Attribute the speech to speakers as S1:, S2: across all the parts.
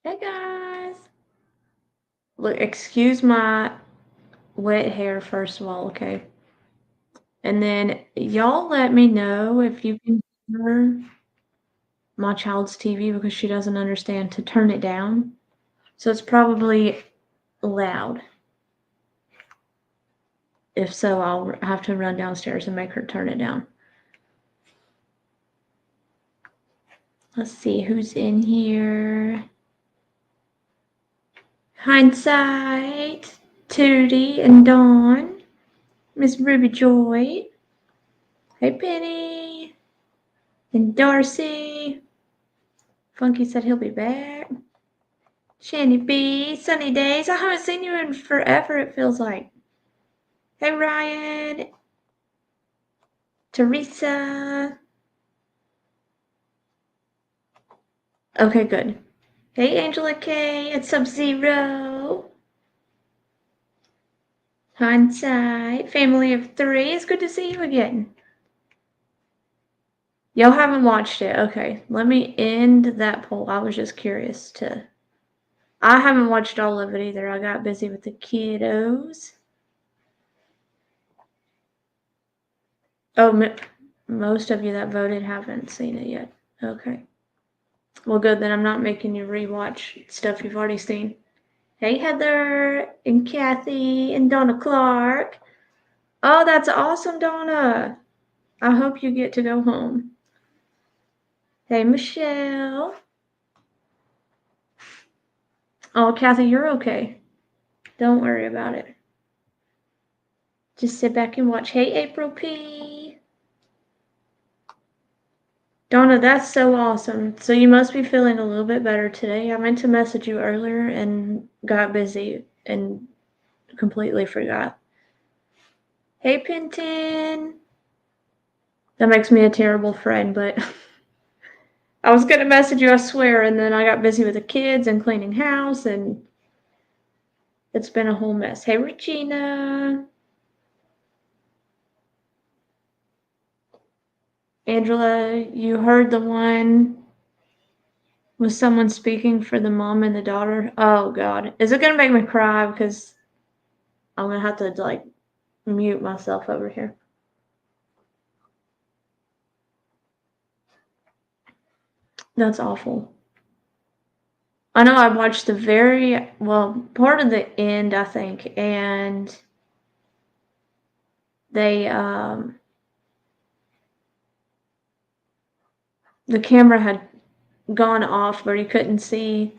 S1: Hey guys. Look, excuse my wet hair first of all, okay? And then y'all let me know if you can hear my child's TV because she doesn't understand to turn it down. So it's probably loud. If so, I'll have to run downstairs and make her turn it down. Let's see who's in here. Hindsight, Tootie, and Dawn. Miss Ruby Joy. Hey, Penny. And Darcy. Funky said he'll be back. Shanny B. Sunny Days. I haven't seen you in forever, it feels like. Hey, Ryan. Teresa. Okay, good. Hey, Angela K. It's Sub-Zero. Hindsight. Family of 3. It's good to see you again. Y'all haven't watched it. Okay, let me end that poll. I was just curious to... I haven't watched all of it either. I got busy with the kiddos. Oh, most of you that voted haven't seen it yet. Okay. Well, good. Then I'm not making you rewatch stuff you've already seen. Hey, Heather and Kathy and Donna Clark. Oh, that's awesome, Donna. I hope you get to go home. Hey, Michelle. Oh, Kathy, you're okay. Don't worry about it. Just sit back and watch. Hey, April P. Donna, that's so awesome. So you must be feeling a little bit better today. I meant to message you earlier and got busy and completely forgot. Hey, Pinton. That makes me a terrible friend, but I was going to message you, I swear, and then I got busy with the kids and cleaning house, and it's been a whole mess. Hey, Regina. Angela, you heard the one with someone speaking for the mom and the daughter? Oh, God. Is it going to make me cry? Because I'm going to have to, like, mute myself over here. That's awful. I know I watched the part of the end, I think, and they, the camera had gone off where you couldn't see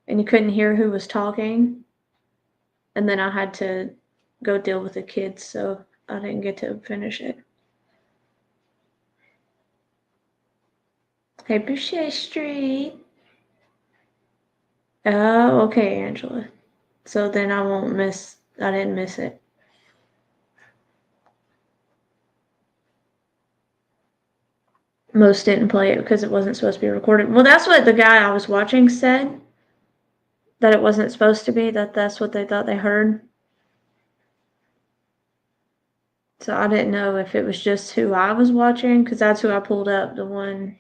S1: and you couldn't hear who was talking. And then I had to go deal with the kids, so I didn't get to finish it. Hey, Boucher Street. Oh, okay, Angela. So then I didn't miss it. Most didn't play it because it wasn't supposed to be recorded. Well, that's what the guy I was watching said. That it wasn't supposed to be, that's what they thought they heard. So I didn't know if it was just who I was watching, because that's who I pulled up, the one.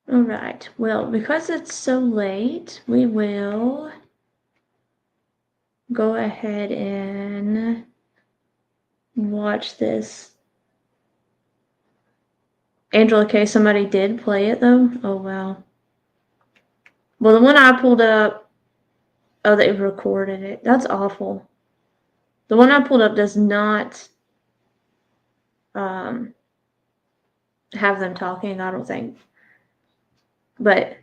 S1: All right, well, because it's so late, we will go ahead and watch this. Angela K, somebody did play it though? Oh, wow. Well, the one I pulled up, oh, they recorded it. That's awful. The one I pulled up does not have them talking, I don't think. But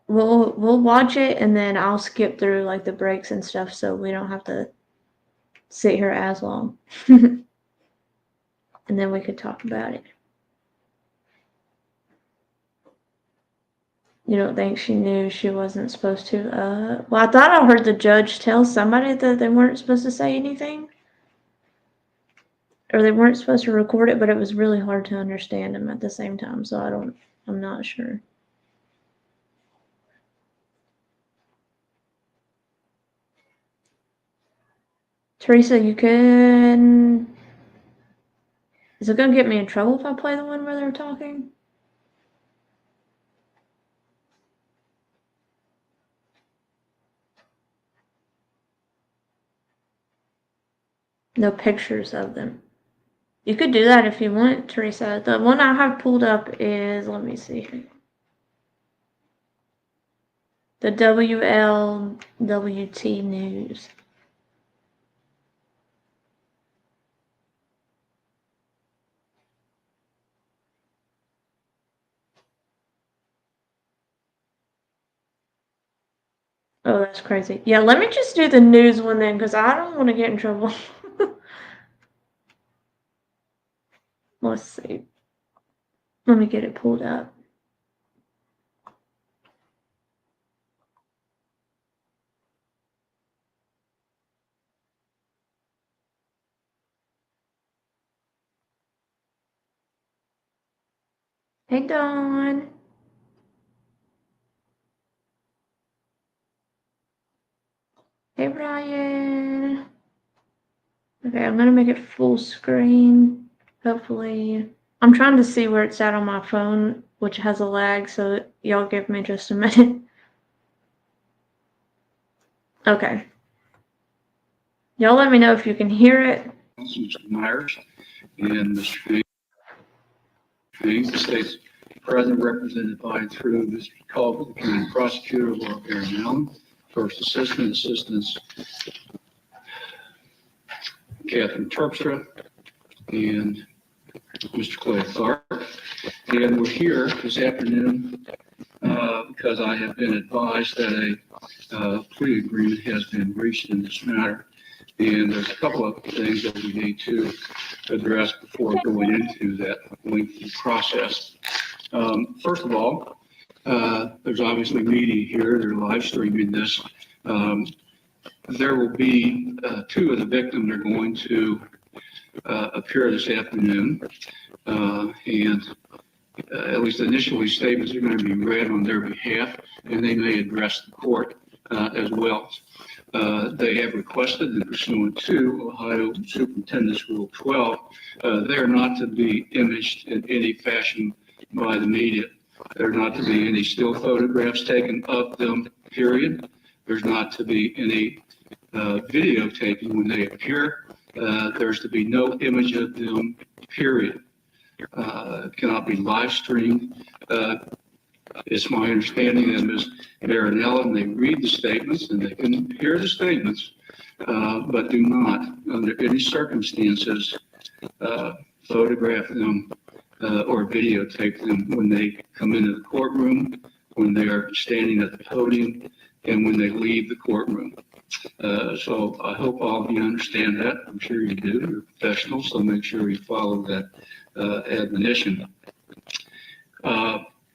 S1: we'll watch it and then I'll skip through like the breaks and stuff so we don't have to sit here as long. And then we could talk about it. You don't think she knew she wasn't supposed to? Well, I thought I heard the judge tell somebody that they weren't supposed to say anything. Or they weren't supposed to record it, but it was really hard to understand them at the same time, so I'm not sure. Teresa, you can Is it going to get me in trouble if I play the one where they're talking? No pictures of them. You could do that if you want, Teresa. The one I have pulled up is, let me see. The WLWT News. Oh, that's crazy. Yeah, let me just do the news one then, because I don't want to get in trouble. Let's see. Let me get it pulled up. Hey, Dawn. Hey, Brian. Okay, I'm going to make it full screen. Hopefully. I'm trying to see where it's at on my phone, which has a lag, so y'all give me just a minute. Okay. Y'all let me know if you can hear it.
S2: Mr. Myers and Mr. Hayes, the state's president, represented by and through Mr. Colloquy, the county prosecutor of Aaron Allen, first assistants, Catherine Terpstra, and Mr. Clay Clark. And we're here this afternoon because I have been advised that a plea agreement has been reached in this matter. And there's a couple of things that we need to address before going into that lengthy process. First of all, there's obviously media here. They're live streaming this. There will be two of the victims are going to appear this afternoon. And at least initially, statements are going to be read on their behalf, and they may address the court as well. They have requested, and pursuant to Ohio Superintendent's Rule 12, they are not to be imaged in any fashion by the media. There are not to be any still photographs taken of them, period. There's not to be any videotaping when they appear. There's to be no image of them, period. It cannot be live streamed. It's my understanding that Ms. Marinella, and they read the statements and they can hear the statements, but do not, under any circumstances, photograph them or videotape them when they come into the courtroom, when they are standing at the podium, and when they leave the courtroom. So I hope all of you understand that. I'm sure you do. You're professionals, so make sure you follow that admonition.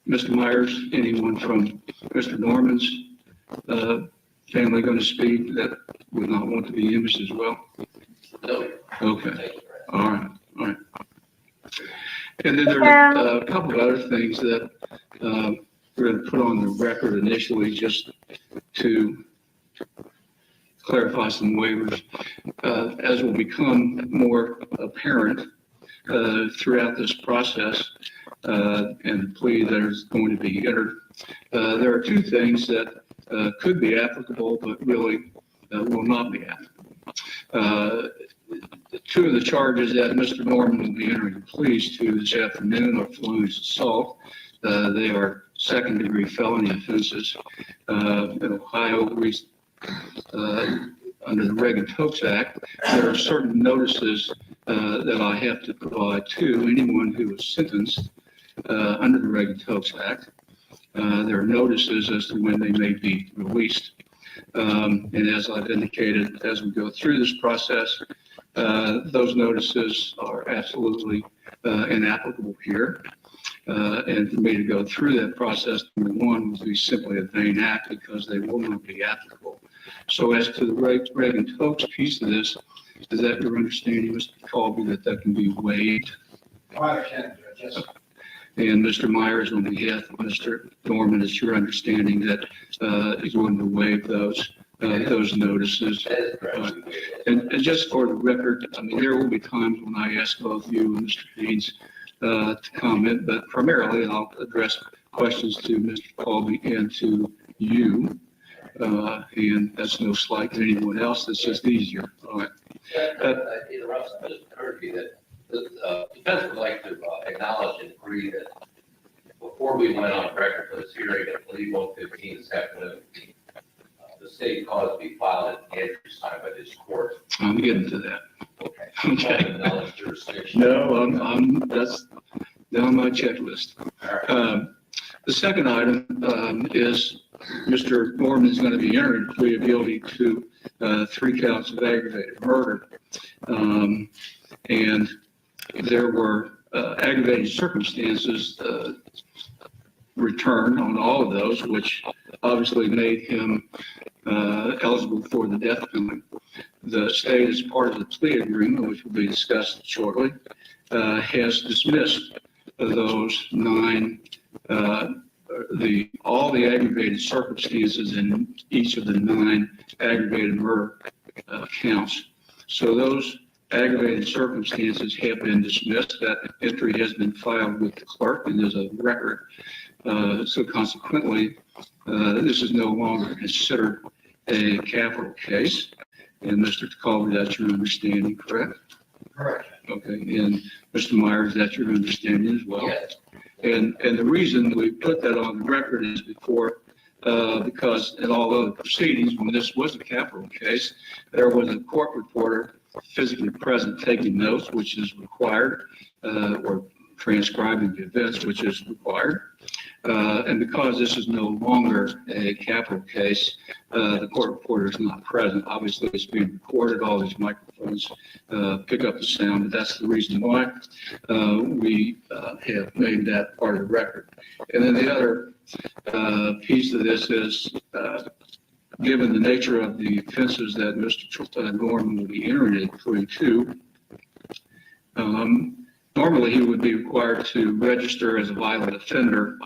S2: Mr. Myers, anyone from Mr. Doerman's family going to speak that would not want to be imaged as well? No. Okay. All right. And then there are a couple of other things that we're going to put on the record initially just to clarify some waivers. As will become more apparent throughout this process, and the plea that is going to be entered. There are two things that could be applicable, but really will not be applicable. Two of the charges that Mr. Doerman will be entering pleas to this afternoon are felonious assault. They are second-degree felony offenses. In Ohio, under the Reagan-Tokes Act, there are certain notices that I have to provide to anyone who is sentenced under the Reagan-Tokes Act. There are notices as to when they may be released. And as I've indicated, as we go through this process, those notices are absolutely inapplicable here. And for me to go through that process, number one, would be simply a vain act because they will not be applicable. So as to the Reagan-Tokes piece of this, is that your understanding, Mr. Colby, that can be waived?
S3: I understand, Judge, yes.
S2: And Mr. Myers, on behalf of Mr. Doerman, it's your understanding that he's going to waive those those notices.
S4: That is correct.
S2: And just for the record, I mean, there will be times when I ask both you and Mr. Haynes to comment, but primarily I'll address questions to Mr. Colby and to you. And that's no slight to anyone else. That's just easier. All right.
S4: Interrupts, it just occurred to me that the defense would like to acknowledge and agree that before we went on record for this hearing at Plea 115 this afternoon, the state caused to be filed at Andrew's time by this court.
S2: I'm getting to that.
S4: Okay.
S2: Okay.
S4: Knowledge jurisdiction.
S2: No, that's down my checklist.
S4: All right.
S2: The second item is Mr. Doerman is going to be entering a plea of guilty to 3 counts of aggravated murder. And there were aggravating circumstances returned on all of those, which obviously made him eligible for the death penalty. The state, as part of the plea agreement, which will be discussed shortly, has dismissed those 9 all the aggravated circumstances in each of the 9 aggravated murder counts. So those aggravated circumstances have been dismissed. That entry has been filed with the clerk and there's a record. So consequently, this is no longer considered a capital case. And Mr. Colby, that's your understanding, correct?
S3: Correct.
S2: Okay, and Mr. Myers, that's your understanding as well?
S4: Yes.
S2: And the reason we put that on the record is because in all other proceedings, when this was a capital case, there was a court reporter physically present taking notes, which is required, or transcribing the events, which is required. And because this is no longer a capital case, the court reporter is not present. Obviously, it's being recorded. All these microphones pick up the sound, but that's the reason why we have made that part of the record. And then the other piece of this is, given the nature of the offenses that Mr. Doerman will be entering a plea to, normally he would be required to register as a violent offender.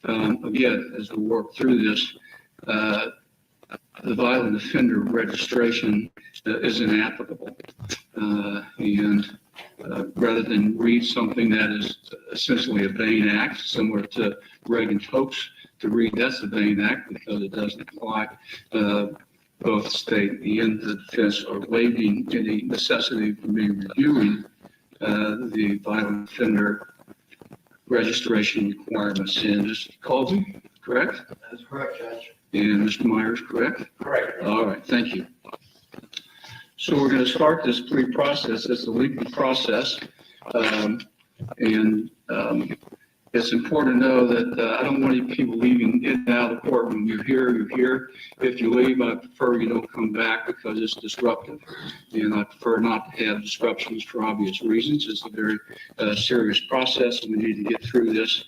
S2: Again, as we work through this, the violent offender registration is inapplicable. And rather than read something that is essentially a Bain Act, similar to Reagan's hoax, to read that's the Bain Act because it doesn't apply. Both the state and the defense are waiving any necessity for me reviewing the violent offender registration requirements. And Mr. Colby, correct?
S3: That is correct, Judge.
S2: And Mr. Myers, correct?
S4: Correct.
S2: All right, thank you. So we're going to start this plea process. It's a legal process. It's important to know that I don't want any people leaving in and out of the courtroom. You're here. If you leave, I prefer you don't come back because it's disruptive. And I prefer not to have disruptions for obvious reasons. It's a very serious process and we need to get through this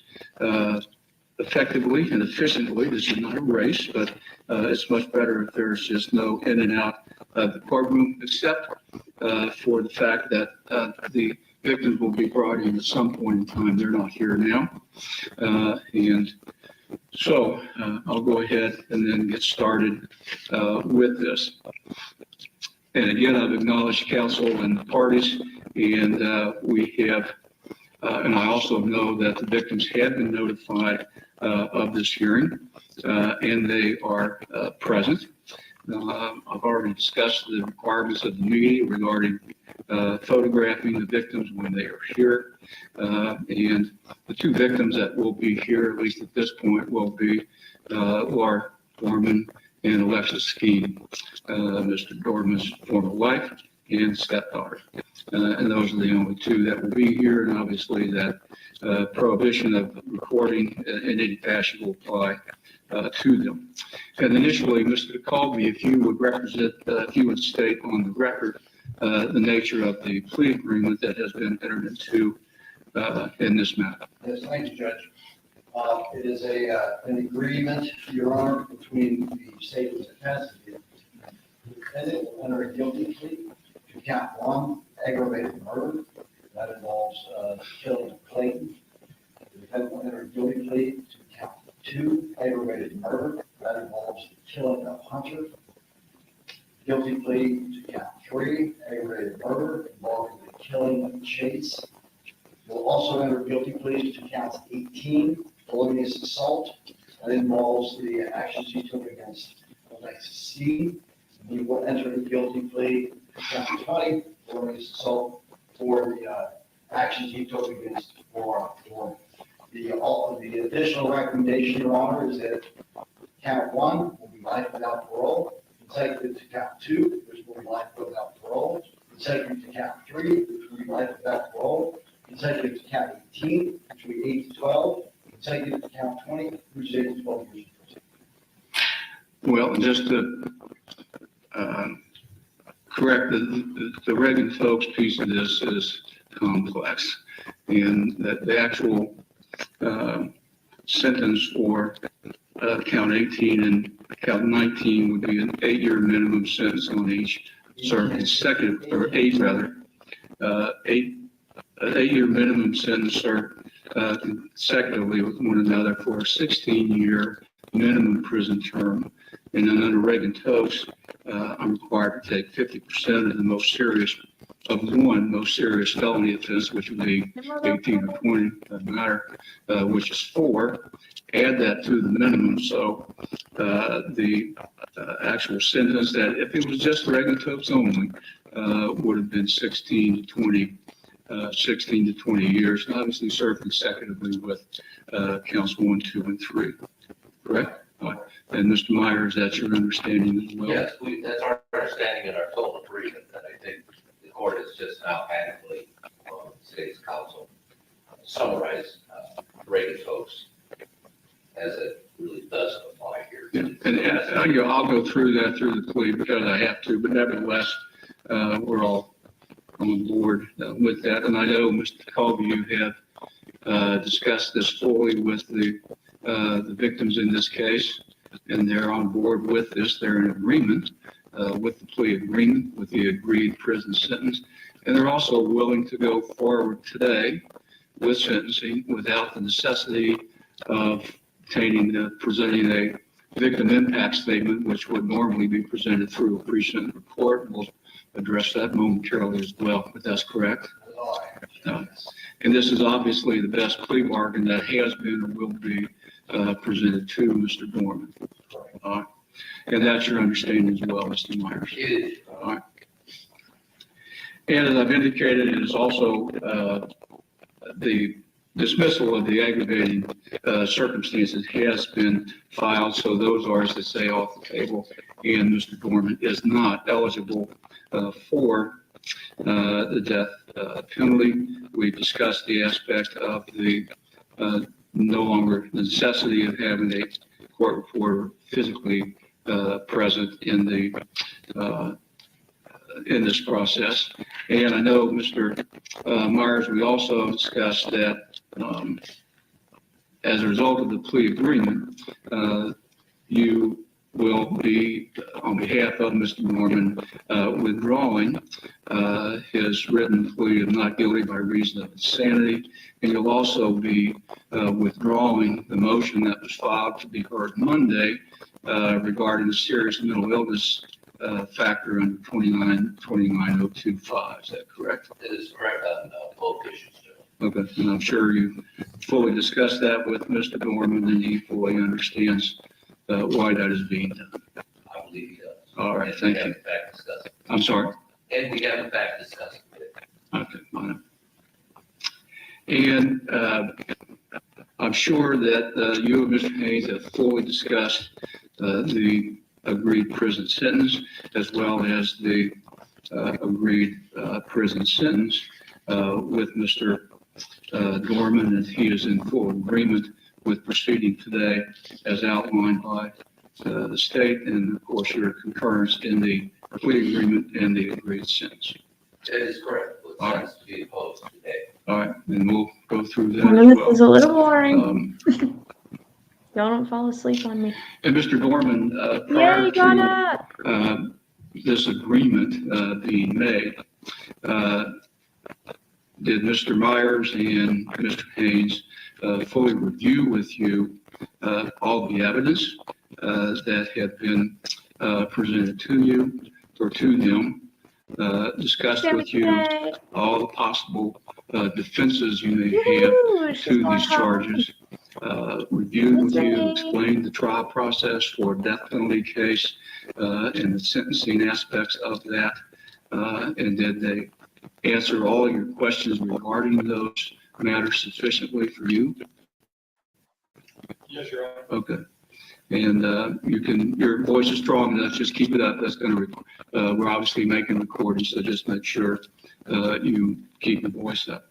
S2: effectively and efficiently. This is not a race, but it's much better if there's just no in and out of the courtroom, except for the fact that the victims will be brought in at some point in time. They're not here now. And so I'll go ahead and then get started with this. And again, I've acknowledged counsel and the parties, and we have, and I also know that the victims have been notified of this hearing, and they are present. I've already discussed the requirements of the media regarding photographing the victims when they are here. And the 2 victims that will be here, at least at this point, will be Laura Doerman and Alexis Skeen, Mr. Doerman's former wife and stepdaughter. And those are the only 2 that will be here. And obviously that prohibition of recording in any fashion will apply to them. And initially, Mr. Colby, if you would represent, if you would state on the record the nature of the plea agreement that has been entered into in this matter.
S3: Yes, thank you, Judge. It is an agreement, Your Honor, between the state and the defense. The defendant will enter a guilty plea to count 1, aggravated murder. That involves the killing of Clayton. The defendant will enter a guilty plea to count 2, aggravated murder. That involves the killing of Hunter. guilty plea to count 3, aggravated murder involving the killing of Chase. You'll also enter guilty pleas to counts 18, felonious assault. That involves the actions he took against Alexis C. He will enter a guilty plea to count 20, felonious assault, for the actions he took against Laura Doerman. The additional recommendation, Your Honor, is that count 1 will be life without parole, consecutive to count 2, which will be life without parole, consecutive to count 3, which will be life without parole, consecutive to count 18, which will be 8 to 12, consecutive to count 20, which is 8 to 12 years.
S2: Well, just to correct, the Reagan folks piece of this is complex, and that the actual sentence for count 18 and count 19 would be an 8-year minimum sentence on each consecutive, or 8 rather, an 8-year minimum sentence served consecutively with one another for a 16-year minimum prison term. And then under Reagan Tokes, I'm required to take 50% of the most serious felony offense, which would be 18 or 20, doesn't matter, which is 4. Add that to the minimum, so the actual sentence that, if it was just Reagan Tokes only, would have been 16 to 20 years, and obviously served consecutively with counts 1, 2, and 3. Correct? And Mr. Myers, that's your understanding as well?
S4: Yes, that's our understanding in our total agreement, and I think the court has just now adequately, State's counsel, summarized Reagan folks as it really does apply here.
S2: Yeah. And I'll go through that through the plea because I have to, but nevertheless, we're all on board with that. And I know, Mr. Colby, you have discussed this fully with the victims in this case, and they're on board with this. They're in agreement with the plea agreement, with the agreed prison sentence, and they're also willing to go forward today with sentencing without the necessity of presenting a victim impact statement, which would normally be presented through a pre-sentence report. We'll address that momentarily as well, but that's correct. And this is obviously the best plea bargain that has been or will be presented to Mr. Doerman. And that's your understanding as well, Mr. Myers.
S4: It is.
S2: All right. And as I've indicated, it is also the dismissal of the aggravating circumstances has been filed, so those are, as they say, off the table, and Mr. Doerman is not eligible for the death penalty. We discussed the aspect of the no longer the necessity of having a court reporter physically present in this process. And I know, Mr. Myers, we also discussed that as a result of the plea agreement, you will be, on behalf of Mr. Doerman, withdrawing his written plea of not guilty by reason of insanity, and you'll also be withdrawing the motion that was filed to be heard Monday regarding the serious mental illness factor under 29025. Is that correct?
S4: It is correct on both issues, Joe.
S2: Okay, and I'm sure you fully discussed that with Mr. Doerman, and he fully understands why that is being done.
S4: I believe he does.
S2: All right,
S4: And
S2: thank
S4: we have
S2: you.
S4: in fact discussed it.
S2: I'm sorry.
S4: And we have in fact discussed it.
S2: Okay, fine. And I'm sure that you and Mr. Haynes have fully discussed the agreed prison sentence as well as the agreed prison sentence with Mr. Doerman, and he is in full agreement with proceeding today as outlined by the state, and of course your concurrence in the plea agreement and the agreed sentence.
S4: It is correct. It's
S2: All right.
S4: to be opposed today.
S2: All right, and we'll go through that
S1: I
S2: as
S1: know this
S2: well.
S1: is a little boring. Y'all don't fall asleep on me.
S2: And Mr. Doerman,
S1: Yay,
S2: prior
S1: got
S2: to
S1: up!
S2: this agreement being made, did Mr. Myers and Mr. Haynes fully review with you all the evidence that had been presented to you or to them, discussed with you all the possible defenses you may have to these charges, reviewed with you, explained the trial process for a death penalty case and the sentencing aspects of that, and did they answer all your questions regarding those matters sufficiently for you?
S5: Yes, Your Honor.
S2: Okay. And your voice is strong enough, just keep it up. That's going to, we're obviously making recordings, so just make sure you keep your voice up.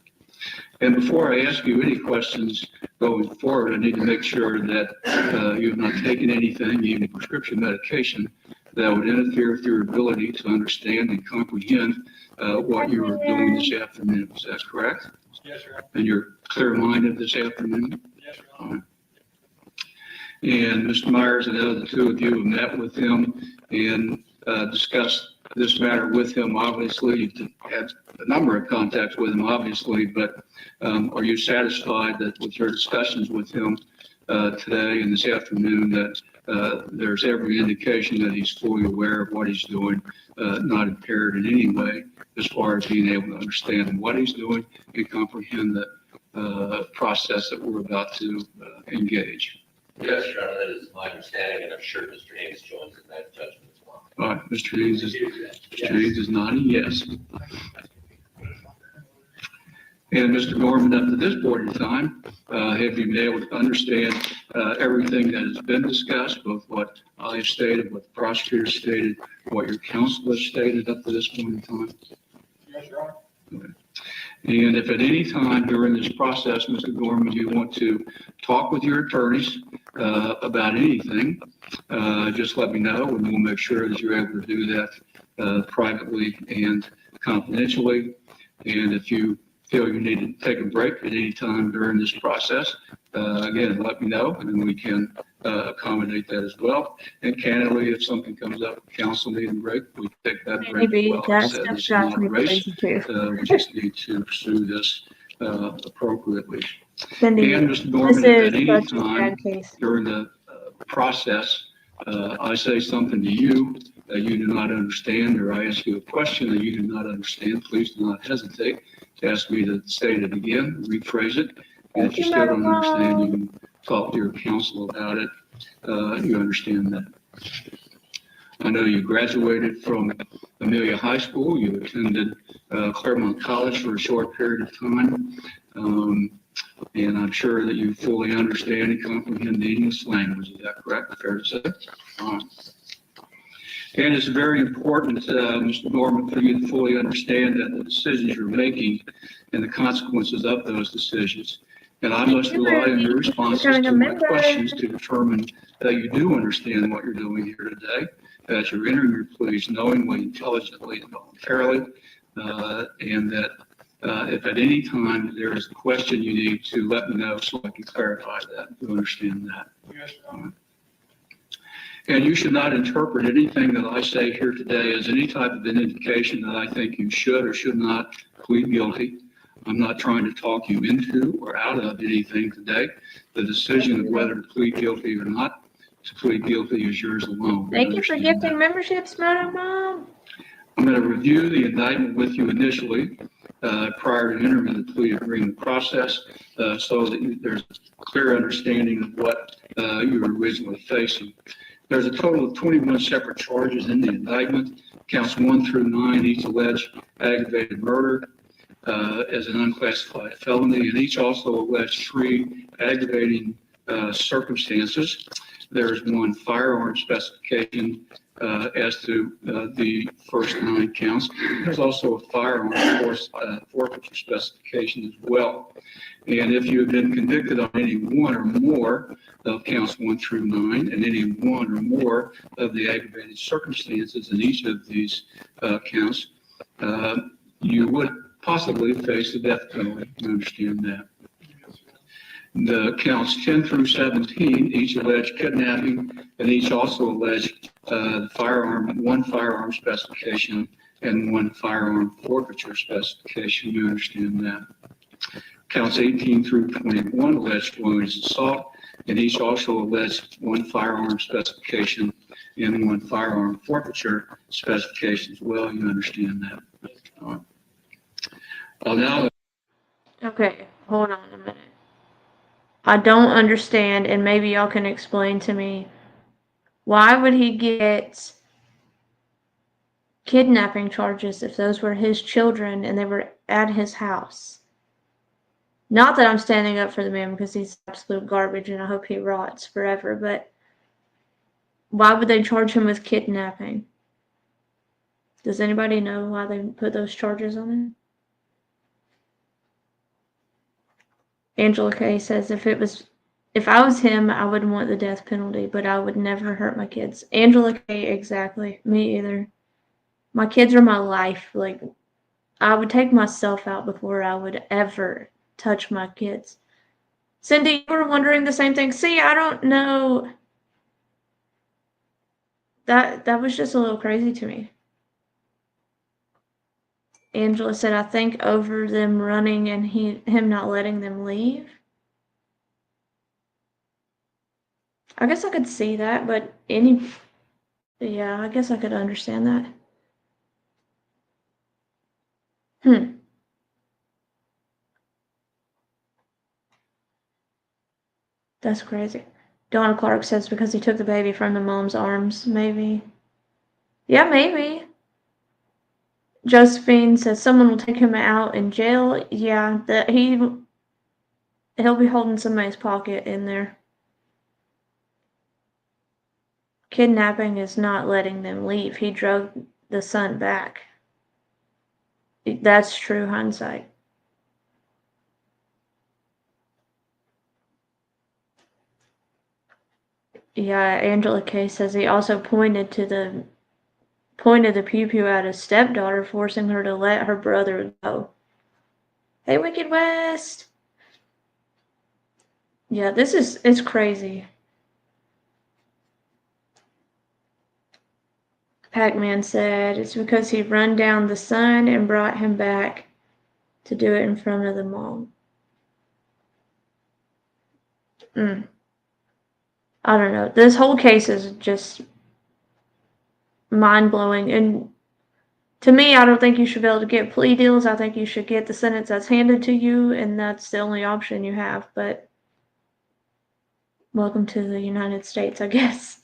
S2: And before I ask you any questions going forward, I need to make sure that you have not taken anything, even prescription medication, that would interfere with your ability to understand and comprehend what you are doing this afternoon. Is that correct?
S5: Yes, Your Honor.
S2: And you're clear-minded this afternoon?
S5: Yes, Your Honor.
S2: And Mr. Myers, I know the two of you have met with him and discussed this matter with him. Obviously, you've had a number of contacts with him, obviously, but are you satisfied that with your discussions with him today and this afternoon that there's every indication that he's fully aware of what he's doing, not impaired in any way as far as being able to understand what he's doing and comprehend the process that we're about to engage?
S4: Yes, Your Honor, that is my understanding, and I'm sure Mr. Haynes joins in that judgment as well.
S2: All right, Mr. Haynes is nodding yes. And Mr. Doerman, up to this point in time, have you been able to understand everything that has been discussed, both what I have stated, what the prosecutor stated, what your counsel has stated up to this point in time?
S5: Yes, Your Honor.
S2: Okay. And if at any time during this process, Mr. Doerman, you want to talk with your attorneys about anything, just let me know, and we'll make sure that you're able to do that privately and confidentially. And if you feel you need to take a break at any time during this process, again, let me know, and then we can accommodate that as well. And candidly, if something comes up, counsel need a break, we take that break as
S1: Maybe
S2: well.
S1: that
S2: Like I said,
S1: stuff
S2: this is
S1: got
S2: not a
S1: me
S2: race.
S1: crazy too.
S2: We just need to pursue this appropriately.
S1: Cindy,
S2: And Mr.
S1: this
S2: Doerman, if at
S1: is
S2: any
S1: such a
S2: time
S1: bad case.
S2: during the process, I say something to you that you do not understand, or I ask you a question that you do not understand, please do not hesitate to ask me to state it again, rephrase it. And if you still don't understand, you can talk to your counsel about it. You understand that. I know you graduated from Amelia High School. You attended Claremont College for a short period of time. And I'm sure that you fully understand and comprehend the English language. Is that correct? Fair to say? And it's very important, Mr. Doerman, for you to fully understand that the decisions you're making and the consequences of those decisions. And I must rely on your responses to my questions to determine that you do understand what you're doing here today, that you're entering your pleas knowingly, intelligently, and voluntarily, and that if at any time there is a question, you need to let me know so I can clarify that. You understand that?
S5: Yes, Your Honor.
S2: And you should not interpret anything that I say here today as any type of an indication that I think you should or should not plead guilty. I'm not trying to talk you into or out of anything today. The decision of whether to plead guilty or not to plead guilty is yours alone.
S1: Thank you for
S2: Understand
S1: gifting
S2: that.
S1: memberships, Madam Mom.
S2: I'm going to review the indictment with you initially prior to entering the plea agreement process so that there's a clear understanding of what you were originally facing. There's a total of 21 separate charges in the indictment. Counts 1 through 9 each allege aggravated murder as an unclassified felony, and each also allege 3 aggravating circumstances. There's 1 firearm specification as to the first 9 counts. There's also a firearm forfeiture specification as well. And if you have been convicted on any 1 or more of counts 1 through 9, and any 1 or more of the aggravated circumstances in each of these counts, you would possibly face the death penalty. You understand that? The counts 10 through 17 each allege kidnapping, and each also allege one firearm specification and 1 firearm forfeiture specification. You understand that? Counts 18 through 21 alleged felonious assault, and each also alleged one firearm specification and one firearm forfeiture specification as well. You understand that? All right. Now,
S1: Okay, hold on a minute. I don't understand, and maybe y'all can explain to me, why would he get kidnapping charges if those were his children and they were at his house? Not that I'm standing up for the man, because he's absolute garbage and I hope he rots forever, but why would they charge him with kidnapping? Does anybody know why they put those charges on him? Angela Kay says, if I was him, I would want the death penalty, but I would never hurt my kids. Angela Kay, exactly. Me either. My kids are my life. Like, I would take myself out before I would ever touch my kids. Cindy, you were wondering the same thing. See, I don't know. That was just a little crazy to me. Angela said, I think over them running and him not letting them leave. I guess I could see that, but yeah, I guess I could understand that. That's crazy. Donna Clark says because he took the baby from the mom's arms, maybe. Yeah, maybe. Josephine says someone will take him out in jail. Yeah, that he'll be holding somebody's pocket in there. Kidnapping is not letting them leave. He drug the son back. That's true hindsight. Yeah, Angela Kay says he also pointed the pew-pew at his stepdaughter, forcing her to let her brother go. Hey, Wicked West! Yeah, it's crazy. Pac-Man said it's because he run down the son and brought him back to do it in front of the mom. I don't know. This whole case is just mind-blowing. And to me, I don't think you should be able to get plea deals. I think you should get the sentence that's handed to you, and that's the only option you have. But welcome to the United States, I guess.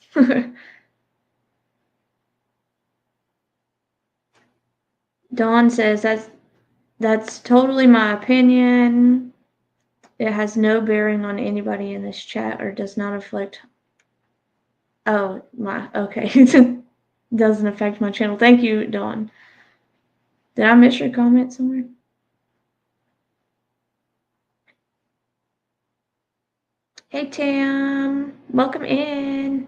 S1: Dawn says that's totally my opinion. It has no bearing on anybody in this chat or does not affect. Oh, okay. Doesn't affect my channel. Thank you, Dawn. Did I miss your comment somewhere? Hey, Tam. Welcome in.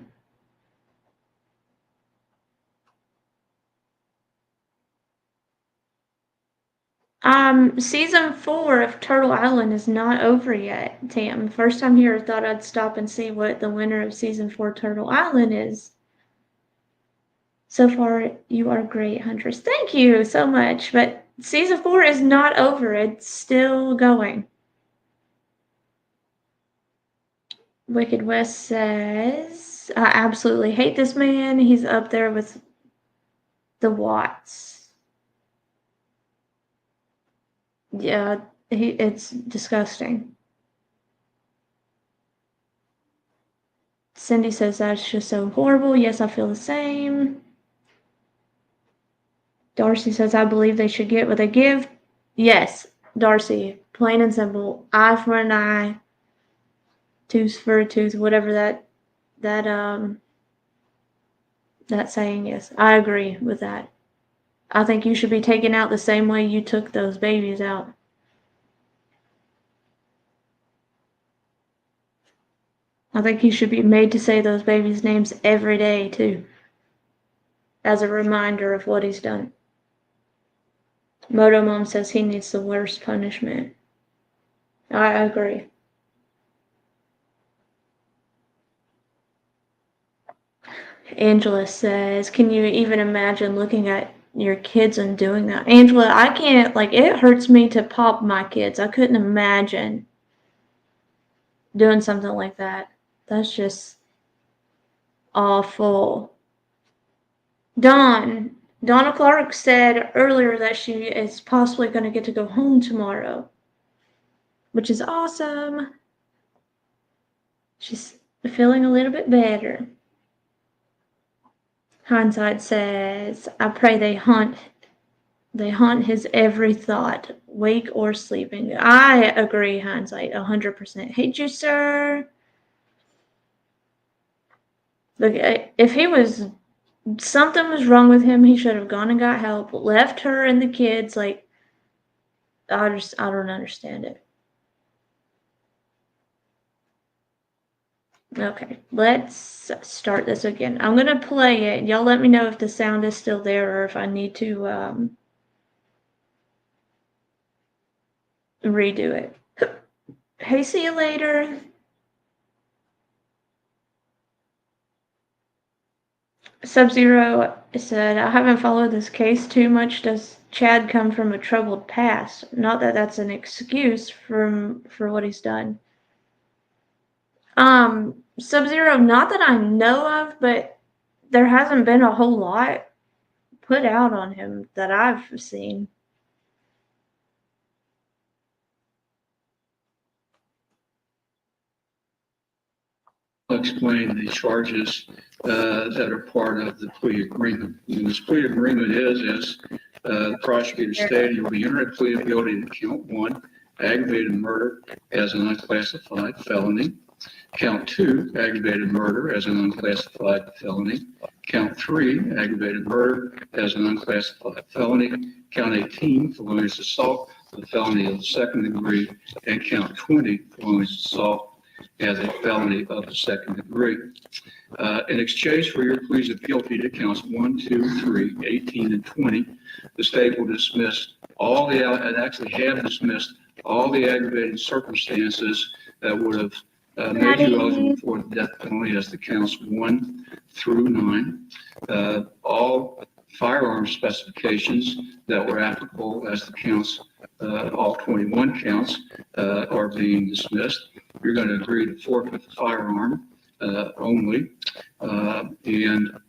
S1: Season 4 of Turtle Island is not over yet, Tam. First time here, I thought I'd stop and see what the winner of Season 4 Turtle Island is. So far, you are great, Huntress. Thank you so much. But Season 4 is not over. It's still going. Wicked West says, I absolutely hate this man. He's up there with the Watts. Yeah, it's disgusting. Cindy says that's just so horrible. Yes, I feel the same. Darcy says, I believe they should get what they give. Yes, Darcy, plain and simple. Eye for an eye, tooth for a tooth, whatever that saying is. I agree with that. I think you should be taken out the same way you took those babies out. I think he should be made to say those babies' names every day, too, as a reminder of what he's done. Moto Mom says he needs the worst punishment. I agree. Angela says, can you even imagine looking at your kids and doing that. Angela, I can't, like, it hurts me to pop my kids. I couldn't imagine doing something like that. That's just awful. Donna Clark said earlier that she is possibly going to get to go home tomorrow, which is awesome. She's feeling a little bit better. Hindsight says, I pray they haunt his every thought, wake or sleeping. I agree, Hindsight, 100%. Hey, Juicer. Look, if he was, something was wrong with him, he should have gone and got help, left her and the kids. Like, I don't understand it. Okay, let's start this again. I'm going to play it. Y'all let me know if the sound is still there or if I need to redo it. Hey, see you later. Sub-Zero said, I haven't followed this case too much. Does Chad come from a troubled past? Not that that's an excuse for what he's done. Sub-Zero, not that I know of, but there hasn't been a whole lot put out on him that I've seen.
S2: I'll explain the charges that are part of the plea agreement. And this plea agreement is the prosecutor stated, you'll be entering a plea of guilty to count 1, aggravated murder as an unclassified felony. Count 2, aggravated murder as an unclassified felony. Count 3, aggravated murder as an unclassified felony. Count 18, felonious assault, the felony of the second degree. And count 20, felonious assault as a felony of the second degree. In exchange for your pleas of guilty to counts 1, 2, 3, 18, and 20, the state will dismiss all the, and actually have dismissed all the aggravating circumstances that would have made you eligible for the death penalty as the counts 1 through 9. All firearm specifications that were applicable as the counts, all 21 counts, are being dismissed. You're going to agree to forfeit the firearm only, and then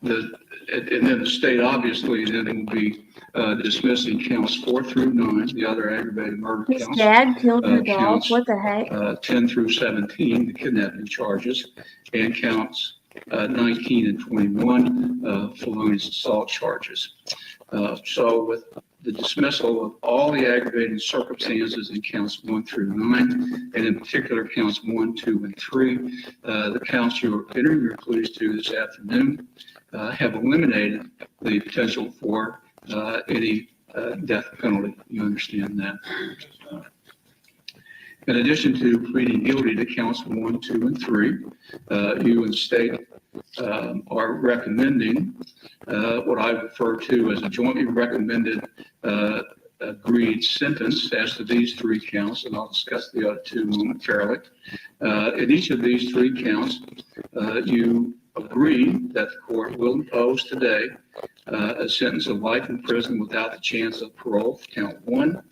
S2: the state obviously then will be dismissing counts 4 through 9, the other aggravated murder
S1: His
S2: counts.
S1: dad killed your dog?
S2: Counts,
S1: What the heck?
S2: 10 through 17, the kidnapping charges, and counts 19 and 21, felonious assault charges. So with the dismissal of all the aggravating circumstances in counts 1 through 9, and in particular counts 1, 2, and 3, the counts you are entering your pleas to this afternoon have eliminated the potential for any death penalty. You understand that? In addition to pleading guilty to counts 1, 2, and 3, you and the state are recommending what I refer to as a jointly recommended agreed sentence as to these 3 counts, and I'll discuss the other 2 momentarily. In each of these 3 counts, you agree that the court will impose today a sentence of life in prison without the chance of parole for count 1,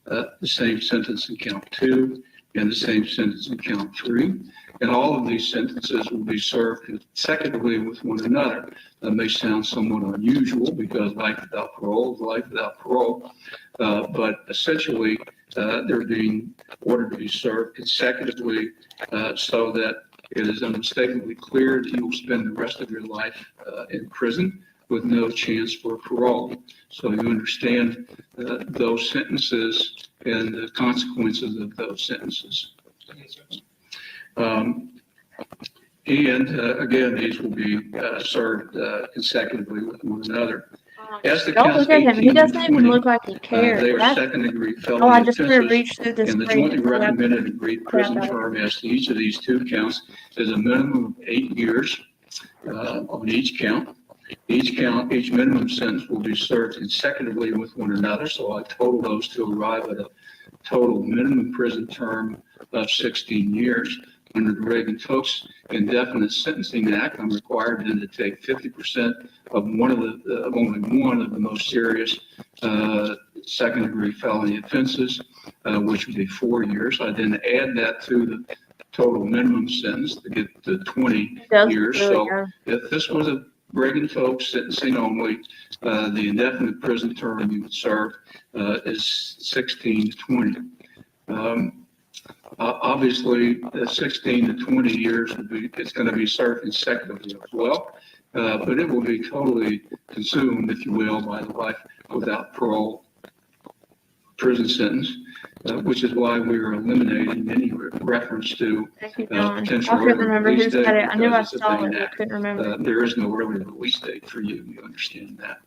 S2: the same sentence in count 2, and the same sentence in count 3. And all of these sentences will be served consecutively with one another. That may sound somewhat unusual because life without parole is life without parole, but essentially they're being ordered to be served consecutively so that it is unmistakably clear that you will spend the rest of your life in prison with no chance for parole. So you understand those sentences and the consequences of those sentences. Again, these will be served consecutively with one another. As the
S1: Don't
S2: counts
S1: look at him.
S2: 18
S1: He
S2: and
S1: doesn't even
S2: 20,
S1: look like he cares.
S2: they are
S1: That's-
S2: second-degree
S1: I
S2: felony
S1: just couldn't
S2: offenses,
S1: reach through this
S2: and the
S1: screen.
S2: jointly recommended agreed prison
S1: Crap.
S2: term as to each of these 2 counts is a minimum of 8 years on each count. Each minimum sentence will be served consecutively with one another, so I total those to arrive at a total minimum prison term of 16 years. under the Reagan-Tokes Indefinite Sentencing Act, I'm required then to take 50% of only one of the most serious second-degree felony offenses, which would be 4 years. I then add that to the total minimum sentence to get to 20
S1: That's
S2: years.
S1: really
S2: So
S1: good.
S2: if this was a Reagan-Tokes sentencing only, the indefinite prison term you would serve is 16 to 20. Obviously, 16 to 20 years it's going to be served consecutively as well, but it will be totally consumed, if you will, by the life without parole prison sentence, which is why we are eliminating any reference to
S1: Thank you, John. I
S2: potential
S1: couldn't
S2: early
S1: remember who
S2: release
S1: said
S2: date
S1: it. I knew I
S2: because it's a
S1: saw
S2: Bain
S1: it, but I
S2: Act.
S1: couldn't remember.
S2: There is no early release date for you. You understand that?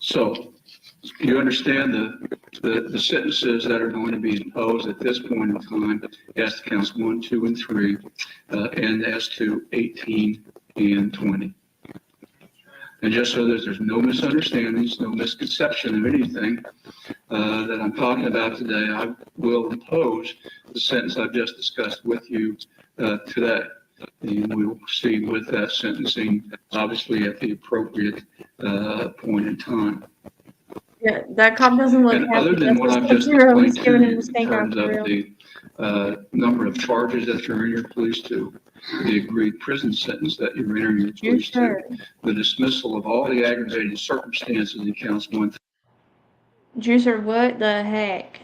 S2: So you understand the sentences that are going to be imposed at this point in time as to counts 1, 2, and 3, and as to 18 and 20. And just so that there's no misunderstandings, no misconception of anything that I'm talking about today, I will impose the sentence I've just discussed with you today. And we will proceed with that sentencing, obviously, at the appropriate point in time.
S1: Yeah, that cop doesn't look
S2: And
S1: happy.
S2: other than what I've
S1: That's
S2: just
S1: zero. He's
S2: explained to
S1: giving him
S2: you
S1: the
S2: in
S1: stink eye
S2: terms
S1: for
S2: of
S1: real.
S2: the number of charges that you're in your pleas to, the agreed prison sentence that you're entering your
S1: You
S2: pleas to,
S1: sure?
S2: the dismissal of all the aggravating circumstances in counts 1
S1: Juicer, what the heck?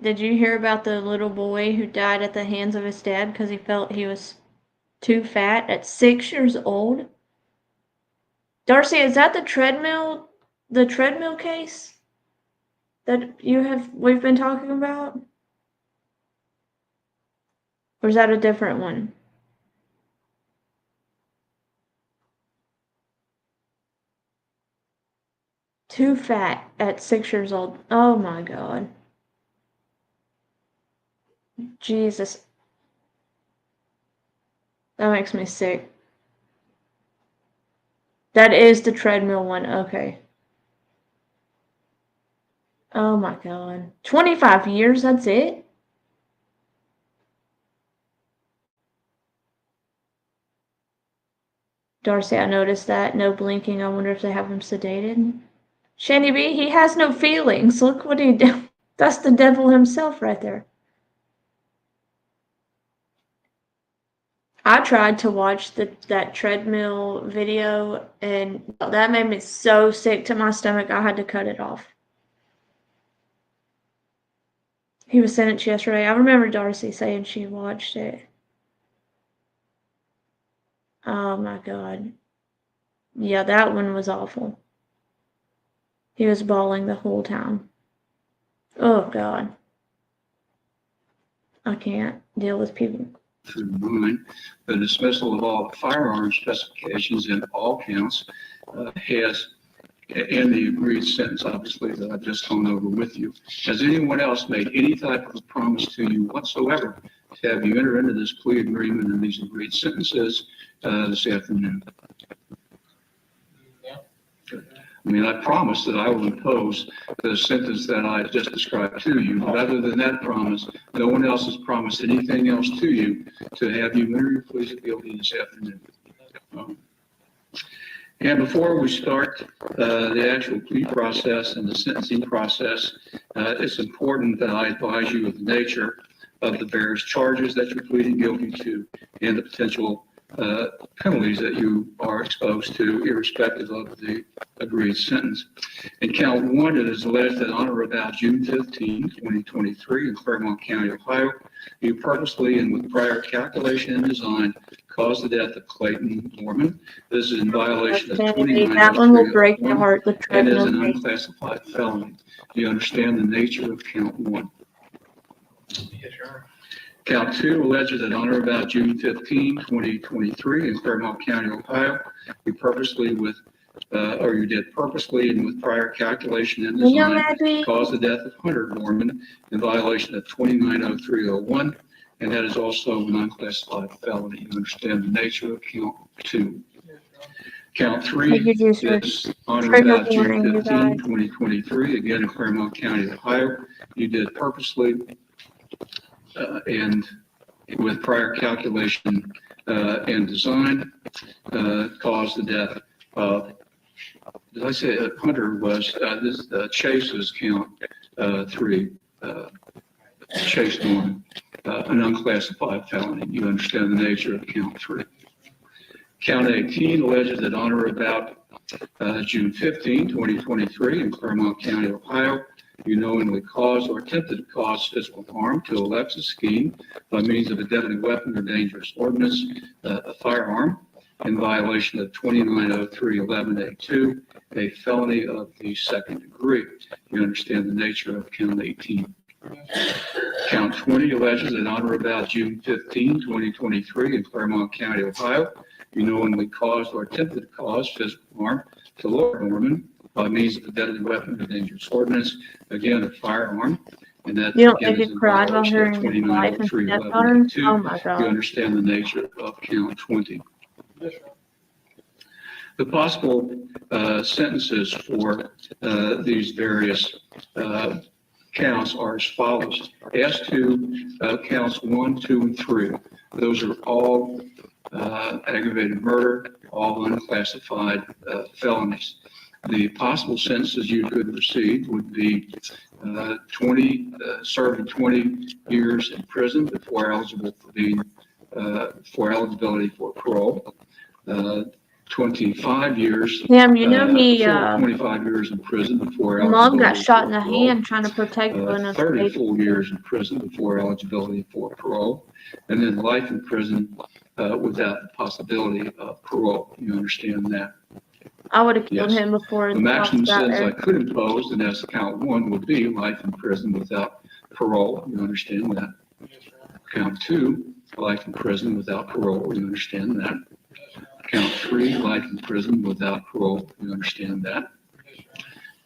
S1: Did you hear about the little boy who died at the hands of his dad because he felt he was too fat at 6 years old? Darcy, is that the treadmill case that we've been talking about? Or is that a different one? Too fat at 6 years old. Oh my God. Jesus. That makes me sick. That is the treadmill one. Okay. Oh my God. 25 years, that's it? Darcy, I noticed that. No blinking. I wonder if they have him sedated. Shandy B, he has no feelings. Look what he did. That's the devil himself right there. I tried to watch that treadmill video, and that made me so sick to my stomach, I had to cut it off. He was sentenced yesterday. I remember Darcy saying she watched it. Oh my God. Yeah, that one was awful. He was bawling the whole time. Oh God. I can't deal with people.
S2: through 9, the dismissal of all the firearm specifications in all counts has, and the agreed sentence, obviously, that I've just gone over with you. Has anyone else made any type of promise to you whatsoever to have you enter into this plea agreement and these agreed sentences this afternoon? I mean, I promise that I will impose the sentence that I just described to you, but other than that promise, no one else has promised anything else to you to have you enter your pleas of guilty this afternoon. And before we start the actual plea process and the sentencing process, it's important that I advise you of the nature of the various charges that you're pleading guilty to and the potential penalties that you are exposed to, irrespective of the agreed sentence. In count 1, it is alleged that on or about June 15, 2023, in Claremont County, Ohio, you purposely and with prior calculation and design caused the death of Clayton Doerman. This is in violation of 29.
S1: That one will break my heart. The
S2: and is
S1: treadmill
S2: an
S1: case.
S2: unclassified felony. Do you understand the nature of count 1?
S5: Yes, sir.
S2: Count 2 alleges that on or about June 15, 2023, in Claremont County, Ohio, you purposely you did purposely and with prior calculation and design cause the death of Hunter Doerman in violation of 290301, and that is also an unclassified felony. You understand the nature of count 2. Count
S1: Take
S2: 3
S1: your juice, Rick.
S2: is on or
S1: Trigger
S2: about June
S1: warning, you
S2: 15,
S1: guys.
S2: 2023, again in Claremont County, Ohio. You did purposely and with prior calculation and design caused the death of, did I say Hunter was, this Chase is count 3, Chase Doerman, an unclassified felony. You understand the nature of count 3. Count 18 alleges that on or about June 15, 2023, in Claremont County, Ohio, you knowingly caused or attempted to cause physical harm to a Lexus scheme by means of a deadly weapon or dangerous ordinance, a firearm, in violation of 290311A2, a felony of the second degree. You understand the nature of count 18. Count 20 alleges that on or about June 15, 2023, in Claremont County, Ohio, you knowingly caused or attempted to cause physical harm to Lord Doerman by means of a deadly weapon or dangerous ordinance, again, a firearm. And that
S1: You don't
S2: again
S1: think
S2: is
S1: it
S2: in
S1: cried while
S2: violation of
S1: hearing life and death on?
S2: 290311A2.
S1: Oh my
S2: You
S1: God.
S2: understand the nature of count 20. The possible sentences for these various counts are as follows. As to counts 1, 2, and 3, those are all aggravated murder, all unclassified felonies. The possible sentences you could receive would be serving 20 years in prison before eligible for being for eligibility for parole. 25 years.
S1: Damn, you know he,
S2: full 25 years in prison before
S1: mom
S2: eligibility
S1: got shot in
S2: for
S1: the
S2: parole.
S1: hand trying to protect one of
S2: 30
S1: the
S2: full years in prison before eligibility for parole, and then life in prison without the possibility of parole. You understand that?
S1: I would have killed
S2: Yes.
S1: him before
S2: The maximum
S1: cops got
S2: sentence I
S1: there.
S2: could impose, and that's count 1, would be life in prison without parole. You understand that? Count 2, life in prison without parole. You understand that? Count 3, life in prison without parole. You understand that?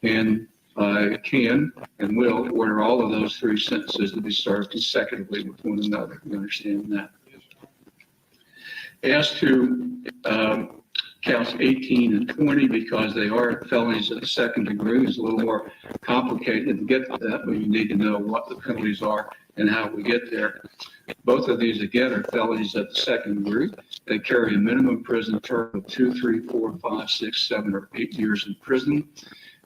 S2: And I can and will order all of those 3 sentences to be served consecutively with one another. You understand that? As to counts 18 and 20, because they are felonies of the second degree, it's a little more complicated to get to that, but you need to know what the penalties are and how we get there. Both of these, again, are felonies of the second degree. They carry a minimum prison term of 2, 3, 4, 5, 6, 7, or 8 years in prison.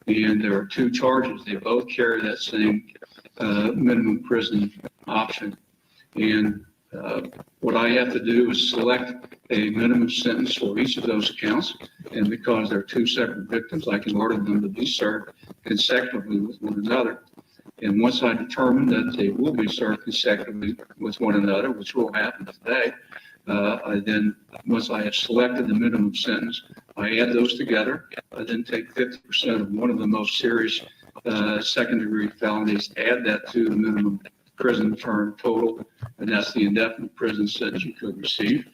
S2: And there are 2 charges. They both carry that same minimum prison option. And what I have to do is select a minimum sentence for each of those counts. And because they're 2 separate victims, I can order them to be served consecutively with one another. And once I determine that they will be served consecutively with one another, which will happen today, I then, once I have selected the minimum sentence, I add those together. I then take 50% of one of the most serious second degree felonies, add that to the minimum prison term total, and that's the indefinite prison sentence you could receive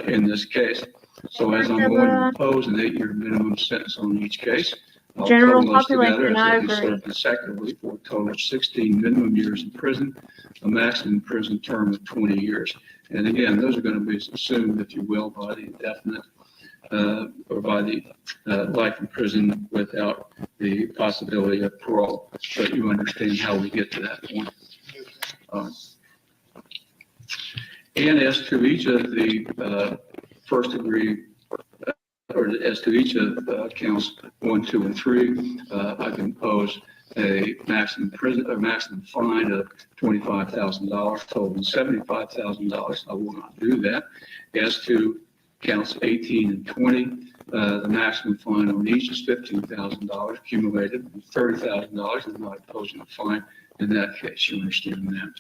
S2: in this case. So as I'm going to impose an 8-year minimum sentence on each case, I'll
S1: General
S2: total those together
S1: population, I
S2: as they be
S1: agree.
S2: served consecutively for a total of 16 minimum years in prison, a maximum prison term of 20 years. And again, those are going to be assumed, if you will, by the indefinite or by the life in prison without the possibility of parole. But you understand how we get to that point. And as to each of the first degree, or as to each of counts 1, 2, and 3, I can impose a maximum prison or maximum fine of $25,000, totaling $75,000. I will not do that. As to counts 18 and 20, the maximum fine on each is $15,000, accumulated $30,000. I'm not imposing a fine in that case. You understand that?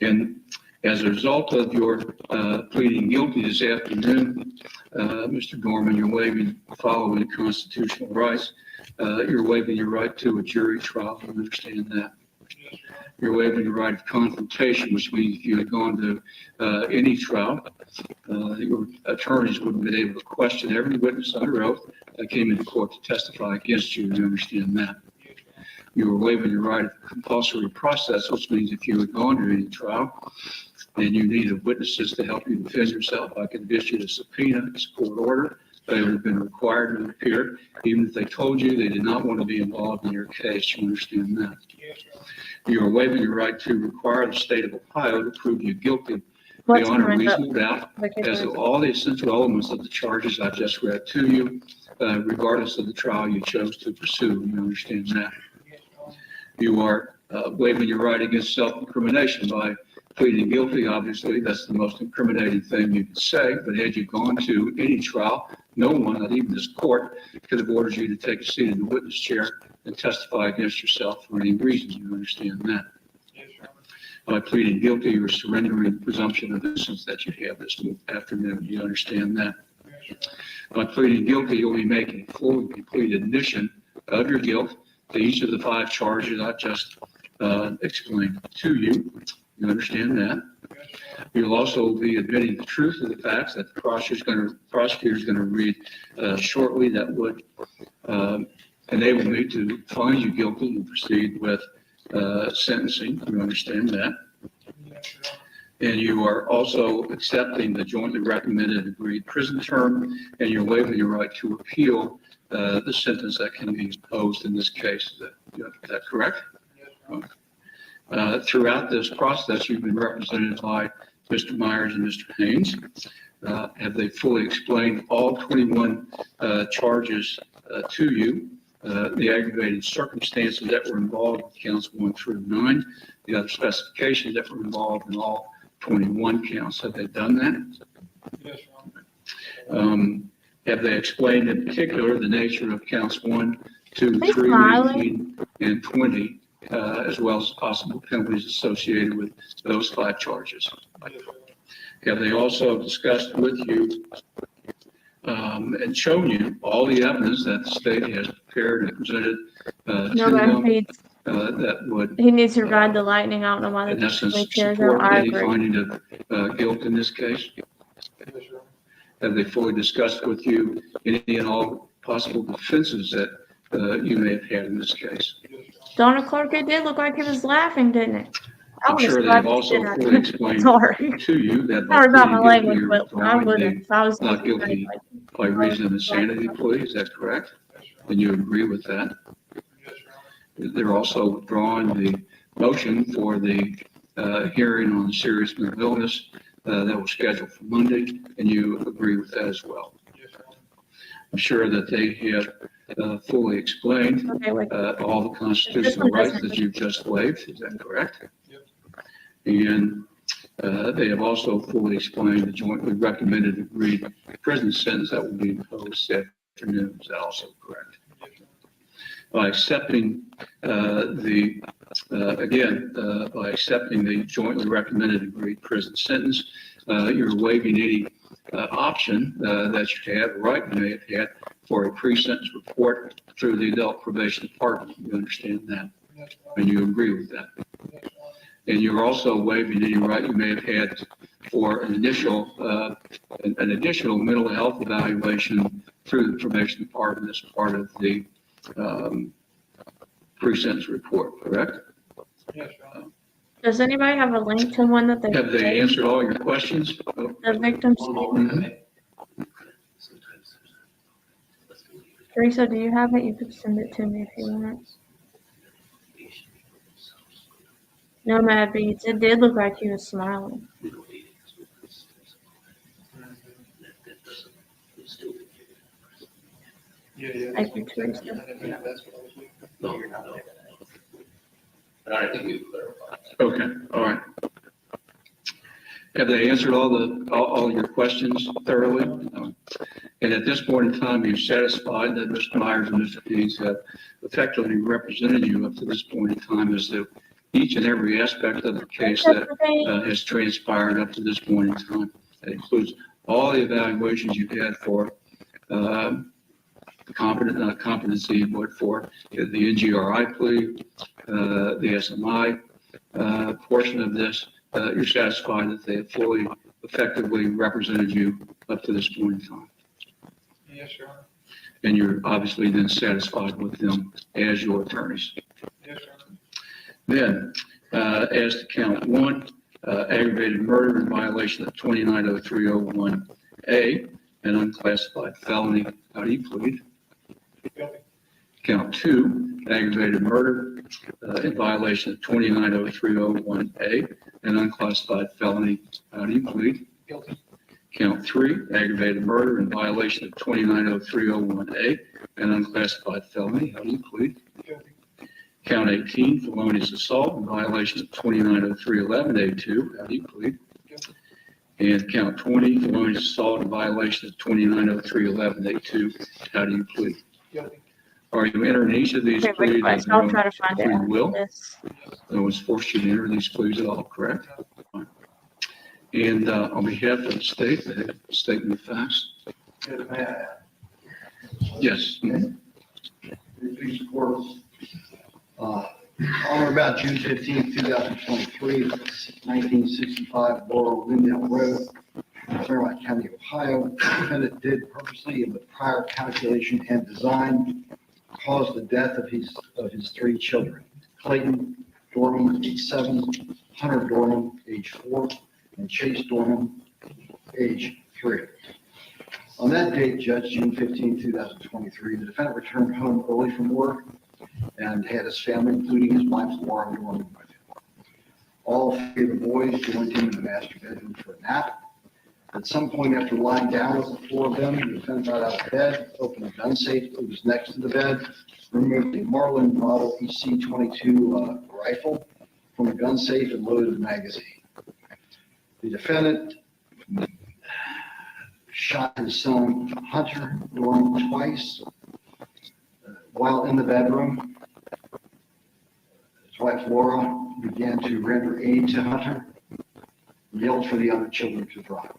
S2: And as a result of your pleading guilty this afternoon, Mr. Doerman, you're waiving the following constitutional rights. You're waiving your right to a jury trial. You understand that? You're waiving your right of confrontation, which means if you had gone to any trial, your attorneys would have been able to question every witness under oath that came into court to testify against you. You understand that? You were waiving your right of compulsory process, which means if you had gone to any trial and you needed witnesses to help you defend yourself, I could have issued a subpoena, it's a court order, they would have been required to appear, even if they told you they did not want to be involved in your case. You understand that?
S5: Yes, Your Honor.
S2: You are waiving your right to require the state of Ohio to prove you guilty
S1: What's
S2: beyond a
S1: coming up?
S2: reasonable doubt as to all the essential elements of the charges I just read to you, regardless of the trial you chose to pursue. You understand that?
S5: Yes, Your Honor.
S2: You are waiving your right against self-incrimination by pleading guilty. Obviously, that's the most incriminating thing you can say, but had you gone to any trial, no one, not even this court, could have ordered you to take a seat in the witness chair and testify against yourself for any reason. You understand that?
S5: Yes, Your Honor.
S2: By pleading guilty, you're surrendering the presumption of innocence that you have this afternoon. You understand that?
S5: Yes, Your Honor.
S2: By pleading guilty, you'll be making full and complete admission of your guilt to each of the 5 charges I just explained to you. You understand that? You'll also be admitting the truth of the facts that the prosecutor is going to read shortly that would enable me to find you guilty and proceed with sentencing. You understand that?
S5: Yes, Your Honor.
S2: And you are also accepting the jointly recommended agreed prison term, and you're waiving your right to appeal the sentence that can be imposed in this case. Is that correct?
S5: Yes, Your Honor.
S2: Throughout this process, you've been represented by Mr. Myers and Mr. Haynes. Have they fully explained all 21 charges to you? The aggravated circumstances that were involved in counts 1 through 9, the other specifications that were involved in all 21 counts. Have they done that?
S5: Yes, Your Honor.
S2: Have they explained in particular the nature of counts 1, 2,
S1: Hey,
S2: 3,
S1: Smiley.
S2: 18, and 20, as well as possible penalties associated with those 5 charges?
S5: Yes, Your Honor.
S2: Have they also discussed with you and shown you all the evidence that the state has prepared and presented to
S1: No, but
S2: them
S1: he
S2: that would,
S1: needs to ride the lightning. I don't know why
S2: in
S1: the
S2: essence,
S1: police chairs
S2: support
S1: are. I
S2: any
S1: agree.
S2: finding of guilt in this case?
S5: Yes, Your Honor.
S2: Have they fully discussed with you any and all possible defenses that you may have had in this case?
S5: Yes, Your Honor.
S1: Donna Clark, it did look like he was laughing, didn't it? I
S2: I'm
S1: would've
S2: sure
S1: slapped
S2: they've
S1: the
S2: also
S1: shit out of
S2: fully
S1: him.
S2: explained
S1: Sorry.
S2: to you that by
S1: Sorry about my
S2: pleading guilty,
S1: language,
S2: you're
S1: but I
S2: withdrawing
S1: wouldn't. If I was
S2: not guilty by reason of insanity plea. Is that correct?
S5: Yes, Your Honor.
S2: And you agree with that?
S5: Yes, Your Honor.
S2: They're also withdrawing the motion for the hearing on serious mental illness that was scheduled for Monday, and you agree with that as well.
S5: Yes, Your Honor.
S2: I'm sure that they have fully explained
S1: Okay, wait.
S2: all the constitutional rights that you've just waived. Is that correct?
S5: Yep.
S2: And they have also fully explained the jointly recommended agreed prison sentence that will be imposed this afternoon. Is that also correct?
S5: Yes, Your Honor.
S2: By accepting by accepting the jointly recommended agreed prison sentence, you're waiving any option that you have, right you may have had, for a pre-sentence report through the adult probation department. You understand that,
S5: Yes, Your Honor.
S2: and you agree with that.
S5: Yes, Your Honor.
S2: And you're also waiving any right you may have had for an additional mental health evaluation through the probation department as part of the pre-sentence report, correct?
S5: Yes, Your Honor.
S1: Does anybody have a link to one that they?
S2: Have they answered all your questions?
S1: The victim statement?
S2: Mhm.
S1: Teresa, do you have it? You could send it to me if you want. No, Mad Beats. It did look like he was smiling.
S5: Yeah.
S1: Thank you, Teresa.
S5: That's what I was looking for.
S4: No, no. But I think we've clarified.
S2: Okay, all right. Have they answered all your questions thoroughly? And at this point in time, you're satisfied that Mr. Myers and Mr. Haynes have effectively represented you up to this point in time as to each and every aspect of the case that has transpired up to this point in time. That includes all the evaluations you've had for not competency, but for the NGRI plea, the SMI portion of this. You're satisfied that they have fully, effectively represented you up to this point in time.
S5: Yes, Your Honor.
S2: And you're obviously then satisfied with them as your attorneys.
S5: Yes, Your Honor.
S2: Then, as to count 1, aggravated murder in violation of 290301A, an unclassified felony. How do you plead?
S5: Guilty.
S2: Count 2, aggravated murder in violation of 290301A, an unclassified felony. How do you plead?
S5: Guilty.
S2: Count 3, aggravated murder in violation of 290301A, an unclassified felony. How do you plead?
S5: Guilty.
S2: Count 18, felonious assault in violation of 290311A2. How do you plead?
S5: Guilty.
S2: And count 20, felonious assault in violation of 290311A2. How do you plead?
S5: Guilty.
S2: Are you entering each of these
S1: Okay,
S2: pleas
S1: wait,
S2: as
S1: I'll
S2: your
S1: try
S2: own
S1: to find it
S2: free
S1: after
S2: will?
S1: this.
S2: No one's forced you to enter these pleas at all, correct? Fine. And on behalf of the state, the statement of facts?
S3: Yes, may I add?
S2: Yes.
S3: Please support us. On or about June 15, 2023, 1965 Laurel Lindell Road, Claremont County, Ohio. The defendant did purposely and with prior calculation and design cause the death of his 3 children. Clayton Doerman, age 7, Hunter Doerman, age 4, and Chase Doerman, age 3. On that date, Judge, June 15, 2023, the defendant returned home early from work and had his family, including his wife, Laura Doerman, with him. All 3 of the boys joined him in the master bedroom for a nap. At some point after lying down with the 4 of them, the defendant got out of bed, opened a gun safe that was next to the bed, removed a Marlin Model EC-22 rifle from the gun safe and loaded the magazine. The defendant shot his son Hunter Doerman twice while in the bedroom. His wife Laura began to render aid to Hunter and yelled for the other children to drop.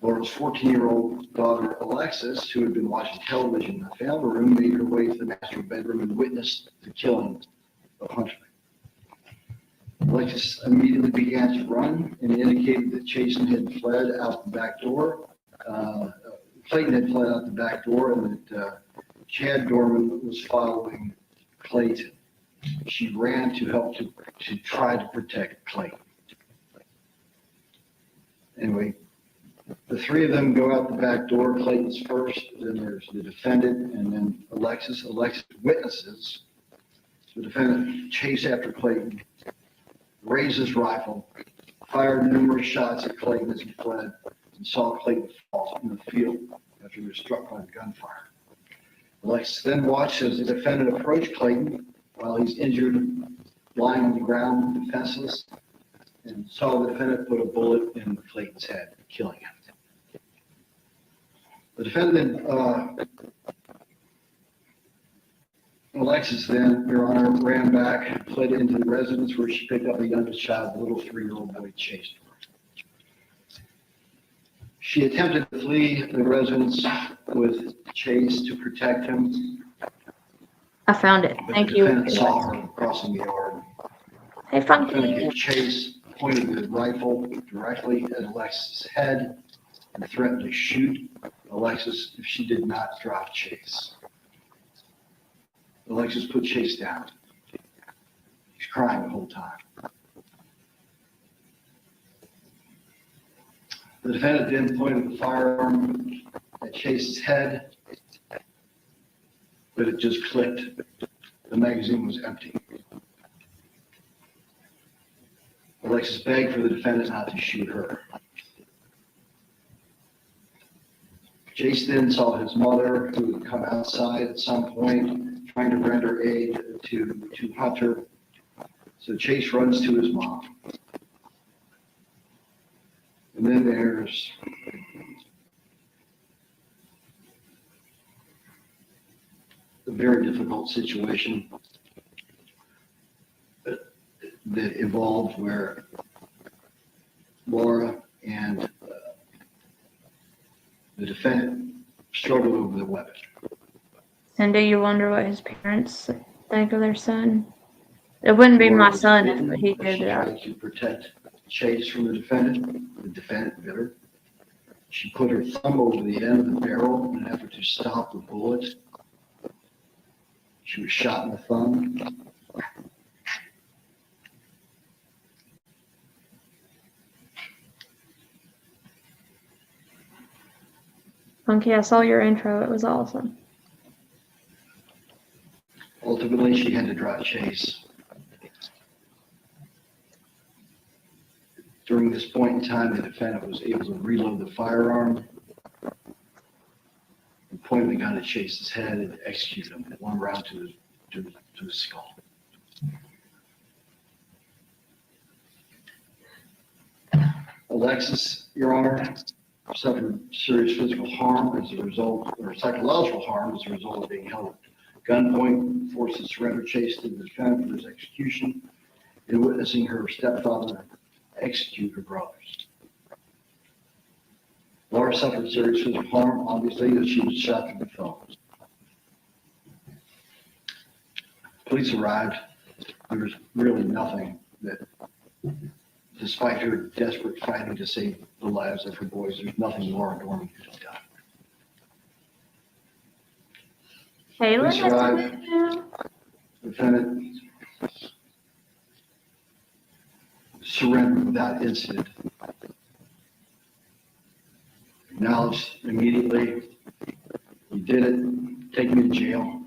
S3: Laura's 14-year-old daughter Alexis, who had been watching television in the family room, made her way to the master bedroom and witnessed the killing of Hunter. Alexis immediately began to run and indicated that Jason had fled out the back door. Clayton had fled out the back door, and that Chad Doerman was following Clayton. She ran to help to try to protect Clayton. Anyway, the 3 of them go out the back door. Clayton's first, then there's the defendant, and then Alexis. Alexis witnesses the defendant chase after Clayton, raised his rifle, fired numerous shots at Clayton as he fled, and saw Clayton fall in the field after he was struck by the gunfire. Alexis then watched as the defendant approached Clayton while he's injured, lying on the ground, defenseless, and saw the defendant put a bullet in Clayton's head, killing him. The defendant, Alexis then, Your Honor, ran back, fled into the residence where she picked up a youngest child, the little 3-year-old boy, chased her. She attempted to flee the residence with Chase to protect him.
S1: I found it.
S3: But
S1: Thank
S3: the
S1: you.
S3: defendant saw her crossing the yard.
S1: Hey,
S3: The
S1: Funky.
S3: defendant Chase pointed the rifle directly at Alexis' head and threatened to shoot Alexis if she did not drop Chase. Alexis put Chase down. He's crying the whole time. The defendant then pointed the firearm at Chase's head, but it just clicked. The magazine was empty. Alexis begged for the defendant not to shoot her. Chase then saw his mother, who had come outside at some point, trying to render aid to Hunter. So Chase runs to his mom. And then there's a very difficult situation that evolved where Laura and the defendant struggled over the weapon.
S1: And do you wonder what his parents think of their son? It wouldn't be my son if he did
S3: She
S1: that.
S3: tried to protect Chase from the defendant. The defendant bit her. She put her thumb over the end of the barrel in an effort to stop the bullet. She was shot in the thumb.
S1: Funky, I saw your intro. It was awesome.
S3: Ultimately, she had to draw a chase. During this point in time, the defendant was able to reload the firearm and point the gun at Chase's head and execute him, one round to his skull. Alexis, Your Honor, suffered serious physical harm as a result, or psychological harm as a result of being held at gunpoint, forced to surrender Chase to the defendant for his execution, and witnessing her stepfather execute her brothers. Laura suffered serious physical harm, obviously, as she was shot through the phone. Police arrived. There was really nothing that, despite her desperate fighting to save the lives of her boys, there's nothing Laura Doerman could have done.
S1: Taylor
S3: Police
S1: has a
S3: arrived.
S1: video.
S3: The defendant surrendered without incident. Acknowledged immediately, he did it, take me to jail.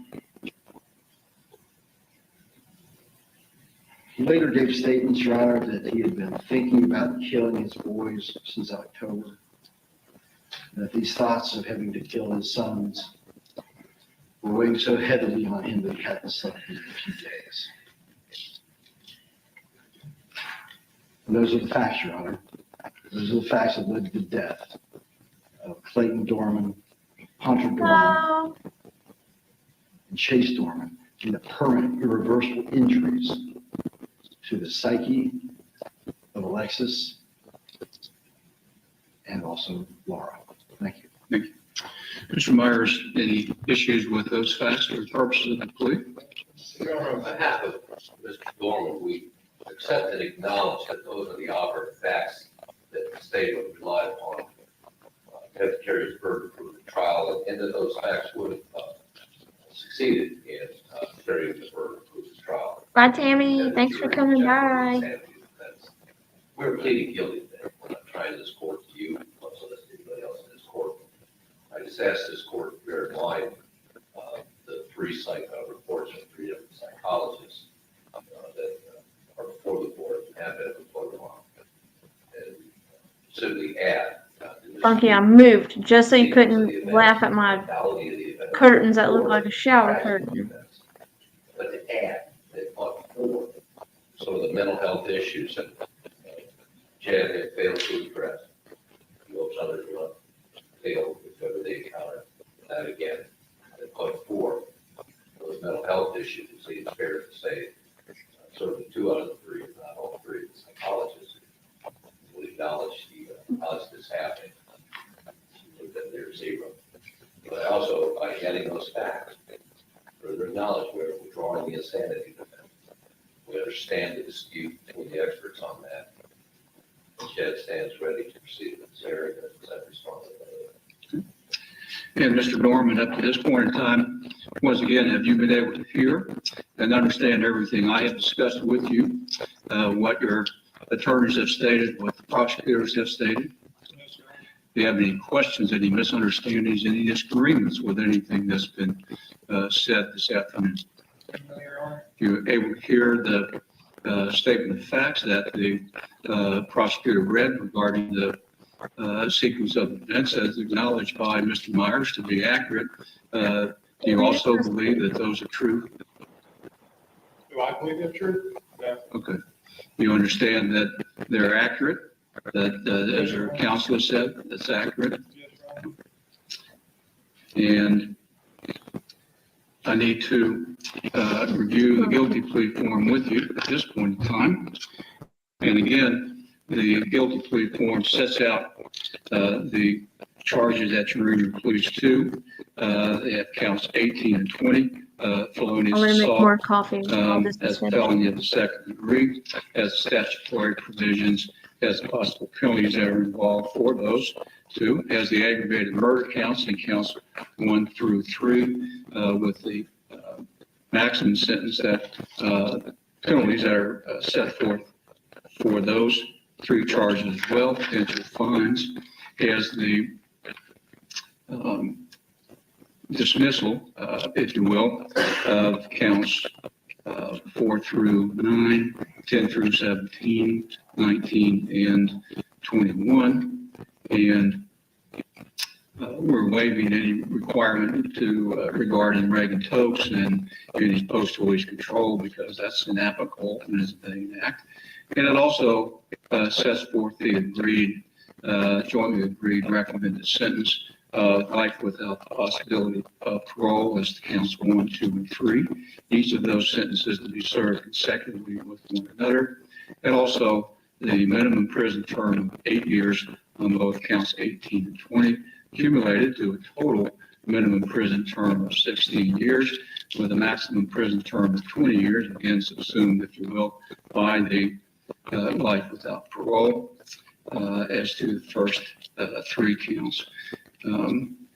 S3: He later gave statements, Your Honor, that he had been thinking about killing his boys since October, that these thoughts of having to kill his sons were weighing so heavily on him that he hadn't slept in a few days. And those are the facts, Your Honor. Those are the facts that led to the death of Clayton Doerman, Hunter Doerman, and Chase Doerman, and the permanent, irreversible injuries to the psyche of Alexis and also Laura. Thank you.
S2: Thank you. Mr. Myers, any issues with those facts for the purposes of the plea?
S4: Your Honor, on behalf of Mr. Doerman, we accept and acknowledge that those are the operative facts that the state would rely upon to carry its burden through the trial, and that those facts would have succeeded in carrying the burden through the trial.
S1: Bye, Tammy. Thanks for coming by.
S4: We're pleading guilty today. We're not trying this court to you, much less anybody else in this court. I just ask this court to bear in mind the three reports from three different psychologists that are before the board and have been before the law. And simply add.
S1: Funky, I moved just so you couldn't laugh at my curtains that look like a shower curtain.
S4: But to add that before some of the mental health issues that Chad had failed to address, most others will fail if ever they encounter that again. And point four, those mental health issues, it's fair to say, certainly 2 out of the 3, if not all 3 of the psychologists will acknowledge the positives happening, that they're 0. But also, by adding those facts, further acknowledge we're withdrawing the insanity defense. We understand the dispute between the experts on that. Chad stands ready to proceed with this area as that responsibility.
S2: And Mr. Doerman, up to this point in time, once again, have you been able to hear and understand everything I have discussed with you, what your attorneys have stated, what the prosecutors have stated?
S5: Yes, Your Honor.
S2: Do you have any questions, any misunderstandings, any disagreements with anything that's been said this afternoon?
S5: No, Your Honor.
S2: You were able to hear the statement of facts that the prosecutor read regarding the sequence of events as acknowledged by Mr. Myers to be accurate. Do you also believe that those are true?
S5: Do I believe they're true? No.
S2: Okay. You understand that they're accurate, that as your counselor said, that's accurate?
S5: Yes, Your Honor.
S2: And I need to review the guilty plea form with you at this point in time. And again, the guilty plea form sets out the charges that you're in your pleas to. They have counts 18 and 20, felonious
S1: I'm gonna make
S2: assault,
S1: more coffee while this
S2: as
S1: is finished.
S2: felony of the second degree, as statutory provisions, as possible penalties that are involved for those two, as the aggravated murder counts and counts 1 through 3, with the maximum sentence that penalties that are set forth for those 3 charges as well, potential fines, as the dismissal, if you will, of counts 4 through 9, 10 through 17, 19, and 21. And we're waiving any requirement to regarding Reagan Tokes and any post-release control because that's inapplicable in this day and act. And it also sets forth the agreed, jointly agreed recommended sentence, life without the possibility of parole as to counts 1, 2, and 3. Each of those sentences to be served consecutively with one another. And also the minimum prison term of 8 years on both counts 18 and 20, accumulated to a total minimum prison term of 16 years with a maximum prison term of 20 years, again subsumed, if you will, by the life without parole. As to the first 3 counts.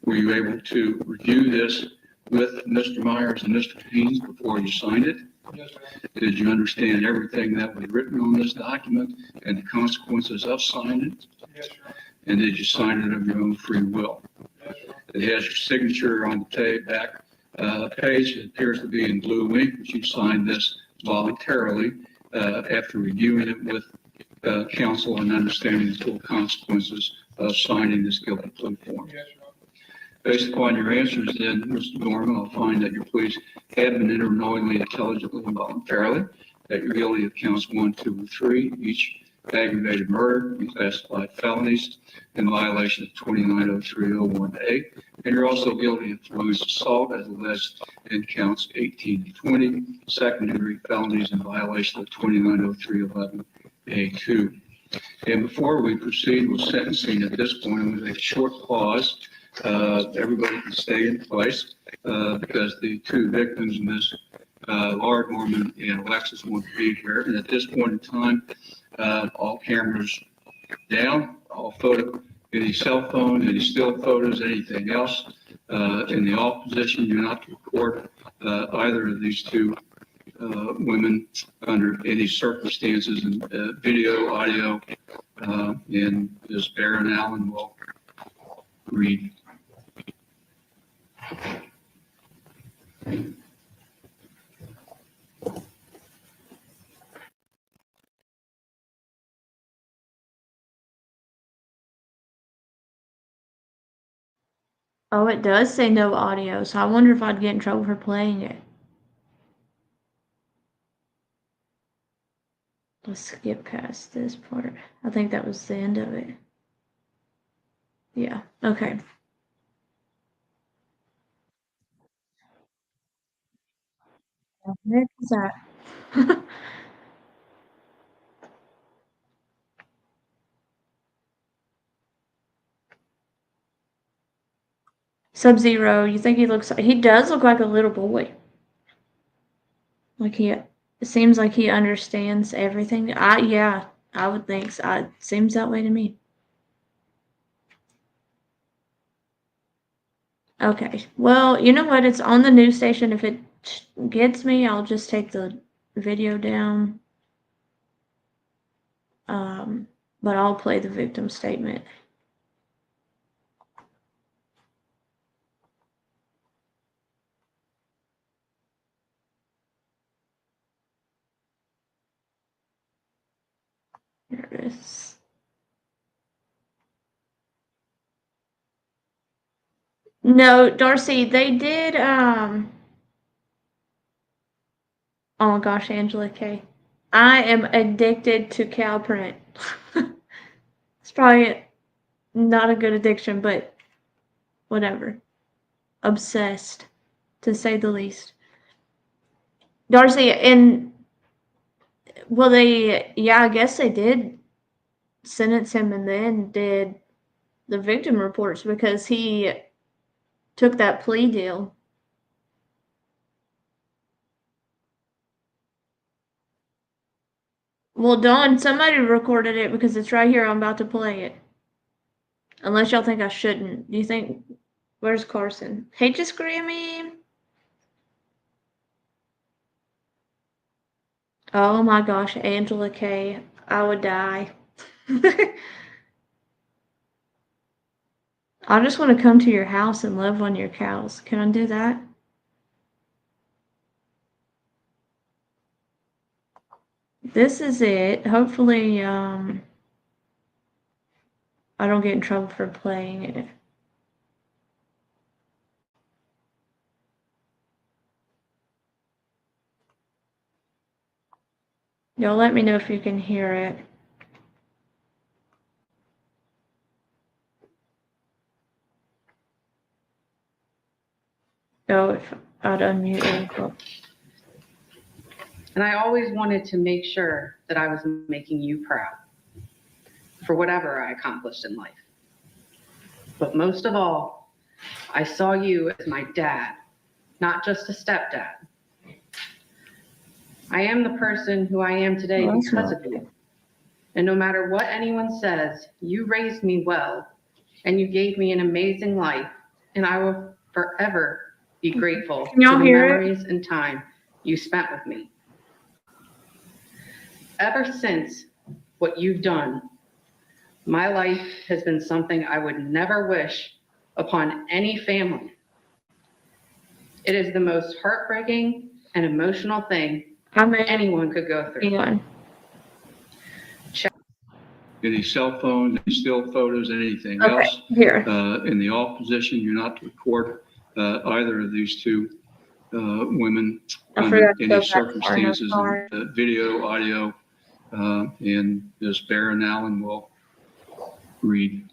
S2: Were you able to review this with Mr. Myers and Mr. Haynes before you signed it?
S5: Yes, sir.
S2: Did you understand everything that was written on this document and the consequences of signing it?
S5: Yes, sir.
S2: And did you sign it of your own free will?
S5: Yes, sir.
S2: It has your signature on the back page. It appears to be in blue ink, but you signed this voluntarily after reviewing it with counsel and understanding the full consequences of signing this guilty plea form.
S5: Yes, sir.
S2: Based upon your answers, then, Mr. Doerman, I'll find that your pleas have been entered knowingly, intelligently, and voluntarily, that you're guilty of counts 1, 2, and 3, each aggravated murder and classified felonies in violation of 290301A, and you're also guilty of felonious assault as alleged in counts 18 and 20, second-degree felonies in violation of 290311A2. And before we proceed with sentencing at this point, I'm going to take a short pause. Everybody can stay in place because the 2 victims, Ms. Laura Doerman and Alexis, want to be here. And at this point in time, all cameras down, all photo, any cell phone, any still photos, anything else in the off position. Do not record either of these 2 women under any circumstances, and video, audio, and Ms. Barron Allen will read.
S1: Oh, it does say no audio, so I wonder if I'd get in trouble for playing it. Let's skip past this part. I think that was the end of it. Yeah, okay. What the heck is that? Sub-Zero, you think he does look like a little boy. Like it seems like he understands everything. Yeah, I would think so. It seems that way to me. Okay, well, you know what? It's on the news station. If it gets me, I'll just take the video down. But I'll play the victim statement. Here it is. No, Darcy, they did, oh my gosh, Angela K. I am addicted to cow print. It's probably not a good addiction, but whatever. Obsessed, to say the least. Darcy, and well, I guess they did sentence him and then did the victim reports because he took that plea deal. Well, Dawn, somebody recorded it because it's right here. I'm about to play it. Unless y'all think I shouldn't. Do you think? Where's Carson? Hey, just Grammy. Oh my gosh, Angela K. I would die. I just want to come to your house and love on your cows. Can I do that? This is it. Hopefully, I don't get in trouble for playing it. Y'all let me know if you can hear it. Oh, if I'd unmute it.
S6: And I always wanted to make sure that I was making you proud for whatever I accomplished in life. But most of all, I saw you as my dad, not just a stepdad. I am the person who I am today
S1: Well, that's
S6: because
S1: not
S6: of you. And no matter what anyone says, you raised me well and you gave me an amazing life, and I will forever be grateful
S1: Can y'all
S6: for the
S1: hear it?
S6: memories and time you spent with me. Ever since what you've done, my life has been something I would never wish upon any family. It is the most heartbreaking and emotional thing anyone could go through.
S1: Anyone.
S2: Any cell phones, any still photos, anything
S1: Okay,
S2: else.
S1: here.
S2: In the off position, you're not to record either of these two women
S1: I
S2: under
S1: forgot to go
S2: any
S1: back far enough.
S2: circumstances,
S1: Sorry.
S2: video, audio, and Ms. Barron Allen will read.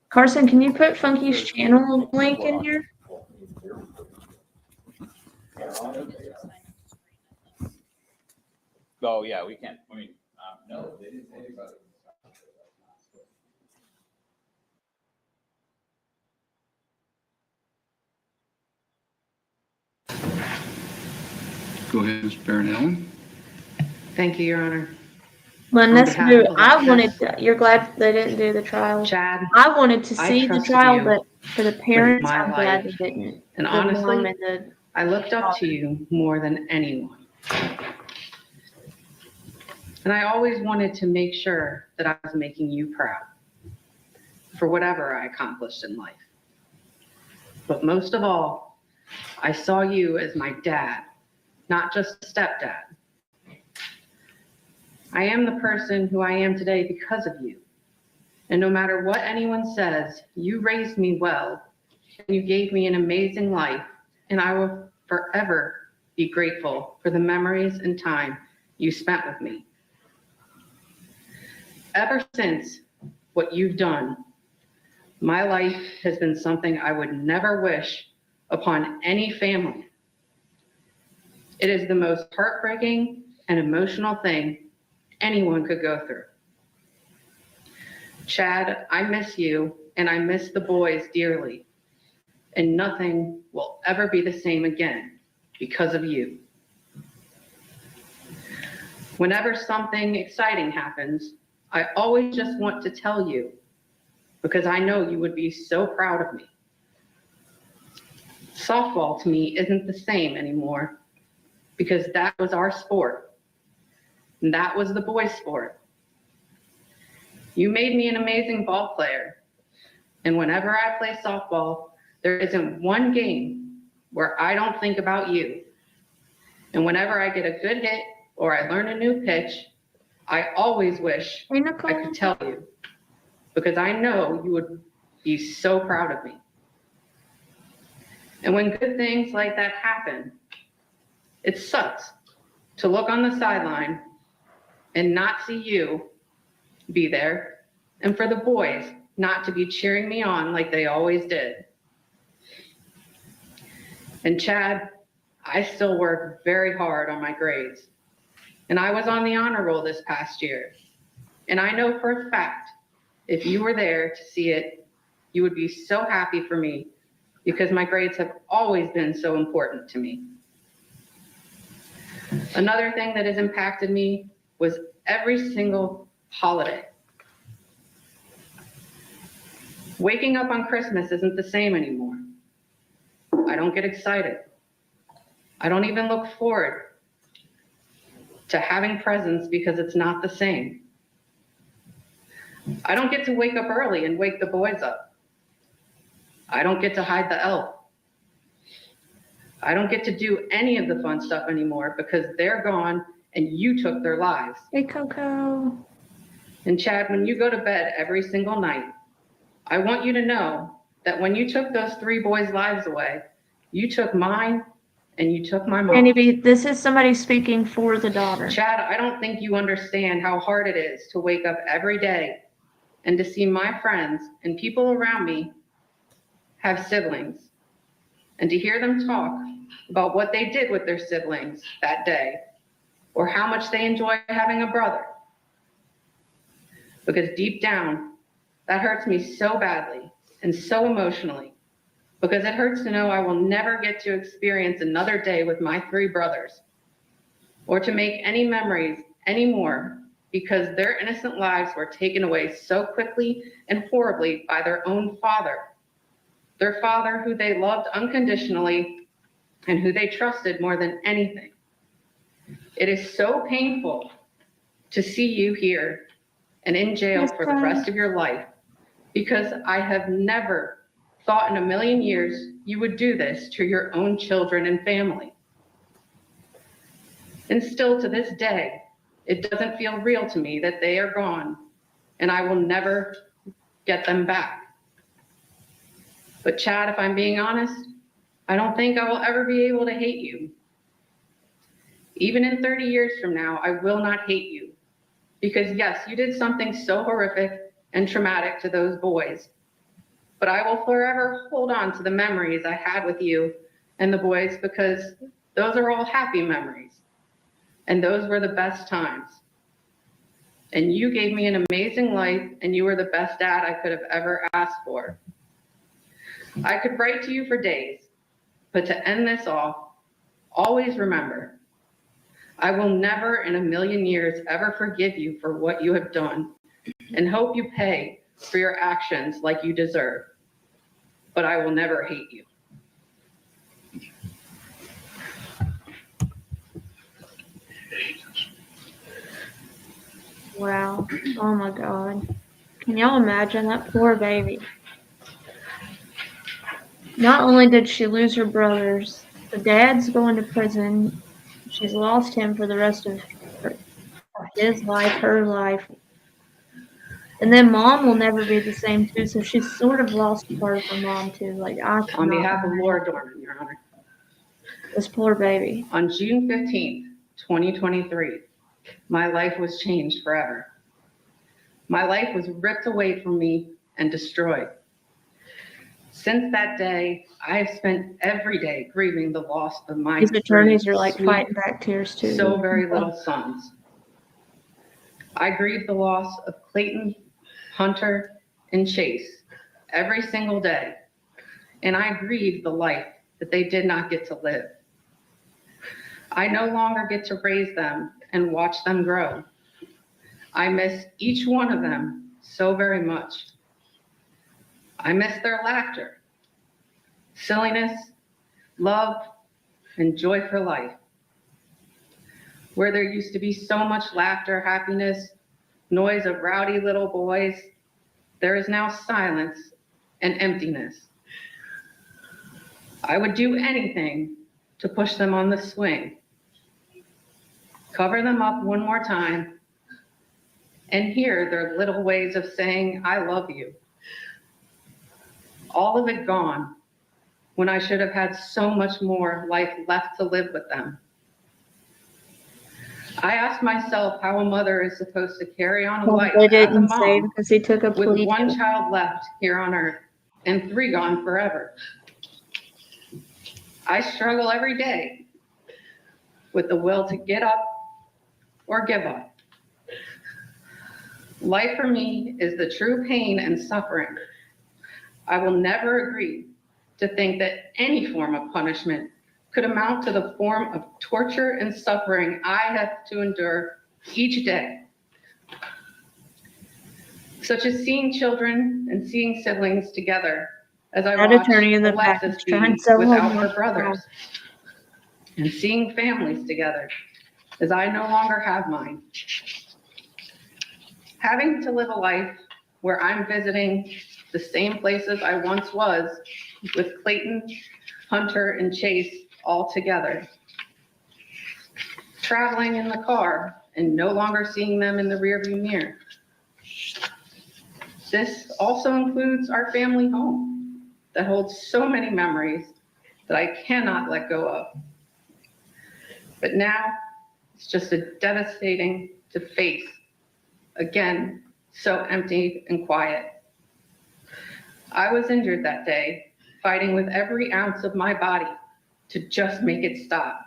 S1: Carson, can you put Funky's channel link in here?
S7: Oh, yeah, we can. I mean, no, they didn't say anything about it.
S2: Go ahead, Ms. Barron Allen.
S6: Thank you, Your Honor.
S1: Len,
S6: On
S1: that's
S6: behalf
S1: new.
S6: of
S1: I wanted
S6: us-
S1: to, you're glad they didn't do the trial.
S6: Chad,
S1: I wanted to
S6: I
S1: see the
S6: trusted
S1: trial,
S6: you
S1: but for the parents,
S6: my
S1: I'm glad they
S6: life.
S1: didn't.
S6: And
S1: The mom
S6: honestly,
S1: and the
S6: I looked up to you more than anyone. And I always wanted to make sure that I was making you proud for whatever I accomplished in life. But most of all, I saw you as my dad, not just a stepdad. I am the person who I am today because of you. And no matter what anyone says, you raised me well and you gave me an amazing life, and I will forever be grateful for the memories and time you spent with me. Ever since what you've done, my life has been something I would never wish upon any family. It is the most heartbreaking and emotional thing anyone could go through. Chad, I miss you and I miss the boys dearly, and nothing will ever be the same again because of you. Whenever something exciting happens, I always just want to tell you because I know you would be so proud of me. Softball to me isn't the same anymore because that was our sport and that was the boys' sport. You made me an amazing ball player, and whenever I play softball, there isn't one game where I don't think about you. And whenever I get a good hit or I learn a new pitch, I always wish
S1: Hey,
S6: I
S1: Nicole.
S6: could tell you because I know you would be so proud of me. And when good things like that happen, it sucks to look on the sideline and not see you be there, and for the boys not to be cheering me on like they always did. And Chad, I still work very hard on my grades. And I was on the honor roll this past year. And I know for a fact, if you were there to see it, you would be so happy for me because my grades have always been so important to me. Another thing that has impacted me was every single holiday. Waking up on Christmas isn't the same anymore. I don't get excited. I don't even look forward to having presents because it's not the same. I don't get to wake up early and wake the boys up. I don't get to hide the elf. I don't get to do any of the fun stuff anymore because they're gone and you took their lives.
S1: Hey, Coco.
S6: And Chad, when you go to bed every single night, I want you to know that when you took those 3 boys' lives away, you took mine and you took my mom.
S1: Annie B, this is somebody speaking for the daughter.
S6: Chad, I don't think you understand how hard it is to wake up every day and to see my friends and people around me have siblings and to hear them talk about what they did with their siblings that day or how much they enjoy having a brother. Because deep down, that hurts me so badly and so emotionally because it hurts to know I will never get to experience another day with my 3 brothers or to make any memories anymore because their innocent lives were taken away so quickly and horribly by their own father. Their father who they loved unconditionally and who they trusted more than anything. It is so painful to see you here and in jail for the rest of your life because I have never thought in a million years you would do this to your own children and family. And still to this day, it doesn't feel real to me that they are gone and I will never get them back. But Chad, if I'm being honest, I don't think I will ever be able to hate you. Even in 30 years from now, I will not hate you. Because yes, you did something so horrific and traumatic to those boys. But I will forever hold on to the memories I had with you and the boys because those are all happy memories. And those were the best times. And you gave me an amazing life and you were the best dad I could have ever asked for. I could write to you for days, but to end this off, always remember, I will never in a million years ever forgive you for what you have done and hope you pay for your actions like you deserve. But I will never hate you.
S1: Wow. Oh my God. Can y'all imagine that poor baby? Not only did she lose her brothers, the dad's going to prison. She's lost him for the rest of his life, her life. And then mom will never be the same too, so she's sort of lost part of her mom too. Like
S6: On behalf of Laura Doerman, Your Honor.
S1: This poor baby.
S6: On June 15th, 2023, my life was changed forever. My life was ripped away from me and destroyed. Since that day, I have spent every day grieving the loss of my
S1: These attorneys are like
S6: sweet,
S1: fighting back tears too.
S6: so very little sons. I grieve the loss of Clayton, Hunter, and Chase every single day. And I grieve the life that they did not get to live. I no longer get to raise them and watch them grow. I miss each one of them so very much. I miss their laughter, silliness, love, and joy for life. Where there used to be so much laughter, happiness, noise of rowdy little boys, there is now silence and emptiness. I would do anything to push them on the swing, cover them up one more time, and hear their little ways of saying, I love you. All of it gone when I should have had so much more life left to live with them. I asked myself how a mother is supposed to carry on a life
S1: They
S6: as a
S1: didn't say
S6: mom
S1: because he took a
S6: with
S1: plea.
S6: one child left here on earth and 3 gone forever. I struggle every day with the will to get up or give up. Life for me is the true pain and suffering. I will never agree to think that any form of punishment could amount to the form of torture and suffering I have to endure each day. Such as seeing children and seeing siblings together as I
S1: That
S6: watch
S1: attorney in the back
S6: Alexis
S1: is
S6: be
S1: trying so
S6: without
S1: hard.
S6: her brothers. and seeing families together, as I no longer have mine. Having to live a life where I'm visiting the same places I once was with Clayton, Hunter, and Chase all together. Traveling in the car and no longer seeing them in the rearview mirror. This also includes our family home that holds so many memories that I cannot let go of. But now it's just a devastating to face. Again, so empty and quiet. I was injured that day, fighting with every ounce of my body to just make it stop.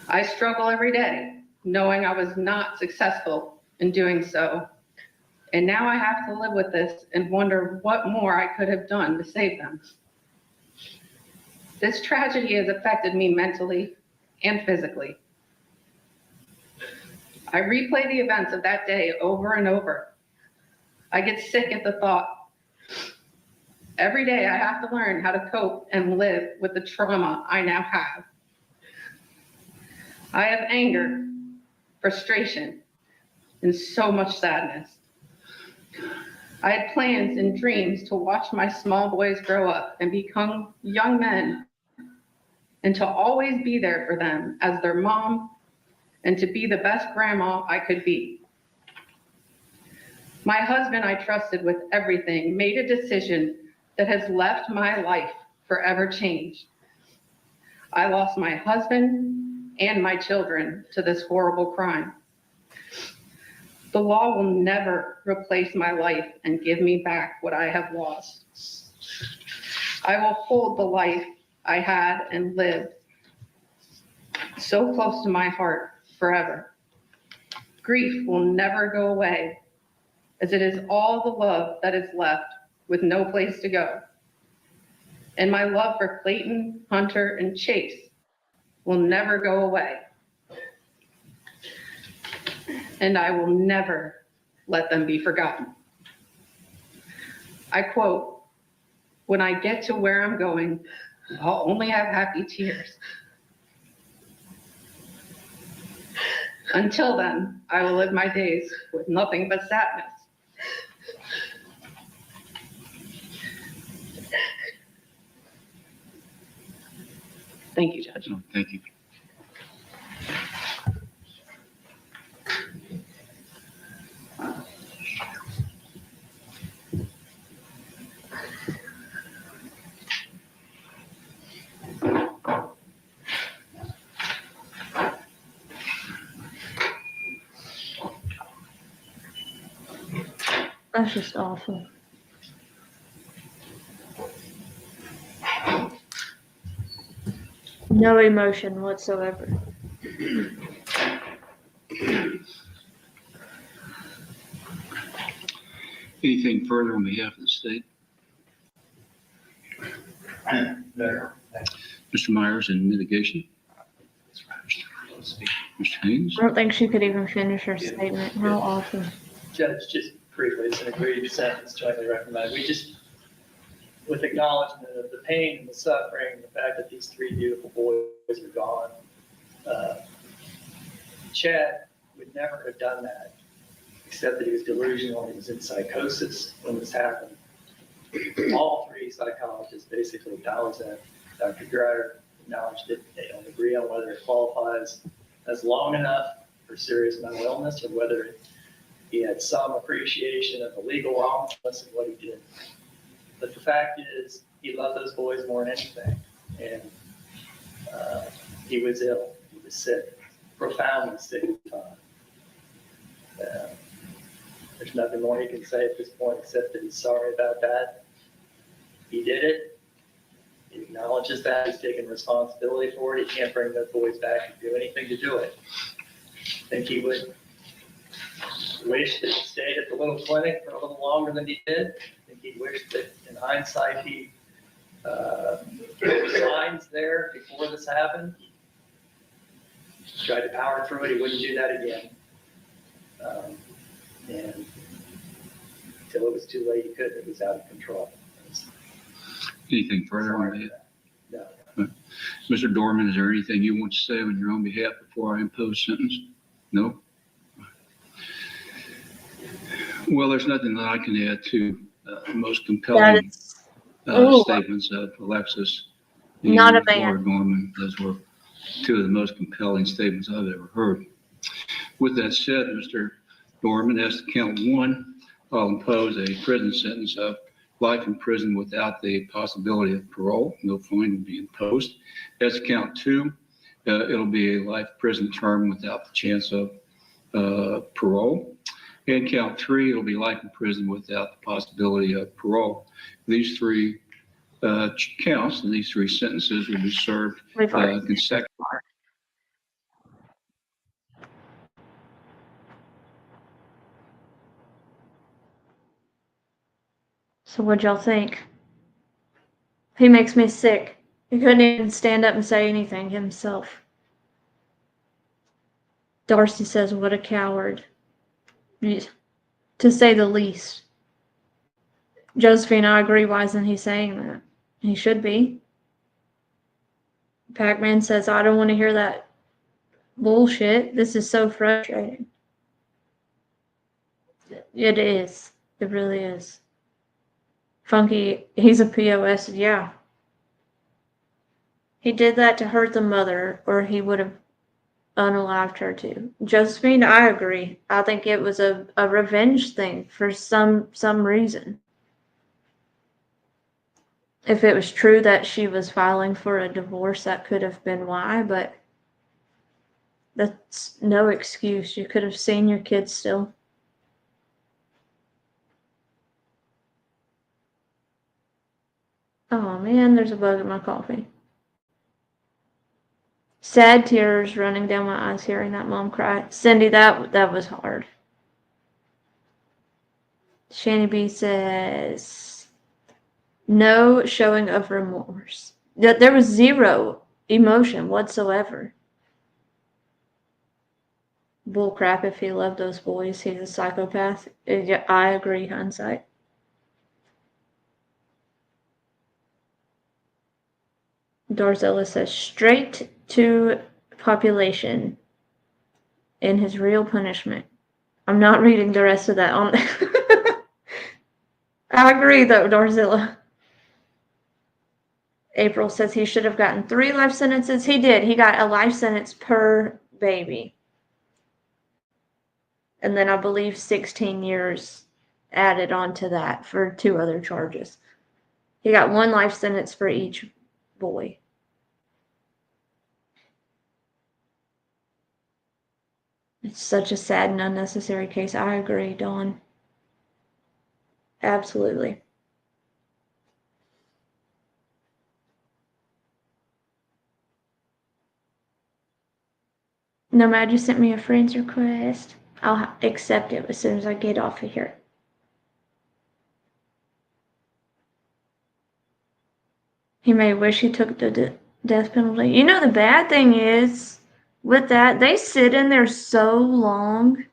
S6: I struggle every day, knowing I was not successful in doing so. And now I have to live with this and wonder what more I could have done to save them. This tragedy has affected me mentally and physically. I replay the events of that day over and over. I get sick at the thought. Every day I have to learn how to cope and live with the trauma I now have. I have anger, frustration, and so much sadness. I had plans and dreams to watch my small boys grow up and become young men, and to always be there for them as their mom, and to be the best grandma I could be. My husband I trusted with everything made a decision that has left my life forever changed. I lost my husband and my children to this horrible crime. The law will never replace my life and give me back what I have lost. I will hold the life I had and lived so close to my heart forever. Grief will never go away, as it is all the love that is left with no place to go. And my love for Clayton, Hunter, and Chase will never go away. And I will never let them be forgotten. I quote, "When I get to where I'm going, I'll only have happy tears. Until then, I will live my days with nothing but sadness." Thank you, Judge.
S2: Oh, thank you.
S1: That's just awful. No emotion whatsoever.
S2: Anything further on behalf of the state?
S3: No.
S2: Mr. Myers in mitigation? Mr. Haynes?
S1: I don't think she could even finish her statement. How awful.
S8: Judge, just briefly, it's an agreed sentence jointly recommended. We just, with acknowledgement of the pain and the suffering, the fact that these three beautiful boys are gone, Chad would never have done that, except that he was delusional, he was in psychosis when this happened. All three psychologists basically acknowledged that. Dr. Dreyer acknowledged it. They don't agree on whether it qualifies as long enough for serious mental illness or whether he had some appreciation of the legal wrongness of what he did. But the fact is, he loved those boys more than anything. And he was ill. He was sick, profoundly sick at the time. There's nothing more he can say at this point except that he's sorry about that. He did it. He acknowledges that. He's taking responsibility for it. He can't bring those boys back and do anything to do it. I think he would wish that he stayed at the little clinic for a little longer than he did. I think he wished that in hindsight he gave signs there before this happened. He tried to power through it. He wouldn't do that again. And until it was too late, he couldn't. It was out of control.
S2: Anything further on behalf?
S8: No.
S2: Mr. Doerman, is there anything you want to say on your own behalf before I impose sentence? No? Well, there's nothing that I can add to the most compelling
S1: Ooh.
S2: statements of Alexis
S1: Not a
S2: and
S1: fan.
S2: Laura Doerman. Those were two of the most compelling statements I've ever heard. With that said, Mr. Doerman, as to count one, I'll impose a prison sentence of life in prison without the possibility of parole. No fine will be imposed. As to count two, it'll be a life prison term without the chance of parole. And count three, it'll be life in prison without the possibility of parole. These three counts and these three sentences will be served consecutively.
S1: So what'd y'all think? He makes me sick. He couldn't even stand up and say anything himself. Darcy says, what a coward. To say the least. Josephine, I agree. Why isn't he saying that? He should be. Pac-Man says, I don't want to hear that bullshit. This is so frustrating. It is. It really is. Funky, he's a POS. Yeah. He did that to hurt the mother, or he would have unalived her too. Josephine, I agree. I think it was a revenge thing for some reason. If it was true that she was filing for a divorce, that could have been why, but that's no excuse. You could have seen your kids still. Oh man, there's a bug in my coffee. Sad tears running down my eyes hearing that mom cry. Cindy, that was hard. Shani B says, no showing of remorse. There was zero emotion whatsoever. Bullcrap, if he loved those boys, he's a psychopath. I agree, hindsight. Darzella says, straight to population in his real punishment. I'm not reading the rest of that on. I agree, though, Darzilla. April says he should have gotten 3 life sentences. He did. He got a life sentence per baby. And then I believe 16 years added on to that for 2 other charges. He got 1 life sentence for each boy. It's such a sad and unnecessary case. I agree, Dawn. Absolutely. Nomad, you sent me a friend's request. I'll accept it as soon as I get off of here. He may wish he took the death penalty. You know, the bad thing is, with that, they sit in there so long.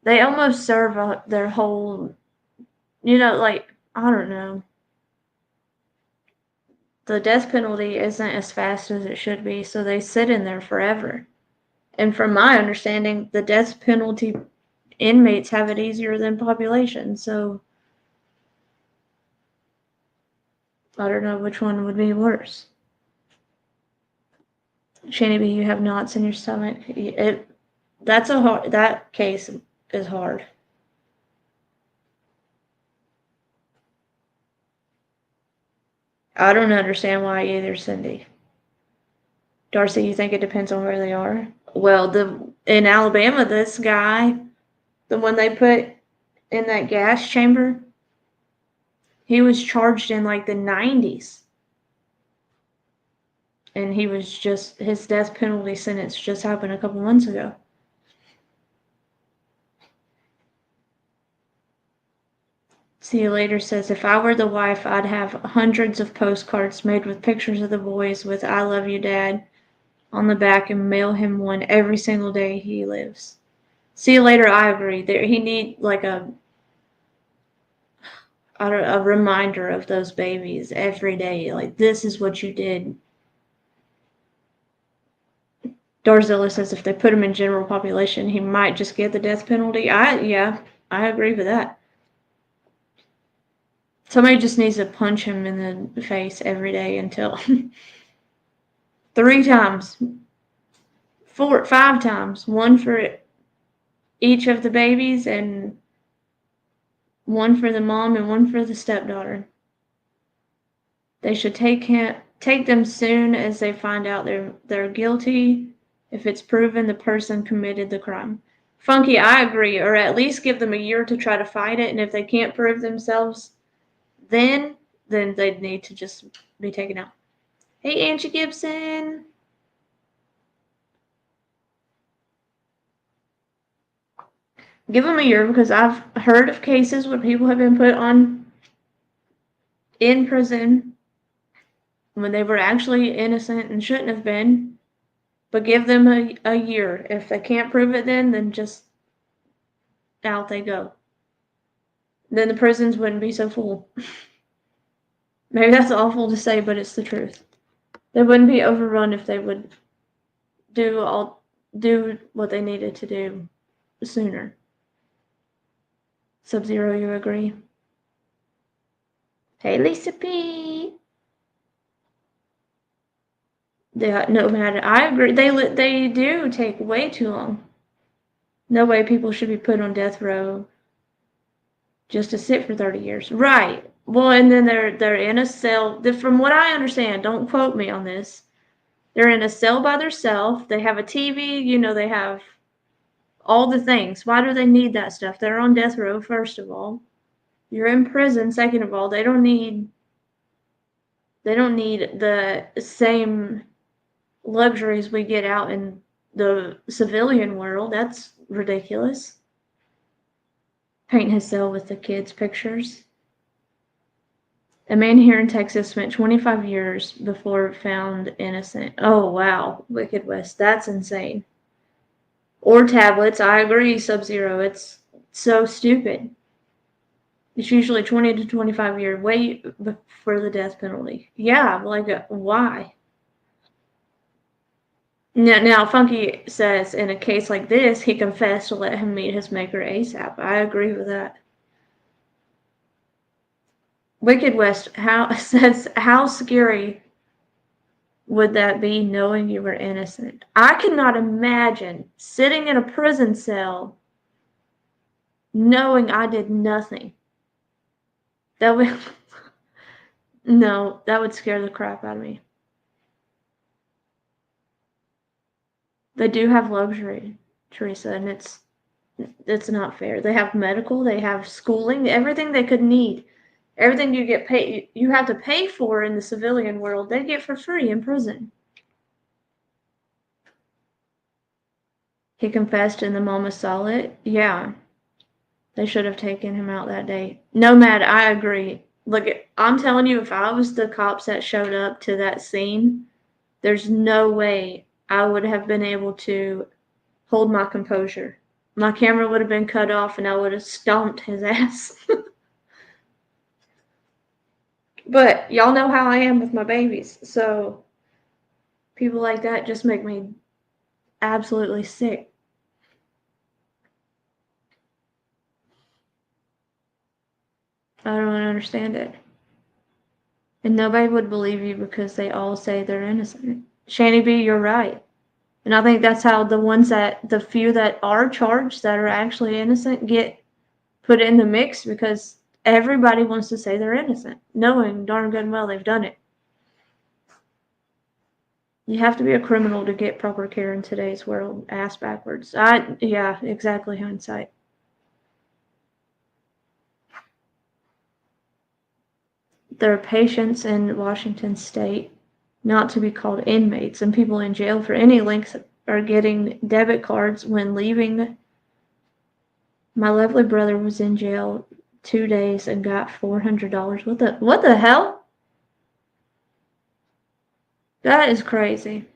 S1: They almost serve their whole, like, I don't know. The death penalty isn't as fast as it should be, so they sit in there forever. And from my understanding, the death penalty inmates have it easier than population, so I don't know which one would be worse. Shani B, you have knots in your stomach. That case is hard. I don't understand why either, Cindy. Darcy, you think it depends on where they are? Well, in Alabama, this guy, the one they put in that gas chamber, he was charged in like the 90s. And his death penalty sentence just happened a couple months ago. See you later says, if I were the wife, I'd have hundreds of postcards made with pictures of the boys with I love you, Dad on the back and mail him one every single day he lives. See you later, I agree. He need like a reminder of those babies every day. Like, this is what you did Darzilla says if they put him in general population, he might just get the death penalty. I agree with that. Somebody just needs to punch him in the face every day until 3 times, 4, 5 times, 1 for each of the babies and 1 for the mom and 1 for the stepdaughter. They should take them soon as they find out they're guilty. If it's proven the person committed the crime. Funky, I agree, or at least give them a year to try to fight it, and if they can't prove themselves, then they'd need to just be taken out. Hey, Angie Gibson. Give them a year, because I've heard of cases where people have been put in prison when they were actually innocent and shouldn't have been. But give them a year. If they can't prove it then just out they go. Then the prisons wouldn't be so full. Maybe that's awful to say, but it's the truth. They wouldn't be overrun if they would do what they needed to do sooner. Sub-Zero, you agree? Hey, Lisa P. No matter. I agree. They do take way too long. No way people should be put on death row just to sit for 30 years. Right. Well, and then they're in a cell. From what I understand, don't quote me on this. They're in a cell by themselves. They have a TV. They have all the things. Why do they need that stuff? They're on death row, first of all. You're in prison, second of all. They don't need the same luxuries we get out in the civilian world. That's ridiculous. Paint his cell with the kids' pictures. A man here in Texas spent 25 years before found innocent. Oh, wow. Wicked West. That's insane. Or tablets. I agree, Sub-Zero. It's so stupid. It's usually 20 to 25 year wait for the death penalty. Yeah, why? Now, Funky says in a case like this, he confessed to let him meet his maker ASAP. I agree with that. Wicked West says, how scary would that be knowing you were innocent? I cannot imagine sitting in a prison cell knowing I did nothing. That would scare the crap out of me. They do have luxury, Teresa, and it's not fair. They have medical, they have schooling, everything they could need. Everything you have to pay for in the civilian world, they get for free in prison. He confessed and the mama saw it. Yeah. They should have taken him out that day. Nomad, I agree. Look, I'm telling you, if I was the cops that showed up to that scene, there's no way I would have been able to hold my composure. My camera would have been cut off and I would have stomped his ass. But y'all know how I am with my babies, so people like that just make me absolutely sick. I don't understand it. And nobody would believe you because they all say they're innocent. Shani B, you're right. And I think that's how the few that are charged that are actually innocent get put in the mix, because everybody wants to say they're innocent, knowing darn good and well they've done it. You have to be a criminal to get proper care in today's world, ass backwards. Yeah, exactly, hindsight. There are patients in Washington state not to be called inmates, and people in jail for any length are getting debit cards when leaving. My lovely brother was in jail 2 days and got $400. What the hell? That is crazy.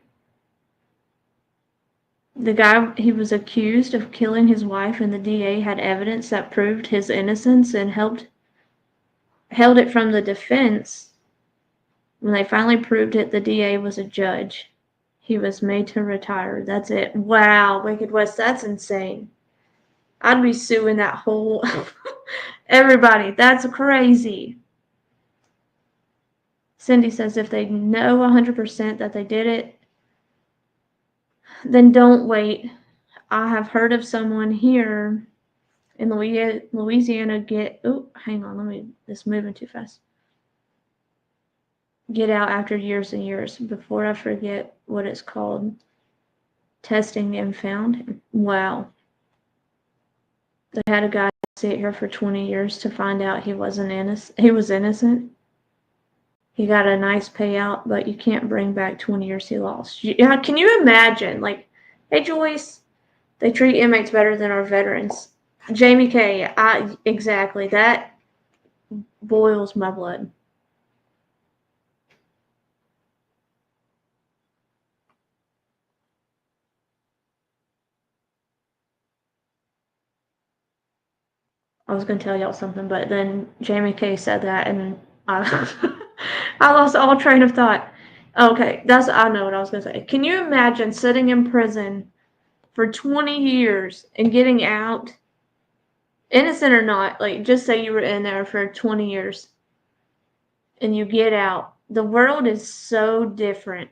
S1: The guy, he was accused of killing his wife, and the DA had evidence that proved his innocence and held it from the defense. When they finally proved it, the DA was a judge. He was made to retire. That's it. Wow, Wicked West, that's insane. I'd be suing that whole everybody. That's crazy. Cindy says if they know 100% that they did it, then don't wait. I have heard of someone here in Louisiana hang on, it's moving too fast. Get out after years and years. Before I forget what it's called. Testing and found him. Wow. They had a guy sit here for 20 years to find out he was innocent. He got a nice payout, but you can't bring back 20 years he lost. Yeah, can you imagine? Like, hey Joyce, they treat inmates better than our veterans. Jamie K, exactly. That boils my blood. I was gonna tell y'all something, but then Jamie K said that, and I, I lost all train of thought. Okay, I know what I was gonna say. Can you imagine sitting in prison for 20 years and getting out, innocent or not? Like, just say you were in there for 20 years, and you get out. The world is so different.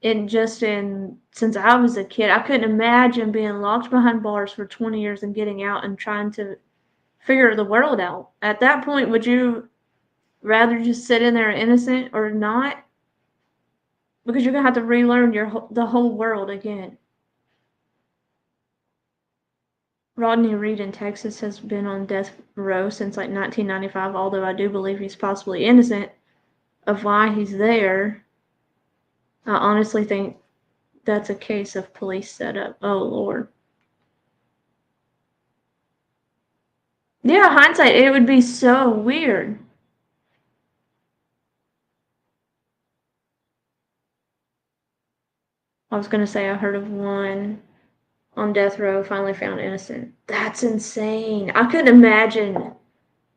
S1: Since I was a kid, I couldn't imagine being locked behind bars for 20 years and getting out and trying to figure the world out. At that point, would you rather just sit in there innocent or not? Because you're gonna have to relearn the whole world again. Rodney Reed in Texas has been on death row since like 1995, although I do believe he's possibly innocent of why he's there. I honestly think that's a case of police setup. Oh Lord. Yeah, hindsight, it would be so weird. I was gonna say I heard of one on death row finally found innocent. That's insane. I couldn't imagine.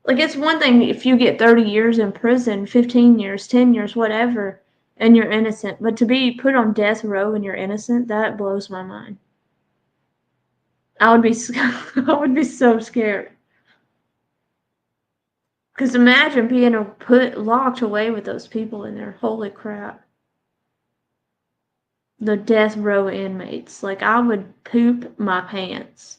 S1: Like, it's one thing if you get 30 years in prison, 15 years, 10 years, whatever, and you're innocent. But to be put on death row and you're innocent, that blows my mind. I would be so scared. Because imagine being locked away with those people in there. Holy crap. The death row inmates. Like, I would poop my pants.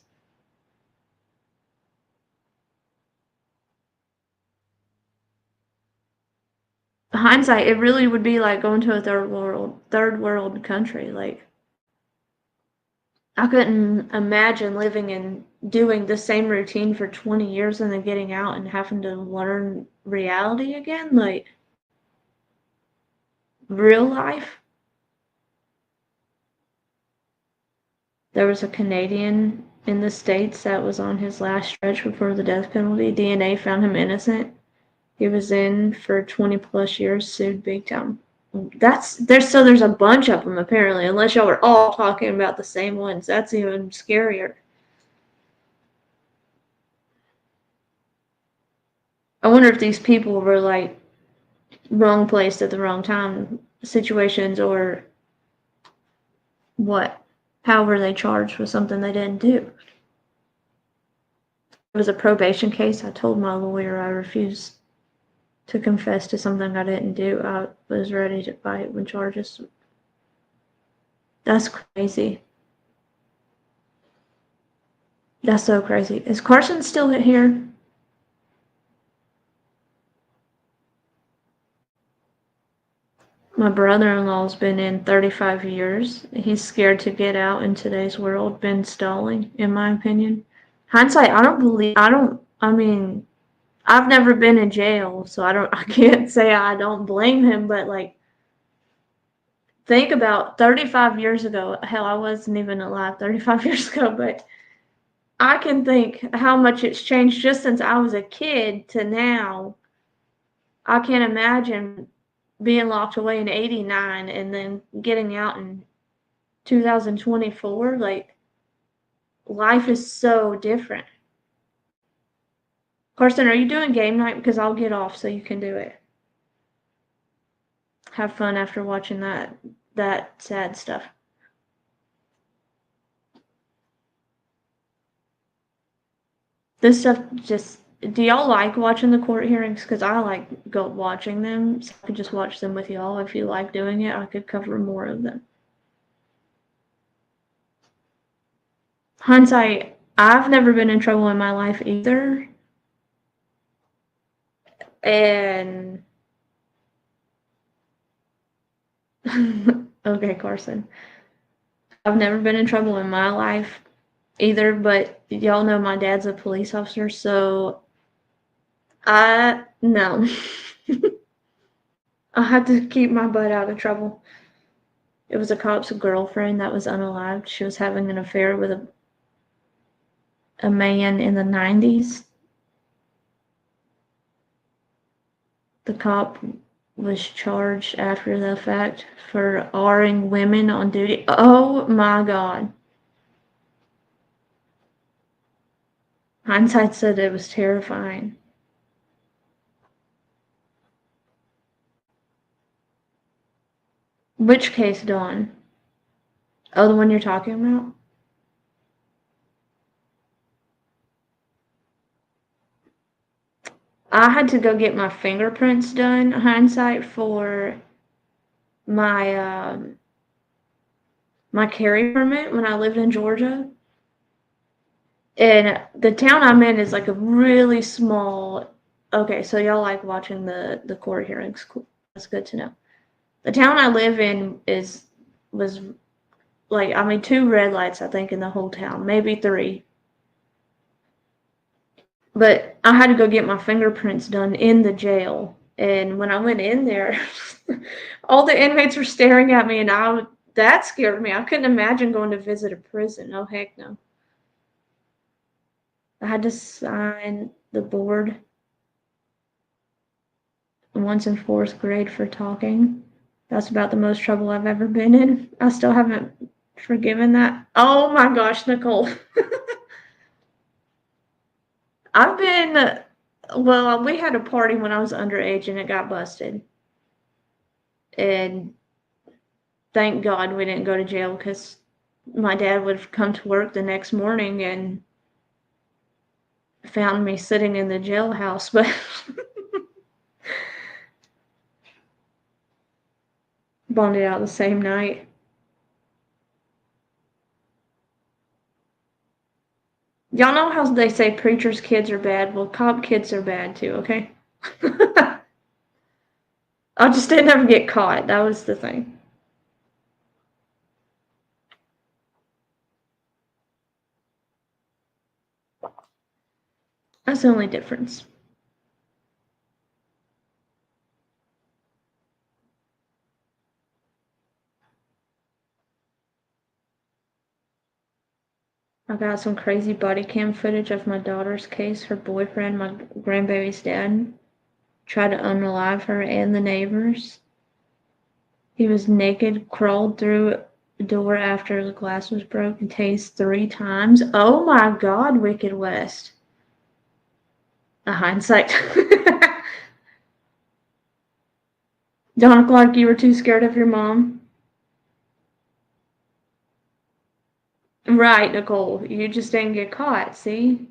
S1: Hindsight, it really would be like going to a third world country. Like, I couldn't imagine living and doing the same routine for 20 years and then getting out and having to learn reality again, like real life. There was a Canadian in the States that was on his last stretch before the death penalty. DNA found him innocent. He was in for 20 plus years, sued big time. There's a bunch of them apparently, unless y'all are all talking about the same ones. That's even scarier. I wonder if these people were like wrong place at the wrong time situations, or what? How were they charged with something they didn't do? It was a probation case. I told my lawyer I refused to confess to something I didn't do. I was ready to fight when charges. That's crazy. That's so crazy. Is Carson still here? My brother-in-law's been in 35 years. He's scared to get out in today's world. Been stalling, in my opinion. Hindsight, I mean, I've never been in jail, so I can't say I don't blame him, but like, think about 35 years ago. Hell, I wasn't even alive 35 years ago, but I can think how much it's changed just since I was a kid to now. I can't imagine being locked away in 89 and then getting out in 2024. Like, life is so different. Carson, are you doing game night? Because I'll get off so you can do it. Have fun after watching that that sad stuff. This stuff just, do y'all like watching the court hearings? Because I like watching them, so I could just watch them with y'all. If you like doing it, I could cover more of them. Hindsight, I've never been in trouble in my life either. And okay, Carson. I've never been in trouble in my life either, but y'all know my dad's a police officer, so no. I had to keep my butt out of trouble. It was a cop's girlfriend that was unalived. She was having an affair with a man in the 90s. The cop was charged after the fact for R-ing women on duty. Oh my God. Hindsight said it was terrifying. Which case, Dawn? Oh, the one you're talking about? I had to go get my fingerprints done, hindsight, for my my carry permit when I lived in Georgia. And the town I'm in is like a really small. Okay, so y'all like watching the court hearings. Cool. That's good to know. The town I live in was like, I mean, 2 red lights, I think, in the whole town, maybe 3. But I had to go get my fingerprints done in the jail. And when I went in there, all the inmates were staring at me, and that scared me. I couldn't imagine going to visit a prison. Oh, heck no. I had to sign the board once in 4th grade for talking. That's about the most trouble I've ever been in. I still haven't forgiven that. Oh my gosh, Nicole. Well, we had a party when I was underage and it got busted. And thank God we didn't go to jail, because my dad would have come to work the next morning and found me sitting in the jailhouse. But bonded out the same night. Y'all know how they say preachers' kids are bad? Well, cop kids are bad too, okay? I just didn't ever get caught. That was the thing. That's the only difference. I got some crazy body cam footage of my daughter's case. Her boyfriend, my grandbaby's dad, tried to unalive her and the neighbors. He was naked, crawled through a door after the glass was broken, tased 3 times. Oh my God, Wicked West. A hindsight. Don't look like you were too scared of your mom. Right, Nicole. You just didn't get caught, see?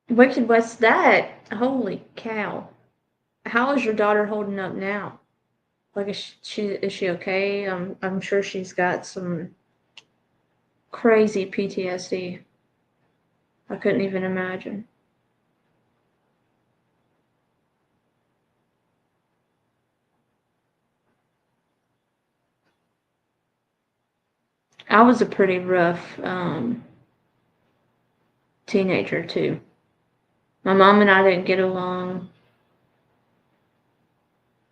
S1: Wicked West that. Holy cow. How is your daughter holding up now? Like, is she okay? I'm sure she's got some crazy PTSD. I couldn't even imagine. I was a pretty rough teenager too. My mom and I didn't get along.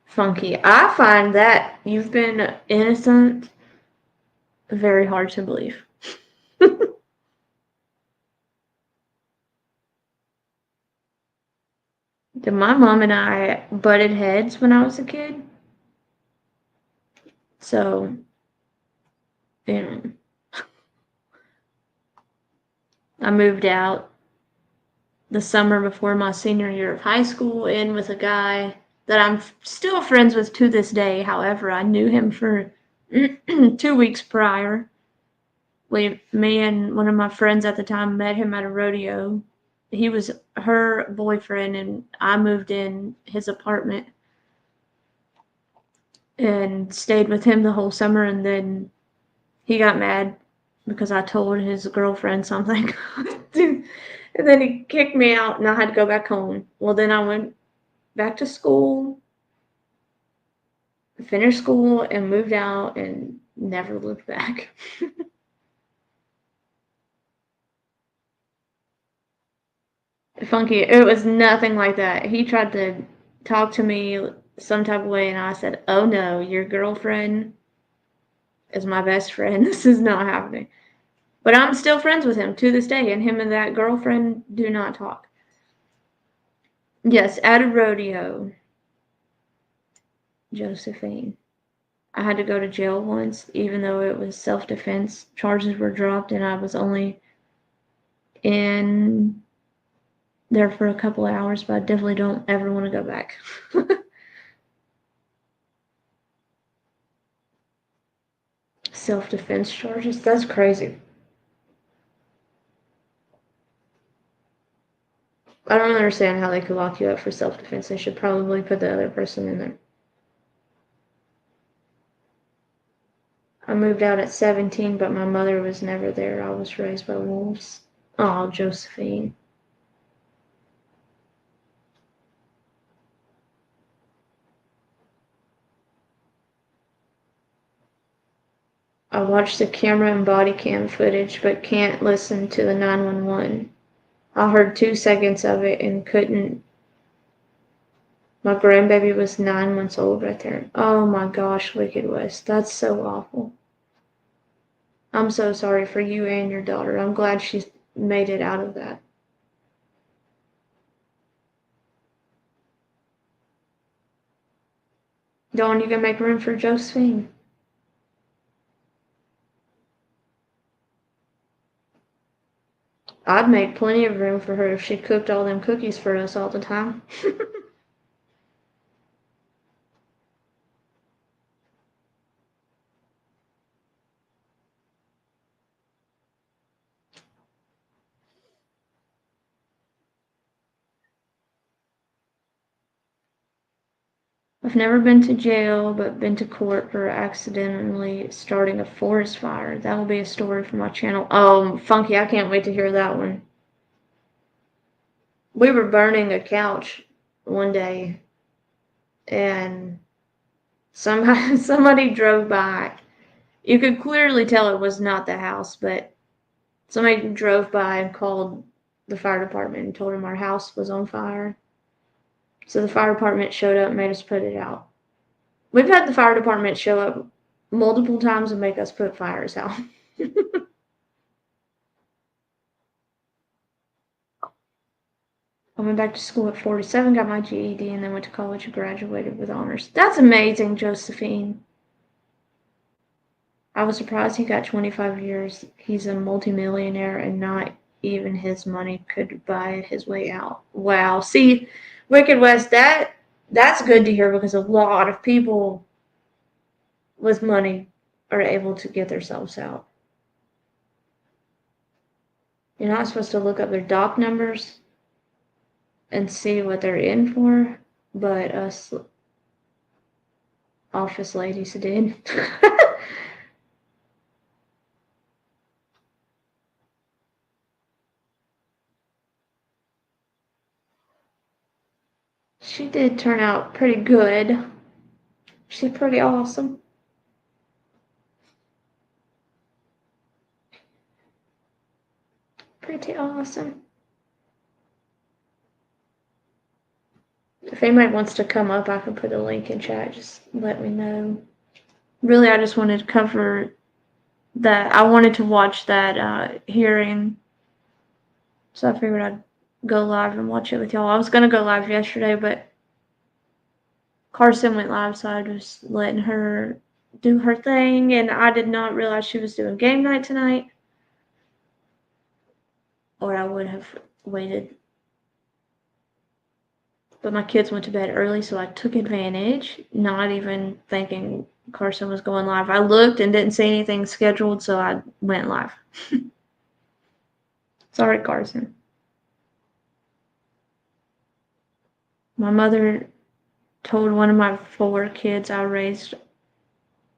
S1: Funky. I find that you've been innocent very hard to believe. My mom and I butted heads when I was a kid. So, you know, I moved out the summer before my senior year of high school in with a guy that I'm still friends with to this day. However, I knew him for 2 weeks prior. Me and one of my friends at the time met him at a rodeo. He was her boyfriend, and I moved in his apartment and stayed with him the whole summer. And then he got mad because I told his girlfriend something. And then he kicked me out, and I had to go back home. Well, then I went back to school, finished school, and moved out and never looked back. Funky, it was nothing like that. He tried to talk to me some type of way, and I said, "Oh no, your girlfriend is my best friend. This is not happening." But I'm still friends with him to this day, and him and that girlfriend do not talk. Yes, at a rodeo, Josephine. I had to go to jail once, even though it was self-defense. Charges were dropped, and I was only in there for a couple of hours, but I definitely don't ever want to go back. Self-defense charges? That's crazy. I don't understand how they could lock you up for self-defense. They should probably put the other person in there. I moved out at 17, but my mother was never there. I was raised by wolves. Oh, Josephine. I watched the camera and body cam footage, but can't listen to the 911. I heard 2 seconds of it and couldn't. My grandbaby was 9 months old right there. Oh my gosh, Wicked West. That's so awful. I'm so sorry for you and your daughter. I'm glad she's made it out of that. Dawn, you can make room for Josephine. I'd make plenty of room for her if she cooked all them cookies for us all the time. I've never been to jail, but been to court for accidentally starting a forest fire. That will be a story for my channel. Oh, Funky, I can't wait to hear that one. We were burning a couch one day, and somebody drove by. You could clearly tell it was not the house, but somebody drove by and called the fire department and told them our house was on fire. So the fire department showed up and made us put it out. We've had the fire department show up multiple times and make us put fires out. I went back to school at 47, got my GED, and then went to college and graduated with honors. That's amazing, Josephine. I was surprised he got 25 years. He's a multimillionaire, and not even his money could buy his way out. Wow. See, Wicked West, that's good to hear, because a lot of people with money are able to get themselves out. You're not supposed to look up their doc numbers and see what they're in for, but us office ladies did. She did turn out pretty good. She's pretty awesome. Pretty awesome. If anybody wants to come up, I can put a link in chat. Just let me know. Really, I just wanted to cover that. I wanted to watch that hearing, so I figured I'd go live and watch it with y'all. I was going to go live yesterday, but Carson went live, so I was letting her do her thing, and I did not realize she was doing game night tonight, or I would have waited But my kids went to bed early, so I took advantage, not even thinking Carson was going live. I looked and didn't see anything scheduled, so I went live. Sorry, Carson. My mother told one of my 4 kids I raised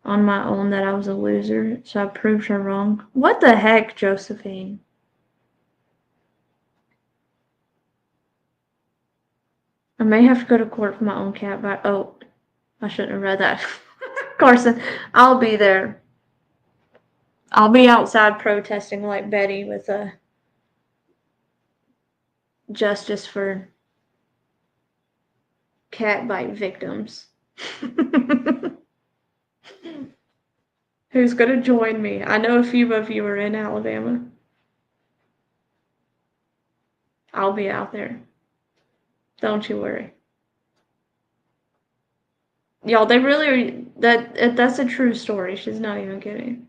S1: on my own that I was a loser, so I proved her wrong. What the heck, Josephine? I may have to go to court for my own cat, but oh, I shouldn't have read that. Carson, I'll be there. I'll be outside protesting like Betty with a justice for cat bite victims. Who's gonna join me? I know a few of you are in Alabama. I'll be out there. Don't you worry. Y'all, they really are, that's a true story. She's not even kidding.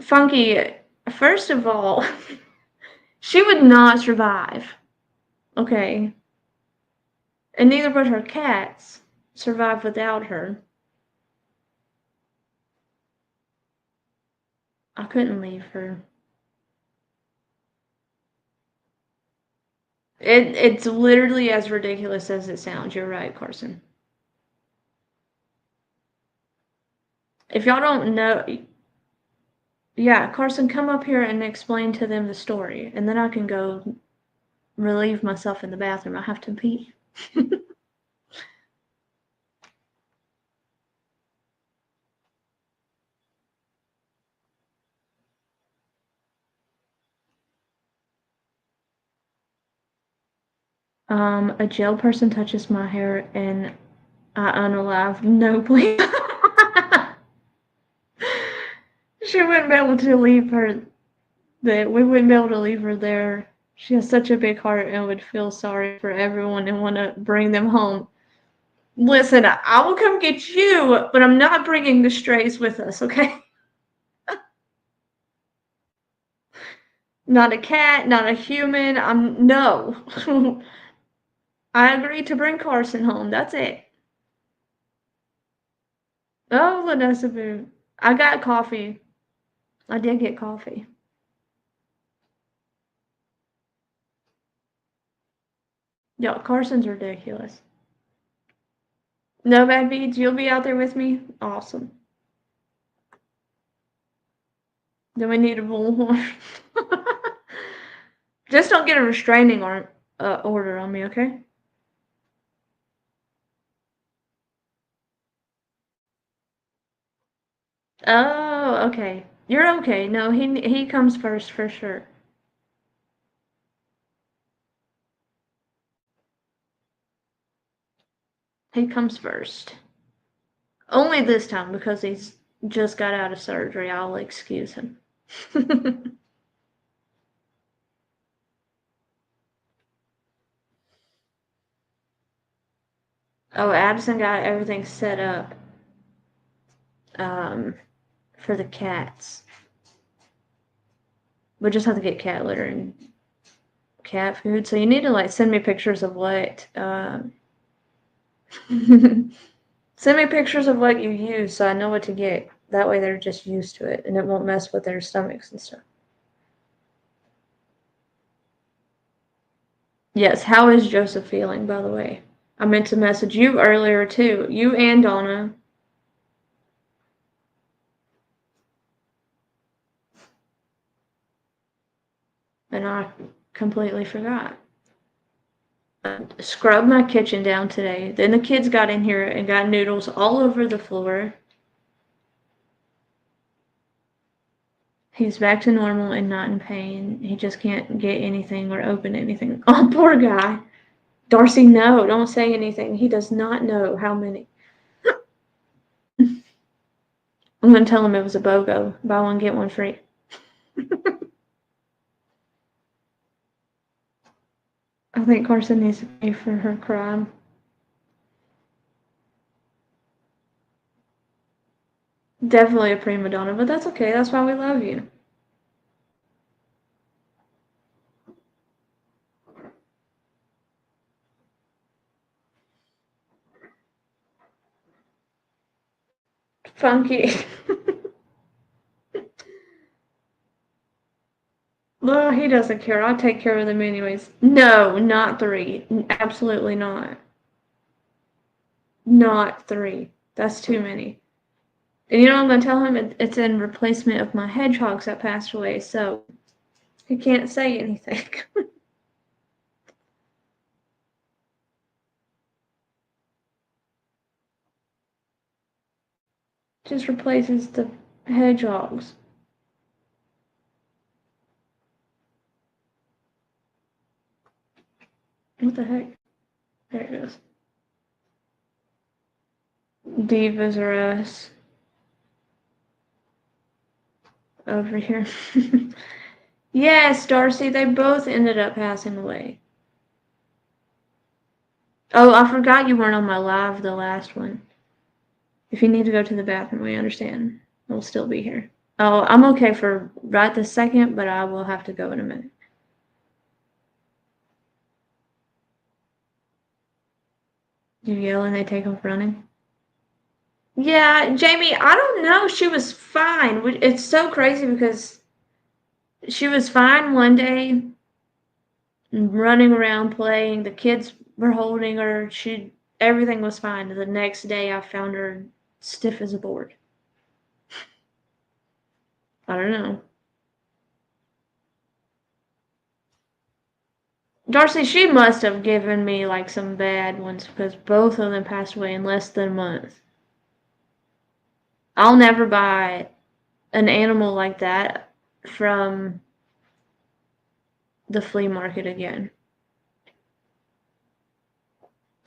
S1: Funky, first of all, she would not survive. Okay. And neither would her cats survive without her. I couldn't leave her. It's literally as ridiculous as it sounds. You're right, Carson. If y'all don't know, yeah, Carson, come up here and explain to them the story, and then I can go relieve myself in the bathroom. I have to pee. A jail person touches my hair and I unalive. No, please. She wouldn't be able to leave her. We wouldn't be able to leave her there. She has such a big heart and would feel sorry for everyone and want to bring them home. Listen, I will come get you, but I'm not bringing the strays with us, okay? Not a cat, not a human. No. I agreed to bring Carson home. That's it. Oh, Vanessa Boo. I got coffee. I did get coffee. Yo, Carson's ridiculous. No bad beads. You'll be out there with me? Awesome. Then we need a bullhorn. Just don't get a restraining order on me, okay? Oh, okay. You're okay. No, he comes first for sure. He comes first. Only this time because he's just got out of surgery. I'll excuse him. Oh, Addison got everything set up for the cats. We just have to get cat litter and cat food. So you need to like send me pictures of what send me pictures of what you use so I know what to get. That way they're just used to it and it won't mess with their stomachs and stuff. Yes, how is Joseph feeling, by the way? I meant to message you earlier too. You and Donna. And I completely forgot. I scrubbed my kitchen down today. Then the kids got in here and got noodles all over the floor. He's back to normal and not in pain. He just can't get anything or open anything. Oh, poor guy. Darcy, no, don't say anything. He does not know how many. I'm going to tell him it was a BOGO. Buy one, get one free. I think Carson needs to pay for her crime. Definitely a prima donna, but that's okay. That's why we love you. Funky. Well, he doesn't care. I'll take care of them anyways. No, not 3. Absolutely not. Not 3. That's too many. And you know what I'm going to tell him? It's in replacement of my hedgehogs that passed away, so he can't say anything. Just replaces the hedgehogs. What the heck? There it goes. Divas are us. Over here. Yes, Darcy, they both ended up passing away. Oh, I forgot you weren't on my live, the last one. If you need to go to the bathroom, we understand. We'll still be here. Oh, I'm okay for right this second, but I will have to go in a minute. You yell and they take off running? Yeah, Jamie, I don't know. She was fine. It's so crazy because she was fine one day, running around playing. The kids were holding her. Everything was fine. The next day, I found her stiff as a board. I don't know. Darcy, she must have given me like some bad ones because both of them passed away in less than a month. I'll never buy an animal like that from the flea market again.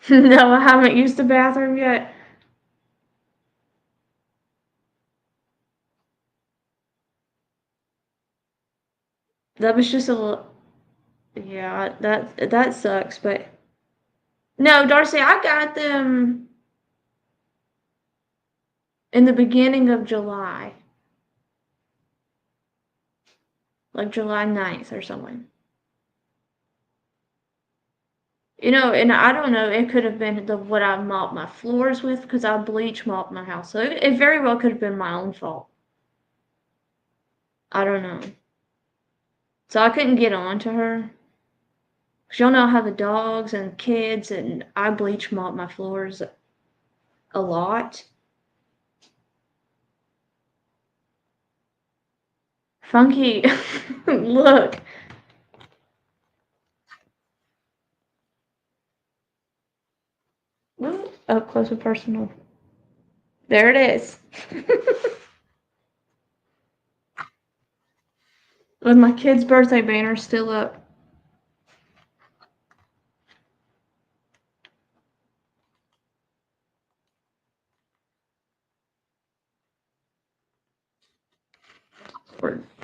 S1: No, I haven't used the bathroom yet. That was just a little, yeah, that sucks, but no, Darcy, I got them in the beginning of July. Like July 9th or something. You know, and I don't know, it could have been what I mopped my floors with because I bleach mopped my house. So it very well could have been my own fault. I don't know. So I couldn't get on to her. Because y'all know how the dogs and kids and I bleach mop my floors a lot. Funky, look. Ooh, up close and personal. There it is. With my kid's birthday banner still up.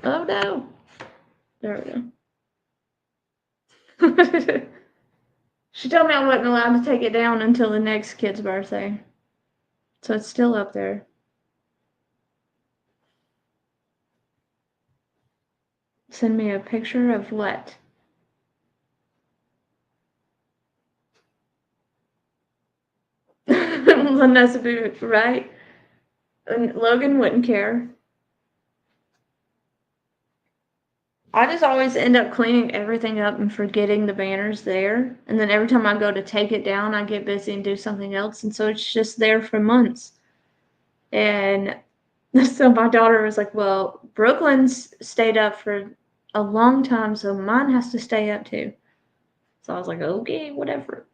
S1: Oh no. There we go. She told me I wasn't allowed to take it down until the next kid's birthday. So it's still up there. Send me a picture of what? Vanessa, right? And Logan wouldn't care. I just always end up cleaning everything up and forgetting the banner's there. And then every time I go to take it down, I get busy and do something else. And so it's just there for months. And so my daughter was like, well, Brooklyn's stayed up for a long time, so mine has to stay up too. So I was like, okay, whatever.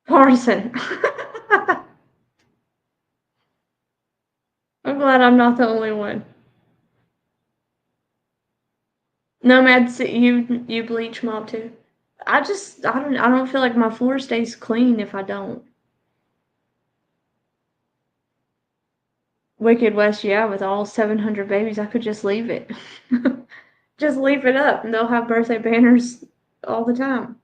S1: Partisan. I'm glad I'm not the only one. Nomad, you bleach mop too. I don't feel like my floor stays clean if I don't. Wicked West, yeah, with all 700 babies, I could just leave it. Just leave it up and they'll have birthday banners all the time.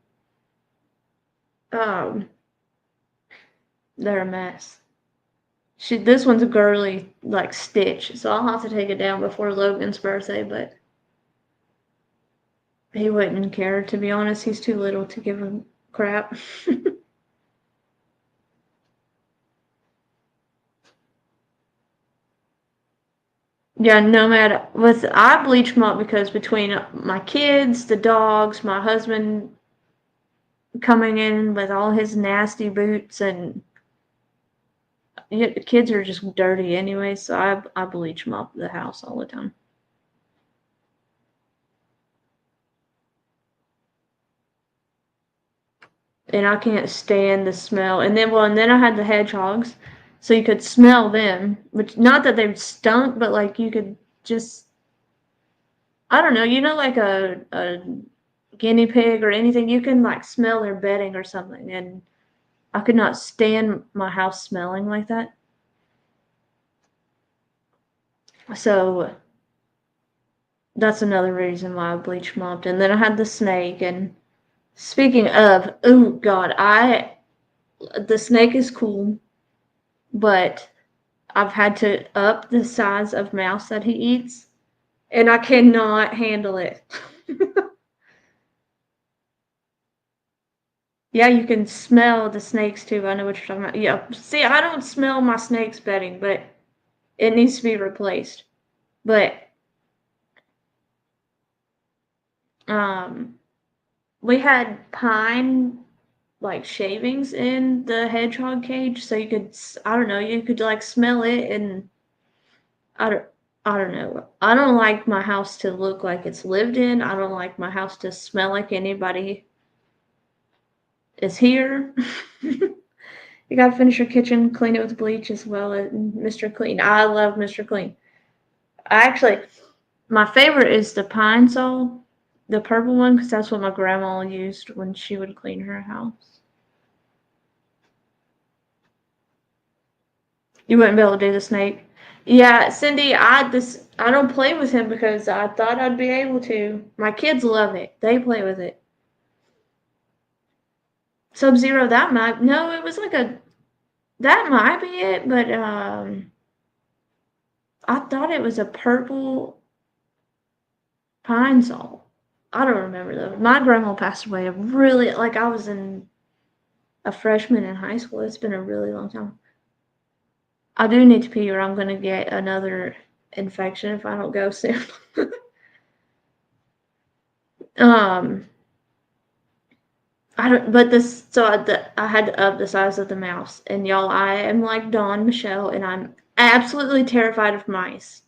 S1: They're a mess. This one's a girly, like, Stitch, so I'll have to take it down before Logan's birthday, but He wouldn't care, to be honest. He's too little to give a crap. Yeah, no matter with I bleach mop because between my kids, the dogs, my husband coming in with all his nasty boots, and yeah, the kids are just dirty anyway, so I bleach mop the house all the time. And I can't stand the smell. And then I had the hedgehogs, so you could smell them, which not that they stunk, but like you could just I don't know, like a guinea pig or anything, you can like smell their bedding or something, and I could not stand my house smelling like that. So that's another reason why I bleach mopped. And then I had the snake. And speaking of, oh God, the snake is cool, but I've had to up the size of mouse that he eats, and I cannot handle it. Yeah, you can smell the snakes too. I know what you're talking about. Yeah, see, I don't smell my snake's bedding, but it needs to be replaced. But um, we had pine like shavings in the hedgehog cage, so you could I don't know, you could like smell it, and I don't I don't know. I don't like my house to look like it's lived in. I don't like my house to smell like anybody is here. You gotta finish your kitchen, clean it with bleach as well as Mr. Clean. I love Mr. Clean. My favorite is the pine sol, the purple one, because that's what my grandma used when she would clean her house. You wouldn't be able to do the snake. Yeah, Cindy, I don't play with him because I thought I'd be able to. My kids love it. They play with it. Sub-Zero, that might no, it was like that might be it, but I thought it was a purple pine sol. I don't remember though. My grandma passed away I was a freshman in high school. It's been a really long time. I do need to pee or I'm gonna get another infection if I don't go soon. um I don't but this so I had to up the size of the mouse, and y'all, I am like Dawn Michelle, and I'm absolutely terrified of mice.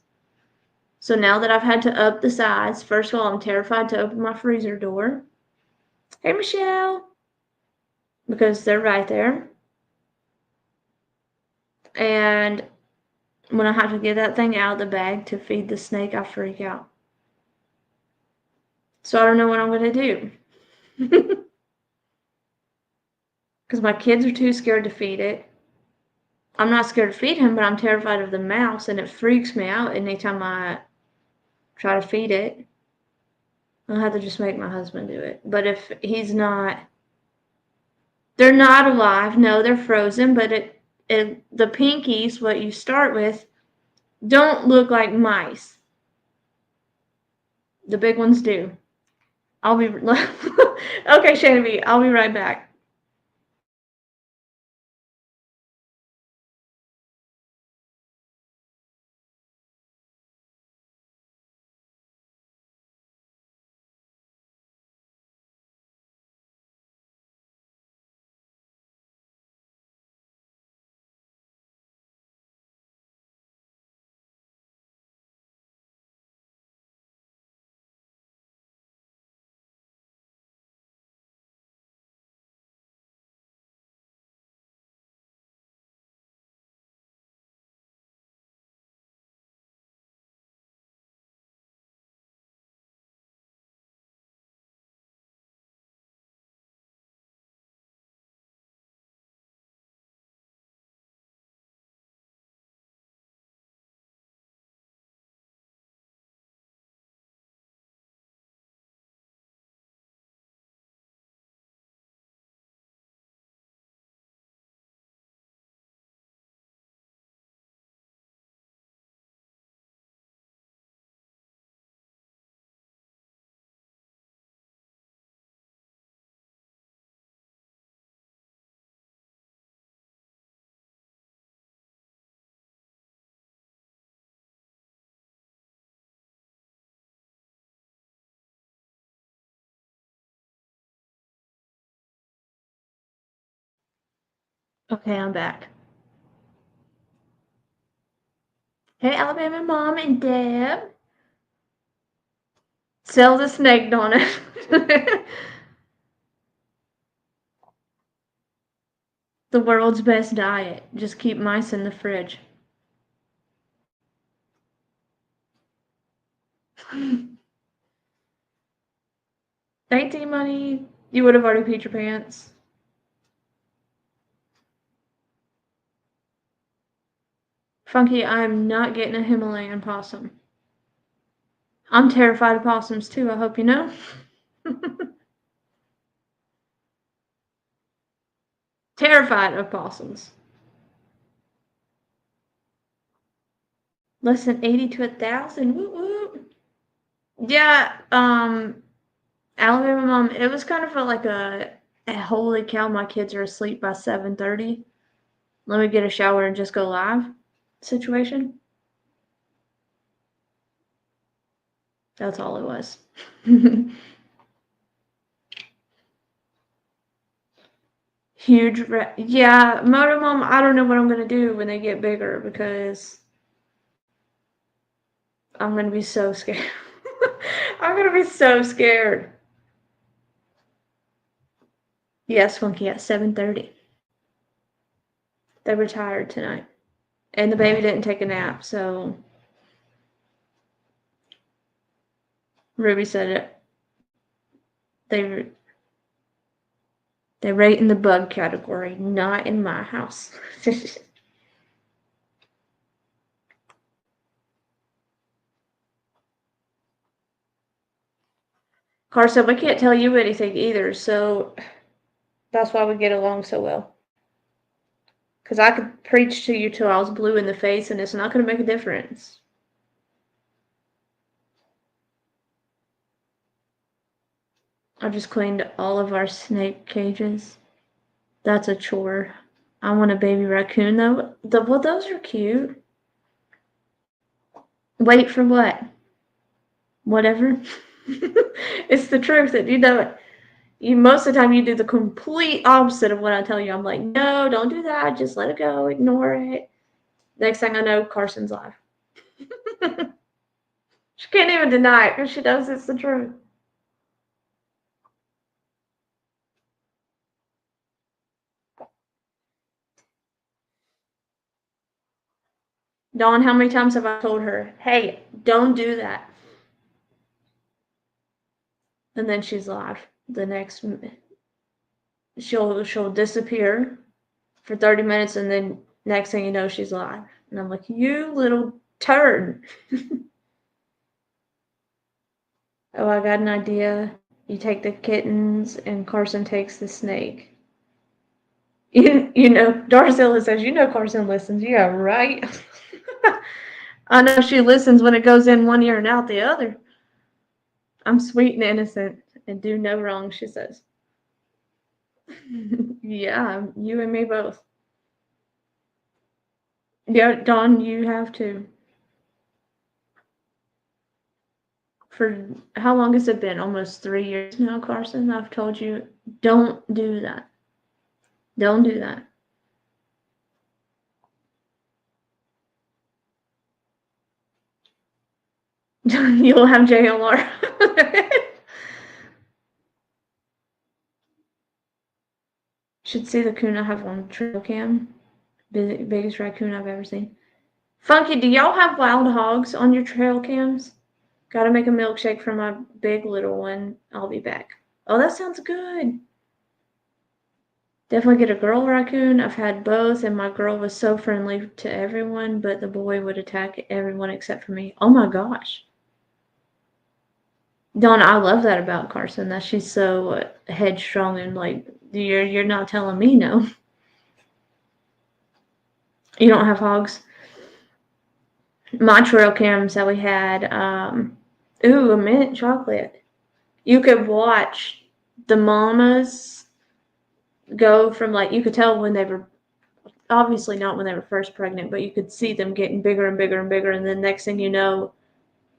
S1: So now that I've had to up the size, first of all, I'm terrified to open my freezer door. Hey Michelle, because they're right there. And when I have to get that thing out of the bag to feed the snake, I freak out. So I don't know what I'm going to do. Because my kids are too scared to feed it. I'm not scared to feed him, but I'm terrified of the mouse, and it freaks me out anytime I try to feed it. I'll have to just make my husband do it. But if he's not, they're not alive. No, they're frozen, but the pinkies, what you start with, don't look like mice. The big ones do. I'll be okay, Shannon B. I'll be right back. Okay, I'm back. Hey, Alabama Mom and Dad. Sell the snake, Donna. The world's best diet. Just keep mice in the fridge. Thank you, money. You would have already peed your pants. Funky, I'm not getting a Himalayan possum. I'm terrified of possums too, I hope you know. Terrified of possums. Less than 80 to 1,000. Woo woo. Yeah, Alabama Mom, it was kind of like a holy cow, my kids are asleep by 7:30. Let me get a shower and just go live situation. That's all it was. Huge, yeah, Moto Mom, I don't know what I'm going to do when they get bigger because I'm going to be so scared. I'm going to be so scared. Yes, Funky, at 7:30. They retired tonight. And the baby didn't take a nap, so Ruby said it. They rate in the bug category, not in my house. Carson, we can't tell you anything either, so that's why we get along so well. Because I could preach to you till I was blue in the face, and it's not going to make a difference. I just cleaned all of our snake cages. That's a chore. I want a baby raccoon, though. Well, those are cute. Wait for what? Whatever. It's the truth, that you know it. Most of the time you do the complete opposite of what I tell you. I'm like, no, don't do that. Just let it go. Ignore it. Next thing I know, Carson's live. She can't even deny it because she knows it's the truth. Dawn, how many times have I told her, hey, don't do that? And then she's live. The next minute. She'll disappear for 30 minutes, and then next thing you know, she's live. And I'm like, you little turd. Oh, I got an idea. You take the kittens, and Carson takes the snake. You know, Darcilla says, you know Carson listens. Yeah, right. I know she listens when it goes in one ear and out the other. I'm sweet and innocent and do no wrong, she says. Yeah, you and me both. Yeah, Dawn, you have to. For how long has it been? Almost 3 years now, Carson. I've told you, don't do that. Don't do that. You'll have JLR. Should see the coon I have on trail cam. Biggest raccoon I've ever seen. Funky, do y'all have wild hogs on your trail cams? Gotta make a milkshake for my big little one. I'll be back. Oh, that sounds good. Definitely get a girl raccoon. I've had both, and my girl was so friendly to everyone, but the boy would attack everyone except for me. Oh my gosh. Dawn, I love that about Carson, that she's so headstrong and like, you're not telling me no. You don't have hogs? My trail cams that we had, ooh, a mint chocolate. You could watch the mamas go from like, you could tell when they were, obviously not when they were first pregnant, but you could see them getting bigger and bigger and bigger, and then next thing you know,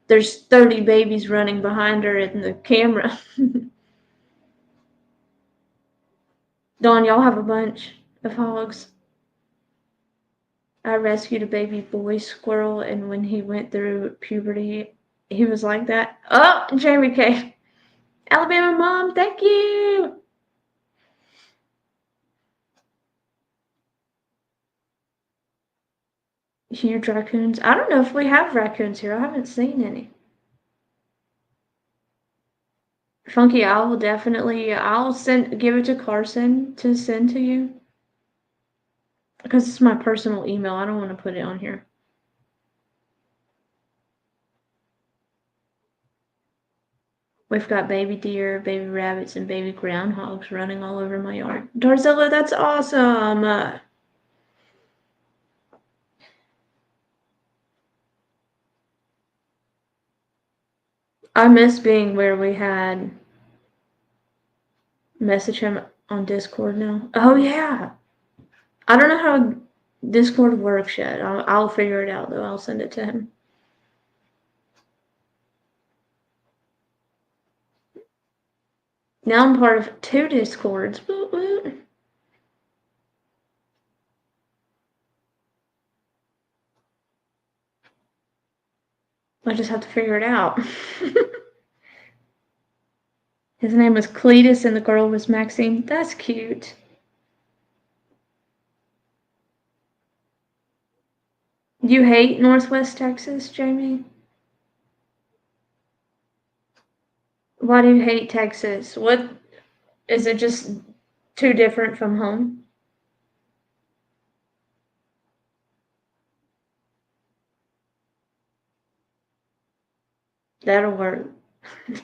S1: there's 30 babies running behind her in the camera. Dawn, y'all have a bunch of hogs. I rescued a baby boy squirrel, and when he went through puberty, he was like that. Oh, Jamie K. Alabama mom, thank you. Huge raccoons. I don't know if we have raccoons here. I haven't seen any. Funky, I will definitely, I'll give it to Carson to send to you. Because it's my personal email. I don't want to put it on here. We've got baby deer, baby rabbits, and baby groundhogs running all over my yard. Darzilla, that's awesome. I miss being where we had message him on Discord now. Oh, yeah. I don't know how Discord works yet. I'll figure it out, though. I'll send it to him. Now I'm part of 2 Discords. Woot woot. I just have to figure it out. His name was Cletus and the girl was Maxine. That's cute. You hate Northwest Texas, Jamie? Why do you hate Texas? What is it, just too different from home? That'll work.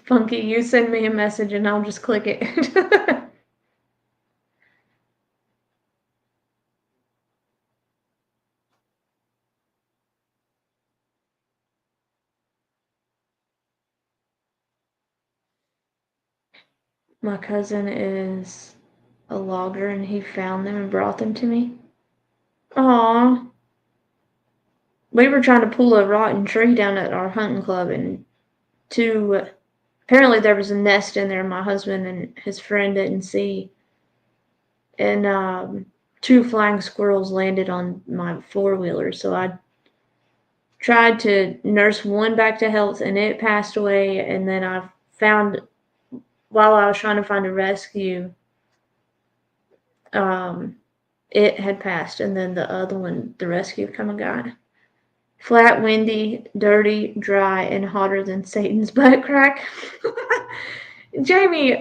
S1: Funky, you send me a message and I'll just click it. My cousin is a logger and he found them and brought them to me. Aww. We were trying to pull a rotten tree down at our hunting club and apparently there was a nest in there my husband and his friend didn't see. And 2 flying squirrels landed on my 4-wheeler, so I tried to nurse one back to health and it passed away, and then I found, while I was trying to find a rescue, it had passed, and then the other one, the rescue come and got. Flat, windy, dirty, dry, and hotter than Satan's butt crack. Jamie,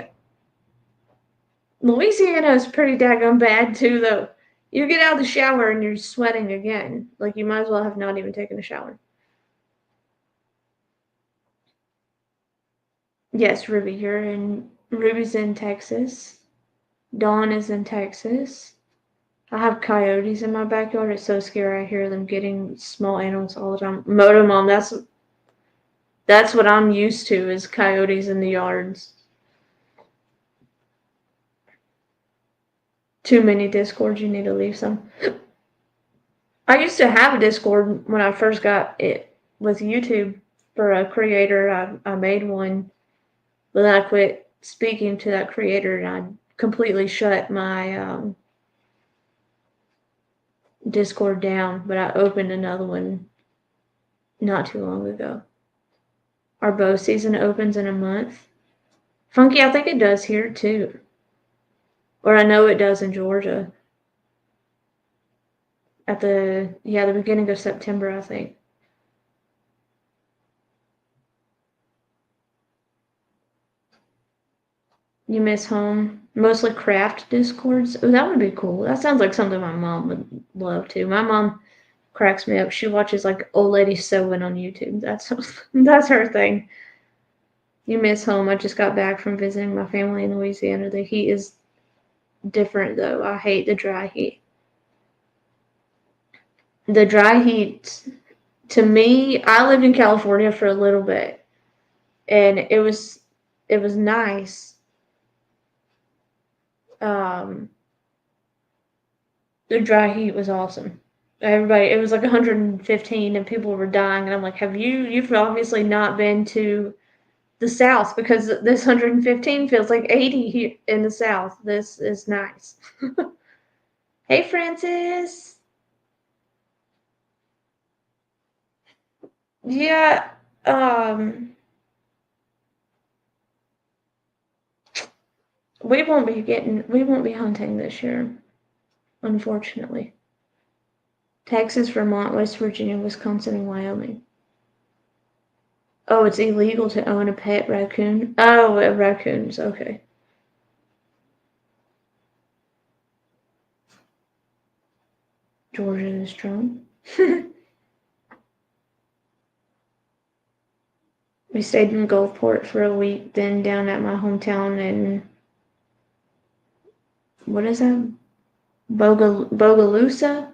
S1: Louisiana is pretty daggone bad too, though. You get out of the shower and you're sweating again. Like, you might as well have not even taken a shower. Yes, Ruby's in Texas. Dawn is in Texas. I have coyotes in my backyard. It's so scary. I hear them getting small animals all the time. Moto Mom, that's what I'm used to, is coyotes in the yards. Too many Discords, you need to leave some. I used to have a Discord when I first got it with YouTube for a creator. I made one, but then I quit speaking to that creator and I completely shut my Discord down, but I opened another one not too long ago. Our bow season opens in a month. Funky, I think it does here too. Or I know it does in Georgia. At the beginning of September, I think. You miss home? Mostly craft Discords? Oh, that would be cool. That sounds like something my mom would love too. My mom cracks me up. She watches like old ladies sewing on YouTube. That's her thing. You miss home. I just got back from visiting my family in Louisiana. The heat is different though. I hate the dry heat. The dry heat, to me, I lived in California for a little bit, and it was nice. The dry heat was awesome. It was like 115 and people were dying, and I'm like, you've obviously not been to the South, because this 115 feels like 80 here in the South. This is nice. Hey, Francis. Yeah, we won't be hunting this year, unfortunately. Texas, Vermont, West Virginia, Wisconsin, and Wyoming. Oh, it's illegal to own a pet raccoon? Oh, raccoons, okay. Georgia is Trump. We stayed in Gulfport for a week, then down at my hometown in, what is that? Bogalusa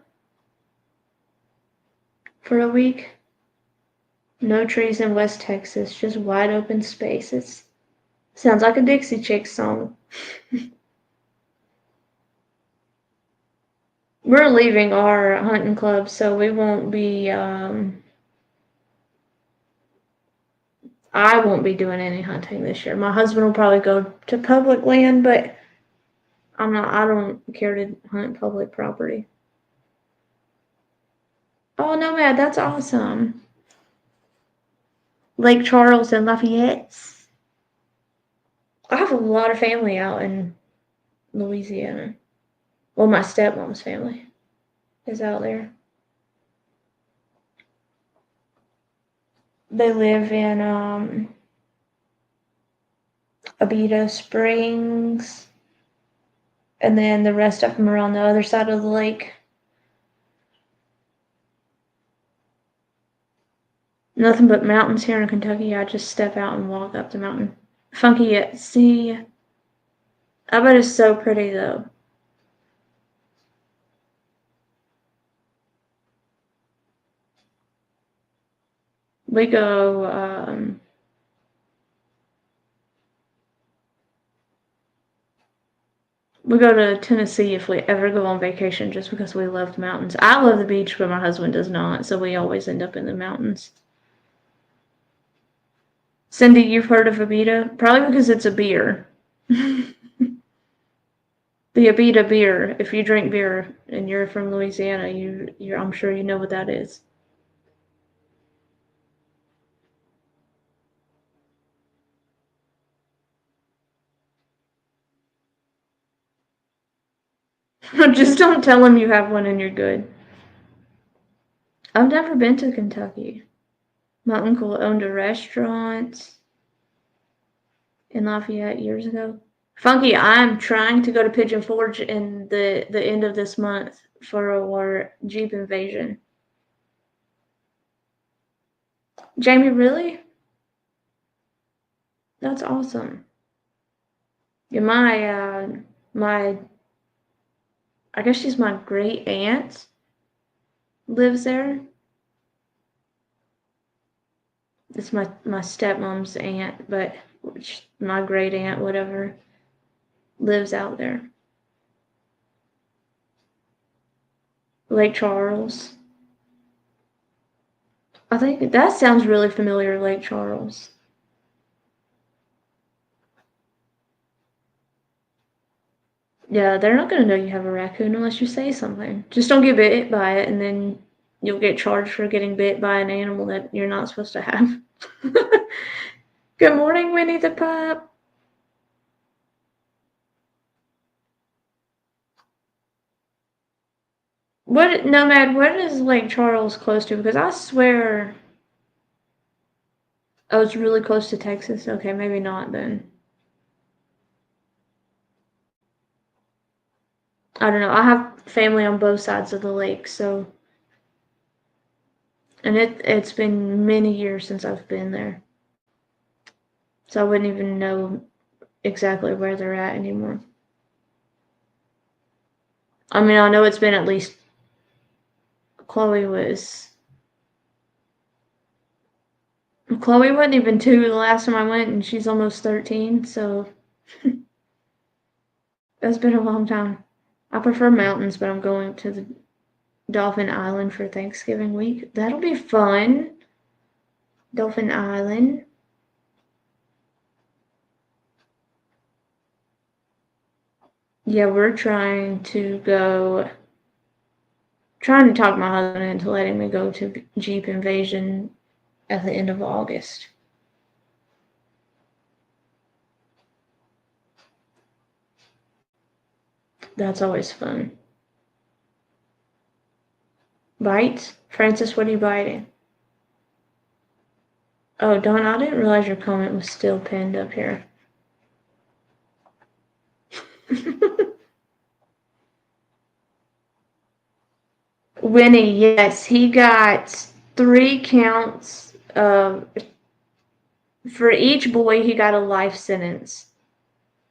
S1: for a week. No trees in West Texas, just wide open spaces. Sounds like a Dixie Chicks song. We're leaving our hunting club, so we won't be, I won't be doing any hunting this year. My husband will probably go to public land, but I don't care to hunt public property. Oh, no, man, that's awesome. Lake Charles and Lafayette. I have a lot of family out in Louisiana. Well, my stepmom's family is out there. They live in Abita Springs, and then the rest of them are on the other side of the lake. Nothing but mountains here in Kentucky. I just step out and walk up the mountain. Funky at sea. I bet it's so pretty though. We go to Tennessee if we ever go on vacation just because we love the mountains. I love the beach, but my husband does not, so we always end up in the mountains. Cindy, you've heard of Abita? Probably because it's a beer. The Abita beer. If you drink beer and you're from Louisiana, I'm sure you know what that is. Just don't tell him you have one and you're good. I've never been to Kentucky. My uncle owned a restaurant in Lafayette years ago. Funky, I'm trying to go to Pigeon Forge in the end of this month for our Jeep invasion. Jamie, really? That's awesome. Yeah, my I guess she's my great aunt lives there. It's my stepmom's aunt, but my great aunt, whatever, lives out there. Lake Charles. I think that sounds really familiar, Lake Charles. Yeah, they're not gonna know you have a raccoon unless you say something. Just don't get bit by it, and then you'll get charged for getting bit by an animal that you're not supposed to have. Good morning, Winnie the Pup. What, Nomad, what is Lake Charles close to? Because I swear. Oh, it's really close to Texas? Okay, maybe not then. I don't know. I have family on both sides of the lake, so. And it's been many years since I've been there. So I wouldn't even know exactly where they're at anymore. I mean, I know it's been at least. Chloe wasn't even 2 the last time I went, and she's almost 13, so. It's been a long time. I prefer mountains, but I'm going to the Dolphin Island for Thanksgiving week. That'll be fun. Dolphin Island. Yeah, we're trying to talk my husband into letting me go to Jeep Invasion at the end of August. That's always fun. Bites? Francis, what are you biting? Oh, Dawn, I didn't realize your comment was still pinned up here. Winnie, yes, he got 3 counts of, for each boy, he got a life sentence.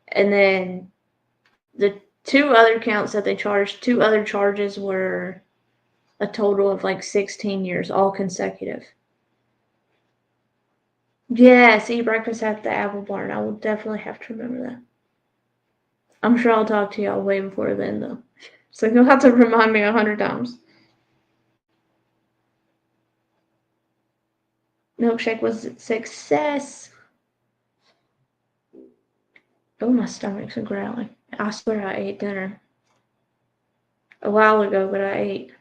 S1: And then the 2 other counts that they charged, 2 other charges were a total of like 16 years, all consecutive. Yes, eat breakfast at the Apple Barn. I will definitely have to remember that. I'm sure I'll talk to y'all way before then, though. So you'll have to remind me 100 times. Milkshake was a success. Oh, my stomach's growling. I swear I ate dinner a while ago, but I ate.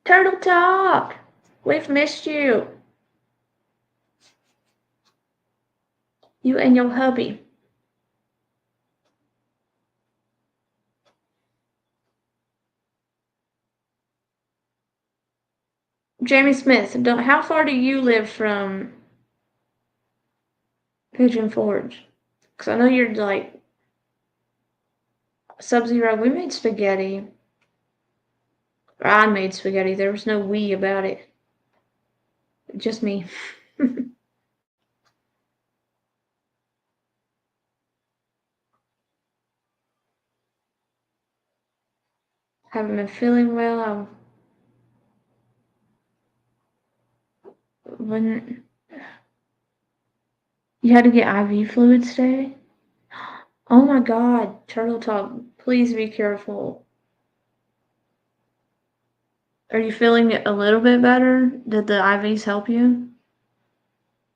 S1: Turtle Talk! We've missed you. You and your hubby. Jamie Smith, how far do you live from Pigeon Forge? Because I know you're like Sub-Zero. We made spaghetti. Or I made spaghetti. There was no we about it. Just me. Haven't been feeling well. When you had to get IV fluids today? Oh my God, Turtle Talk, please be careful. Are you feeling a little bit better? Did the IVs help you?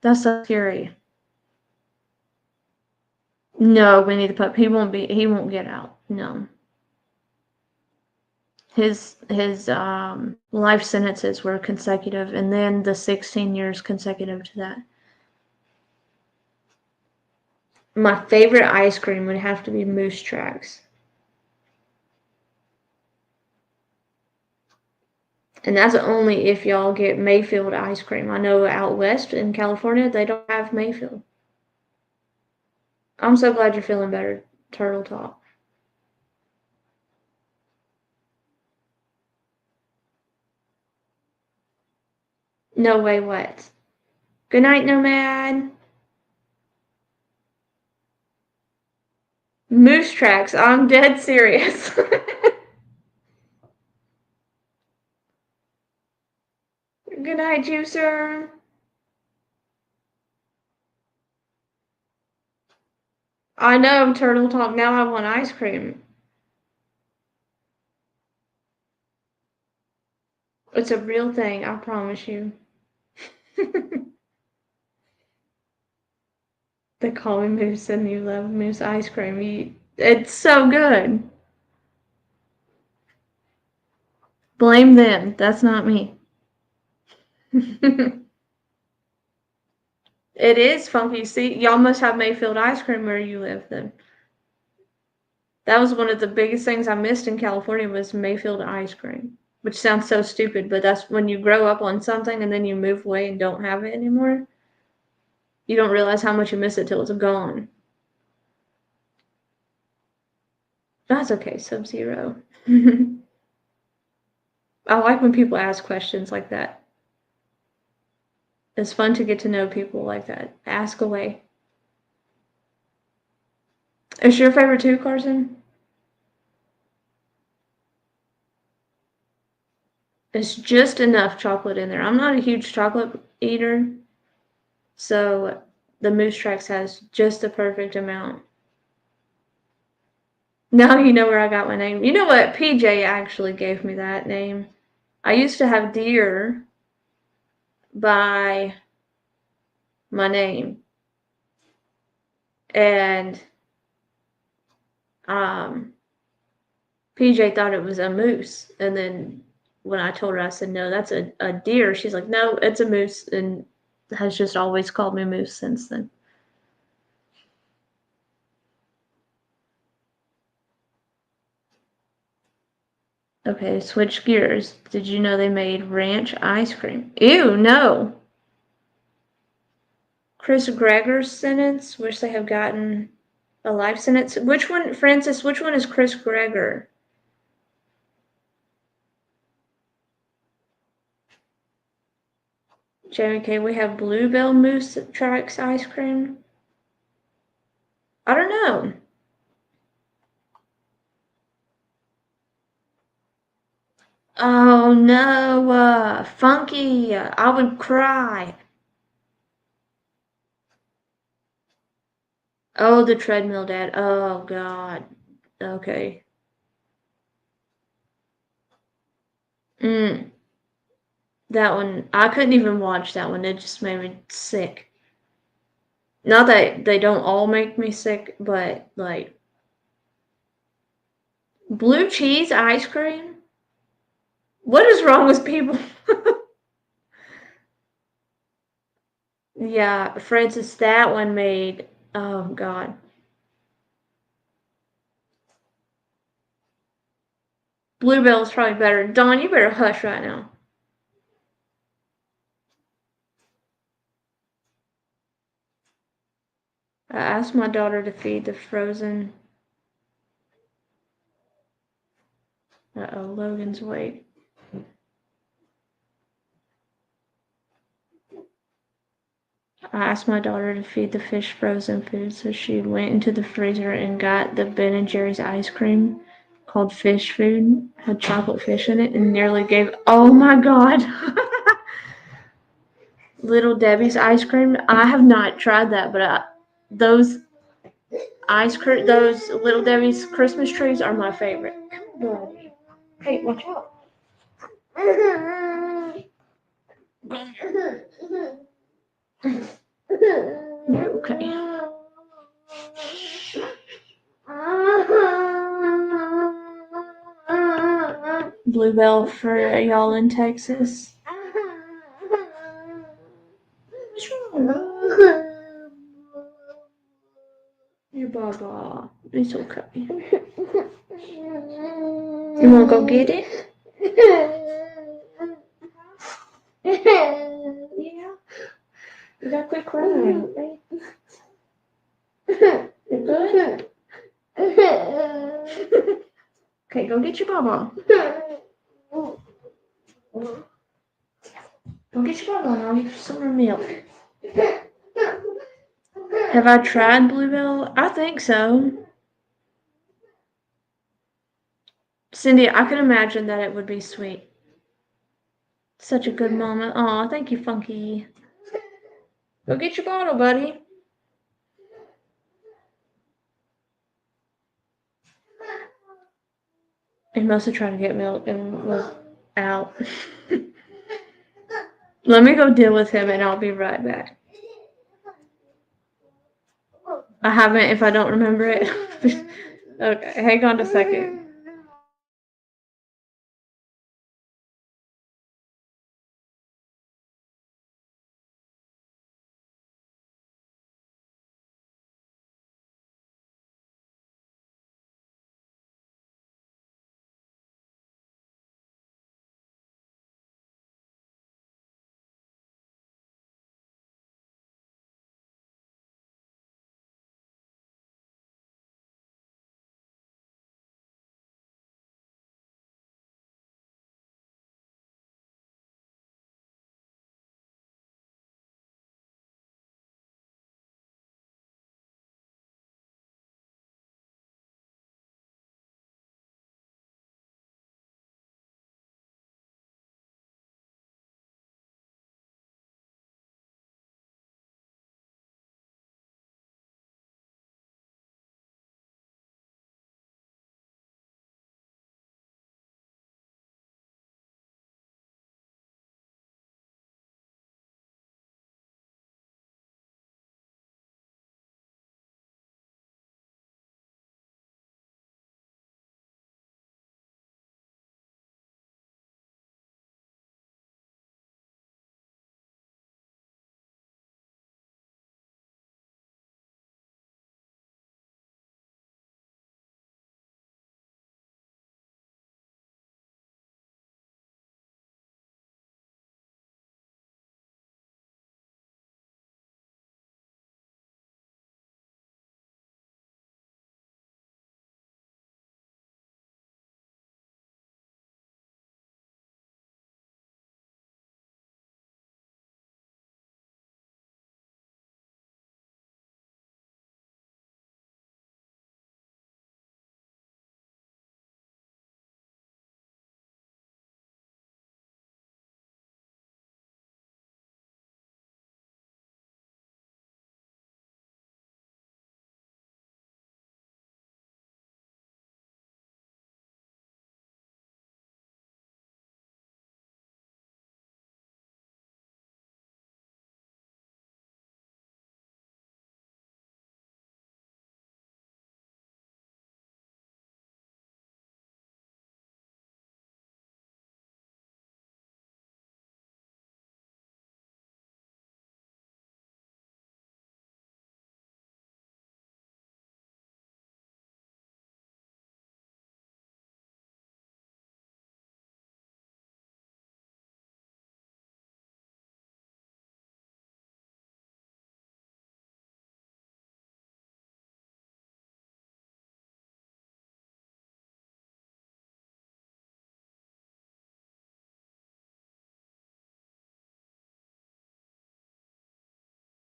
S1: That's so scary. No, Winnie the Pup, he won't get out. No. His life sentences were consecutive, and then the 16 years consecutive to that. My favorite ice cream would have to be Moose Tracks. And that's only if y'all get Mayfield ice cream. I know out west in California, they don't have Mayfield. I'm so glad you're feeling better, Turtle Talk. No way, what? Good night, Nomad. Moose Tracks, I'm dead serious. Good night, Juicer. I know, Turtle Talk, now I want ice cream. It's a real thing, I promise you. They call me Moose and you love Moose ice cream. It's so good. Blame them. That's not me. It is funky. See, y'all must have Mayfield ice cream where you live then. That was one of the biggest things I missed in California was Mayfield ice cream. Which sounds so stupid, but that's when you grow up on something and then you move away and don't have it anymore. You don't realize how much you miss it till it's gone. That's okay, Sub-Zero. I like when people ask questions like that. It's fun to get to know people like that. Ask away. Is your favorite too, Carson? It's just enough chocolate in there. I'm not a huge chocolate eater, so the Moose Tracks has just the perfect amount. Now you know where I got my name. You know what? PJ actually gave me that name. I used to have deer by my name. and PJ thought it was a moose, and then when I told her, I said, no, that's a deer. She's like, no, it's a moose, and has just always called me moose since then. Okay, switch gears. Did you know they made ranch ice cream? Ew, no. Chris Greger's sentence, wish they have gotten a life sentence. Which one, Francis, which one is Chris Greger? Jamie K, we have Bluebell Moose Tracks ice cream. I don't know. Oh no, Funky, I would cry. Oh, the treadmill dad. Oh God. Okay. That one, I couldn't even watch that one. It just made me sick. Not that they don't all make me sick, but like blue cheese ice cream? What is wrong with people? Yeah, Francis, that one made, oh God. Bluebell is probably better. Dawn, you better hush right now. I asked my daughter to feed the frozen. Uh-oh, Logan's awake. I asked my daughter to feed the fish frozen food, so she went into the freezer and got the Ben and Jerry's ice cream called fish food, had chocolate fish in it, and nearly gave, oh my God. Little Debbie's ice cream. I have not tried that, but those those Little Debbie's Christmas trees are my favorite. Hey, watch out. Okay. Bluebell for y'all in Texas. Your Baba. It's okay. You wanna go get it? Yeah. You gotta quit crying. Okay? You good? Okay, go get your Baba. Go get your Baba and I'll give you some more milk. Have I tried Bluebell? I think so. Cindy, I can imagine that it would be sweet. Such a good moment. Aw, thank you, Funky. Go get your bottle, buddy. He must have tried to get milk and was out. Let me go deal with him and I'll be right back. I haven't if I don't remember it. Okay, hang on a second.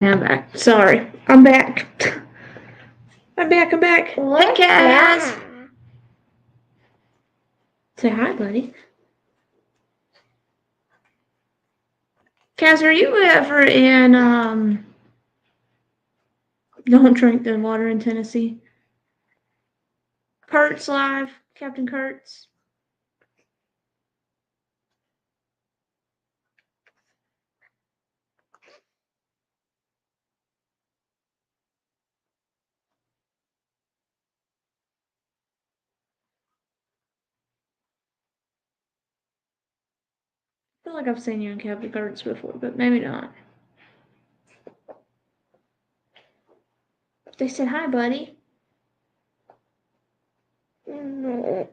S1: I'm back. Sorry. I'm back. I'm back. Hey, Kaz. Say hi, buddy. Kaz, are you ever in, don't drink the water in Tennessee? Kurtz Live, Captain Kurtz. I feel like I've seen you in Captain Kurtz before, but maybe not. They said hi, buddy. No,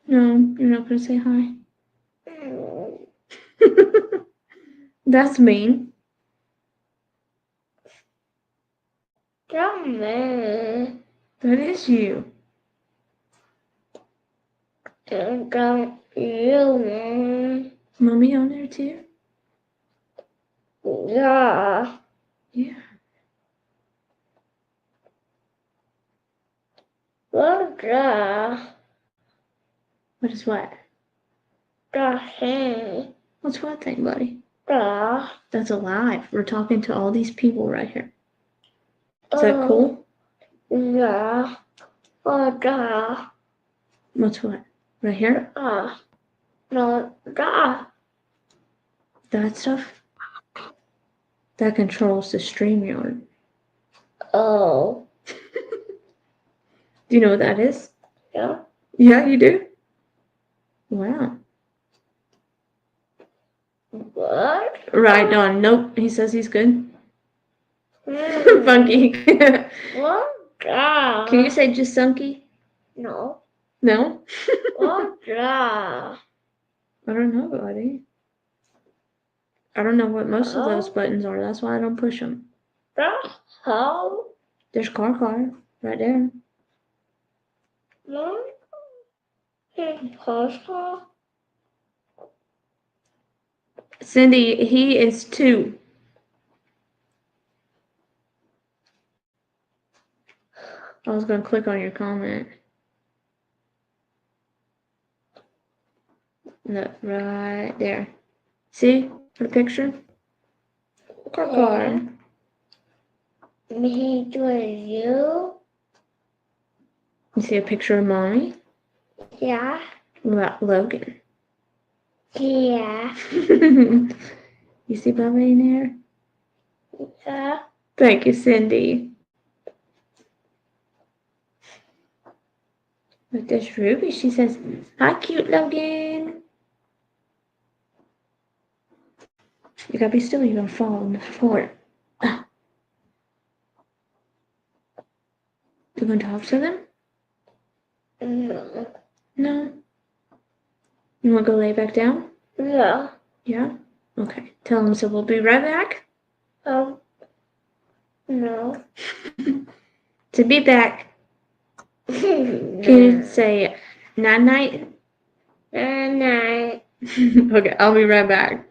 S1: you're not gonna say hi. That's mean. That is you. Mommy on there too? Yeah. What is what? What's what thing, buddy? That's alive. We're talking to all these people right here. Is that cool? Yeah. What's what? Right here? No, that stuff? That controls the StreamYard. Oh. Do you know what that is? Yeah. Yeah, you do? Wow. What? Right on. Nope. He says he's good. Funky. What? Can you say just sunky? No. No? What? I don't know, buddy. I don't know what most of those buttons are. That's why I don't push them. How? There's car right there. No. Cindy, he is 2. I was gonna click on your comment. Look, right there. See the picture? Car. Me doing you? You see a picture of mommy? Yeah. What about Logan? Yeah. You see Bubba in there? Yeah. Thank you, Cindy. But there's Ruby. She says, hi, cute Logan. You gotta be still. You're gonna fall on the floor. You gonna talk to them? No. No? You wanna go lay back down? Yeah. Yeah? Okay. Tell them so we'll be right back. No. To be back. Can you say night night? Night. Okay, I'll be right back.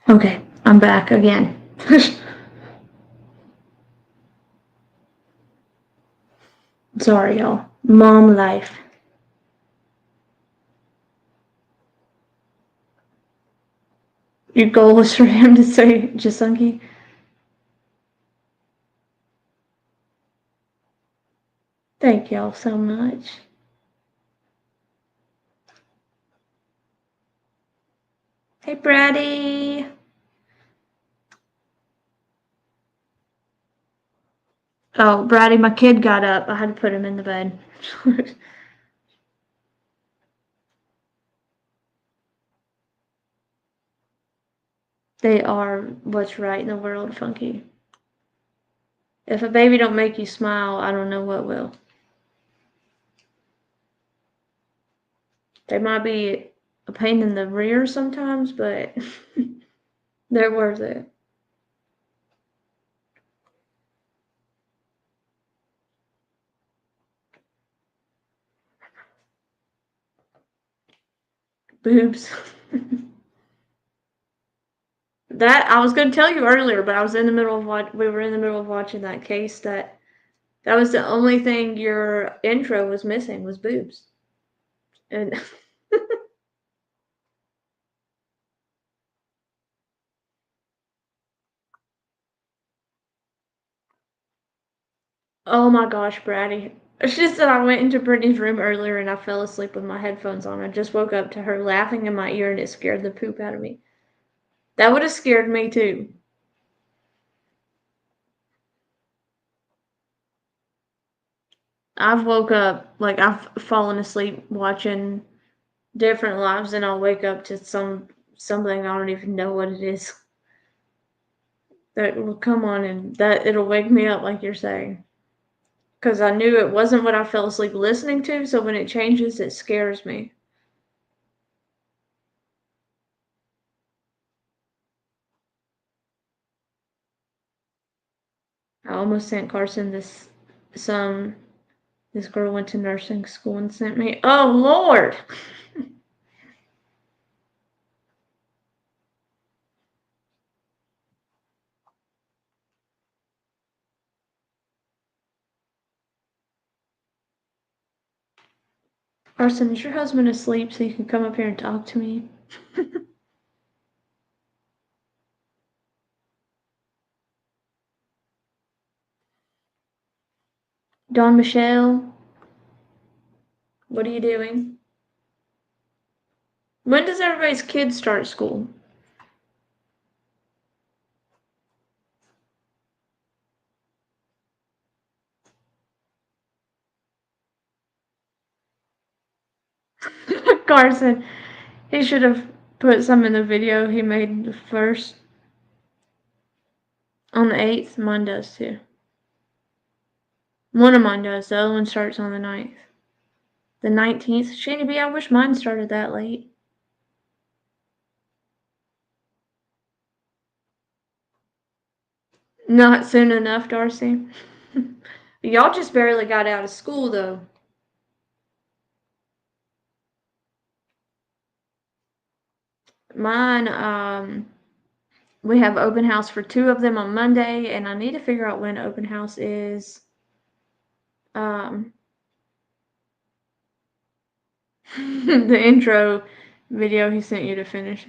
S1: Okay, I'm back again. Sorry, y'all. Mom life. Your goal was for him to say Jasunki? Thank y'all so much. Hey, Brady. Oh, Brady, my kid got up. I had to put him in the bed. They are what's right in the world, Funky. If a baby don't make you smile, I don't know what will. They might be a pain in the rear sometimes, but they're worth it. Boobs. That I was going to tell you earlier, but I was in the middle of we were in the middle of watching that case. That was the only thing your intro was missing was boobs, and oh my gosh, Brady. It's just that I went into Brittany's room earlier and I fell asleep with my headphones on. I just woke up to her laughing in my ear and it scared the poop out of me. That would have scared me too. I've woke up, like I've fallen asleep watching different lives and I'll wake up to something I don't even know what it is. That will come on and that it'll wake me up like you're saying. Because I knew it wasn't what I fell asleep listening to, so when it changes, it scares me. I almost sent Carson this girl went to nursing school and sent me. Oh Lord. Carson, is your husband asleep so you can come up here and talk to me? Dawn Michelle, what are you doing? When does everybody's kids start school? Carson, he should have put some in the video he made first. On the 8th, mine does too. One of mine does, the other one starts on the 9th. The 19th, Shady B, I wish mine started that late. Not soon enough, Darcy. Y'all just barely got out of school though. Mine, we have open house for 2 of them on Monday, and I need to figure out when open house is. The intro video he sent you to finish.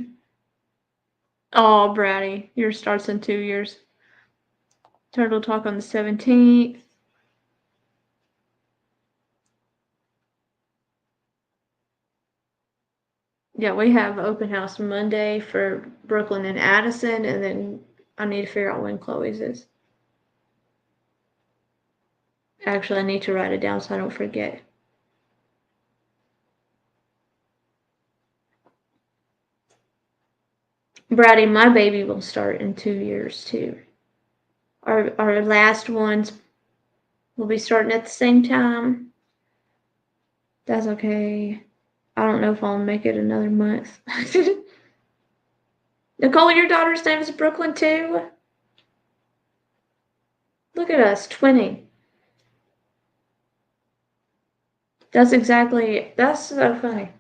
S1: Oh, Brady, yours starts in 2 years. Turtle Talk on the 17th. Yeah, we have open house Monday for Brooklyn and Addison, and then I need to figure out when Chloe's is. Actually, I need to write it down so I don't forget. Brady, my baby will start in 2 years too. Our last ones will be starting at the same time. That's okay. I don't know if I'll make it another month. Nicole, your daughter's name is Brooklyn too? Look at us, twinning. That's so funny.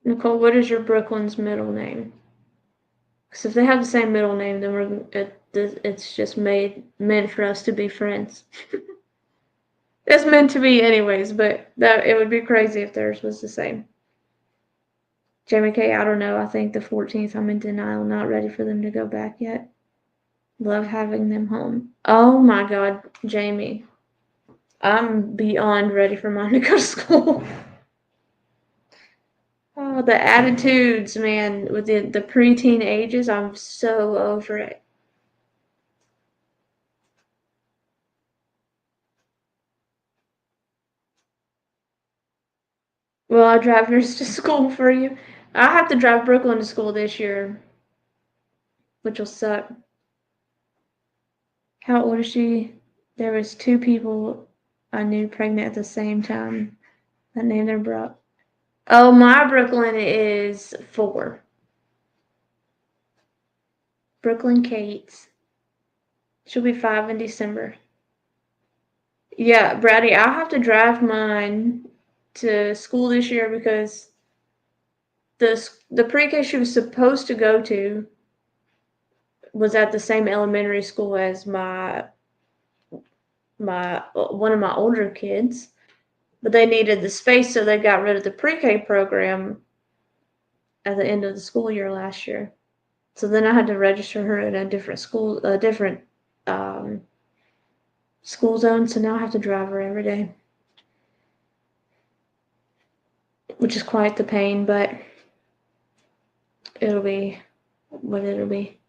S1: Nicole, what is your Brooklyn's middle name? Because if they have the same middle name, then it's just meant for us to be friends. It's meant to be anyways, but that it would be crazy if theirs was the same. Jamie K, I don't know. I think the 14th, I'm in denial, not ready for them to go back yet. Love having them home. Oh my God, Jamie. I'm beyond ready for mine to go to school. Oh, the attitudes, man, with the preteen ages, I'm so over it. Well, I drive yours to school for you. I have to drive Brooklyn to school this year, which will suck. How old is she? There was 2 people I knew pregnant at the same time. That named their bro. Oh, my Brooklyn is 4. Brooklyn Cates. She'll be 5 in December. Yeah, Brady, I'll have to drive mine to school this year because the pre-K she was supposed to go to was at the same elementary school as my one of my older kids, but they needed the space, so they got rid of the pre-K program at the end of the school year last year. So then I had to register her in a different school, school zone. So now I have to drive her every day, which is quite the pain, but it'll be what it'll be.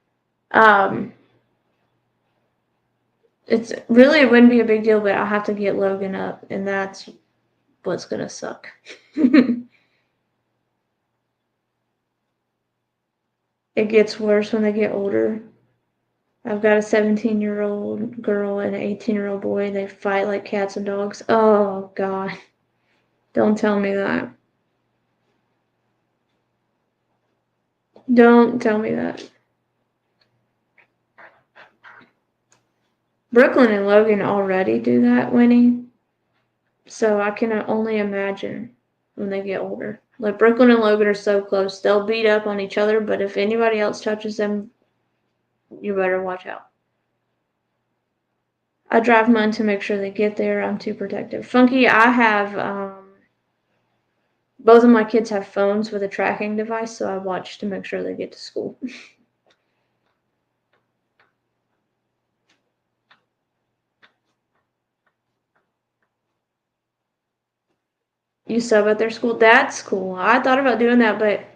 S1: It's really, it wouldn't be a big deal, but I'll have to get Logan up, and that's what's gonna suck. It gets worse when they get older. I've got a 17-year-old girl and an 18-year-old boy. They fight like cats and dogs. Oh, God. Don't tell me that. Don't tell me that. Brooklyn and Logan already do that, Winnie. So I can only imagine when they get older. Like, Brooklyn and Logan are so close. They'll beat up on each other, but if anybody else touches them, you better watch out. I drive mine to make sure they get there. I'm too protective. Funky, I have, both of my kids have phones with a tracking device, so I watch to make sure they get to school. You sub at their school? That's cool. I thought about doing that, but,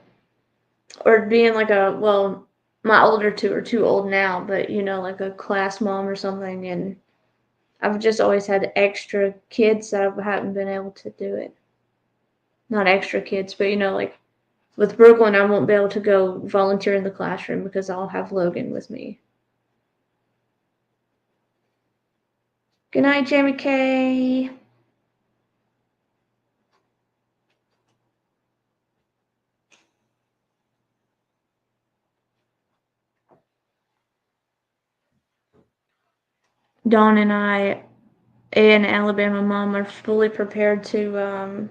S1: or being like my older 2 are too old now, but like a class mom or something, and I've just always had extra kids that I haven't been able to do it. Not extra kids, but like with Brooklyn, I won't be able to go volunteer in the classroom because I'll have Logan with me. Good night, Jamie K. Dawn and I and Alabama mom are fully prepared to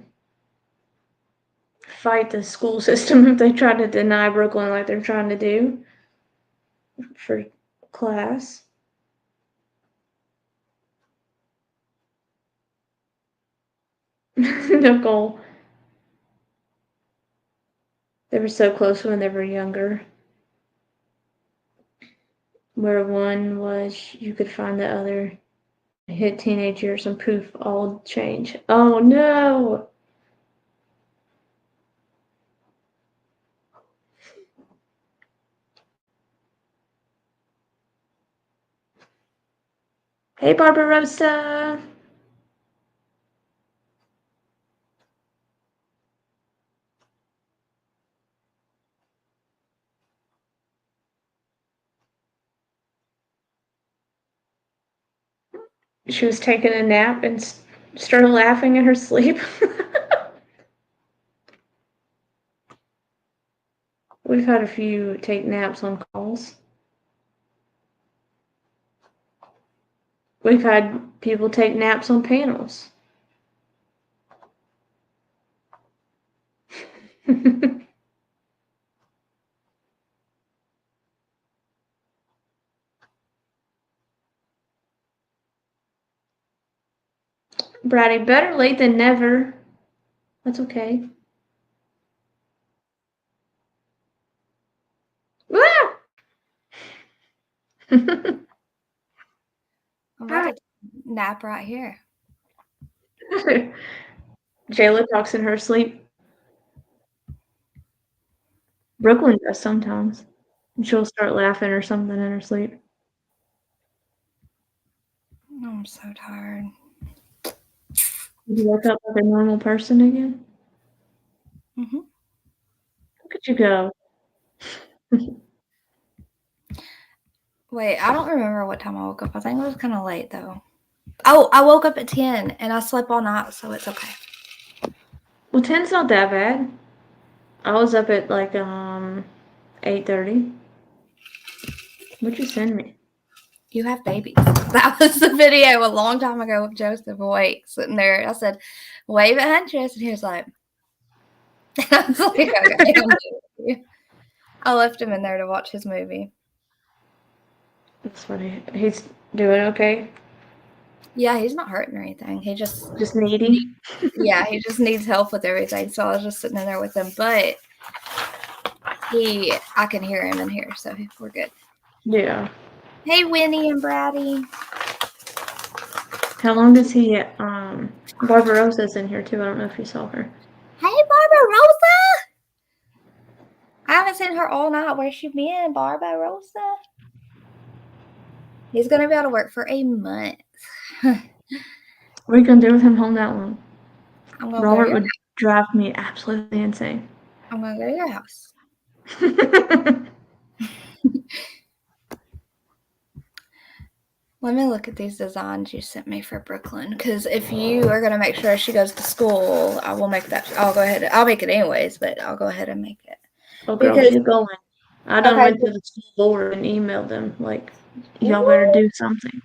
S1: fight the school system if they try to deny Brooklyn like they're trying to do for class. Nicole. They were so close when they were younger. Where one was, you could find the other. Hit teenage years and poof, all change. Oh no! Hey, Barbarossa! She was taking a nap and started laughing in her sleep. We've had a few take naps on calls. We've had people take naps on panels. Brady, better late than never. That's okay. Ah!
S9: I'm about to nap right here.
S1: Jayla talks in her sleep. Brooklyn does sometimes. She'll start laughing or something in her sleep.
S9: I'm so tired.
S1: Did you wake up like a normal person again?
S9: Mm-hmm.
S1: Look at you go.
S9: Wait, I don't remember what time I woke up. I think it was kind of late though. Oh, I woke up at 10 and I slept all night, so it's okay.
S1: Well, 10's not that bad. I was up at like 8:30. What'd you send me?
S9: You have babies. That was the video a long time ago with Joseph Awake sitting there. I said, wave at Huntress. And he was like, I was like, okay, I'm doing it. I left him in there to watch his movie.
S1: That's funny. He's doing okay.
S9: Yeah, he's not hurting or anything. He just
S1: needy.
S9: Yeah, he just needs help with everything. So I was just sitting in there with him. But I can hear him in here, so we're good.
S1: Yeah.
S9: Hey, Winnie and Brady.
S1: How long does he? Barbarosa's in here too. I don't know if you saw her.
S9: Hey, Barbarosa. I haven't seen her all night. Where's she been, Barbarosa? He's gonna be able to work for a month.
S1: What are you gonna do with him home that long? Robert would
S9: house.
S1: drive me absolutely insane.
S9: I'm gonna go to your house. Let me look at these designs you sent me for Brooklyn, because if you are gonna make sure she goes to school, I will make that. I'll go ahead. I'll make it anyways, but I'll go ahead and make it.
S1: Oh, girl, she's going. I done went to the school board and emailed them like, y'all better do something.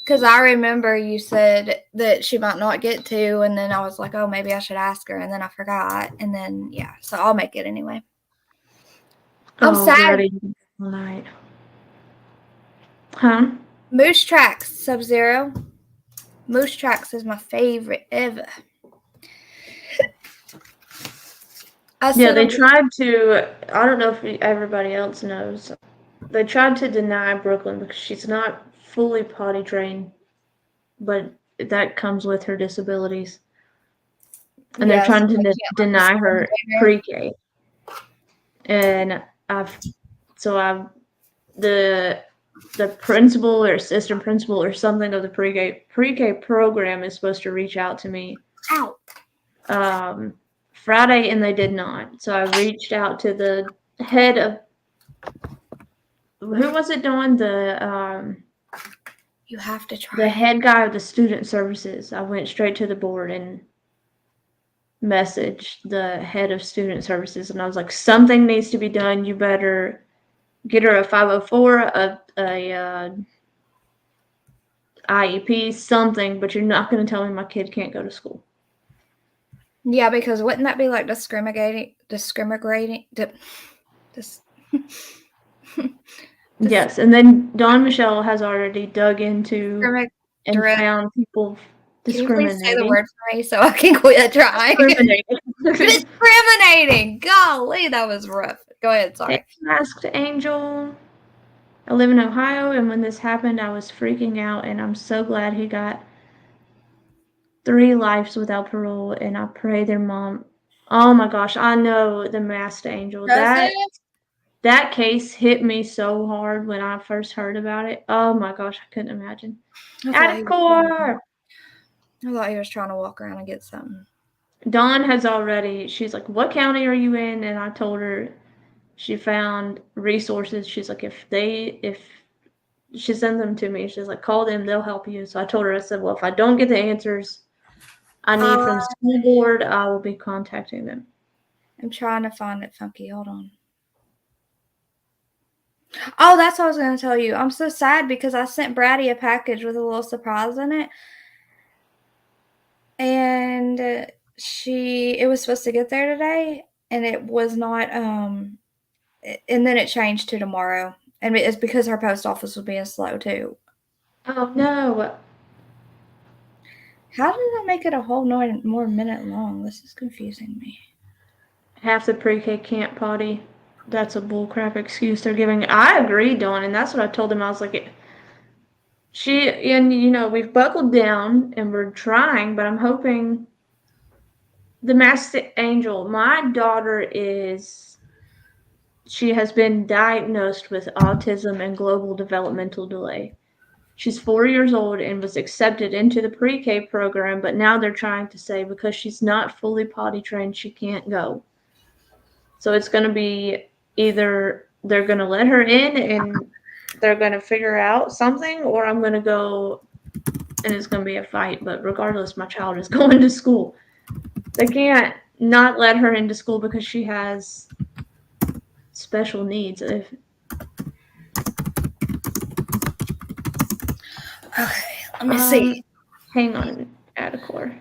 S9: Because I remember you said that she might not get to, and then I was like, oh, maybe I should ask her, and then I forgot, and then yeah, so I'll make it anyway. I'm sad.
S1: Night. Huh?
S9: Moose Tracks, Sub-Zero. Moose Tracks is my favorite ever.
S1: Yeah, they tried to, I don't know if everybody else knows, they tried to deny Brooklyn because she's not fully potty trained, but that comes with her disabilities. And they're trying to deny her pre-K. And the principal or assistant principal or something of the pre-K program is supposed to reach out to me. Friday, and they did not. So I reached out to the head of, who was it, Dawn?
S9: You have to try.
S1: The head guy of the student services. I went straight to the board and messaged the head of student services, and I was like, something needs to be done. You better get her a 504, a IEP, something, but you're not going to tell me my kid can't go to school.
S9: Yeah, because wouldn't that be like discriminating?
S1: Yes, and then Dawn Michelle has already dug into and found people discriminating.
S9: Can you please say the word for me so I can quit trying? Discriminating. Golly, that was rough. Go ahead, sorry.
S1: Masked Angel. I live in Ohio, and when this happened, I was freaking out, and I'm so glad he got 3 lives without parole, and I pray their mom. Oh my gosh, I know the Masked Angel. That case hit me so hard when I first heard about it. Oh my gosh, I couldn't imagine. I thought
S9: he was trying to walk around and get something.
S1: Dawn has already, she's like, what county are you in? And I told her she found resources. She's like, if she sends them to me, she's like, call them, they'll help you. So I told her, I said, well, if I don't get the answers I need from the school board, I will be contacting them.
S9: I'm trying to find it, Funky. Hold on. Oh, that's what I was going to tell you. I'm so sad because I sent Brady a package with a little surprise in it. And it was supposed to get there today, and it was not. And then it changed to tomorrow, and it's because her post office was being slow too.
S1: Oh no.
S9: How did that make it a whole more minute long? This is confusing me.
S1: Half the pre-K can't potty. That's a bullcrap excuse they're giving. I agree, Dawn, and that's what I told him. I was like, we've buckled down and we're trying, but I'm hoping the master angel. My daughter she has been diagnosed with autism and global developmental delay. She's 4 years old and was accepted into the pre-K program, but now they're trying to say because she's not fully potty trained, she can't go. So it's going to be either they're going to let her in and they're going to figure out something, or I'm going to go and it's going to be a fight. But regardless, my child is going to school. They can't not let her into school because she has special needs.
S9: Okay, let me see.
S1: Hang on, Adacor.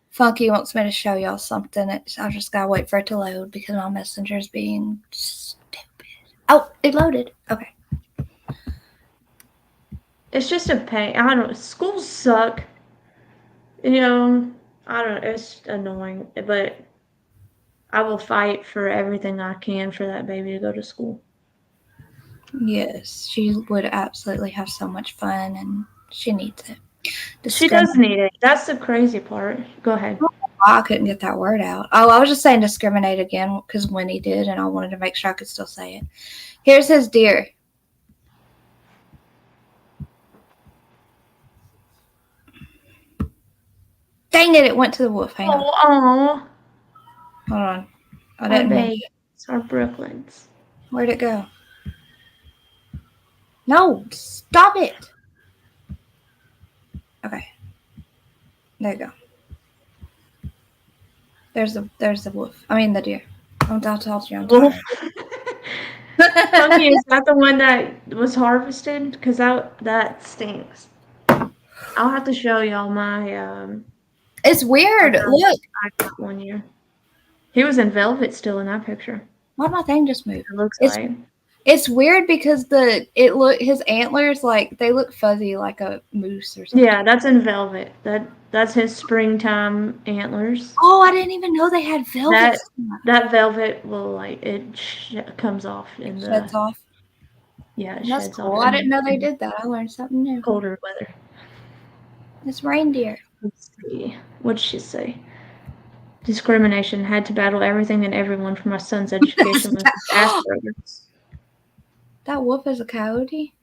S9: Funky wants me to show y'all something. I just gotta wait for it to load because my messenger's being stupid. Oh, it loaded. Okay.
S1: It's just a pain. I don't know. Schools suck. I don't know. It's annoying, but I will fight for everything I can for that baby to go to school.
S9: Yes, she would absolutely have so much fun, and she needs it.
S1: She does need it. That's the crazy part. Go ahead.
S9: I couldn't get that word out. Oh, I was just saying discriminate again because Winnie did, and I wanted to make sure I could still say it. Here's his deer. Dang it, it went to the wolf. Hang on.
S1: Oh,
S9: Hold on. I
S1: our
S9: didn't mean
S1: babies, our Brooklyns.
S9: Where'd it go? No, stop it. Okay. There you go. There's the wolf. I mean the deer. I told you I'm tired.
S1: Funky, is that the one that was harvested? Because that stinks. I'll have to show y'all my.
S9: It's weird. Look.
S1: I got 1 year. He was in velvet still in that picture.
S9: Why'd my thing just move?
S1: It looks like.
S9: It's weird because his antlers they look fuzzy like a moose or something.
S1: Yeah, that's in velvet. That's his springtime antlers.
S9: Oh, I didn't even know they had velvet.
S1: That velvet will comes off in the
S9: sheds off.
S1: Yeah, it
S9: that's
S1: sheds
S9: cool.
S1: off.
S9: I didn't know they did that. I learned something new.
S1: Colder weather.
S9: It's reindeer.
S1: Let's see. What'd she say? Discrimination. Had to battle everything and everyone for my son's education with Asperger's.
S9: That wolf is a coyote?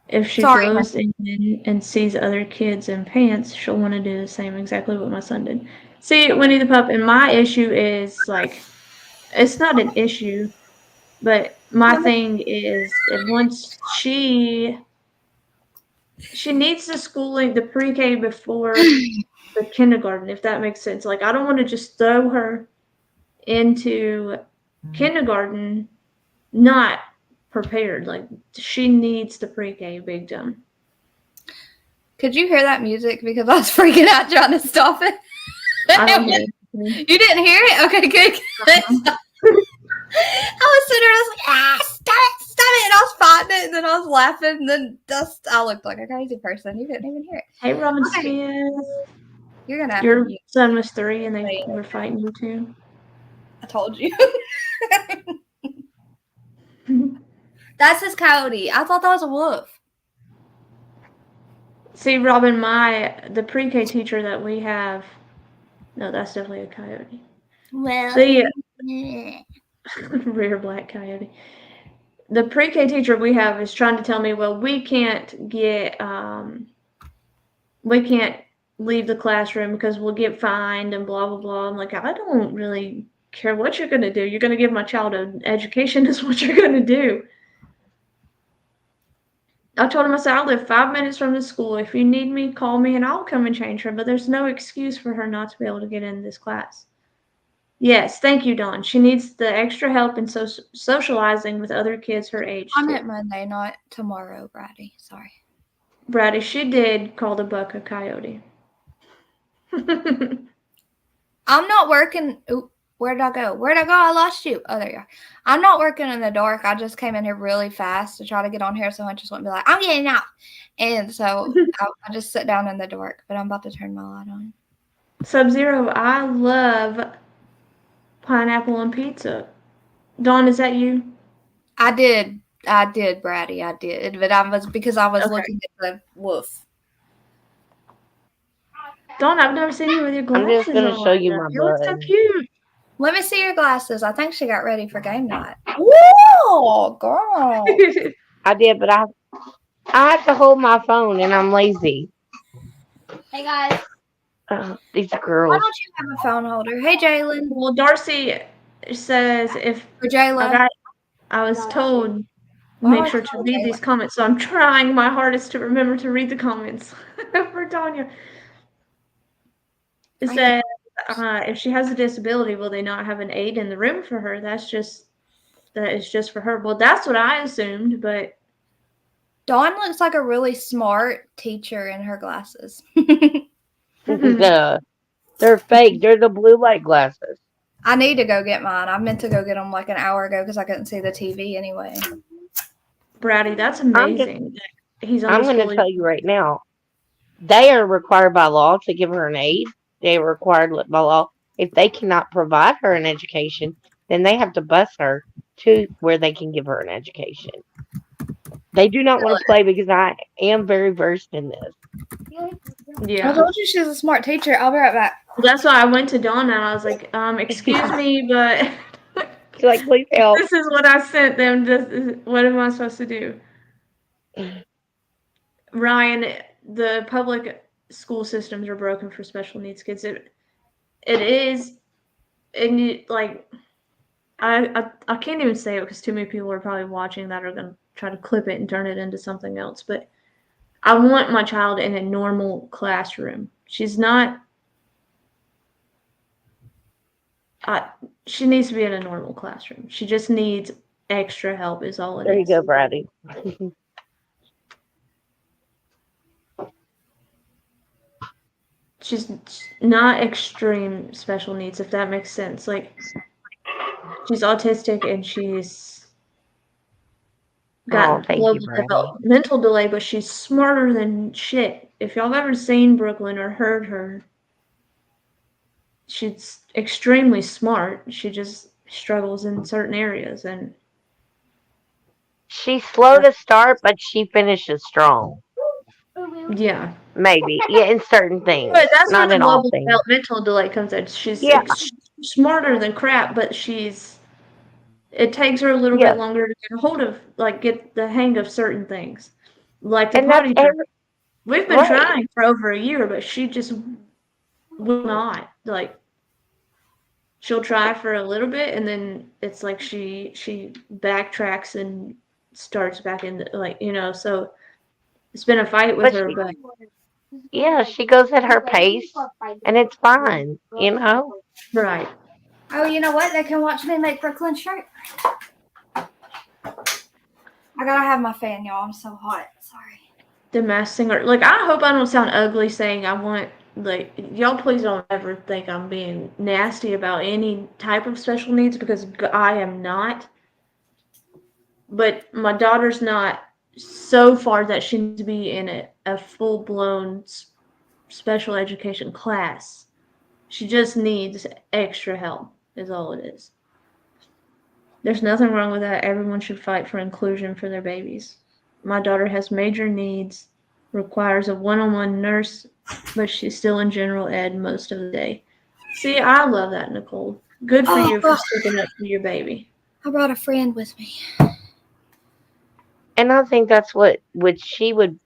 S1: If she goes in and sees other kids in pants, she'll want to do the same, exactly what my son did. See, Winnie the Pup, and my issue is, it's not an issue, but my thing is, once she needs the schooling, the pre-K before the kindergarten, if that makes sense. I don't want to just throw her into kindergarten not prepared. She needs the pre-K big time.
S9: Could you hear that music? Because I was freaking out trying to stop it. You didn't hear it? Okay, good. I was sitting there, I was like, stop it, and I was fighting it, and then I was laughing, and then I looked like a crazy person. You didn't even hear it.
S1: Hey, Robin Smith.
S9: You're gonna have
S1: Your son was 3 and they were fighting you too.
S9: I told you. That's his coyote. I thought that was a wolf.
S1: See, Robin, the pre-K teacher that we have, no, that's definitely a coyote.
S9: Well,
S1: rare black coyote. The pre-K teacher we have is trying to tell me, well, we can't leave the classroom because we'll get fined and blah, blah, blah. I'm like, I don't really care what you're going to do. You're going to give my child an education is what you're going to do. I told him, I said, I live 5 minutes from the school. If you need me, call me and I'll come and change her. But there's no excuse for her not to be able to get into this class. Yes, thank you, Dawn. She needs the extra help in socializing with other kids her age.
S9: I meant Monday, not tomorrow, Brady. Sorry.
S1: Brady, she did call the buck a coyote.
S9: I'm not working. Ooh, where'd I go? Where'd I go? I lost you. Oh, there you are. I'm not working in the dark. I just came in here really fast to try to get on here, so I just wouldn't be like, I'm getting out. And so I just sit down in the dark, but I'm about to turn my light on.
S1: Sub-Zero, I love pineapple on pizza. Dawn, is that you?
S9: I did, Bratty. I did, but I was because I was
S1: Okay.
S9: looking at the wolf.
S1: Dawn, I've never seen you with your
S10: I'm
S1: glasses
S10: just gonna
S1: on.
S10: show you my
S1: You look so
S10: butt.
S1: cute.
S9: Let me see your glasses. I think she got ready for game night. Whoa, girl.
S10: I did, but I have to hold my phone, and I'm lazy.
S9: Hey guys.
S10: These
S9: Why
S10: girls.
S9: don't you have a phone holder? Hey Jalen.
S1: Well, Darcy says if
S9: Or Jayla.
S1: I was told
S9: Why do
S1: make
S9: I
S1: sure
S9: call
S1: to read
S9: Jayla?
S1: these comments, so I'm trying my hardest to remember to read the comments for Tanya. It says if she has a disability, will they not have an aide in the room for her? That is just for her. Well, that's what I assumed, but
S9: Dawn looks like a really smart teacher in her glasses.
S10: They're fake. They're the blue light glasses.
S9: I need to go get mine. I meant to go get them like an hour ago because I couldn't see the TV anyway.
S1: Bratty, that's amazing. He's
S10: I'm going to tell you right now. They are required by law to give her an aid. They are required by law. If they cannot provide her an education, then they have to bus her to where they can give her an education. They do not want to play because I am very versed in this.
S1: Yeah.
S9: I told you she's a smart teacher. I'll be right back.
S1: Well, that's why I went to Dawn and I was like, excuse me, but
S10: She's like, please help.
S1: this is what I sent them. What am I supposed to do? Ryan, the public school systems are broken for special needs kids. It is, and I can't even say it because too many people are probably watching that are going to try to clip it and turn it into something else. But I want my child in a normal classroom. She's not. She needs to be in a normal classroom. She just needs extra help. Is all it is.
S10: There you go, Bratty.
S1: She's not extreme special needs, if that makes sense. Like, she's autistic and she's got global developmental delay, but she's smarter than shit. If y'all have ever seen Brooklyn or heard her, she's extremely smart. She just struggles in certain areas, and
S10: she's slow to start, but she finishes strong.
S1: Yeah.
S10: Maybe. Yeah, in certain things.
S1: But that's
S10: not
S1: where the
S10: in all
S1: global
S10: things.
S1: developmental delay comes in. She's smarter than crap, but it takes her a little bit longer to get a hold of, get the hang of certain things. Like the potty training. We've been trying for over a year, but she just will not. She'll try for a little bit, and then it's like she backtracks and starts back in, so it's been a fight with her, but
S10: yeah, she goes at her pace, and it's fine,
S1: Right.
S9: Oh, you know what? They can watch me make Brooklyn shirt. I gotta have my fan, y'all. I'm so hot. Sorry.
S1: The Masked Singer. I hope I don't sound ugly saying I want, y'all please don't ever think I'm being nasty about any type of special needs, because I am not. But my daughter's not so far that she needs to be in a full-blown special education class. She just needs extra help, is all it is. There's nothing wrong with that. Everyone should fight for inclusion for their babies. My daughter has major needs, requires a one-on-one nurse, but she's still in general ed most of the day. See, I love that, Nicole. Good for you for sticking up for your baby.
S9: I brought a friend with me.
S10: And I think that's what she would.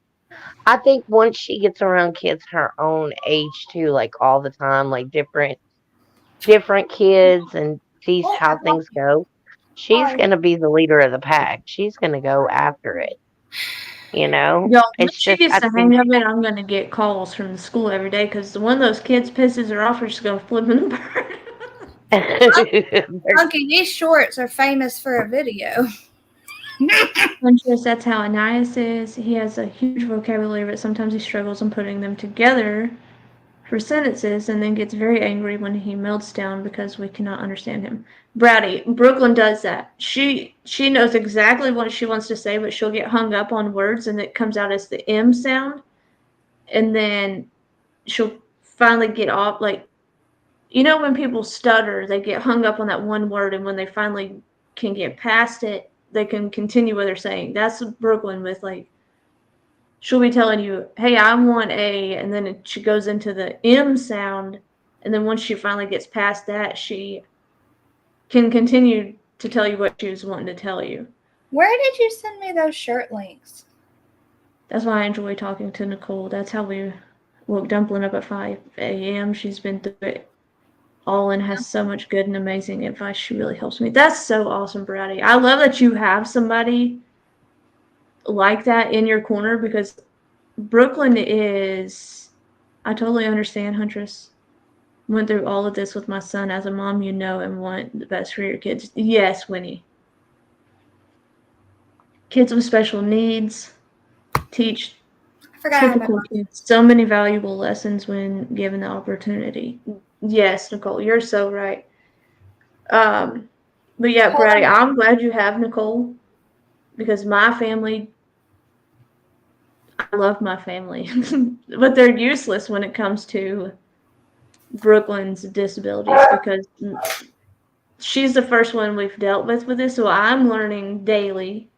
S10: I think once she gets around kids her own age too, all the time, different kids, and sees how things go, she's going to be the leader of the pack. She's going to go after it.
S1: Yo, when she gets the hang of it, I'm going to get calls from the school every day, because one of those kids pisses her off, we're just going to flip in the bird.
S9: Monkey, these shorts are famous for a video.
S1: That's how Ananias is. He has a huge vocabulary, but sometimes he struggles in putting them together. for sentences and then gets very angry when he melts down because we cannot understand him. Brady, Brooklyn does that. She knows exactly what she wants to say, but she'll get hung up on words and it comes out as the M sound. And then she'll finally get off, like, you know, when people stutter, they get hung up on that one word, and when they finally can get past it, they can continue what they're saying. That's Brooklyn with, like, she'll be telling you, hey, I want a, and then she goes into the M sound, and then once she finally gets past that, she can continue to tell you what she was wanting to tell you.
S9: Where did you send me those shirt links?
S1: That's why I enjoy talking to Nicole. That's how we woke Dumpling up at 5 a.m. She's been through it all and has so much good and amazing advice. She really helps me. That's so awesome, Brady. I love that you have somebody like that in your corner, because Brooklyn is, I totally understand, Huntress. Went through all of this with my son. As a mom, you know, and want the best for your kids. Yes, Winnie. Kids with special needs teach typical kids so many valuable lessons when given the opportunity. Yes, Nicole, you're so right. But yeah, Brady, I'm glad you have Nicole, because my family, I love my family, but they're useless when it comes to Brooklyn's disabilities, because she's the first one we've dealt with this, so I'm learning daily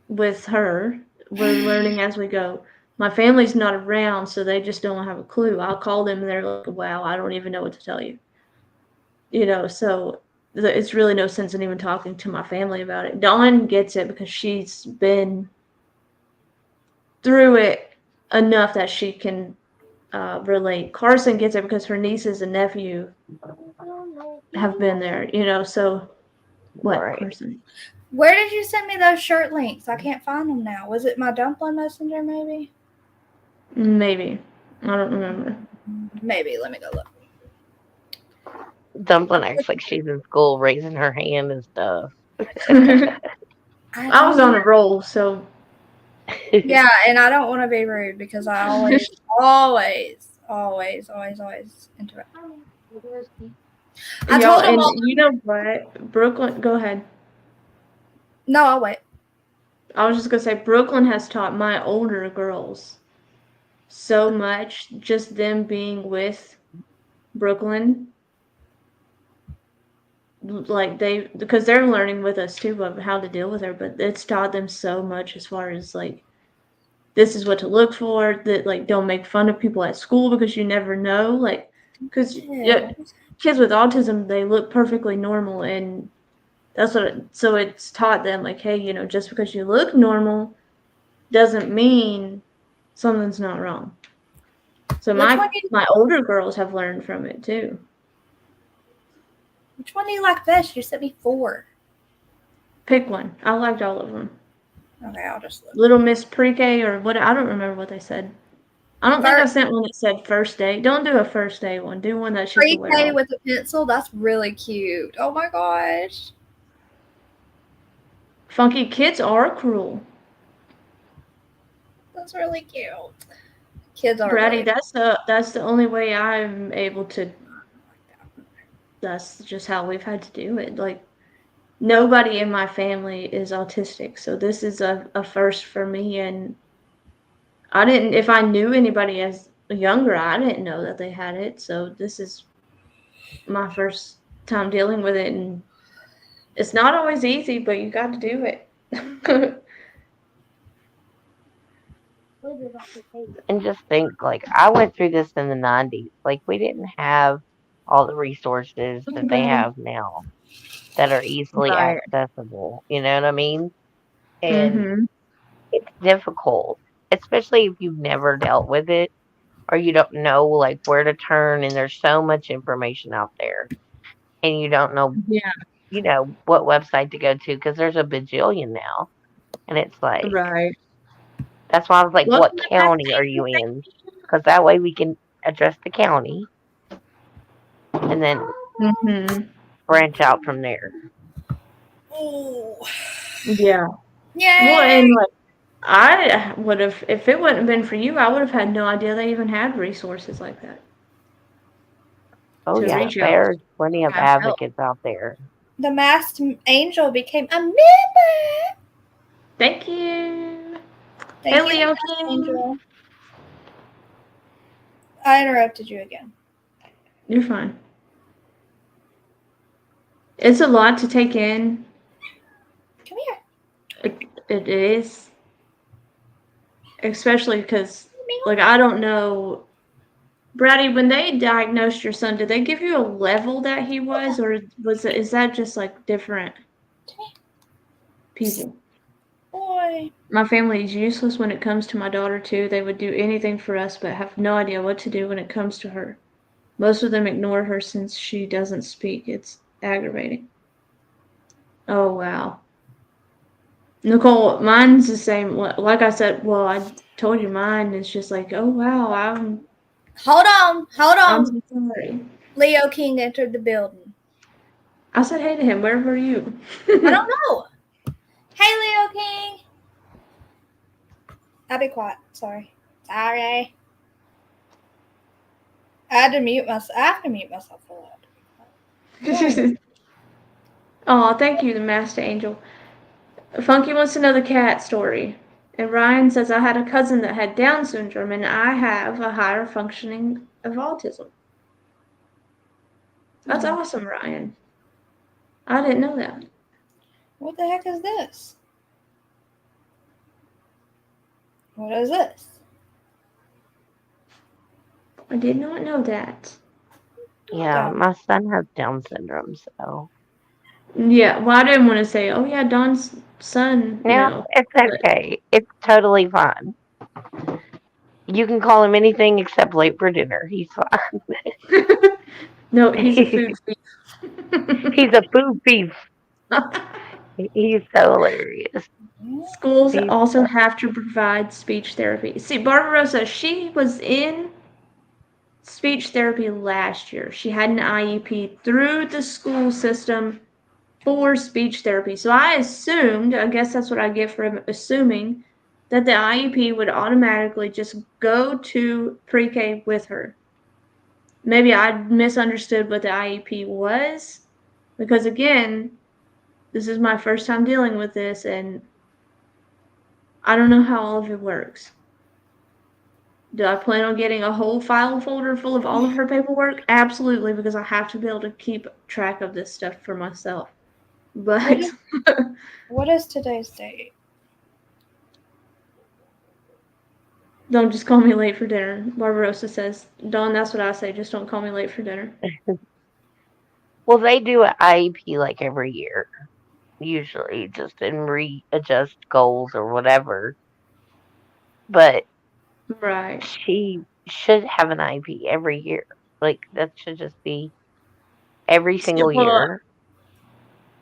S1: with her. We're learning as we go. My family's not around, so they just don't have a clue. I'll call them and they're like, wow, I don't even know what to tell you. You know, so it's really no sense in even talking to my family about it. Dawn gets it because she's been through it enough that she can relate. Carson gets it because her nieces and nephew have been there, you know, so what,
S10: Right.
S1: Carson?
S9: Where did you send me those shirt links? I can't find them now. Was it my Dumpling Messenger, maybe?
S1: Maybe. I don't remember.
S9: Maybe. Let me go look.
S10: Dumpling acts like she's in school raising her hand and stuff.
S1: I was on a roll, so.
S9: Yeah, and I don't want to be rude because I always interact. I told him all.
S1: You know what? Brooklyn, go ahead.
S9: No, I'll wait.
S1: I was just going to say, Brooklyn has taught my older girls so much, just them being with Brooklyn. Like, because they're learning with us too of how to deal with her, but it's taught them so much as far as, like, this is what to look for, that, like, don't make fun of people at school because you never know, like, because kids with autism, they look perfectly normal, and that's so it's taught them, like, hey, you know, just because you look normal doesn't mean something's not wrong. So my older girls have learned from it too.
S9: Which one do you like best? You sent me 4.
S1: Pick one. I liked all of them.
S9: Okay, I'll just look.
S1: Little Miss Pre-K or what? I don't remember what they said. I don't think I sent one that said first day. Don't do a first day one. Do one that she can wear.
S9: Pre-K with a pencil. That's really cute. Oh my gosh.
S1: Funky kids are cruel.
S9: That's really cute. Kids are.
S1: Brady, that's the only way I'm able to. That's just how we've had to do it. Like, nobody in my family is autistic, so this is a first for me. And I didn't. If I knew anybody as younger, I didn't know that they had it. So this is my first time dealing with it, and it's not always easy, but you got to do it.
S10: And just think, like, I went through this in the 90s. Like, we didn't have all the resources that they have now that are easily accessible. You know what I mean? And it's difficult, especially if you've never dealt with it or you don't know, like, where to turn. And there's so much information out there. And you don't know, you know, what website to go to because there's a bajillion now. And it's like, that's why I was like, what county are you in? Because that way we can address the county and then branch out from there.
S9: Oh.
S1: Yeah.
S9: Yeah.
S1: Well, and like, I would have, if it wouldn't have been for you, I would have had no idea they even had resources like that
S10: Oh
S1: to
S10: yeah,
S1: reach out
S10: there's plenty of
S1: and have help.
S10: advocates out there.
S9: The masked angel became a member.
S1: Thank you.
S9: Thank
S1: Hey,
S9: you,
S1: Leo
S9: Masked
S1: King.
S9: Angel. I interrupted you again.
S1: You're fine. It's a lot to take in.
S9: Come here.
S1: It is. Especially because, like, I don't know. Brady, when they diagnosed your son, did they give you a level that he was, or is that just like different people?
S9: Boy.
S1: My family is useless when it comes to my daughter too. They would do anything for us, but have no idea what to do when it comes to her. Most of them ignore her since she doesn't speak. It's aggravating. Oh wow. Nicole, mine's the same. Like I said, well, I told you mine is just like, oh wow,
S9: Hold on.
S1: I'm so sorry.
S9: Leo King entered the building.
S1: I said hey to him. Where were you?
S9: I don't know. Hey, Leo King. I'll be quiet. Sorry. I had to mute myself. I have to mute myself for that.
S1: Oh, thank you, the Master Angel. Funky wants to know the cat story. And Ryan says, I had a cousin that had Down syndrome, and I have a higher functioning of autism. That's awesome, Ryan. I didn't know that.
S9: What the heck is this? What is this?
S1: I did not know that.
S10: Yeah, my son has Down syndrome, so.
S1: Yeah, well, I didn't want to say, oh, yeah, Don's son,
S10: No, it's okay. It's totally fine. You can call him anything except late for dinner. He's fine.
S1: No, he's a food thief.
S10: He's a food thief. He's so hilarious.
S1: Schools also have to provide speech therapy. See, Barbarossa, she was in speech therapy last year. She had an IEP through the school system for speech therapy. So I assumed, I guess that's what I get for assuming, that the IEP would automatically just go to pre-K with her. Maybe I misunderstood what the IEP was, because again, this is my first time dealing with this, and I don't know how all of it works. Do I plan on getting a whole file folder full of all of her paperwork? Absolutely, because I have to be able to keep track of this stuff for myself. But
S9: What is today's date?
S1: don't just call me late for dinner. Barbarossa says, Dawn, that's what I say. Just don't call me late for dinner.
S10: Well, they do an IEP like every year, usually, just and readjust goals or whatever. But
S1: Right.
S10: she should have an IEP every year. Like, that should just be every single year.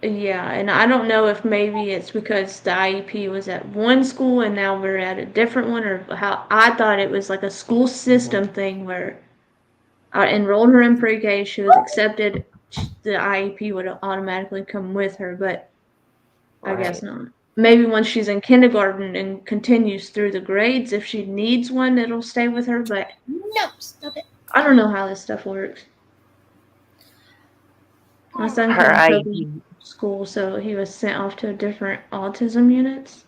S1: Yeah, and I don't know if maybe it's because the IEP was at one school and now we're at a different one, or how. I thought it was like a school system thing where I enrolled her in pre-K, she was accepted, the IEP would automatically come with her, but I guess not. Maybe once she's in kindergarten and continues through the grades, if she needs one, it'll stay with her, but
S9: no, stop it.
S1: I don't know how this stuff works. My son
S10: Her
S1: couldn't
S10: IEP.
S1: cope with school, so he was sent off to different autism units.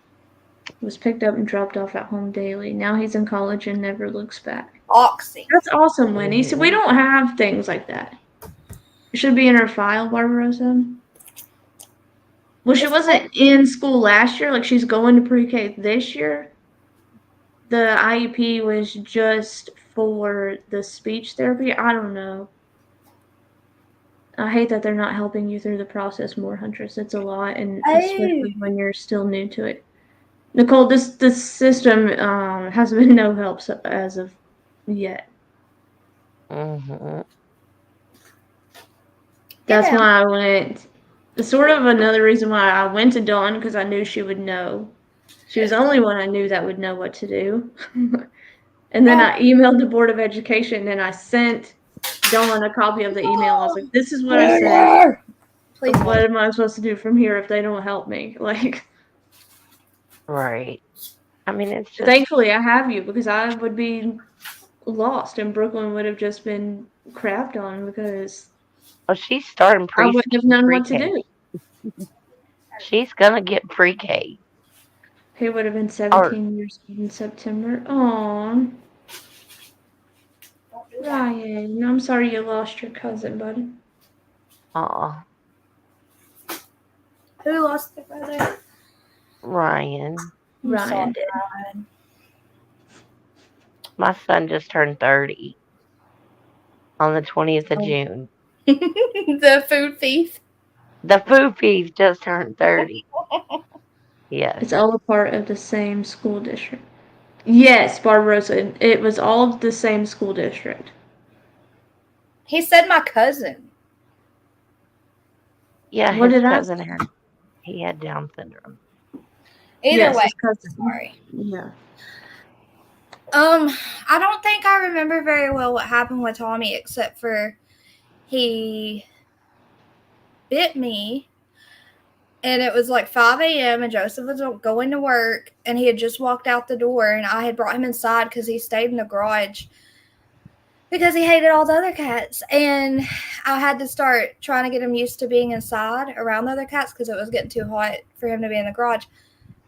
S1: He was picked up and dropped off at home daily. Now he's in college and never looks back.
S9: Oxy.
S1: That's awesome, Winnie. So we don't have things like that. It should be in her file, Barbarossa. Well, she wasn't in school last year. Like, she's going to pre-K this year. The IEP was just for the speech therapy. I don't know. I hate that they're not helping you through the process more, Huntress. It's a lot, and especially when you're still new to it. Nicole, this system has been no help as of yet.
S10: Mm-hmm.
S1: That's why I went. Sort of another reason why I went to Dawn, because I knew she would know. She was the only one I knew that would know what to do. And then I emailed the Board of Education, and I sent Dawn a copy of the email. I was like, this is what I said. Please, what am I supposed to do from here if they don't help me? Like,
S10: right. I mean, it's just,
S1: Thankfully, I have you because I would be lost and Brooklyn would have just been crapped on because
S10: oh, she's starting
S1: I wouldn't have known what to
S10: pre-K.
S1: do.
S10: She's gonna get pre-K.
S1: He would have been
S10: Or
S1: 17 years old in September. Aww. Ryan, I'm sorry you lost your cousin, buddy.
S9: Who lost their brother?
S10: Ryan.
S9: I'm sorry,
S1: Ryan did.
S9: Ryan.
S10: My son just turned 30 on the 20th of
S1: Oh.
S10: June.
S9: The food thief.
S10: The food piece just turned 30. Yes.
S1: It's all a part of the same school district. Yes, Barbarossa. It was all the same school district.
S9: He said my cousin.
S10: Yeah,
S1: What
S10: his
S1: did I
S10: cousin
S1: say?
S10: he had Down syndrome.
S9: Either
S1: Yes,
S9: way,
S1: his cousin.
S9: sorry.
S1: Yeah.
S9: I don't think I remember very well what happened with Tommy, except for he bit me, and it was like 5 a.m. and Joseph was going to work, and he had just walked out the door, and I had brought him inside because he stayed in the garage because he hated all the other cats, and I had to start trying to get him used to being inside around the other cats because it was getting too hot for him to be in the garage.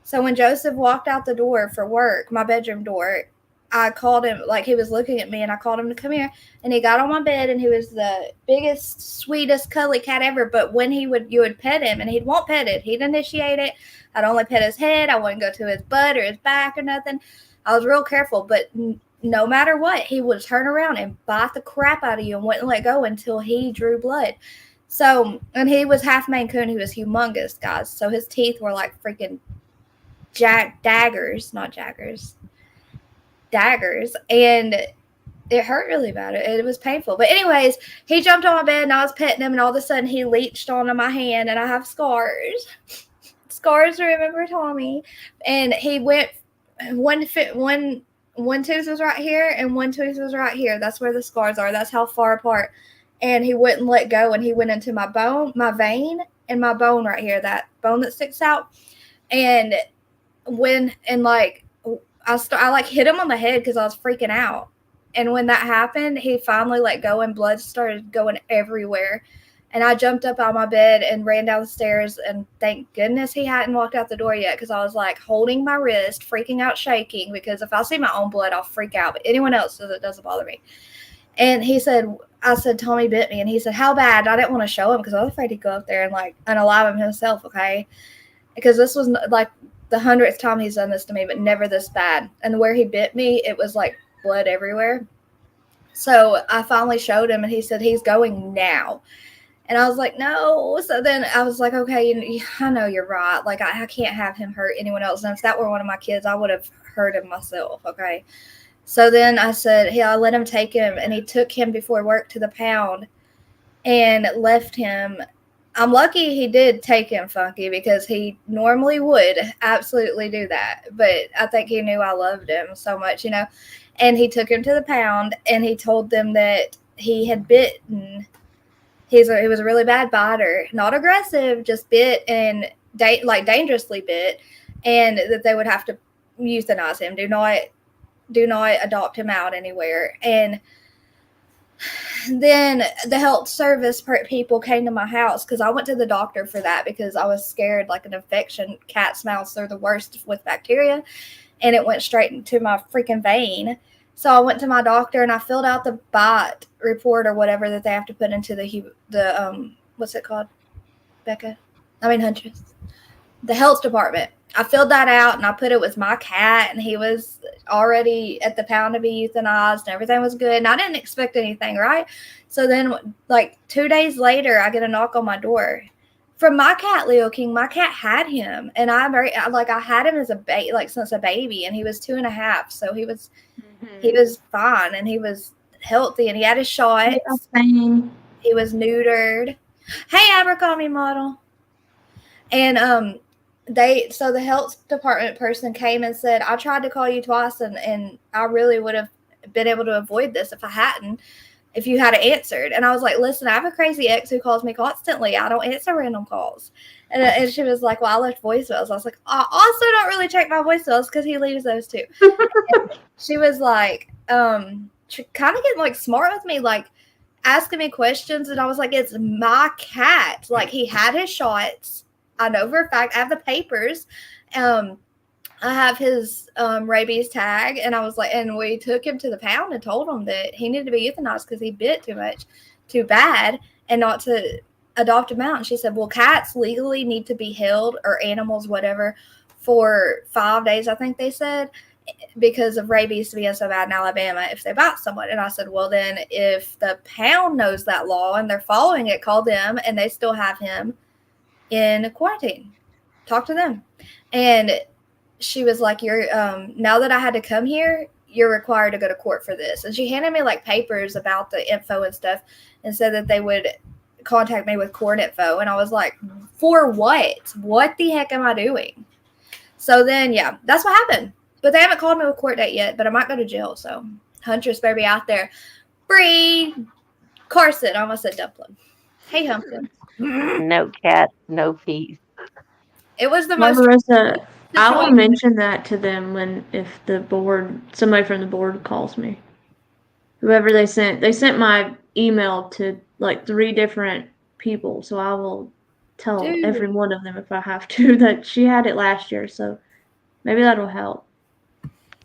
S9: So when Joseph walked out the door for work, my bedroom door, I called him, like he was looking at me, and I called him to come here, and he got on my bed, and he was the biggest, sweetest, cuddly cat ever. But when you would pet him, and he'd won't pet it, he'd initiate it. I'd only pet his head. I wouldn't go to his butt or his back or nothing. I was real careful, but no matter what, he would turn around and bite the crap out of you and wouldn't let go until he drew blood. So, and he was half Maine Coon. He was humongous, guys. So his teeth were like freaking daggers, and it hurt really bad. It was painful. But anyways, he jumped on my bed and I was petting him, and all of a sudden he leached onto my hand, and I have scars to remember Tommy. And he went one tooth was right here and one tooth was right here. That's where the scars are. That's how far apart. And he wouldn't let go, and he went into my bone, my vein, and my bone right here, that bone that sticks out. And I like hit him on the head because I was freaking out. And when that happened, he finally let go and blood started going everywhere. And I jumped up out of my bed and ran down the stairs, and thank goodness he hadn't walked out the door yet, because I was like holding my wrist, freaking out, shaking, because if I see my own blood, I'll freak out. But anyone else, it doesn't bother me. And I said, Tommy bit me. And he said, how bad? I didn't want to show him because I was afraid he'd go up there and like unalive him himself, okay? Because this was like the 100th time he's done this to me, but never this bad. And where he bit me, it was like blood everywhere. So I finally showed him, and he said, he's going now. And I was like, no. So then I was like, okay, I know you're right. Like, I can't have him hurt anyone else. And if that were one of my kids, I would have hurt him myself, okay? So then I said, yeah, I let him take him, and he took him before work to the pound and left him. I'm lucky he did take him, Funky, because he normally would absolutely do that. But I think he knew I loved him so much, And he took him to the pound, and he told them that he had bitten. He was a really bad biter, not aggressive, just bit and dangerously bit, and that they would have to euthanize him. Do not adopt him out anywhere. And then the health service people came to my house because I went to the doctor for that because I was scared, like an infection. Cat's mouths, they're the worst with bacteria, and it went straight into my freaking vein. So I went to my doctor and I filled out the bite report or whatever that they have to put into the what's it called, Huntress, the health department. I filled that out and I put it with my cat, and he was already at the pound to be euthanized and everything was good. And I didn't expect anything, right? So then like 2 days later, I get a knock on my door from my cat, Leo King. My cat had him, and I had him as a baby, like since a baby, and he was 2.5. So he was fine, and he was healthy, and he had his shots. He was neutered. Hey, Abercrombie model. And the health department person came and said, I tried to call you twice, and I really would have been able to avoid this if I hadn't. if you had answered. And I was like, listen, I have a crazy ex who calls me constantly. I don't answer random calls. And she was like, well, I left voicemails. I was like, I also don't really check my voicemails because he leaves those too. She was like, kind of getting like smart with me, like asking me questions. And I was like, it's my cat. Like, he had his shots. I know for a fact. I have the papers. I have his rabies tag, and I was like, and we took him to the pound and told him that he needed to be euthanized because he bit too bad, and not to adopt him out. And she said, well, cats legally need to be held, or animals, whatever, for 5 days, I think they said, because of rabies being so bad in Alabama if they bite someone. And I said, well, then if the pound knows that law and they're following it, call them, and they still have him in quarantine. Talk to them. And she was like, you're now that I had to come here, you're required to go to court for this. And she handed me like papers about the info and stuff and said that they would contact me with court info. And I was like, for what? What the heck am I doing? So then, yeah, that's what happened. But they haven't called me with court date yet, but I might go to jail. So Huntress better be out there. Bree Carson, I almost said Dumpling. Hey, Humpkin.
S10: No cat, no peace.
S9: It was the most...
S1: Marissa, I will mention that to them if somebody from the board calls me. Whoever they sent my email to like 3 different people, so I will tell every one of them if I have to that she had it last year, so maybe that'll help.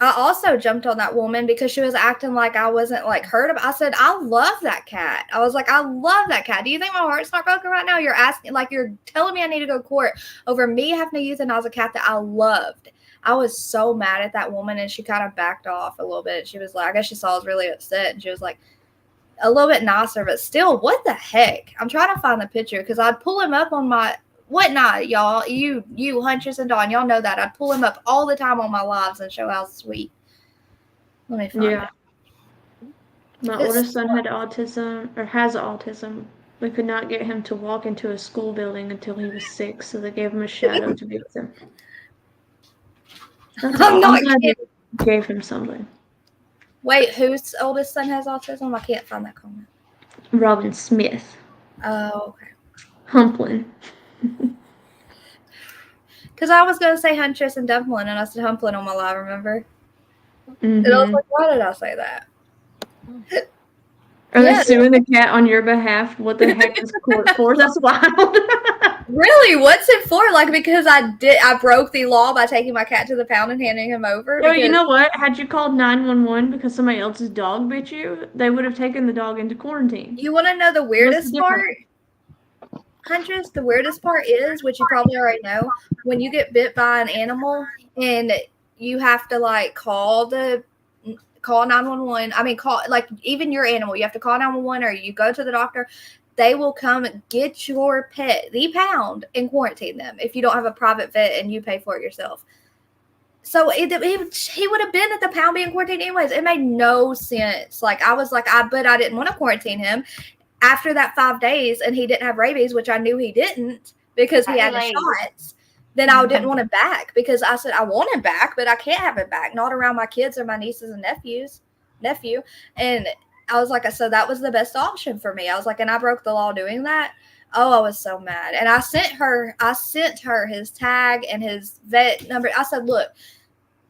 S9: I also jumped on that woman because she was acting like I wasn't like hurt about. I said, I love that cat. I was like, I love that cat. Do you think my heart's not broken right now? You're asking, like, you're telling me I need to go to court over me having to euthanize a cat that I loved. I was so mad at that woman, and she kind of backed off a little bit. She was like, I guess she saw I was really upset, and she was like a little bit nicer, but still, what the heck? I'm trying to find the picture because I'd pull him up on my whatnot, y'all. You, Huntress and Dawn, y'all know that. I'd pull him up all the time on my lives and show how sweet. Let me find it.
S1: My oldest son has autism. We could not get him to walk into a school building until he was 6, so they gave him a shadow to be with him. I'm not kidding. Gave him something.
S9: Wait, whose oldest son has autism? I can't find that comment.
S1: Robin Smith.
S9: Oh, okay.
S1: Humplin.
S9: Because I was going to say Huntress and Dumpling, and I said Humplin on my live, remember?
S1: Mm-hmm.
S9: And I was like, why did I say that?
S1: Are they suing the cat on your behalf? What the heck is court for? That's wild.
S9: Really? What's it for? Like, because I broke the law by taking my cat to the pound and handing him over?
S1: Well, you know what? Had you called 911 because somebody else's dog bit you, they would have taken the dog into quarantine.
S9: You want to know the weirdest part? Huntress, the weirdest part is, which you probably already know, when you get bit by an animal and you have to like call 911. I mean, call like even your animal. You have to call 911 or you go to the doctor. They will come get your pet, the pound, and quarantine them if you don't have a private vet and you pay for it yourself. So he would have been at the pound being quarantined anyways. It made no sense. Like I was like, but I didn't want to quarantine him after that 5 days, and he didn't have rabies, which I knew he didn't because he had the shots. Then I didn't want him back because I said I want him back, but I can't have him back, not around my kids or my nieces and nephew. And I was like, so that was the best option for me. I was like, and I broke the law doing that. Oh, I was so mad. And I sent her his tag and his vet number. I said, look,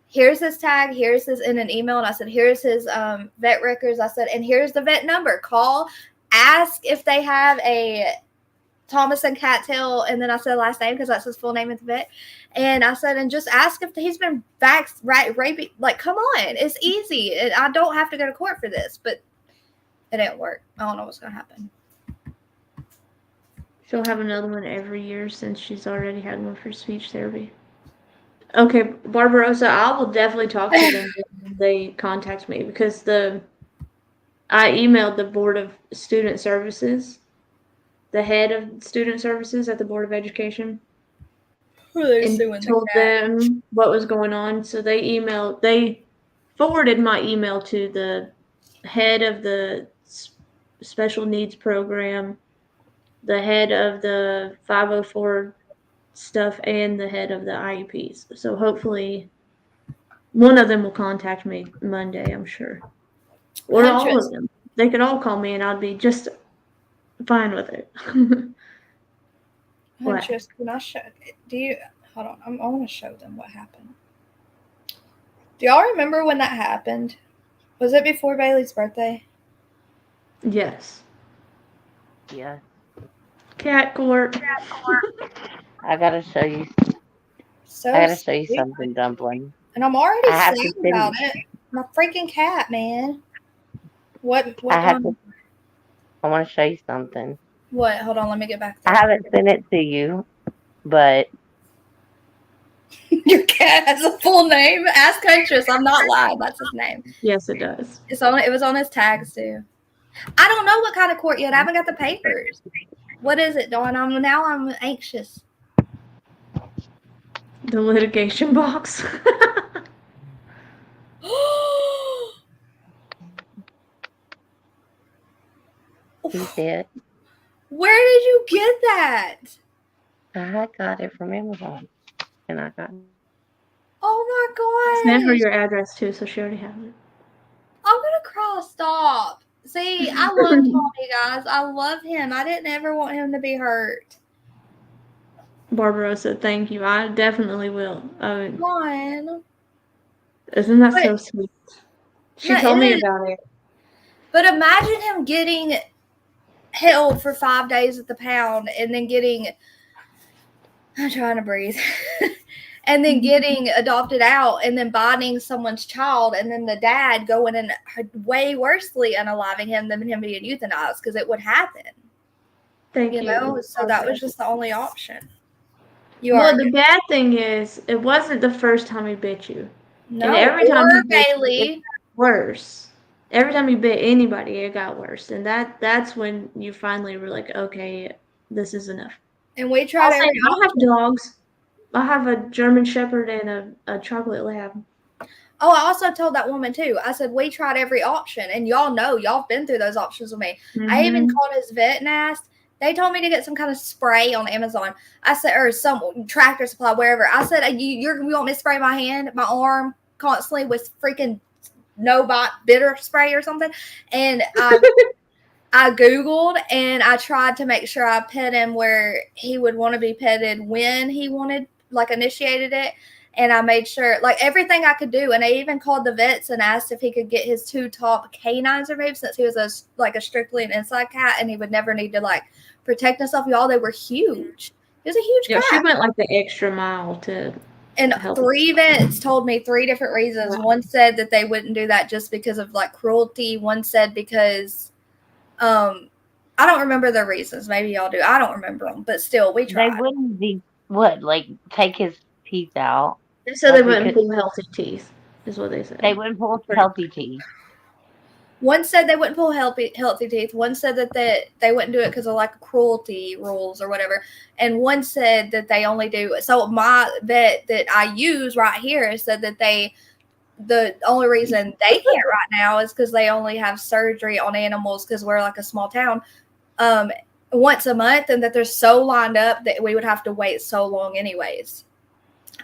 S9: here's his tag, here's his in an email. And I said, here's his vet records. I said, and here's the vet number. Call, ask if they have a Thomas and Cattail, and then I said last name because that's his full name at the vet. And I said, and just ask if he's been raping. Like, come on, it's easy. I don't have to go to court for this, but it didn't work. I don't know what's gonna happen.
S1: She'll have another one every year since she's already had one for speech therapy. Okay, Barbarossa, I will definitely talk to them when they contact me because I emailed the Board of Student Services, the head of Student Services at the Board of Education, and told them what was going on. So they forwarded my email to the head of the special needs program, the head of the 504 stuff, and the head of the IEPs. So hopefully one of them will contact me Monday, I'm sure. Or all of them. they could all call me and I'd be just fine with it. What?
S9: Huntress, can I show? Do you hold on? I want to show them what happened. Do y'all remember when that happened? Was it before Bailey's birthday?
S1: Yes.
S10: Yeah.
S1: Cat court.
S10: I gotta show you.
S9: So
S10: I gotta show you
S9: sweet.
S10: something, Dumpling.
S9: And I'm already
S10: I have to
S9: sad
S10: send-
S9: about it. My freaking cat, man. What?
S10: I have to. I want to show you something.
S9: What? Hold on, let me get back
S10: I
S9: there.
S10: haven't sent it to you, but
S9: Your cat has a full name. Ask Huntress. I'm not lying. That's his name.
S1: Yes, it does.
S9: It was on his tags too. I don't know what kind of court yet. I haven't got the papers. What is it, Dawn? I'm anxious.
S1: The litigation box.
S10: you see it.
S9: Where did you get that?
S10: I got it from Amazon, and I got.
S9: Oh my
S1: Send her
S9: gosh.
S1: your address too, so she already has it.
S9: I'm gonna cry. Stop. See, I love Tommy, guys. I love him. I didn't ever want him to be hurt.
S1: Barbara said, "Thank you. I definitely will."
S9: One.
S1: Isn't that
S9: But-
S1: so sweet? She
S9: No,
S1: told me
S9: it is.
S1: about it.
S9: But imagine him getting held for 5 days at the pound and then getting, I'm trying to breathe, and then getting adopted out and then binding someone's child and then the dad going and way worsely unaliving him than him being euthanized, because it would happen,
S1: Thank you.
S9: you know? So that was just the only option.
S1: Well, the bad thing is, it wasn't the first time he bit you.
S9: No,
S1: and every time
S9: or
S1: he bit you,
S9: Bailey.
S1: it got worse. Every time you bit anybody, it got worse. And that's when you finally were like, okay, this is enough.
S9: And we tried every
S1: I have dogs. I have a German Shepherd and a chocolate lab.
S9: Oh, I also told that woman too. I said, we tried every option. And y'all know, y'all have been through those options with me. I even called his vet and asked. They told me to get some kind of spray on Amazon. I said, or some Tractor Supply, wherever. I said, you want me to spray my hand, my arm constantly with freaking no bite bitter spray or something? And I Googled and I tried to make sure I pet him where he would want to be petted when he wanted, like initiated it. And I made sure, like everything I could do. And I even called the vets and asked if he could get his 2 top canines removed, since he was a strictly an inside cat and he would never need to like protect himself. Y'all, they were huge. It was a huge cat.
S1: She went like the extra mile to
S9: And
S1: help
S9: 3 vets told me 3 different reasons.
S1: Wow.
S9: One said that they wouldn't do that just because of like cruelty. One said because, I don't remember the reasons. Maybe y'all do. I don't remember them, but still, we tried.
S10: They wouldn't be like take his teeth out.
S1: They said they wouldn't
S10: because
S1: pull healthy teeth, is what they said.
S10: They wouldn't pull healthy teeth.
S9: One said they wouldn't pull healthy teeth. One said that they wouldn't do it because of like cruelty rules or whatever. And one said that they only do. So my vet that I use right here said that the only reason they can't right now is because they only have surgery on animals because we're like a small town once a month, and that they're so lined up that we would have to wait so long anyways.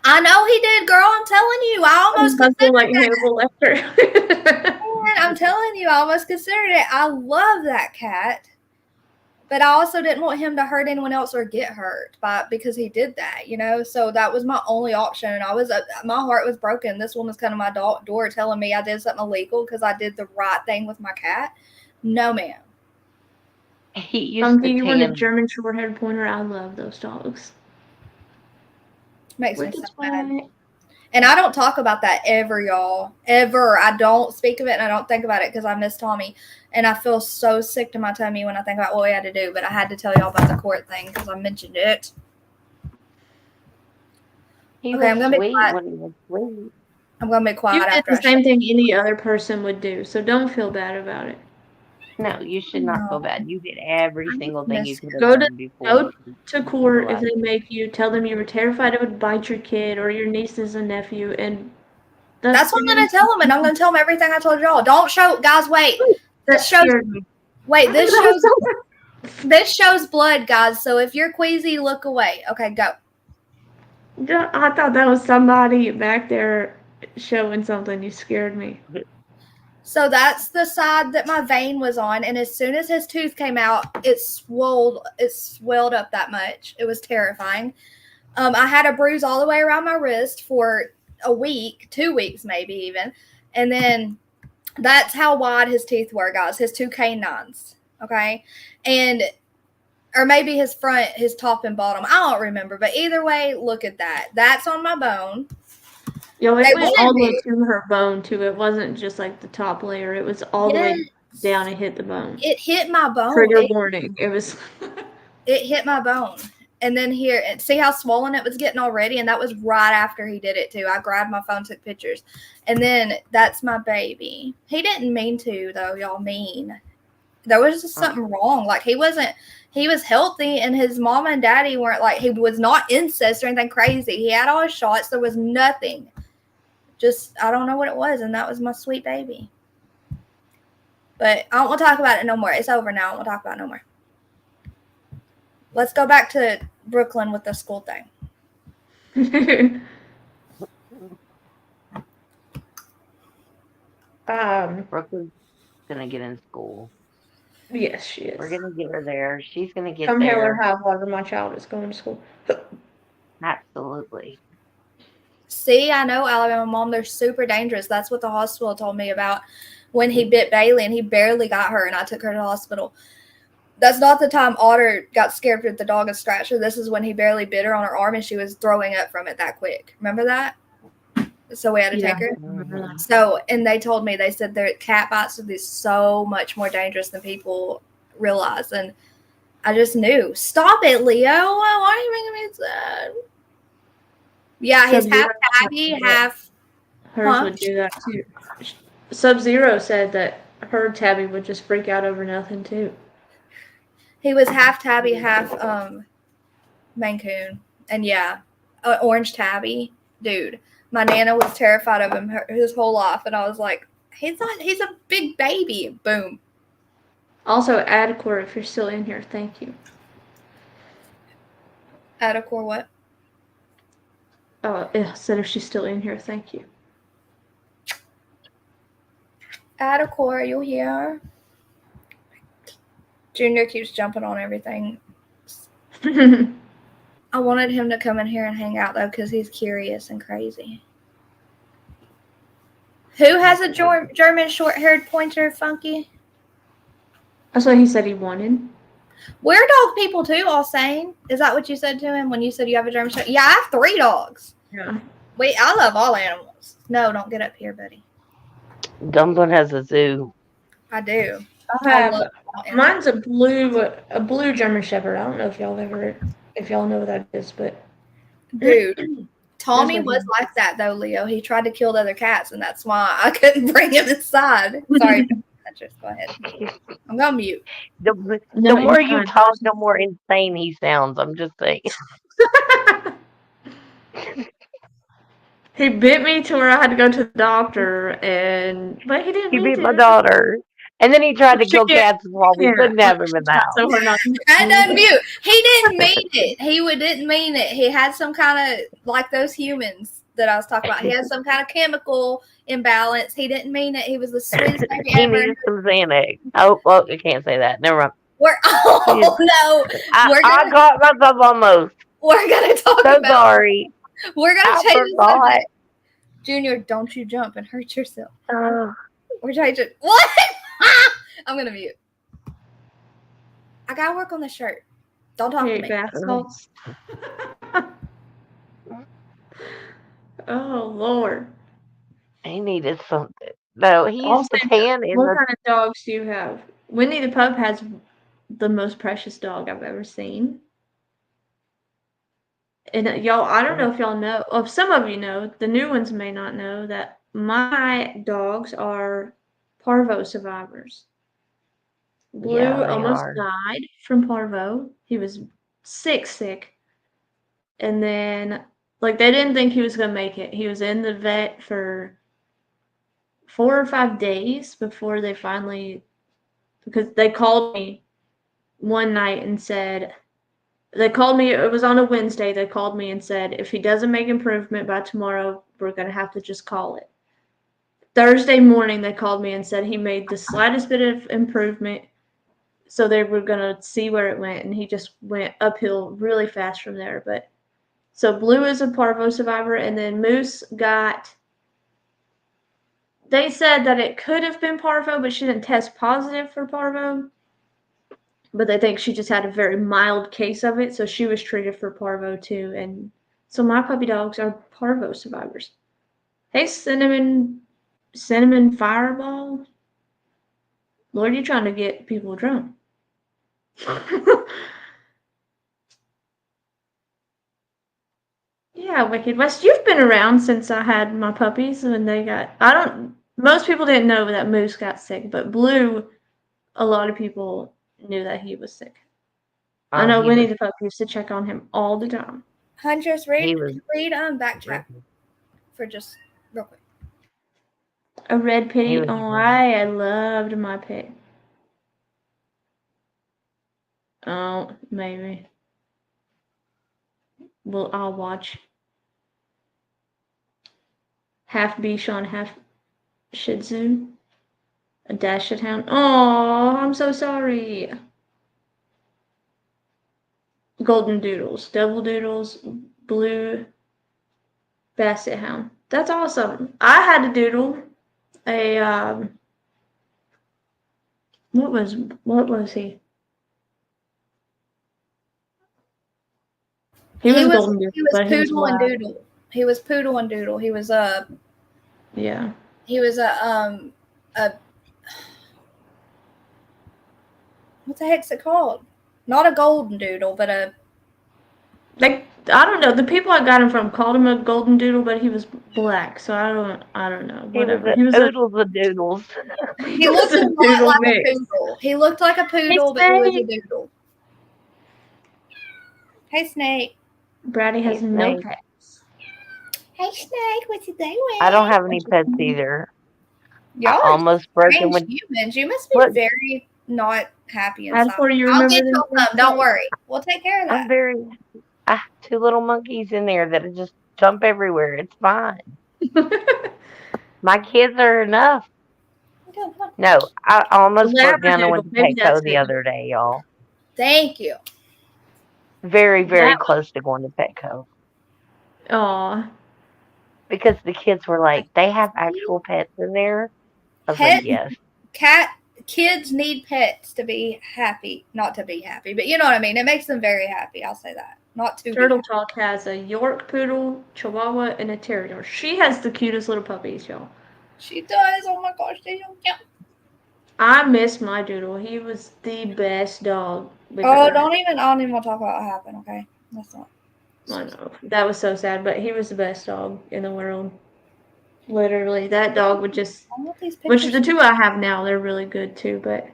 S9: I know he did, girl. I'm telling you. I almost considered
S1: like Hannibal Lecter.
S9: I'm telling you, I almost considered it. I love that cat. But I also didn't want him to hurt anyone else or get hurt because he did that, you know? So that was my only option. And my heart was broken. This woman's coming to my door telling me I did something illegal because I did the right thing with my cat. No, ma'am.
S10: He used to
S1: you want a
S10: tan.
S1: German Short-haired Pointer? I love those dogs.
S9: Makes me so mad. And I don't talk about that ever, y'all. Ever. I don't speak of it and I don't think about it because I miss Tommy. And I feel so sick to my tummy when I think about what we had to do. But I had to tell y'all about the court thing because I mentioned it.
S10: He
S9: Okay, I'm
S10: was
S9: gonna be
S10: sweet
S9: quiet.
S10: when he was sweet.
S9: I'm going to be quiet
S1: You did
S9: after
S1: the
S9: I
S1: same thing any other person would do, so don't feel bad about it.
S10: No, you should not feel bad. You did every single thing you could have
S1: Go
S10: done before.
S1: Go to court if they make you. Tell them you were terrified it would bite your kid or your nieces and nephew, and
S9: That's what I'm going to tell them, and I'm going to tell them everything I told y'all. Don't show, guys. Wait, this shows. Wait, this shows. This shows blood, guys. So if you're queasy, look away. Okay, go.
S1: I thought that was somebody back there showing something. You scared me.
S9: So that's the side that my vein was on. And as soon as his tooth came out, it swelled up that much. It was terrifying. I had a bruise all the way around my wrist for a week, 2 weeks, maybe even. And then that's how wide his teeth were, guys. His 2 canines. Okay. And, or maybe his front, his top and bottom. I don't remember. But either way, look at that. That's on my bone.
S1: Yo,
S9: They
S1: it went all the way
S9: wanted
S1: to her bone too. It wasn't just like the top layer. It was all the way down and hit the bone.
S9: It hit my bone.
S1: Trigger warning. It was.
S9: It hit my bone. And then here, see how swollen it was getting already? And that was right after he did it too. I grabbed my phone, took pictures. And then that's my baby. He didn't mean to though, y'all mean. There was just something wrong. Like he was healthy and his mom and daddy weren't like, he was not incest or anything crazy. He had all his shots. There was nothing. Just, I don't know what it was. And that was my sweet baby. But I don't want to talk about it no more. It's over now. I don't want to talk about it no more. Let's go back to Brooklyn with the school thing.
S10: Brooklyn's gonna get in school.
S1: Yes, she is.
S10: We're gonna get her there. She's gonna get
S1: Come hell or
S10: there.
S1: high water, my child is going to school.
S10: Absolutely.
S9: See, I know, Alabama Mom, they're super dangerous. That's what the hospital told me about when he bit Bailey and he barely got her and I took her to the hospital. That's not the time Otter got scared that the dog had scratched her. This is when he barely bit her on her arm and she was throwing up from it that quick. Remember that? So we had to take her. So, and they told me, they said their cat bites are so much more dangerous than people realize. And I just knew. Stop it, Leo. Why are you making me sad? Yeah, he's half tabby, half.
S1: Hers would do that too. Sub-Zero said that her tabby would just freak out over nothing too.
S9: He was half tabby, half Maine Coon. And yeah, orange tabby. Dude, my Nana was terrified of him his whole life. And I was like, he's a big baby. Boom.
S1: Also, Adacor, if you're still in here, thank you.
S9: Adacor what?
S1: Oh, yeah, said if she's still in here, thank you.
S9: Adacor, are you here? Junior keeps jumping on everything. I wanted him to come in here and hang out, though, because he's curious and crazy. Who has a German short-haired pointer, Funky?
S1: That's what he said he wanted.
S9: We're dog people, too, all saying. Is that what you said to him when you said you have a German short? Yeah, I have 3 dogs.
S1: Yeah.
S9: Wait, I love all animals. No, don't get up here, buddy.
S10: Dumpling has a zoo.
S9: I do.
S1: I have, mine's a blue German Shepherd. I don't know if y'all know what that is, but
S9: dude, Tommy was like that though, Leo. He tried to kill the other cats, and that's why I couldn't bring him inside. Sorry, just go ahead. I'm gonna mute.
S10: The more you talk, the more insane he sounds. I'm just saying.
S1: He bit me to where I had to go to the doctor, but he didn't.
S10: He beat my daughter. And then he tried to kill cats while we couldn't have him in the house.
S1: So we're not.
S9: And unmute. He didn't mean it. He didn't mean it. He had some kind of, like those humans that I was talking about. He had some kind of chemical imbalance. He didn't mean it. He was the sweetest baby
S10: He
S9: ever.
S10: needed some Xanax. Oh, well, I can't say that. Never mind. I got myself almost.
S9: We're going to talk
S10: so
S9: about.
S10: sorry.
S9: We're going to change the subject. Junior, don't you jump and hurt yourself. We're changing. What? I'm going to mute. I got to work on the shirt. Don't talk to me.
S1: Bath salts. Oh, Lord.
S10: He needed something. No, he used to tan in
S1: What kind of dogs do you have? Winnie the Pooh has the most precious dog I've ever seen. And y'all, I don't know if y'all know, or if some of you know, the new ones may not know that my dogs are parvo survivors. Blue almost died from parvo. He was sick. And then, like, they didn't think he was going to make it. He was in the vet for 4 or 5 days before they finally, because they called me one night and said, they called me, it was on a Wednesday, they called me and said, if he doesn't make improvement by tomorrow, we're going to have to just call it. Thursday morning, they called me and said he made the slightest bit of improvement. So they were going to see where it went, and he just went uphill really fast from there. But so Blue is a parvo survivor, and then Moose got, they said that it could have been parvo, but she didn't test positive for parvo. But they think she just had a very mild case of it, so she was treated for parvo too. And so my puppy dogs are parvo survivors. Hey, Cinnamon Fireball. Lord, you're trying to get people drunk. Yeah, Wicked West, you've been around since I had my puppies when they got, most people didn't know that Moose got sick, but Blue, a lot of people knew that he was sick. I know
S10: he
S1: Winnie
S10: was-
S1: the puppy used to check on him all the time.
S9: Huntress,
S10: He
S9: read
S10: was-
S9: back chat for just real quick.
S1: A red
S10: He
S1: pity.
S10: was-
S1: Oh, I loved my pet. Oh, maybe. Well, I'll watch. Half Bichon, half Shih Tzu. A Dashed Hound. Oh, I'm so sorry. Golden Doodles, Double Doodles, Blue Basset Hound. That's awesome. I had a doodle. What was he? He was a golden doodle, but he was
S9: Poodle and
S1: black.
S9: Doodle. He was Poodle and Doodle. He was
S1: Yeah.
S9: He was a what the heck's it called? Not a golden doodle, but a
S1: Like, I don't know. The people I got him from called him a golden doodle, but he was black, so I don't know. Whatever.
S10: He was oodles of doodles.
S9: he looked a lot like a poodle. He looked like a poodle, but he was a doodle. Hey, Snake.
S1: Brady has
S10: Hey,
S1: no
S10: Snake.
S1: pets.
S9: Hey, Snake. What you doing?
S10: I don't have any pets either.
S9: Y'all
S10: I
S9: are
S10: almost broke in
S9: strange
S10: with.
S9: humans. You must be
S10: Look.
S9: very not happy
S1: As
S9: inside.
S1: for you,
S9: I'll
S1: remember
S9: get
S1: them
S9: you some. Don't worry. We'll take care of that.
S10: I'm very. Two little monkeys in there that just jump everywhere. It's fine. My kids are enough. No, I almost broke down and went to
S1: maybe
S10: Petco
S1: that's
S10: the
S1: it.
S10: other day, y'all.
S9: Thank you.
S10: Very, very
S1: That-
S10: close to going to Petco.
S1: Aw.
S10: Because the kids were like, they have actual pets in there. I was like, yes.
S9: Kids need pets to be happy. Not to be happy, but you know what I mean. It makes them very happy. I'll say that. Not to
S1: Turtle
S9: be
S1: Talk has a York Poodle, Chihuahua, and a Terrier. She has the cutest little puppies, y'all.
S9: She does. Oh my gosh, they're so cute.
S1: I miss my doodle. He was the best dog.
S9: I don't even want to talk about what happened, okay? That's not.
S1: I know. That was so sad, but he was the best dog in the world. Literally, that dog would just, which the two I have now, they're really good too, but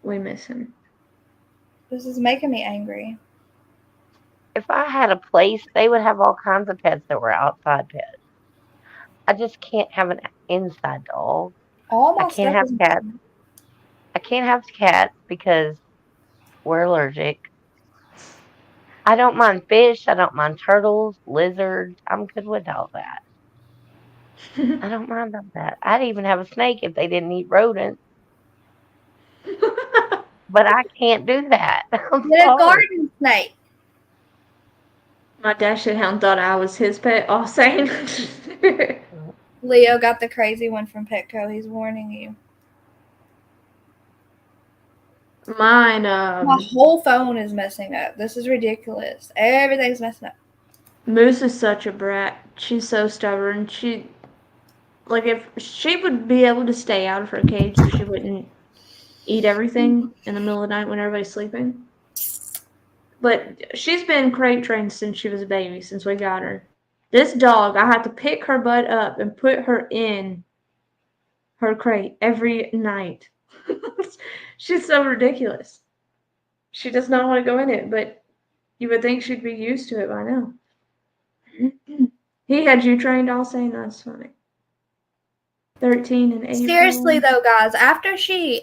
S1: we miss him.
S9: This is making me angry.
S10: If I had a place, they would have all kinds of pets that were outside pets. I just can't have an inside dog.
S9: All my
S10: I can't have cats. I can't have cats because we're allergic. I don't mind fish. I don't mind turtles, lizards. I'm good with all that. I don't mind all that. I'd even have a snake if they didn't eat rodents. But I can't do that. I'm
S9: Get a
S10: sorry.
S9: garden snake.
S1: My Dashed Hound thought I was his pet, all saying.
S9: Leo got the crazy one from Petco. He's warning you.
S1: Mine,
S9: My whole phone is messing up. This is ridiculous. Everything's messing up.
S1: Moose is such a brat. She's so stubborn. Like, if she would be able to stay out of her cage if she wouldn't eat everything in the middle of the night when everybody's sleeping. But she's been crate trained since she was a baby, since we got her. This dog, I had to pick her butt up and put her in her crate every night. She's so ridiculous. She does not want to go in it, but you would think she'd be used to it by now. He had you trained all saying that's funny. 13 in April.
S9: Seriously though, guys, after she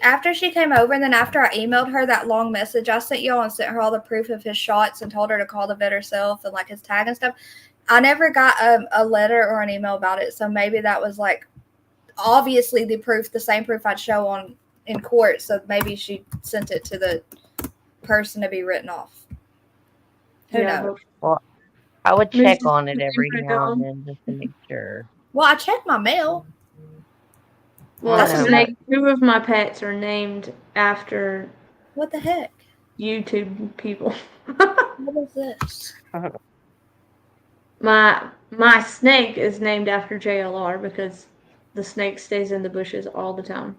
S9: came over, and then after I emailed her that long message I sent y'all and sent her all the proof of his shots and told her to call the vet herself and like his tag and stuff, I never got a letter or an email about it. So maybe that was like obviously the same proof I'd show on in court. So maybe she sent it to the person to be written off. Who knows?
S10: Well, I would
S1: Maybe
S10: check
S1: she's
S10: on it
S1: looking
S10: every
S1: for a
S10: now and
S1: dog.
S10: then just to make sure.
S9: Well, I checked my mail.
S1: Well,
S10: I know,
S1: Snake, 2 of my pets are named after
S9: What the heck?
S1: YouTube people.
S9: What is this?
S1: My snake is named after JLR because the snake stays in the bushes all the time.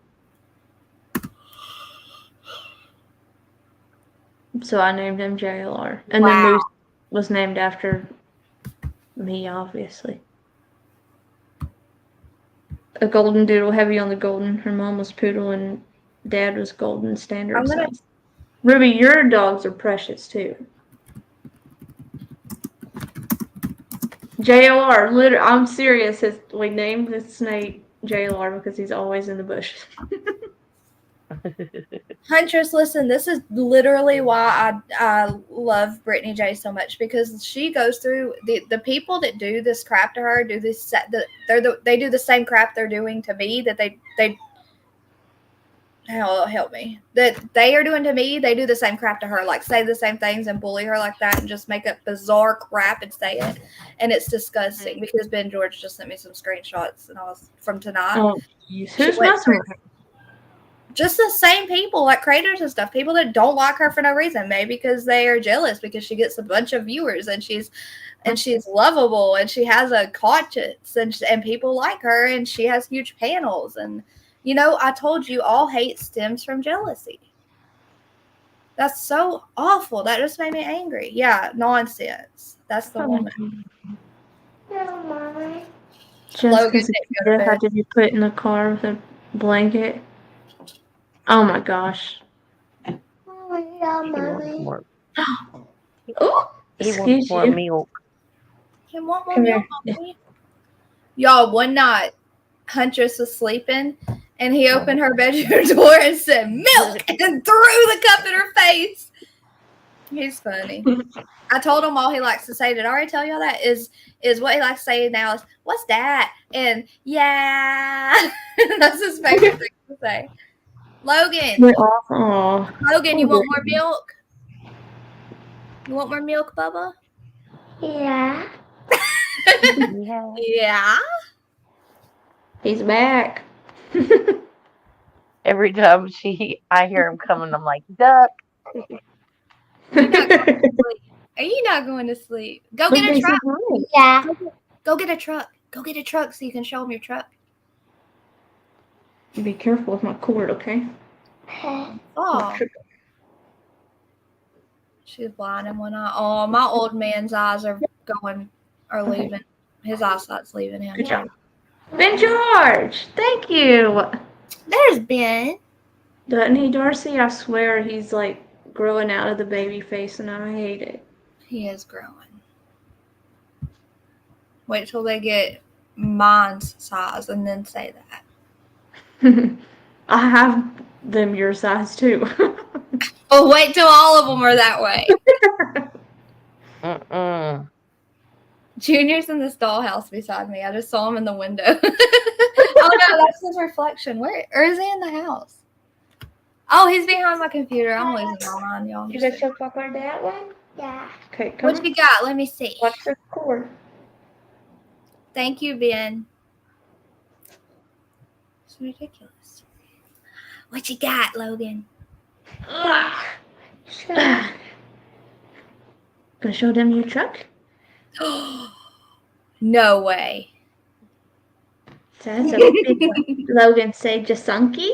S1: So I named him JLR. And then
S9: Wow.
S1: Moose was named after me, obviously. A golden doodle, heavy on the golden. Her mom was poodle and dad was golden standard
S9: I'm gonna-
S1: size. Ruby, your dogs are precious too. JLR, literally, I'm serious. We named the snake JLR because he's always in the bushes.
S9: Huntress, listen, this is literally why I love Brittany J so much, because she goes through the people that do this crap to her do this. They do the same crap they're doing to me that they help me that they are doing to me. They do the same crap to her, like say the same things and bully her like that and just make up bizarre crap and say it, and it's disgusting. Because Ben George just sent me some screenshots and I was from tonight.
S1: Oh, geez. Who's messing with her?
S9: Just the same people, like creators and stuff, people that don't like her for no reason, maybe because they are jealous because she gets a bunch of viewers and she's lovable and she has a conscience and people like her and she has huge panels. And you know, I told you all hate stems from jealousy. That's so awful. That just made me angry. Yeah, nonsense. That's the woman.
S1: Just
S9: Logan
S1: because
S9: didn't go to
S1: had
S9: bed.
S1: to be put in the car with a blanket. Oh my gosh.
S10: He wants more.
S1: Oh,
S10: He
S1: excuse
S10: wants more
S1: you.
S10: milk.
S9: You want more
S1: Come
S9: milk,
S1: here.
S9: mommy? Y'all, one night, Huntress was sleeping, and he opened her bedroom door and said, "Milk!" and threw the cup in her face. He's funny. I told him all he likes to say. Did I already tell y'all that? Is what he likes to say now is, "What's that?" and "Yeah." That's his favorite thing to say. Logan,
S1: We're off. Aw.
S9: Logan, you want more milk? You want more milk, Bubba?
S10: Yeah.
S9: Yeah.
S1: He's back.
S10: Every time I hear him coming, I'm like, duck.
S9: Are you not going to sleep? Go get a truck.
S10: Yeah.
S9: Go get a truck. Go get a truck so you can show him your truck.
S1: Be careful with my cord, okay?
S9: Oh. She's blind in one eye. Oh, my old man's eyes are leaving. His eyesight's leaving him.
S1: Good job. Ben George, thank you.
S9: There's Ben.
S1: Doesn't he, Darcy? I swear he's like growing out of the baby face and I hate it.
S9: He is growing. Wait till they get mine's size and then say that.
S1: I have them your size too.
S9: Oh, wait till all of them are that way. Junior's in this dollhouse beside me. I just saw him in the window. Oh no, that's his reflection. Where? Or is he in the house? Oh, he's behind my computer. I'm losing my mind, y'all.
S1: You got your popcorn that one?
S10: Yeah.
S1: Okay, come
S9: What you got? Let me see.
S1: watch the cord.
S9: Thank you, Ben. It's ridiculous. What you got, Logan?
S1: Gonna show them your truck?
S9: No way.
S1: That's a big one. Logan say Jasunky?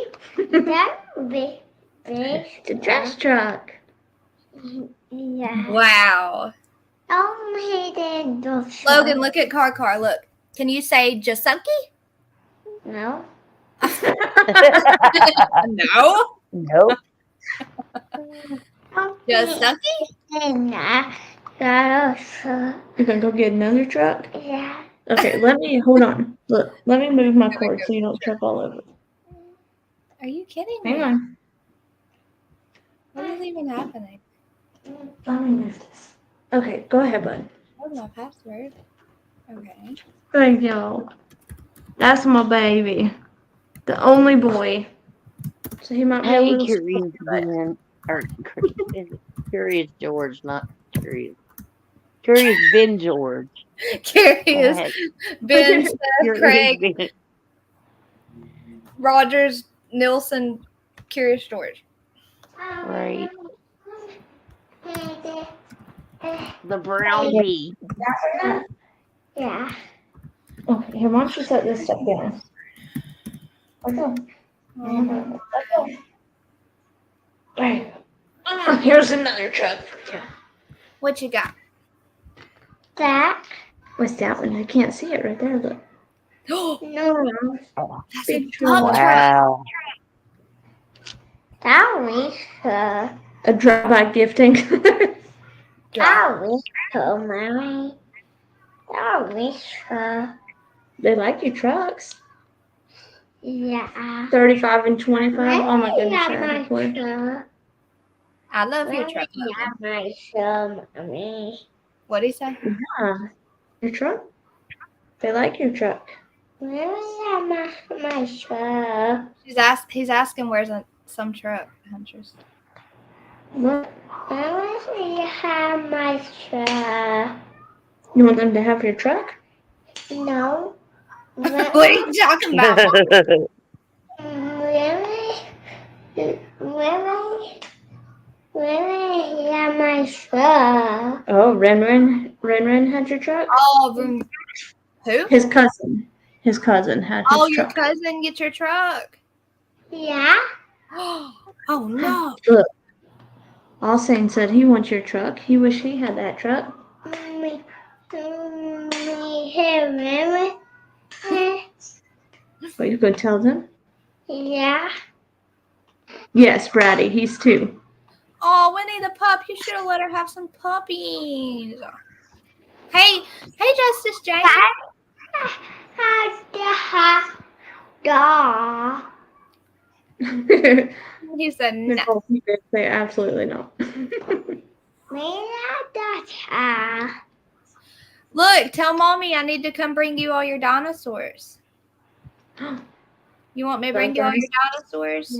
S10: That would be big.
S1: It's a trash truck.
S10: Yeah.
S9: Wow. Logan, look at Car. Look. Can you say Jasunky?
S1: No.
S9: No.
S10: Nope.
S9: Jasunky?
S1: You gonna go get another truck?
S10: Yeah.
S1: Okay, hold on. Look, let me move my cord so you don't trip all over.
S9: Are you kidding
S1: Hang
S9: me?
S1: on.
S9: What is even happening?
S1: Let me move this. Okay, go ahead, bud.
S9: What's my password? Okay.
S1: Thank y'all. That's my baby. The only boy. So he might be a
S10: Hey,
S1: little
S10: Curious
S1: spoiled,
S10: Ben, or is it Curious George, not Curious. Curious Ben George.
S9: Curious.
S10: Heck,
S9: Ben, Seth,
S10: Curious
S9: Craig,
S10: Ben.
S9: Rogers, Nilsson, Curious George.
S10: Right. The brown bee.
S1: Yeah. Okay, here, why don't you set this stuff down? Let's go. There you go. Here's another truck for you.
S9: What you got?
S1: That. What's that one? I can't see it right there. Look. No.
S9: That's a
S1: Big
S9: dump
S1: truck.
S9: truck.
S10: Wow.
S1: That was a drive-by gifting. That was Mary. That was They like your trucks. Yeah. 35 and 25. Oh my goodness, I had a cord.
S9: I love your truck.
S1: Mommy.
S9: What do you say?
S1: Yeah. Your truck? They like your truck. Where is my truck?
S9: He's asking where's some truck, Huntress.
S1: What? Where is we have my truck? You want them to have your truck? No.
S9: What are you talking about?
S1: Where my truck? Oh, Ren had your truck?
S9: Oh, who?
S1: His cousin. His cousin had his
S9: Oh, your
S1: truck.
S9: cousin get your truck.
S1: Yeah.
S9: Oh no.
S1: Look. Allsane said he wants your truck. He wish he had that truck. What, you gonna tell them? Yeah. Yes, Brady. He's 2.
S9: Oh, Winnie the pup. You should have let her have some puppies. Hey, Justice James. He said no.
S1: Nicole, he did say absolutely not.
S9: Look, tell mommy I need to come bring you all your dinosaurs. You want me to bring you all your dinosaurs?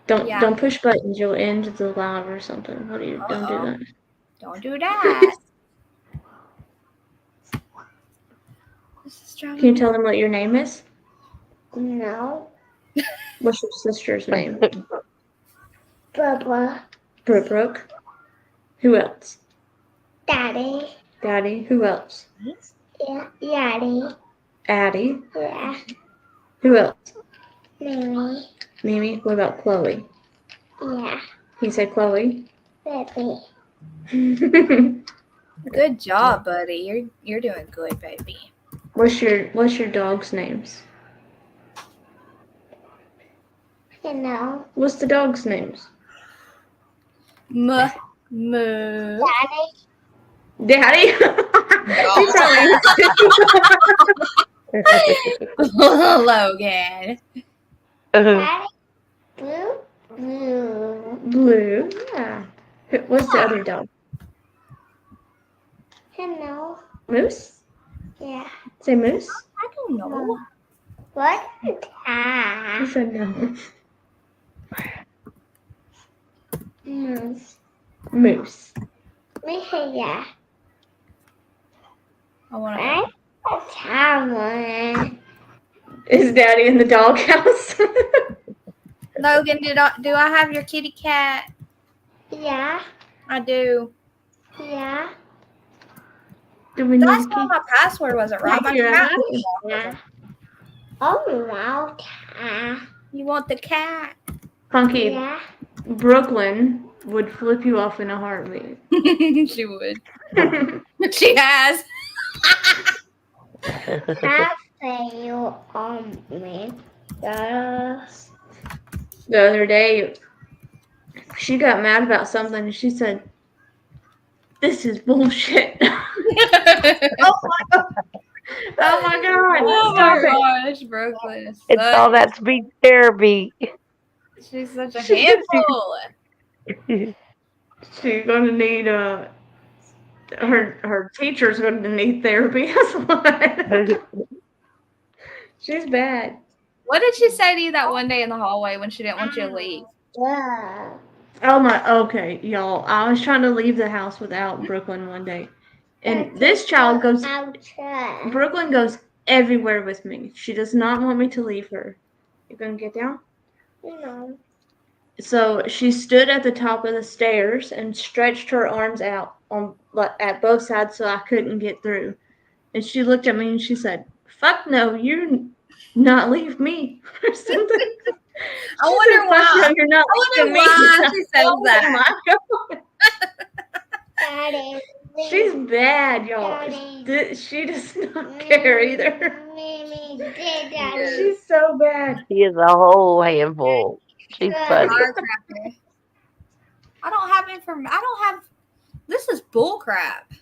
S1: Yeah. Don't push buttons. You'll end the live or something. What do you? Don't do that.
S9: Don't do that.
S1: Can you tell them what your name is? No. What's your sister's name? Brooke. Who else? Daddy. Who else? Yeah, Addie. Yeah. Who else? Mimi. What about Chloe? Yeah. He said Chloe. Baby.
S9: Good job, buddy. You're doing good, baby.
S1: What's your dog's names? What's the dog's names?
S9: Moo.
S1: Daddy?
S9: Logan.
S1: Blue. Yeah. What's the other dog? Moose? Yeah. Say Moose?
S9: I don't know.
S1: What? He said no. Moose. Yeah.
S9: I want to.
S1: Is Daddy in the doghouse?
S9: Logan, do I have your kitty cat?
S1: Yeah.
S9: I do.
S1: Yeah. Do we need
S9: That's
S1: to
S9: why my password wasn't right. My cat was wrong.
S1: Oh, wow.
S9: You want the cat?
S1: Funky.
S9: Yeah.
S1: Brooklyn would flip you off in a heartbeat.
S9: She would. She has.
S1: The other day, she got mad about something and she said, "This is bullshit." Oh my God. Oh my God.
S9: Oh
S1: Stop
S9: my
S1: it.
S9: gosh, Brooklyn is
S10: It's all
S9: such,
S10: that speech therapy.
S9: she's such a
S1: She-
S9: handful.
S1: She's gonna need her teacher's gonna need therapy as well. She's bad.
S9: What did she say to you that one day in the hallway when she didn't want you to leave?
S1: Oh my, okay, y'all. I was trying to leave the house without Brooklyn one day. And this child goes, Brooklyn goes everywhere with me. She does not want me to leave her. You gonna get down? No. So she stood at the top of the stairs and stretched her arms out at both sides so I couldn't get through. And she looked at me and she said, "Fuck no, you not leave me," or something.
S9: I wonder
S1: "Fuck
S9: why.
S1: no, you're not
S9: I wonder
S1: leaving me."
S9: why she says
S1: Oh
S9: that.
S1: my God. She's bad, y'all. She does not care either. She's so bad.
S10: She is a whole handful. She's funny.
S9: Firecracker. I don't have. This is bull crap.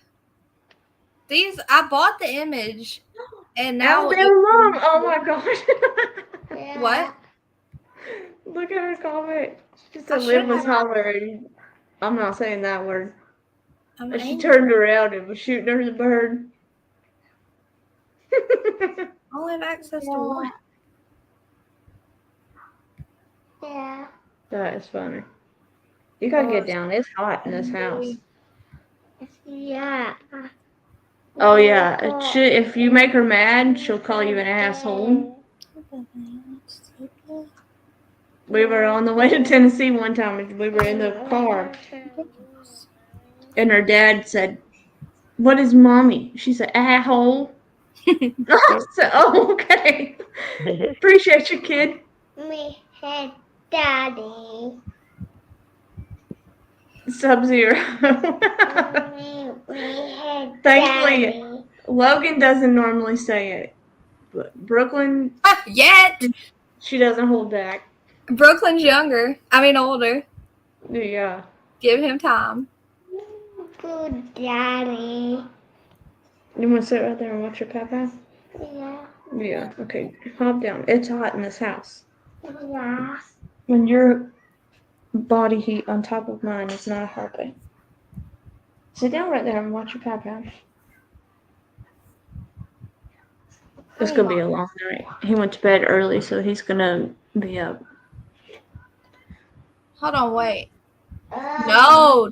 S9: I bought the image, and now
S1: Alabama mom. Oh my gosh.
S9: what?
S1: Look at her comment. She
S9: I
S1: said
S9: should
S1: Liv was
S9: have-
S1: hollering. I'm not saying that word.
S9: I'm
S1: But she
S9: angry.
S1: turned around and was shooting her the bird.
S9: I only have access to one.
S1: Yeah. That is funny. You gotta get down. It's hot in this house. Yeah. Oh yeah. If you make her mad, she'll call you an asshole. We were on the way to Tennessee one time and we were in the car. And her dad said, "What is mommy?" She said, "Asshole." I said, "Oh, okay. Appreciate you, kid." Me had daddy. Sub-Zero. Thankfully, Logan doesn't normally say it. But Brooklyn,
S9: Yet
S1: she doesn't hold back.
S9: Brooklyn's older.
S1: Yeah.
S9: Give him time.
S1: Good daddy. You want to sit right there and watch your papa? Yeah. Yeah, okay. Hop down. It's hot in this house. Yeah. When your body heat on top of mine is not helping. Sit down right there and watch your papa. It's going to be a long night. He went to bed early, so he's going to be up.
S9: Hold on, wait. No,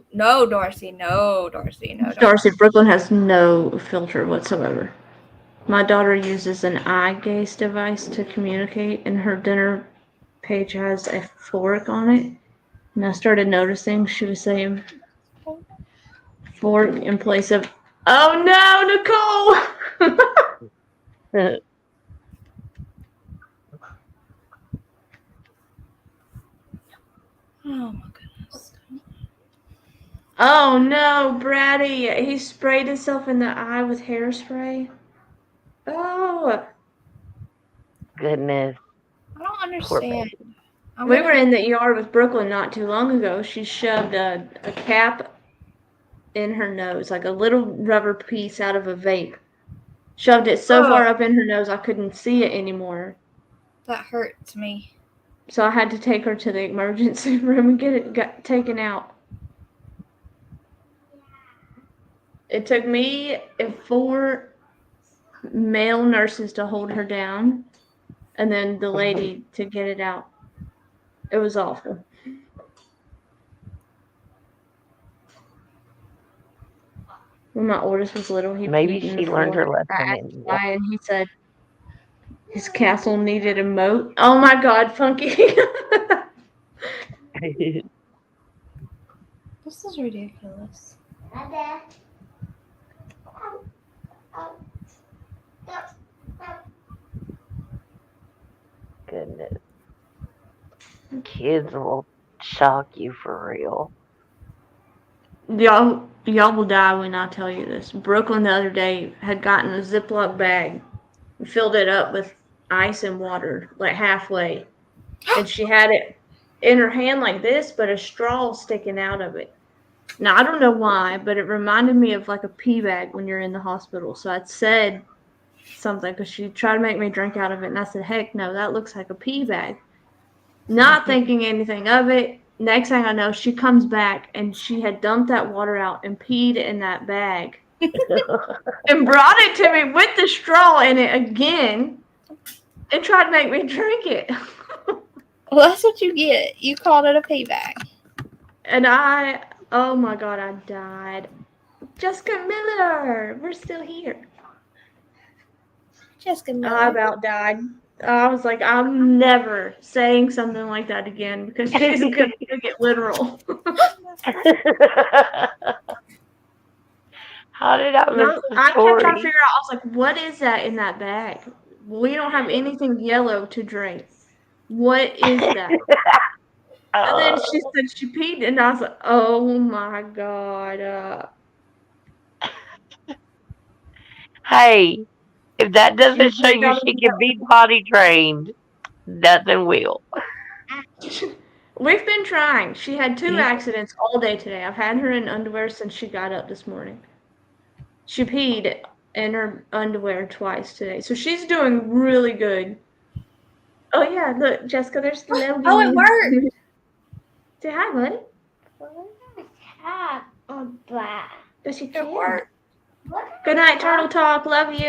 S9: Darcy. No, Darcy.
S1: Darcy, Brooklyn has no filter whatsoever. My daughter uses an eye gaze device to communicate, and her dinner page has a fork on it. And I started noticing she was saying fork in place of, "Oh no, Nicole!"
S9: Oh my goodness.
S1: Oh no, Brady, he sprayed himself in the eye with hairspray. Oh.
S10: Goodness.
S9: I don't understand.
S1: We were in the ER with Brooklyn not too long ago. She shoved a cap in her nose, like a little rubber piece out of a vape. Shoved it so far up in her nose I couldn't see it anymore.
S9: That hurts me.
S1: So I had to take her to the emergency room and get it taken out. It took me and 4 male nurses to hold her down, and then the lady to get it out. It was awful. When my oldest was little, he
S10: Maybe
S1: peed in
S10: she
S1: the
S10: learned her
S1: floor. I
S10: lesson.
S1: asked why, and he said his castle needed a moat. Oh my God, Funky!
S9: This is ridiculous.
S10: Goodness. Kids will shock you for real.
S1: Y'all will die when I tell you this. Brooklyn the other day had gotten a Ziploc bag and filled it up with ice and water, like halfway. And she had it in her hand like this, but a straw sticking out of it. Now, I don't know why, but it reminded me of like a pee bag when you're in the hospital. So I said, something because she tried to make me drink out of it. And I said, heck no, that looks like a pee bag. Not thinking anything of it. Next thing I know, she comes back and she had dumped that water out and peed in that bag and brought it to me with the straw in it again and tried to make me drink it.
S9: Well, that's what you get. You called it a pee bag.
S1: And oh my God, I died. Jessica Miller, we're still here.
S9: Jessica
S1: I
S9: Miller.
S1: about died. I was like, I'm never saying something like that again because she's going to take it literal.
S10: How did I miss
S1: No,
S10: the
S1: I kept trying to
S10: story?
S1: figure out, I was like, what is that in that bag? We don't have anything yellow to drink. What is that? And then she said she peed, and I was like, oh my God.
S10: Hey, if that
S1: You
S10: doesn't show
S1: think
S10: you
S1: I was
S10: she can be potty trained, nothing will.
S1: We've been trying. She had 2 accidents all day today. I've had her in underwear since she got up this morning. She peed in her underwear twice today. So she's doing really good. Oh yeah, look, Jessica, there's the little
S9: Oh, it worked.
S1: Say hi, buddy. Does she
S9: It worked.
S1: Good night, Turtle Talk. Love you.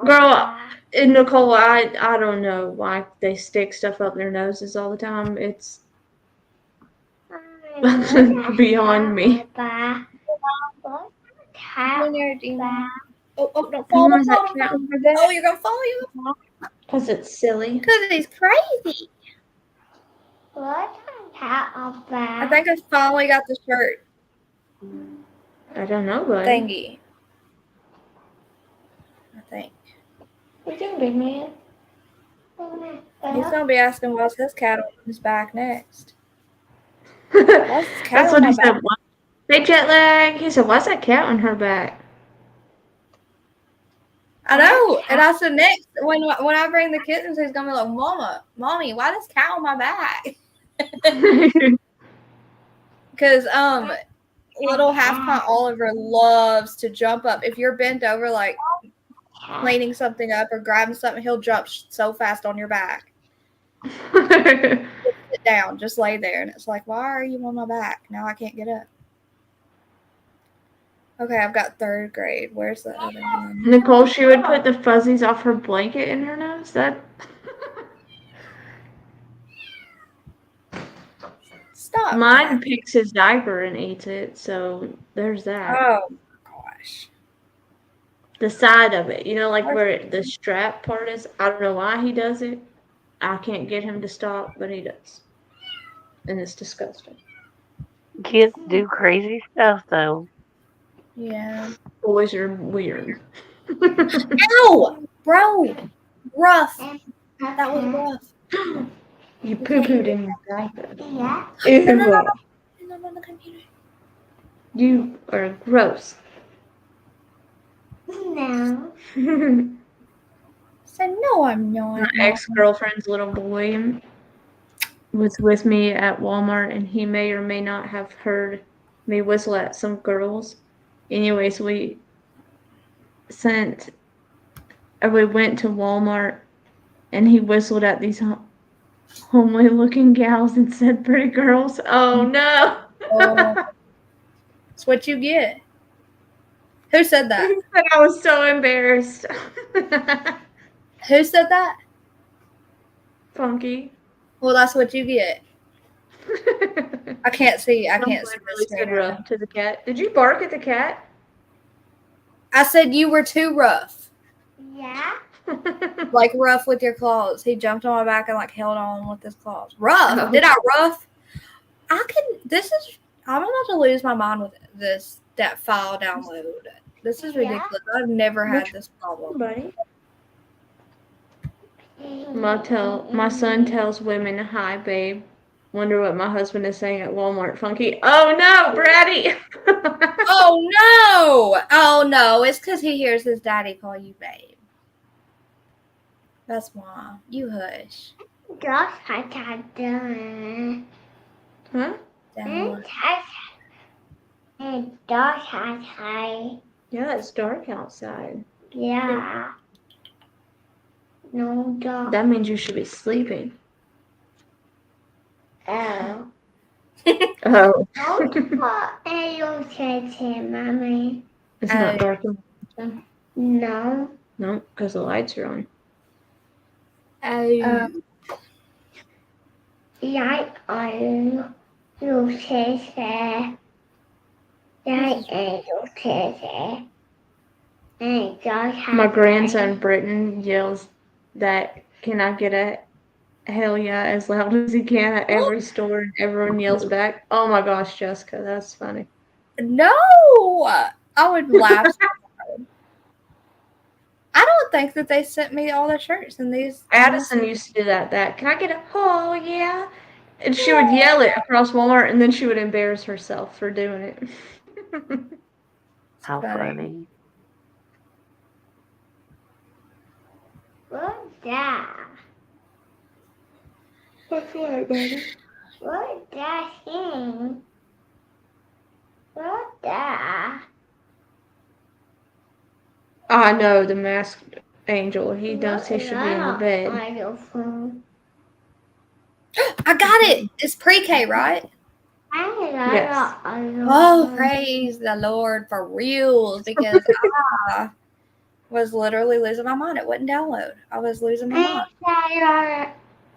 S1: Girl, and Nicole, I don't know why they stick stuff up their noses all the time. It's beyond me.
S9: When you're doing don't
S1: Oh,
S9: fall,
S1: is
S9: don't
S1: that
S9: fall,
S1: cat
S9: don't
S1: over
S9: fall.
S1: there?
S9: Oh, you're gonna fall, you're gonna fall.
S1: Because it's silly.
S9: Because he's crazy. I think I finally got the shirt
S1: I don't know, buddy.
S9: thingy. I think.
S1: What you doing, big man?
S9: He's gonna be asking what's his cat on his back next.
S1: That's what he said. What? Hey, Jetlag. He said, why's that cat on her back?
S9: I know. And I said next when I bring the kittens, he's gonna be like, Mommy, why does cat on my back? Because little half pint Oliver loves to jump up. If you're bent over like cleaning something up or grabbing something, he'll jump so fast on your back. Sit down, just lay there, and it's like, why are you on my back? Now I can't get up. Okay, I've got 3rd grade. Where's the other one?
S1: Nicole, she would put the fuzzies off her blanket in her nose. That.
S9: Stop.
S1: Mine picks his diaper and eats it, so there's that.
S9: Oh gosh.
S1: The side of it, like where the strap part is. I don't know why he does it. I can't get him to stop, but he does. And it's disgusting.
S10: Kids do crazy stuff, though.
S9: Yeah.
S1: Boys are weird.
S9: Ow! Bro! Rough. That was rough.
S1: You poo-pooed in your diaper.
S9: Yeah.
S1: Ew.
S9: No, on the computer.
S1: You are gross.
S9: No. So no, I'm not.
S1: My ex-girlfriend's little boy was with me at Walmart, and he may or may not have heard me whistle at some girls. Anyways, we went to Walmart, and he whistled at these homely looking gals and said pretty girls. Oh no.
S9: That's what you get. Who said that?
S1: He said I was so embarrassed.
S9: Who said that?
S1: Funky.
S9: Well, that's what you get. I can't see. I can't see.
S1: Really said rough to the cat. Did you bark at the cat?
S9: I said you were too rough.
S1: Yeah.
S9: Like rough with your claws. He jumped on my back and like held on with his claws. Rough.
S1: Oh.
S9: Did I rough? I'm about to lose my mind with that file download. This is ridiculous. I've never had this problem.
S1: Buddy. My son tells women, hi, babe. Wonder what my husband is saying at Walmart. Funky. Oh, no, Bratty.
S9: Oh, no. It's because he hears his daddy call you babe. That's why. You hush.
S1: Huh?
S11: dark outside.
S1: Yeah, it's dark outside.
S11: Yeah. No dark.
S1: That means you should be sleeping.
S11: Oh.
S1: Oh.
S11: Don't put a kitchen, Mommy.
S1: It's not dark in
S11: No.
S1: No, because the lights are on.
S11: Light on. You say. Light and you say. And dark outside.
S1: My grandson Britton yells that, "Can I get a hell yeah" as loud as he can at every store, and everyone yells back. Oh my gosh, Jessica, that's funny.
S9: No, I would laugh. So hard. I don't think that they sent me all the shirts in these.
S1: Addison used to do that. Can I get a oh yeah? And she would yell it across Walmart, and then she would embarrass herself for doing it.
S10: How funny.
S11: What's that?
S1: What's that, baby?
S11: What's that thing? What's that?
S1: I know, the masked angel. He knows he should be in the bed.
S11: Microphone.
S9: I got it. It's pre-K, right?
S1: Yes.
S9: Oh, praise the Lord for real, because I was literally losing my mind. It wouldn't download. I was losing my mind.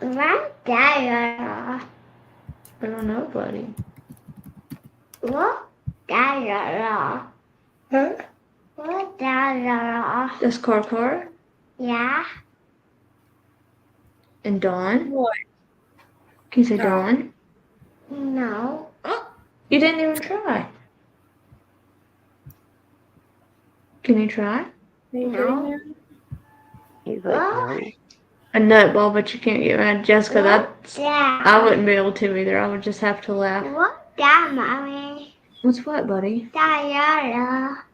S11: What's that?
S1: I don't know, buddy.
S11: What? That?
S1: Huh?
S11: What? That?
S1: That's Car.
S11: Yeah.
S1: And Dawn.
S9: What?
S1: Can you say Dawn?
S11: No.
S1: You didn't even try. Can you try?
S11: No.
S10: He's like, no.
S1: A nut ball, but you can't get mad. Jessica, that's...
S11: that?
S1: I wouldn't be able to either. I would just have to laugh.
S11: What's that, Mommy?
S1: What's what, buddy?
S11: That?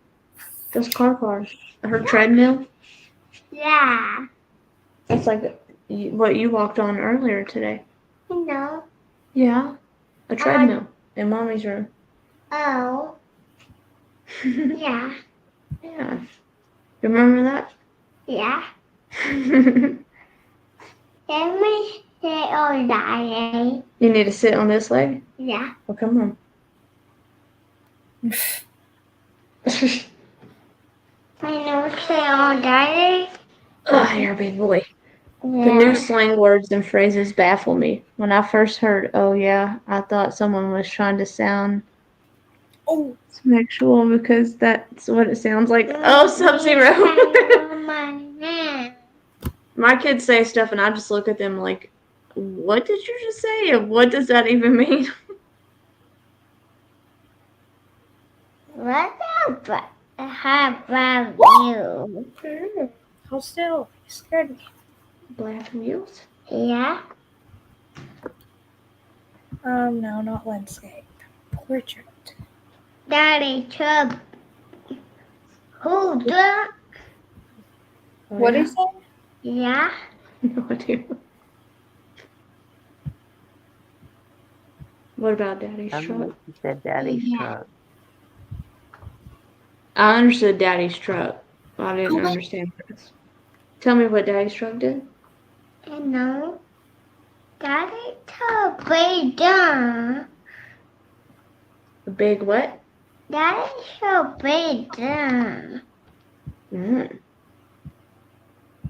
S1: That's Car. Her treadmill?
S11: Yeah.
S1: That's like what you walked on earlier today.
S11: No.
S1: Yeah. A treadmill in Mommy's room.
S11: Oh. Yeah.
S1: Yeah. Remember that?
S11: Yeah. Can we sit on Daddy?
S1: You need to sit on this leg?
S11: Yeah.
S1: Well, come on.
S11: I know sit on Daddy.
S1: Oh, you're a big boy.
S11: Yeah.
S1: The new slang words and phrases baffle me. When I first heard, oh yeah, I thought someone was trying to sound sexual because that's what it sounds like. Oh, Sub-Zero. My kids say stuff and I just look at them like, what did you just say? And what does that even mean?
S11: What about you?
S9: Hold still. You scared me.
S1: Black mules?
S11: Yeah.
S9: No, not landscape. Portrait.
S11: Daddy Chub. Who drunk?
S9: What did he say?
S11: Yeah.
S1: No idea. What about Daddy's truck?
S10: He said Daddy's truck.
S1: I understood Daddy's truck. I didn't understand this. Tell me what Daddy's truck did.
S11: You know. Daddy Chub big done.
S1: A big what?
S11: Daddy Chub big done.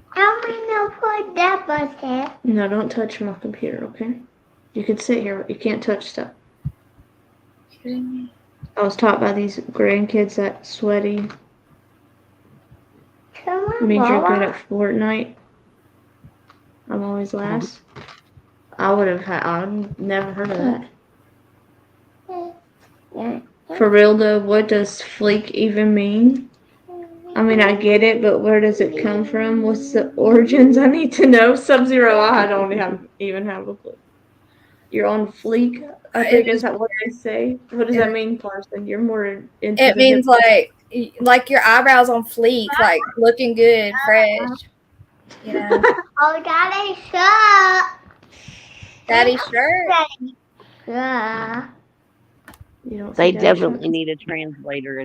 S11: How many know what that was there?
S1: No, don't touch my computer, okay? You can sit here, but you can't touch stuff.
S9: Kidding me?
S1: I was taught by these grandkids that sweaty means you're good at Fortnite. I'm always last. I've never heard of that. For real though, what does fleek even mean? I mean, I get it, but where does it come from? What's the origins? I need to know. Sub-Zero, I don't even have a clue. You're on fleek, I think is that what they say. What does that mean, Parson? You're more into
S9: It means like your eyebrows on fleek, like looking good, fresh. You know.
S11: Oh, Daddy's shirt.
S9: Daddy's shirt.
S11: Yeah.
S1: You don't
S10: They
S1: see daddy
S10: definitely
S1: shots?
S10: need a translator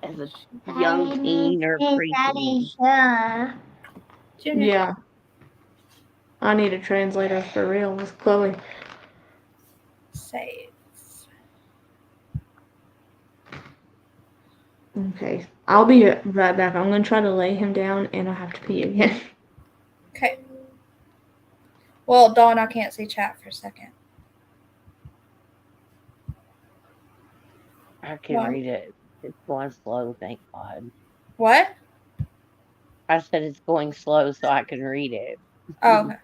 S10: as a young teen or preteen.
S9: Junior.
S1: Yeah. I need a translator for real with Chloe.
S9: Save.
S1: Okay. I'll be right back. I'm going to try to lay him down and I have to pee again.
S9: Okay. Well, Dawn, I can't see chat for a second.
S10: I can
S9: Why?
S10: read it. It's going slow, thank God.
S9: What?
S10: I said it's going slow so I can read it.
S9: Oh, okay.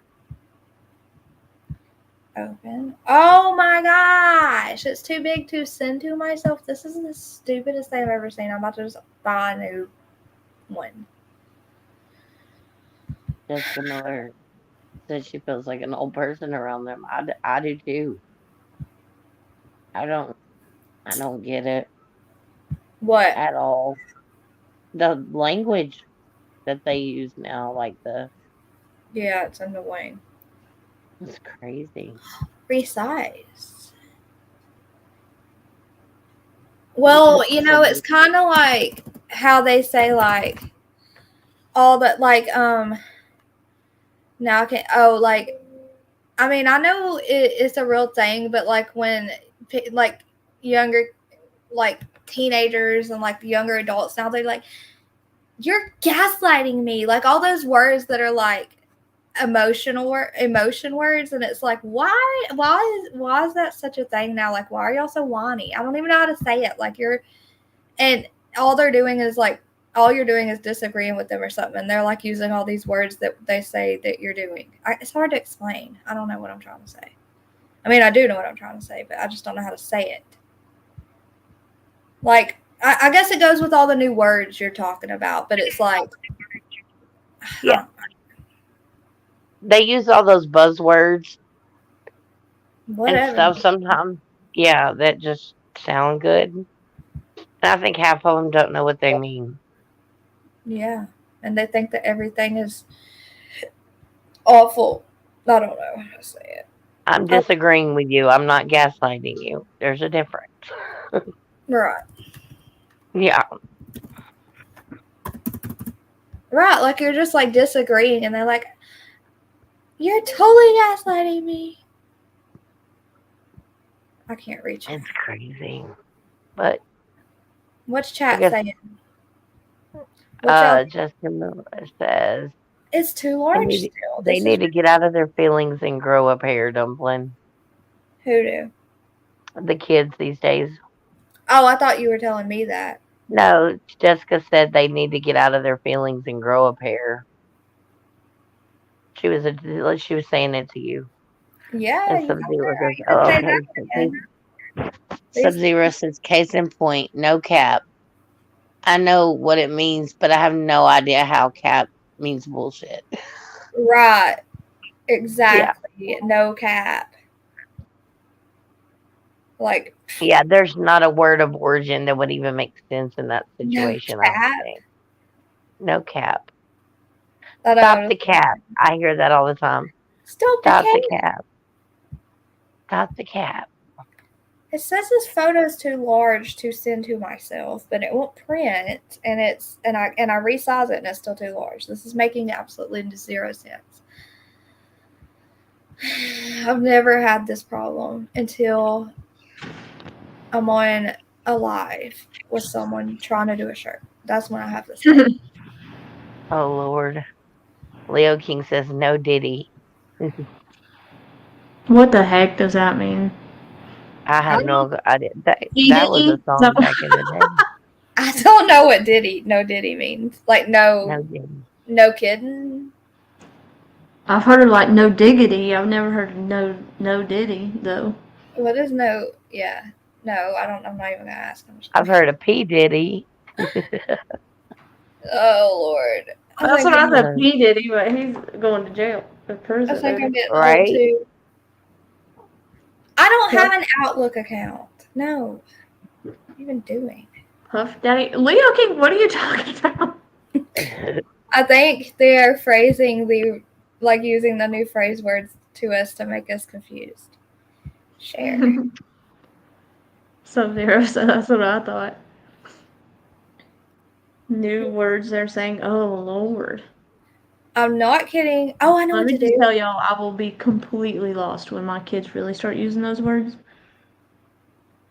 S9: Open. Oh my gosh. It's too big to send to myself. This is the stupidest thing I've ever seen. I'm about to just buy a new one.
S10: Jessica Miller said she feels like an old person around them. I do too. I don't get it
S9: What?
S10: at all. The language that they use now, like
S9: Yeah, it's annoying.
S10: it's crazy.
S9: Resize. Well, you know, it's kind of like how they say like all that like now I can like I mean I know it's a real thing, but like when like younger like teenagers and like younger adults now they're like you're gaslighting me, like all those words that are like emotion words, and it's like why is that such a thing now? Like why are y'all so whiny? I don't even know how to say it. Like you're and all they're doing is like all you're doing is disagreeing with them or something, and they're like using all these words that they say that you're doing. It's hard to explain. I don't know what I'm trying to say. I mean, I do know what I'm trying to say, but I just don't know how to say it. Like I guess it goes with all the new words you're talking about, but it's like
S10: Yeah. They use all those buzzwords
S9: whatever.
S10: and stuff sometimes. Yeah, that just sound good. And I think half of them don't know what they mean.
S9: Yeah, and they think that everything is awful. I don't know how to say it.
S10: I'm disagreeing with you. I'm not gaslighting you. There's a difference.
S9: Right.
S10: Yeah.
S9: Right, like you're just like disagreeing, and they're like, "You're totally gaslighting me." I can't reach it.
S10: It's crazy. But
S9: What's chat
S10: guess,
S9: saying? What's
S10: Jessica Miller says
S9: it's too large still.
S10: they need to get out of their feelings and grow up hair, Dumpling.
S9: Who do?
S10: The kids these days.
S9: Oh, I thought you were telling me that.
S10: No, Jessica said they need to get out of their feelings and grow up hair. She was saying it to you.
S9: Yeah.
S10: And Sub-Zero goes, oh, okay. Sub-Zero says, case in point, no cap. I know what it means, but I have no idea how cap means bullshit.
S9: Right. Exactly. Yeah. No cap. Like.
S10: Yeah, there's not a word of origin that would even make sense in that situation.
S9: No cap.
S10: I think. No cap.
S9: Stop
S10: the cap. I hear that all the time.
S9: Stop
S10: the cap. Stop the cap.
S9: It says this photo is too large to send to myself, but it won't print, and I resize it, and it's still too large. This is making absolutely zero sense. I've never had this problem until I'm on a live with someone trying to do a shirt. That's when I have this.
S10: Oh Lord. Leo King says no Diddy.
S1: What the heck does that mean?
S10: I have no idea. That was a song back in the day.
S9: I don't know what no Diddy means. Like no
S10: Diddy.
S9: No kidding.
S1: I've heard of like no diggity. I've never heard of no Diddy though.
S9: What is no? Yeah, no. I don't. I'm not even gonna ask.
S10: I've heard of P Diddy.
S9: Oh Lord.
S1: That's what I thought. P Diddy, but he's going to jail for prison.
S9: I think I'm getting
S10: right?
S9: old too. I don't have an Outlook account. No. What are you even doing?
S1: Puff Daddy. Leo King, what are you talking about?
S9: I think they're phrasing using the new phrase words to us to make us confused. Share.
S1: Sub-Zero, so that's what I thought. New words they're saying, oh Lord.
S9: I'm not kidding. Oh, I know
S1: Let
S9: what
S1: me
S9: to
S1: just
S9: do.
S1: tell y'all, I will be completely lost when my kids really start using those words.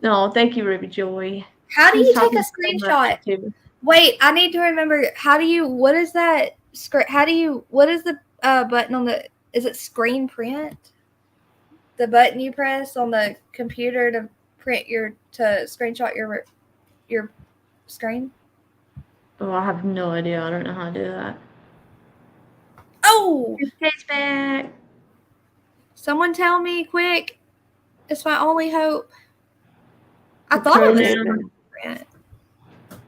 S1: No, thank you, Ruby Joy.
S9: How do
S1: She's
S9: you take
S1: talking
S9: a
S1: so much,
S9: screenshot?
S1: too.
S9: Wait, I need to remember. How do you? What is that? What is the button on the? Is it screen print? The button you press on the computer to screenshot your screen.
S1: Oh, I have no idea. I don't know how to do that.
S9: Oh,
S1: It's back.
S9: someone tell me quick. It's my only hope. I
S1: The
S9: thought it was
S1: pronoun
S9: print.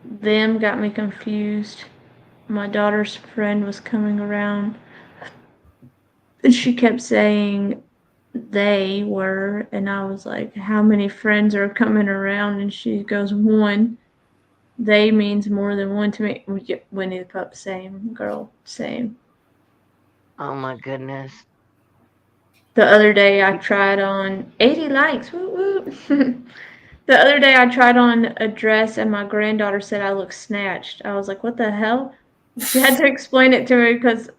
S1: them got me confused. My daughter's friend was coming around, and she kept saying they were, and I was like, how many friends are coming around? And she goes, one. They means more than one to me. Winnie the Pup, same. Girl, same.
S10: Oh my goodness.
S1: The other day I tried on 80 likes. Woo woo. The other day I tried on a dress and my granddaughter said I look snatched. I was like, what the hell? She had to explain it to me because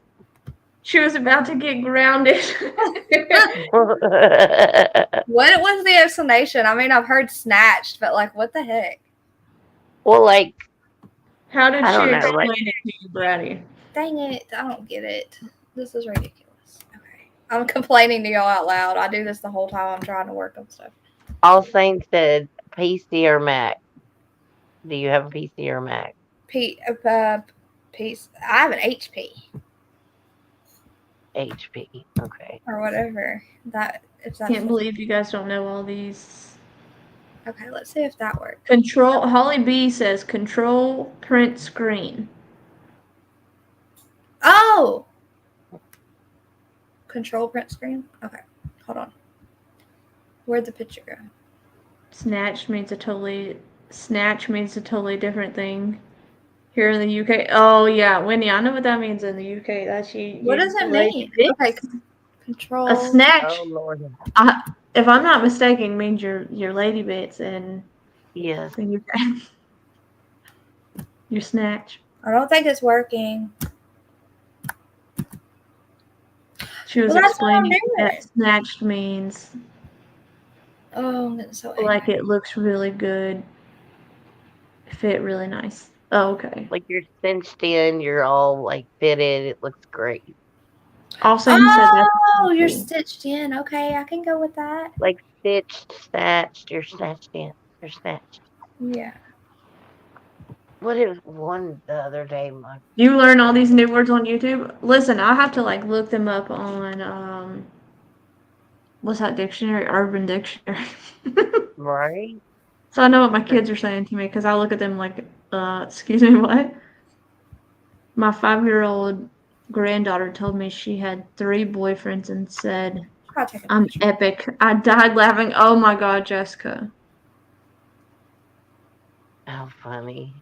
S1: she was about to get grounded.
S9: What was the explanation? I mean, I've heard snatched, but like, what the heck?
S10: Well, like,
S1: How did
S10: I
S1: she
S10: don't know,
S1: explain
S10: like,
S1: it to you, Bratty?
S9: Dang it. I don't get it. This is ridiculous. Okay. I'm complaining to y'all out loud. I do this the whole time I'm trying to work on stuff.
S10: all saints said PC or Mac. Do you have a PC or Mac?
S9: Piece. I have an HP
S10: HP. Okay.
S9: or whatever. If that's
S1: Can't believe you guys don't know all these.
S9: okay, let's see if that works.
S1: Control, Holly B says control print screen.
S9: Oh! Control print screen? Okay. Hold on. Where'd the picture go?
S1: Snatch means a totally different thing. Here in the UK. Oh yeah, Winnie, I know what that means in the UK. That's
S9: What does it mean? Okay. Control.
S1: A snatch.
S10: Oh Lord.
S1: If I'm not mistaken, means your lady bits in
S10: Yes.
S1: the UK. Your snatch.
S9: I don't think it's working.
S1: She was
S9: Well, that's what I'm
S1: explaining
S9: doing.
S1: that snatched means
S9: Oh, I'm getting so angry.
S1: like it looks really good, fit really nice. Oh, okay.
S10: Like you're cinched in, you're all like fitted. It looks great.
S1: Also, you said that.
S9: Oh, you're stitched in. Okay, I can go with that.
S10: Like stitched, snatched. You're snatched in. You're snatched.
S9: Yeah.
S10: What is one the other day?
S1: You learn all these new words on YouTube. Listen, I have to like look them up on what's that dictionary? Urban Dictionary.
S10: Right?
S1: So I know what my kids are saying to me because I look at them like, excuse me, what? My 5-year-old granddaughter told me she had 3 boyfriends and said, I'm epic. I died laughing. Oh my God, Jessica.
S10: How funny.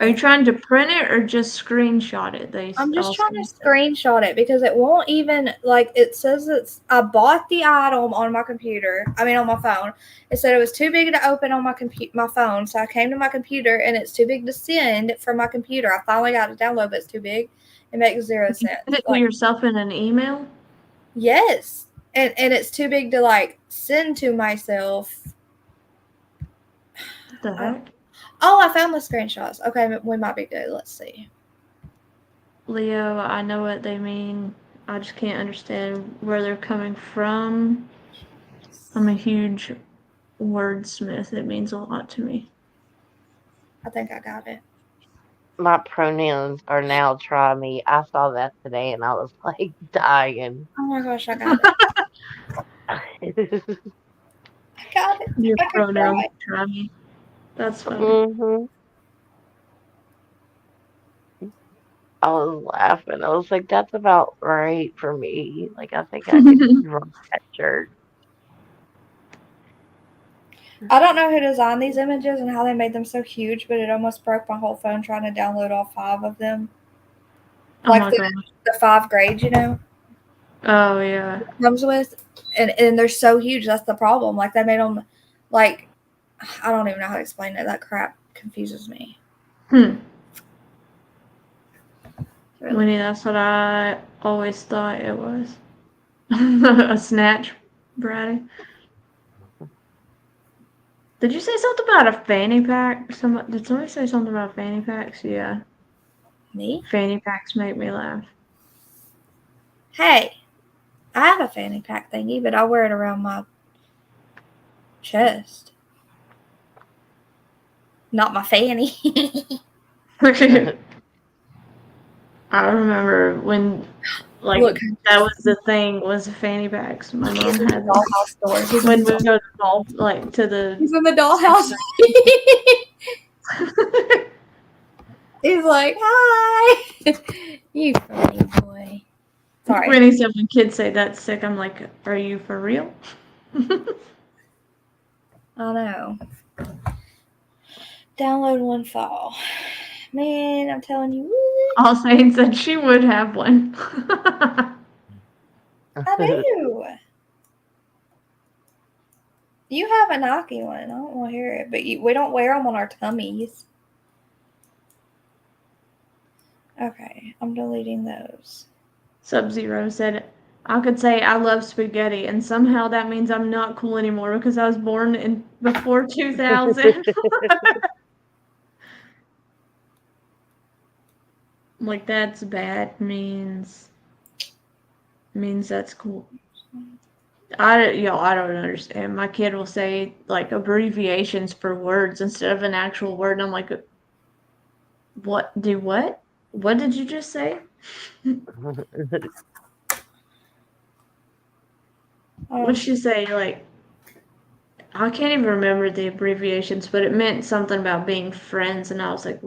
S1: Are you trying to print it or just screenshot it?
S9: I'm just trying to screenshot it because it won't even, like, it says I bought the item on my computer. I mean, on my phone. It said it was too big to open on my phone. So I came to my computer and it's too big to send from my computer. I finally got it download, but it's too big. It makes 0 sense.
S1: Send it to yourself in an email?
S9: Yes. And it's too big to, like, send to myself.
S1: What the heck?
S9: Oh, I found the screenshots. Okay, we might be good. Let's see.
S1: Leo, I know what they mean. I just can't understand where they're coming from. I'm a huge wordsmith. It means a lot to me.
S9: I think I got it.
S10: My pronouns are now try me. I saw that today and I was like dying.
S9: Oh my gosh, I got it. I got it.
S1: Your pronouns try me. That's funny.
S10: Mm-hmm. I was laughing. I was like, that's about right for me. Like, I think I could run that shirt.
S9: I don't know who designed these images and how they made them so huge, but it almost broke my whole phone trying to download all 5 of them. Like the 5 grades, you know?
S1: Oh, yeah.
S9: It comes with, and they're so huge. That's the problem. Like, they made them, like, I don't even know how to explain it. That crap confuses me.
S1: Winnie,
S9: Really.
S1: that's what I always thought it was. A snatch, Brady. Did you say something about a fanny pack? Did somebody say something about fanny packs? Yeah.
S9: Me?
S1: Fanny packs make me laugh.
S9: Hey, I have a fanny pack thingy, but I wear it around my chest. Not my fanny.
S1: I remember when, like,
S9: Look,
S1: that was the thing, was fanny packs. My mom
S9: he's in the
S1: had them.
S9: dollhouse store.
S1: When we go to the mall, like, to the...
S9: He's in the dollhouse. He's like, hi. You funny boy. Sorry.
S1: When he said, when kids say that's sick, I'm like, are you for real?
S9: I know. Download one file. Man, I'm telling you.
S1: All Saints said she would have one.
S9: I do. You have a Nike one. I don't want to hear it, but we don't wear them on our tummies. Okay, I'm deleting those.
S1: Sub-Zero said, I could say I love spaghetti, and somehow that means I'm not cool anymore because I was born before 2000. Like, that's bad means that's cool. I don't understand. My kid will say, like, abbreviations for words instead of an actual word, and I'm like, what? Do what? What did you just say? What'd she say? Like, I can't even remember the abbreviations, but it meant something about being friends, and I was like,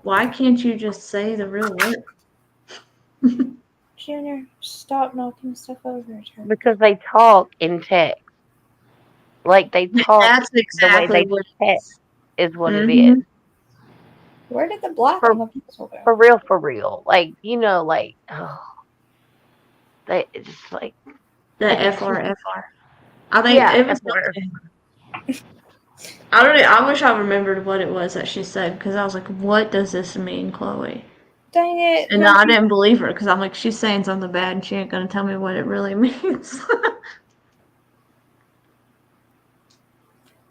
S1: why can't you just say the real word?
S9: Junior, stop knocking stuff over.
S10: Because they talk in text. Like they talk
S1: That's exactly
S10: the way they
S1: what
S10: text is what it
S1: Mhm.
S10: is.
S9: Where did the black on the pencil go?
S10: For real. Like, you know, like, oh, they it's just like
S1: The FR. I think
S10: yeah,
S1: it was
S10: FR.
S1: I don't know. I wish I remembered what it was that she said because I was like, what does this mean, Chloe?
S9: Dang it.
S1: And I didn't believe her because I'm like, she's saying something bad and she ain't going to tell me what it really means.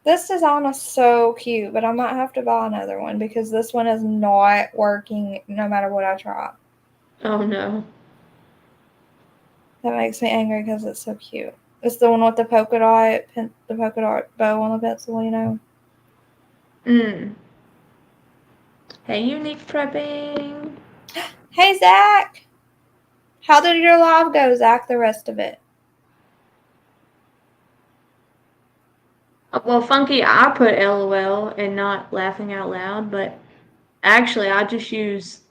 S9: This design is so cute, but I might have to buy another one because this one is not working no matter what I try.
S1: Oh, no.
S9: That makes me angry because it's so cute. It's the one with the polka dot bow on the pencil, you know?
S1: Hey, Unique Prepping.
S9: Hey, Zach. How did your live go, Zach, the rest of it?
S1: Well, Funky, I put LOL and not laughing out loud, but actually, I just use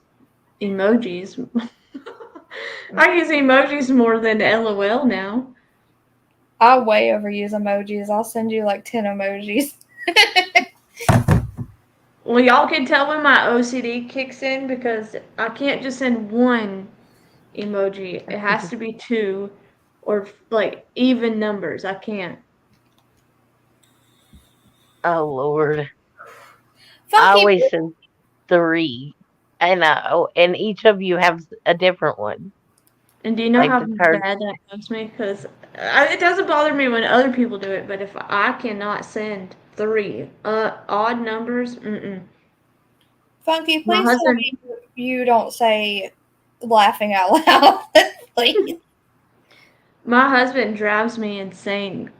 S1: emojis. I use emojis more than LOL now.
S9: I way overuse emojis. I'll send you like 10 emojis.
S1: Well, y'all can tell when my OCD kicks in because I can't just send one emoji. It has to be two or like even numbers. I can't.
S10: Oh Lord.
S9: Funky.
S10: I always send 3. I know. And each of you have a different one.
S1: And do you know
S10: Like
S1: how
S10: the turn.
S1: bad that bugs me? Because it doesn't bother me when other people do it, but if I cannot send 3 odd numbers,
S9: Funky,
S1: My
S9: please tell
S1: husband,
S9: me you don't say laughing out loud, please.
S1: my husband drives me insane.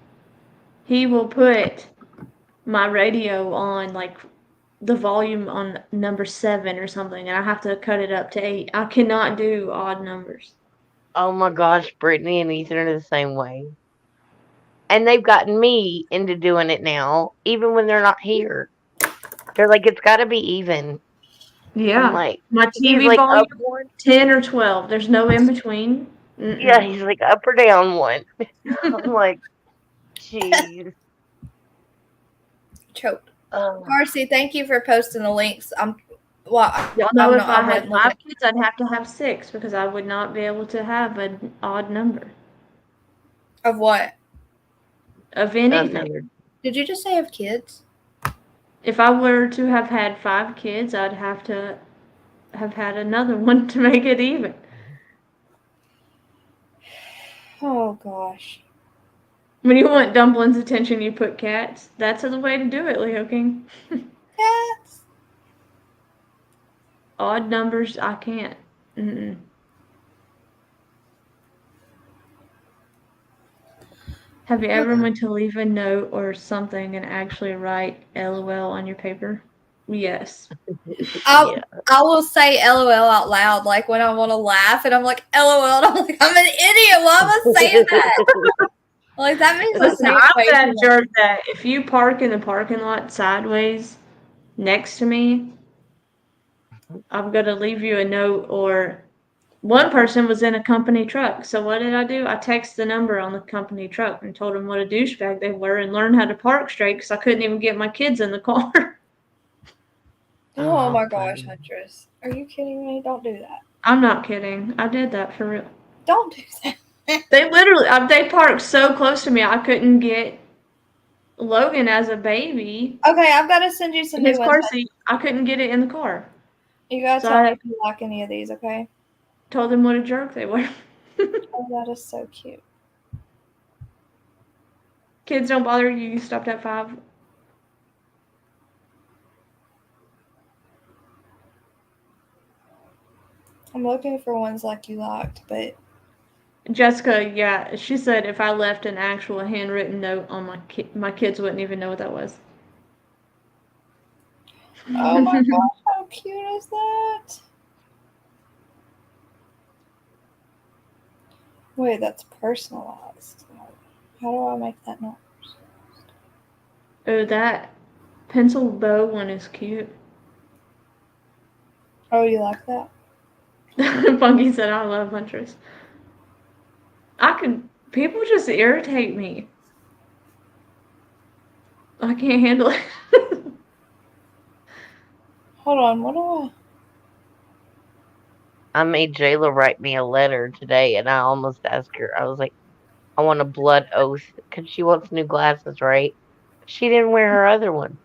S1: He will put my radio on like the volume on number 7 or something, and I have to cut it up to 8. I cannot do odd numbers.
S10: Oh my gosh, Brittany and Ethan are the same way. And they've gotten me into doing it now, even when they're not here. They're like, it's got to be even.
S1: Yeah.
S10: I'm like,
S1: My
S10: he's
S1: TV
S10: like
S1: volume,
S10: up one.
S1: 10 or 12. There's no in between.
S10: Yeah, he's like up or down one. I'm like, jeez.
S9: Choked. Marcy, thank you for posting the links.
S1: Y'all know if I had 5 kids, I'd have to have 6 because I would not be able to have an odd number.
S9: Of what?
S1: Of anything.
S9: Did you just say have kids?
S1: If I were to have had 5 kids, I'd have to have had another one to make it even.
S9: Oh gosh.
S1: When you want Dumpling's attention, you put cats. That's the way to do it, Leo King.
S9: Cats.
S1: Odd numbers, I can't. Mm-mm. Have you ever went to leave a note or something and actually write LOL on your paper? Yes.
S9: I will say LOL out loud, like when I want to laugh, and I'm like LOL, and I'm like, I'm an idiot. Why am I saying that? Like that means I'm
S1: Listen,
S9: saying
S1: I'm
S9: way
S1: that
S9: too much.
S1: jerk that if you park in the parking lot sideways next to me, I'm gonna leave you a note. Or one person was in a company truck, so what did I do? I texted the number on the company truck and told them what a douchebag they were and learned how to park straight because I couldn't even get my kids in the car.
S9: Oh my gosh, Huntress. Are you kidding me? Don't do that.
S1: I'm not kidding. I did that for real.
S9: Don't do that.
S1: They literally, they parked so close to me, I couldn't get Logan as a baby.
S9: Okay, I've got to send you some
S1: His
S9: new
S1: car
S9: ones.
S1: seat, I couldn't get it in the car.
S9: You gotta
S1: So
S9: tell me
S1: I
S9: if you like any of these, okay?
S1: told them what a jerk they were.
S9: Oh, that is so cute.
S1: Kids don't bother you, you stopped at 5.
S9: I'm looking for ones like you liked, but
S1: Jessica, yeah, she said if I left an actual handwritten note on my kids wouldn't even know what that was.
S9: oh my gosh, how cute is that? Wait, that's personalized. How do I make that not?
S1: Oh, that pencil bow one is cute.
S9: Oh, you like that?
S1: Funky said, I love Huntress. People just irritate me. I can't handle it.
S9: Hold on, what do
S10: I made Jayla write me a letter today, and I almost asked her. I was like, I want a blood oath because she wants new glasses, right? She didn't wear her other one.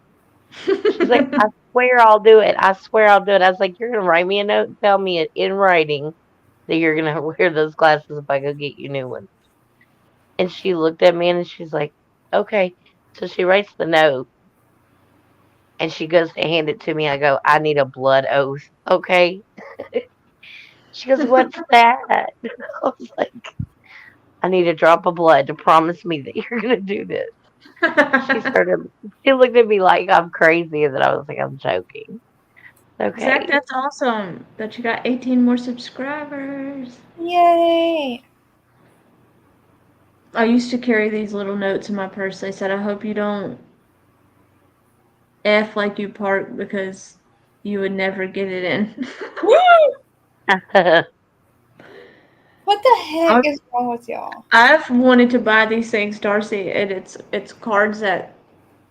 S10: She's like, I swear I'll do it. I swear I'll do it. I was like, you're gonna write me a note and tell me it in writing that you're gonna wear those glasses if I go get you new ones. And she looked at me and she's like, okay. So she writes the note and she goes to hand it to me. I go, I need a blood oath. Okay. She goes, what's that? I was like, I need a drop of blood to promise me that you're gonna do this. She looked at me like I'm crazy, and then I was like, I'm joking. Okay.
S1: Zach, that's awesome that you got 18 more subscribers.
S9: Yay!
S1: I used to carry these little notes in my purse. They said, I hope you don't F like you park because you would never get it in.
S9: What the heck is wrong with y'all?
S1: I've wanted to buy these things, Darcy, and it's cards that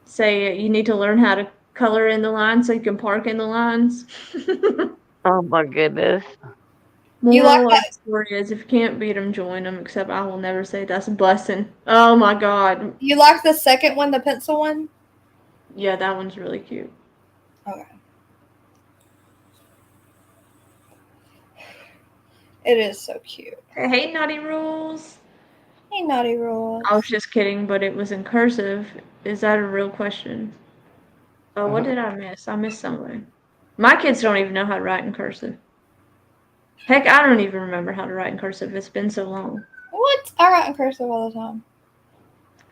S1: say you need to learn how to color in the lines so you can park in the lines.
S10: Oh my goodness.
S9: You like
S1: Moral of the story is if you can't beat them, join them, except I will never say that's a blessing. Oh my god.
S9: You like the second one, the pencil one?
S1: Yeah, that one's really cute.
S9: Okay. It is so cute.
S1: Hey, Naughty Rules.
S9: Hey, Naughty Rules.
S1: I was just kidding, but it was in cursive. Is that a real question? Oh, what did I miss? I missed something. My kids don't even know how to write in cursive. Heck, I don't even remember how to write in cursive. It's been so long.
S9: What? I write in cursive all the time.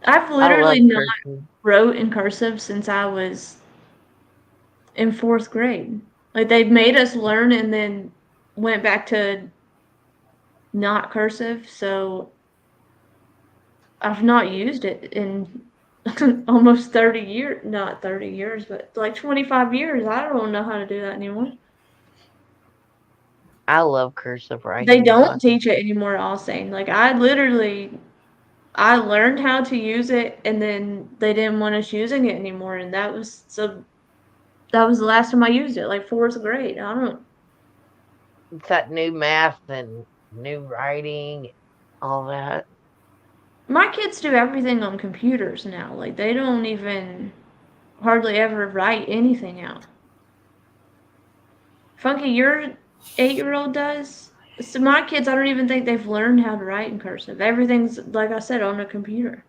S1: I've
S10: I
S1: literally
S10: love
S1: not
S10: cursive.
S1: wrote in cursive since I was in 4th grade. Like, they made us learn and then went back to not cursive, so I've not used it in almost 30 years. Not 30 years, but like 25 years. I don't know how to do that anymore.
S10: I love cursive writing.
S1: They don't teach it anymore, all saying. Like, I learned how to use it, and then they didn't want us using it anymore, and that was the last time I used it, like 4th grade. I don't.
S10: It's that new math and new writing, all that.
S1: My kids do everything on computers now. Like, they don't even hardly ever write anything out. Funky, your 8-year-old does? So my kids, I don't even think they've learned how to write in cursive. Everything's, like I said, on a computer.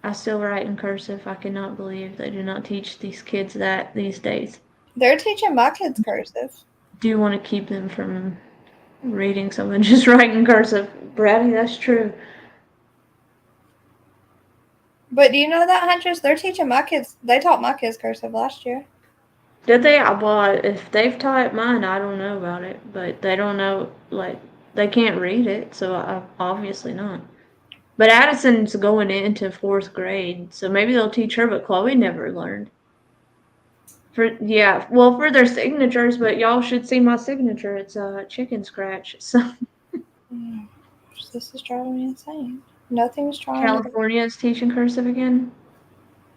S1: I still write in cursive. I cannot believe they do not teach these kids that these days.
S9: They're teaching my kids cursive.
S1: Do you want to keep them from reading something, just writing cursive? Bradley, that's true.
S9: But do you know that, Huntress? They're teaching my kids. They taught my kids cursive last year.
S1: Did they? Well, if they've taught mine, I don't know about it. But they don't know, like, they can't read it, so obviously not. But Addison's going into 4th grade, so maybe they'll teach her, but Chloe never learned. For their signatures, but y'all should see my signature. It's a chicken scratch. So
S9: This is driving me insane. Nothing's trying to.
S1: California is teaching cursive again.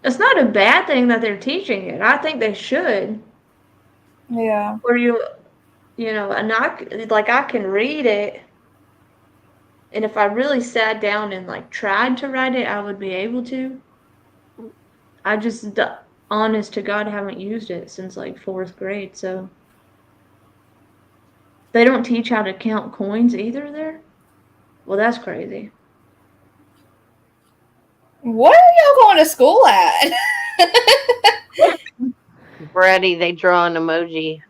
S1: It's not a bad thing that they're teaching it. I think they should.
S9: Yeah.
S1: Or and I can read it. And if I really sat down and like tried to write it, I would be able to. I just, honest to God, haven't used it since like 4th grade. So they don't teach how to count coins either there. Well, that's crazy.
S9: What are y'all going to school at?
S10: Brady, they draw an emoji.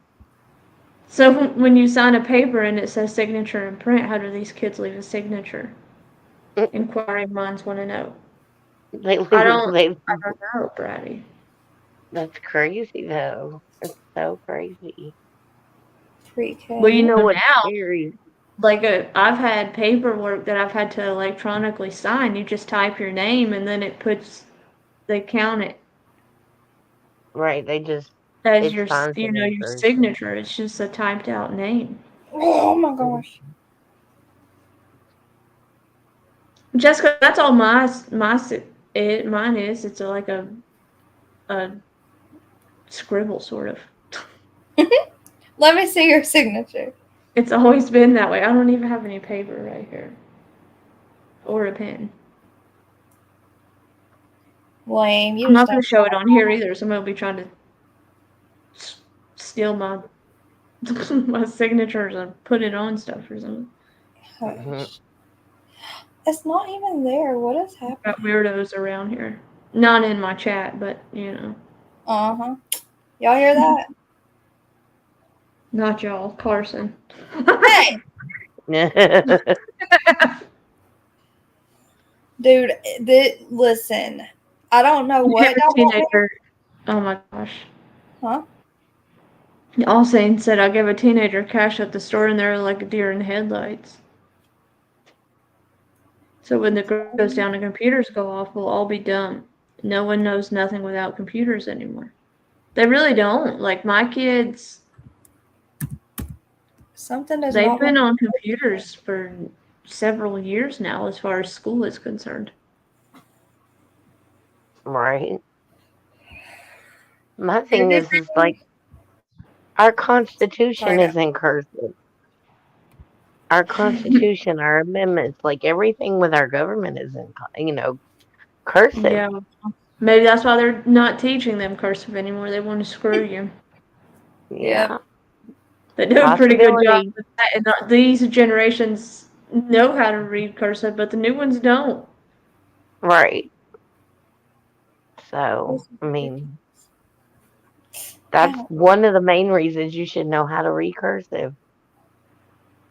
S1: So when you sign a paper and it says signature in print, how do these kids leave a signature? Inquiring minds want to know.
S10: I don't
S1: know, Brady.
S10: That's crazy, though. It's so crazy.
S9: Pre-K.
S1: Well, you know
S10: what's
S1: now,
S10: scary?
S1: like I've had paperwork that I've had to electronically sign. You just type your name and then they count it
S10: Right, they just
S1: as
S10: it's fine
S1: your
S10: signatures.
S1: signature. It's just a typed out name.
S9: Oh my gosh.
S1: Jessica, that's all mine is. It's like a scribble sort of.
S9: Let me see your signature.
S1: It's always been that way. I don't even have any paper right here. Or a pen.
S9: Lame.
S1: I'm not going to show it on here either. Somebody will be trying to steal my my signatures and put it on stuff or something.
S9: Hush. It's not even there. What is happening?
S1: Got weirdos around here. Not in my chat, but
S9: Uh-huh. Y'all hear that?
S1: Not y'all, Carson.
S9: Hey! Dude, listen. I don't know what y'all
S1: teenager. Oh my gosh.
S9: Huh?
S1: Allsane said I gave a teenager cash at the store and they're like a deer in the headlights. So when the group goes down and computers go off, we'll all be dumb. No one knows nothing without computers anymore. They really don't. Like my kids, they've been on computers for several years now as far as school is concerned.
S10: Right. My thing is like our Constitution is in cursive. Our Constitution, our amendments, like everything with our government is in, cursive.
S1: Yeah. Maybe that's why they're not teaching them cursive anymore. They want to screw you.
S10: Yeah.
S1: They do a pretty good job with that. And these generations know how to read cursive, but the new ones don't.
S10: Right. So, I mean, that's one of the main reasons you should know how to read cursive.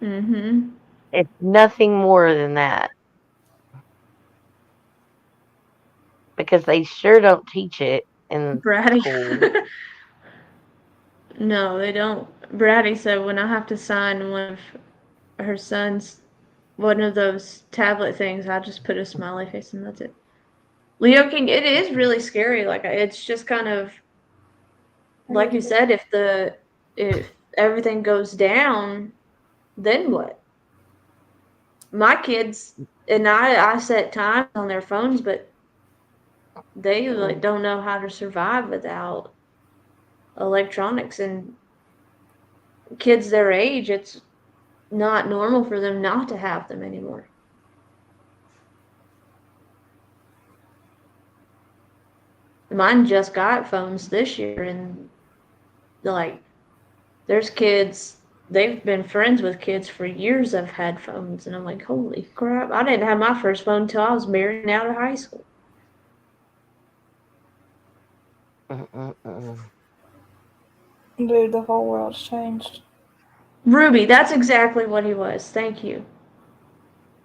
S1: Mm-hmm.
S10: It's nothing more than that. Because they sure don't teach it in school.
S1: No, they don't. Braddy said when I have to sign one of her son's, one of those tablet things, I just put a smiley face and that's it. Leo King, it is really scary. Like it's just kind of, like you said, if everything goes down, then what? My kids and I set times on their phones, but they don't know how to survive without electronics. And kids their age, it's not normal for them not to have them anymore. Mine just got phones this year, and like, there's kids, they've been friends with kids for years that have had phones, and I'm like, holy crap, I didn't have my first phone until I was married and out of high school.
S9: Dude, the whole world's changed.
S1: Ruby, that's exactly what he was. Thank you.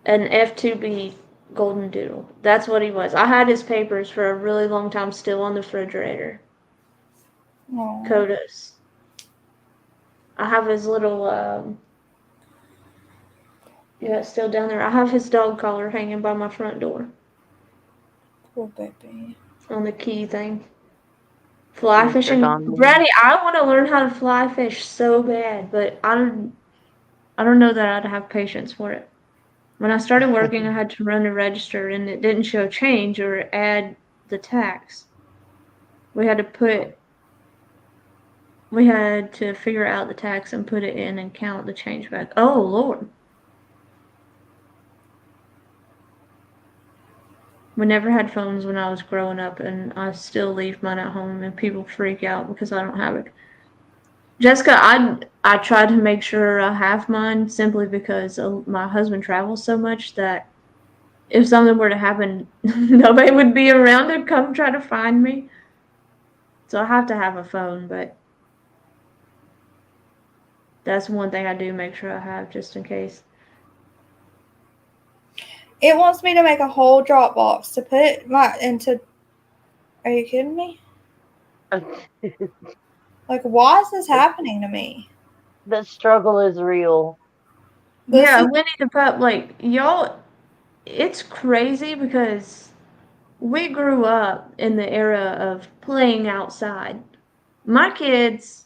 S1: An F2B golden doodle. That's what he was. I had his papers for a really long time still on the refrigerator.
S9: Aw.
S1: Kodos. I have his little, yeah, it's still down there. I have his dog collar hanging by my front door
S9: Poor baby.
S1: on the key thing. Fly
S10: Mr.
S1: fishing.
S10: Doerman.
S1: Brady, I want to learn how to fly fish so bad, but I don't know that I'd have patience for it. When I started working, I had to run a register, and it didn't show change or add the tax. We had to figure out the tax and put it in and count the change back. Oh, Lord. We never had phones when I was growing up, and I still leave mine at home, and people freak out because I don't have it. Jessica, I try to make sure I have mine simply because my husband travels so much that if something were to happen, nobody would be around to come try to find me. So I have to have a phone, but that's one thing I do make sure I have just in case.
S9: It wants me to make a whole Dropbox to put my into. Are you kidding me? Like, why is this happening to me?
S10: The struggle is real.
S9: This
S1: Yeah,
S9: is-
S1: Winnie the Pup, like, y'all, it's crazy because we grew up in the era of playing outside. My kids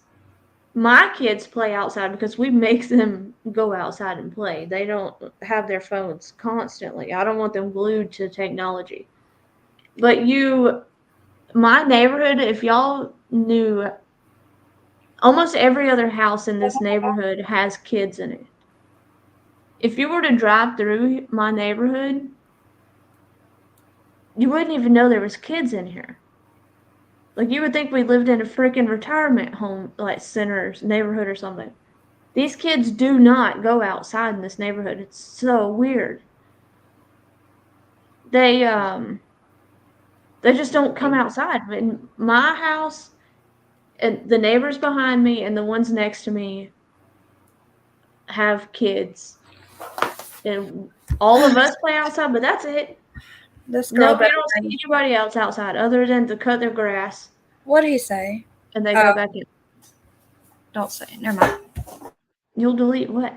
S1: play outside because we make them go outside and play. They don't have their phones constantly. I don't want them glued to technology. But my neighborhood, if y'all knew, almost every other house in this neighborhood has kids in it. If you were to drive through my neighborhood, you wouldn't even know there was kids in here. Like, you would think we lived in a freaking retirement home, like, center neighborhood or something. These kids do not go outside in this neighborhood. It's so weird. They just don't come outside. In my house, and the neighbors behind me and the ones next to me have kids. And all of us play outside, but that's it.
S9: this girl.
S1: No, you don't see anybody else outside other than to cut their grass
S9: What did he say?
S1: and they go back in.
S9: Don't say it. Never mind.
S1: You'll delete what?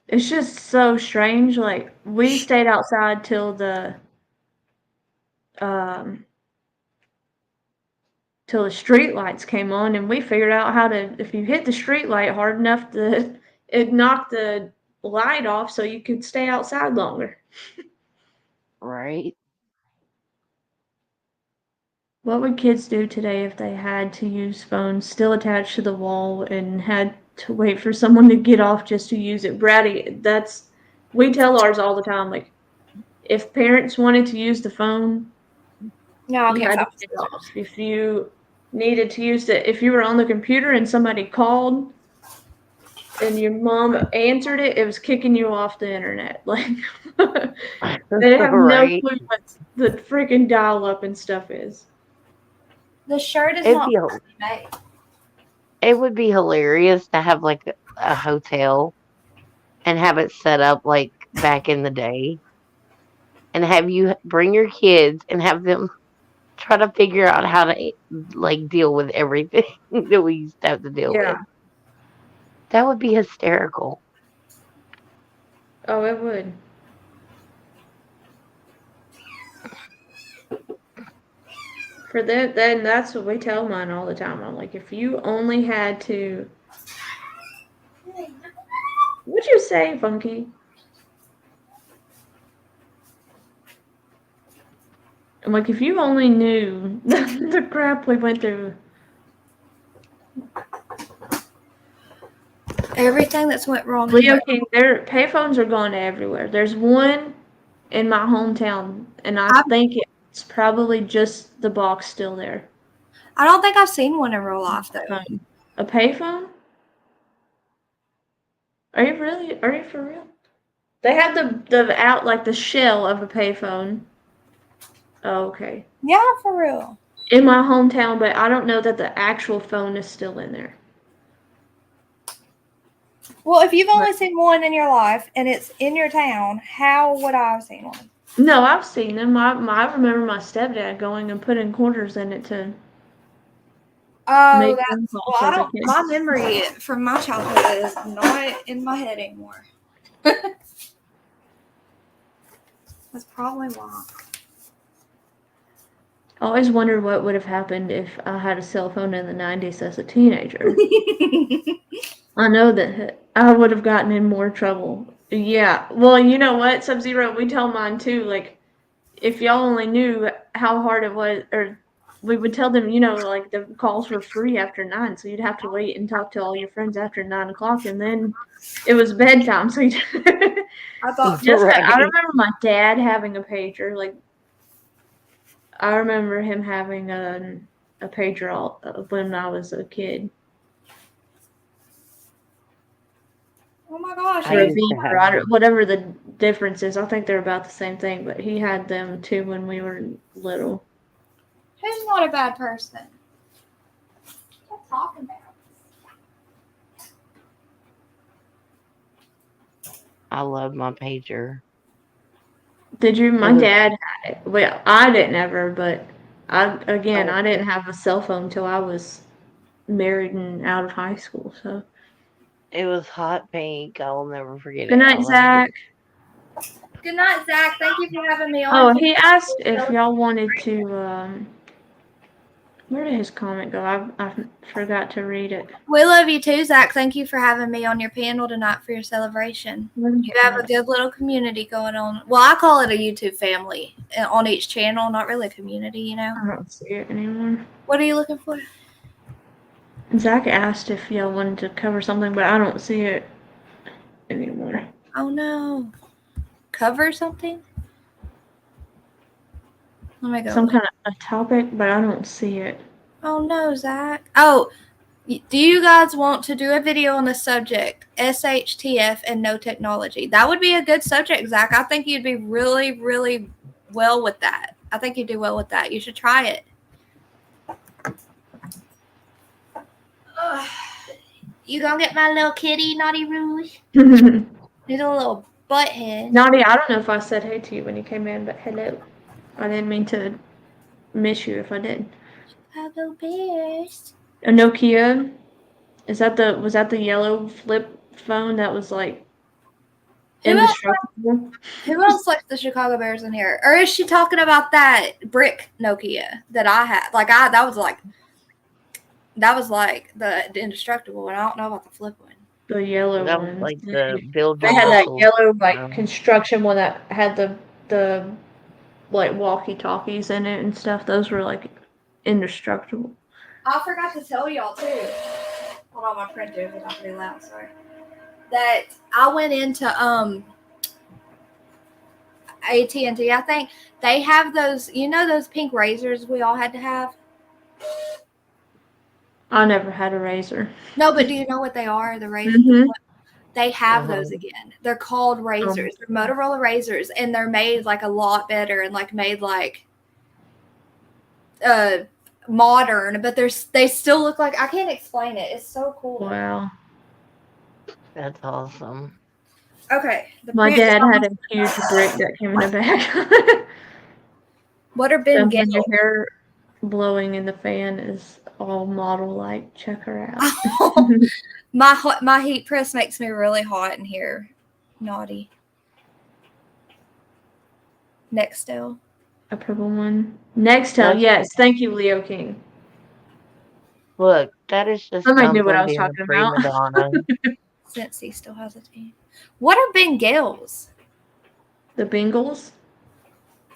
S1: It's just so strange. Like, we stayed outside till the street lights came on, and we figured out how to, if you hit the street light hard enough, it knocked the light off so you could stay outside longer.
S10: Right?
S1: What would kids do today if they had to use phones still attached to the wall and had to wait for someone to get off just to use it? Brady, we tell ours all the time, like, if parents wanted to use the phone,
S9: No,
S1: you had to get off. If you needed to use it, if you were on the computer and somebody called and your mom answered it, it was kicking you off the internet. Like, they have no
S10: Right.
S1: clue what the freaking dial-up and stuff is.
S9: The shirt is
S10: It'd
S9: not
S10: be,
S9: made.
S10: it would be hilarious to have like a hotel and have it set up like back in the day and have you bring your kids and have them try to figure out how to like deal with everything that we used to have to deal with. That would be hysterical.
S1: Oh, it would. For that, then that's what we tell mine all the time. I'm like, if you only had to. What'd you say, Funky? I'm like, if you only knew the crap we went through.
S9: Everything that's went wrong.
S1: Leo King, their payphones are gone everywhere. There's one in my hometown, and I think it's probably just the box still there.
S9: I don't think I've seen one in real life though.
S1: A payphone? Are you really? Are you for real? They have the out like the shell of a payphone. Oh, okay.
S9: Yeah, for real.
S1: In my hometown, but I don't know that the actual phone is still in there.
S9: Well, if you've only seen one in your life and it's in your town, how would I have seen one?
S1: No, I've seen them. I remember my stepdad going and putting quarters in it to.
S9: Oh,
S1: make
S9: that's
S1: phone calls
S9: well. I
S1: as a
S9: don't.
S1: kid.
S9: My memory from my childhood is not in my head anymore. That's probably why.
S1: I always wondered what would have happened if I had a cell phone in the 90s as a teenager. I know that I would have gotten in more trouble. Yeah. Well, you know what, Sub-Zero, we tell mine too, like, if y'all only knew how hard it was, or we would tell them, like, the calls were free after 9, so you'd have to wait and talk to all your friends after 9 o'clock, and then it was bedtime, so
S9: I thought
S1: I remember my dad having a pager, like, I remember him having a pager when I was a kid.
S9: oh my gosh.
S10: I used to have
S1: Whatever the difference is, I think they're about the same thing, but he had them too when we were little.
S9: Who's not a bad person? What are you talking about?
S10: I love my pager.
S1: Did you? My
S10: It was-
S1: dad had it. Well, I didn't ever, but I didn't have a cell phone until I was married and out of high school, so.
S10: It was hot pink. I will never forget it.
S1: Good night, Zach.
S9: Good night, Zach. Thank you for having me on.
S1: Oh, he asked if y'all wanted to, where did his comment go? I forgot to read it.
S9: We love you too, Zach. Thank you for having me on your panel tonight for your celebration. You have a good little community going on. Well, I call it a YouTube family on each channel, not really a community,
S1: I don't see it anymore.
S9: What are you looking for?
S1: Zach asked if y'all wanted to cover something, but I don't see it anymore.
S9: Oh no. Cover something? Let me go.
S1: Some kind of a topic, but I don't see it.
S9: Oh no, Zach. Oh, do you guys want to do a video on the subject SHTF and no technology? That would be a good subject, Zach. I think you'd be really, really well with that. I think you'd do well with that. You should try it. You gonna get my little kitty, Naughty Rouge? He's a little butthead.
S1: Naughty, I don't know if I said hey to you when you came in, but hello. I didn't mean to miss you if I did.
S9: Hello, Bears.
S1: A Nokia? Was that the yellow flip phone that was like indestructible?
S9: Who else likes the Chicago Bears in here? Or is she talking about that brick Nokia that I had? That was like the indestructible one. I don't know about the flip one.
S1: The yellow
S10: That
S1: one.
S10: was like the build.
S1: They had that yellow
S10: Um,
S1: construction one that had the like walkie-talkies in it and stuff. Those were like indestructible.
S9: I forgot to tell y'all too. Hold on, my printer is not pretty loud. Sorry. That I went into AT&T. I think they have those. You know those pink razors we all had to have.
S1: I never had a razor.
S9: No, but do you know what they are? The razors.
S1: Mm-hmm.
S9: They have those again. They're called razors. They're Motorola razors, and they're made like a lot better and like made like modern, but they still look like, I can't explain it. It's so cool.
S1: Wow.
S10: That's awesome.
S9: Okay.
S1: My dad had a huge brick that came in a bag.
S9: What are Ben
S1: When your
S9: Gale?
S1: hair blowing in the fan is all model like. Check her out.
S9: My heat press makes me really hot in here. Naughty. Nextel.
S1: A purple one. Nextel, yes. Thank you, Leo King.
S10: Look, that is just
S1: Somebody knew what I was
S10: being a
S1: talking
S10: prima
S1: about.
S10: donna.
S9: Since he still has a team. What are Bengals?
S1: The Bengals?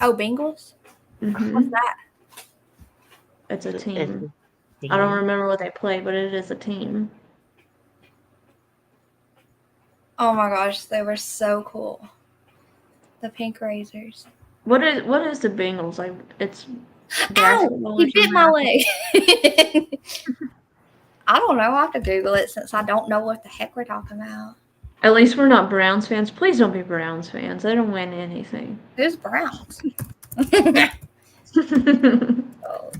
S9: Oh, Bengals?
S1: Mm-hmm.
S9: What's that?
S1: It's a
S10: It's
S1: team.
S10: a
S1: I don't remember what they play, but it is a team.
S9: Oh my gosh, they were so cool. The pink razors.
S1: What is the Bengals like? It's
S9: Ow!
S1: basketball or
S9: He bit
S1: something?
S9: my leg. I don't know. I have to Google it since I don't know what the heck we're talking about.
S1: At least we're not Browns fans. Please don't be Browns fans. They don't win anything.
S9: Who's Browns? Oh.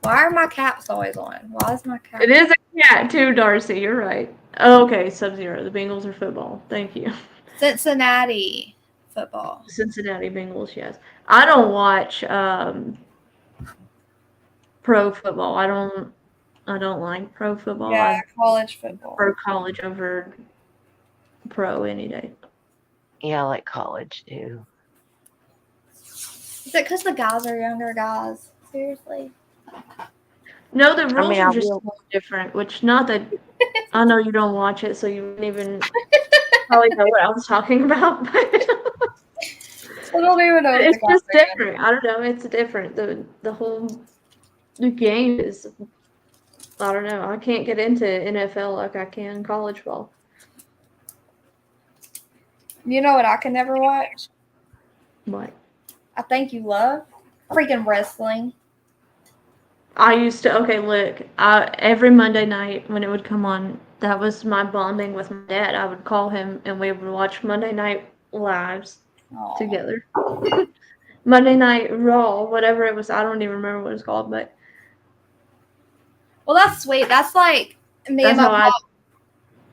S9: Why are my caps always on? Why is my cap?
S1: It is a cat too, Darcy. You're right. Oh, okay, Sub-Zero. The Bengals are football. Thank you.
S9: Cincinnati football.
S1: Cincinnati Bengals. Yes. I don't watch pro football. I don't like pro football.
S9: Yeah,
S1: I
S9: college football.
S1: prefer college over pro any day.
S10: Yeah, I like college too.
S9: Is it because the guys are younger guys? Seriously?
S1: No, the rules
S10: I
S1: are just
S10: will-
S1: a little different. Which not that I know you don't watch it, so you wouldn't even probably know what I was talking about. But
S9: I don't even know.
S1: it's just different. I don't know. It's different. The game is. I don't know. I can't get into NFL like I can college ball.
S9: You know what I can never watch?
S1: What?
S9: I think you love freaking wrestling.
S1: I used to. Okay, look. Every Monday night when it would come on, that was my bonding with my dad. I would call him and we would watch Monday Night Lives
S9: Aw.
S1: together. Monday Night Raw, whatever it was. I don't even remember what it's called, but
S9: Well, that's sweet. That's like me and
S1: that's
S9: my
S1: how
S9: pop.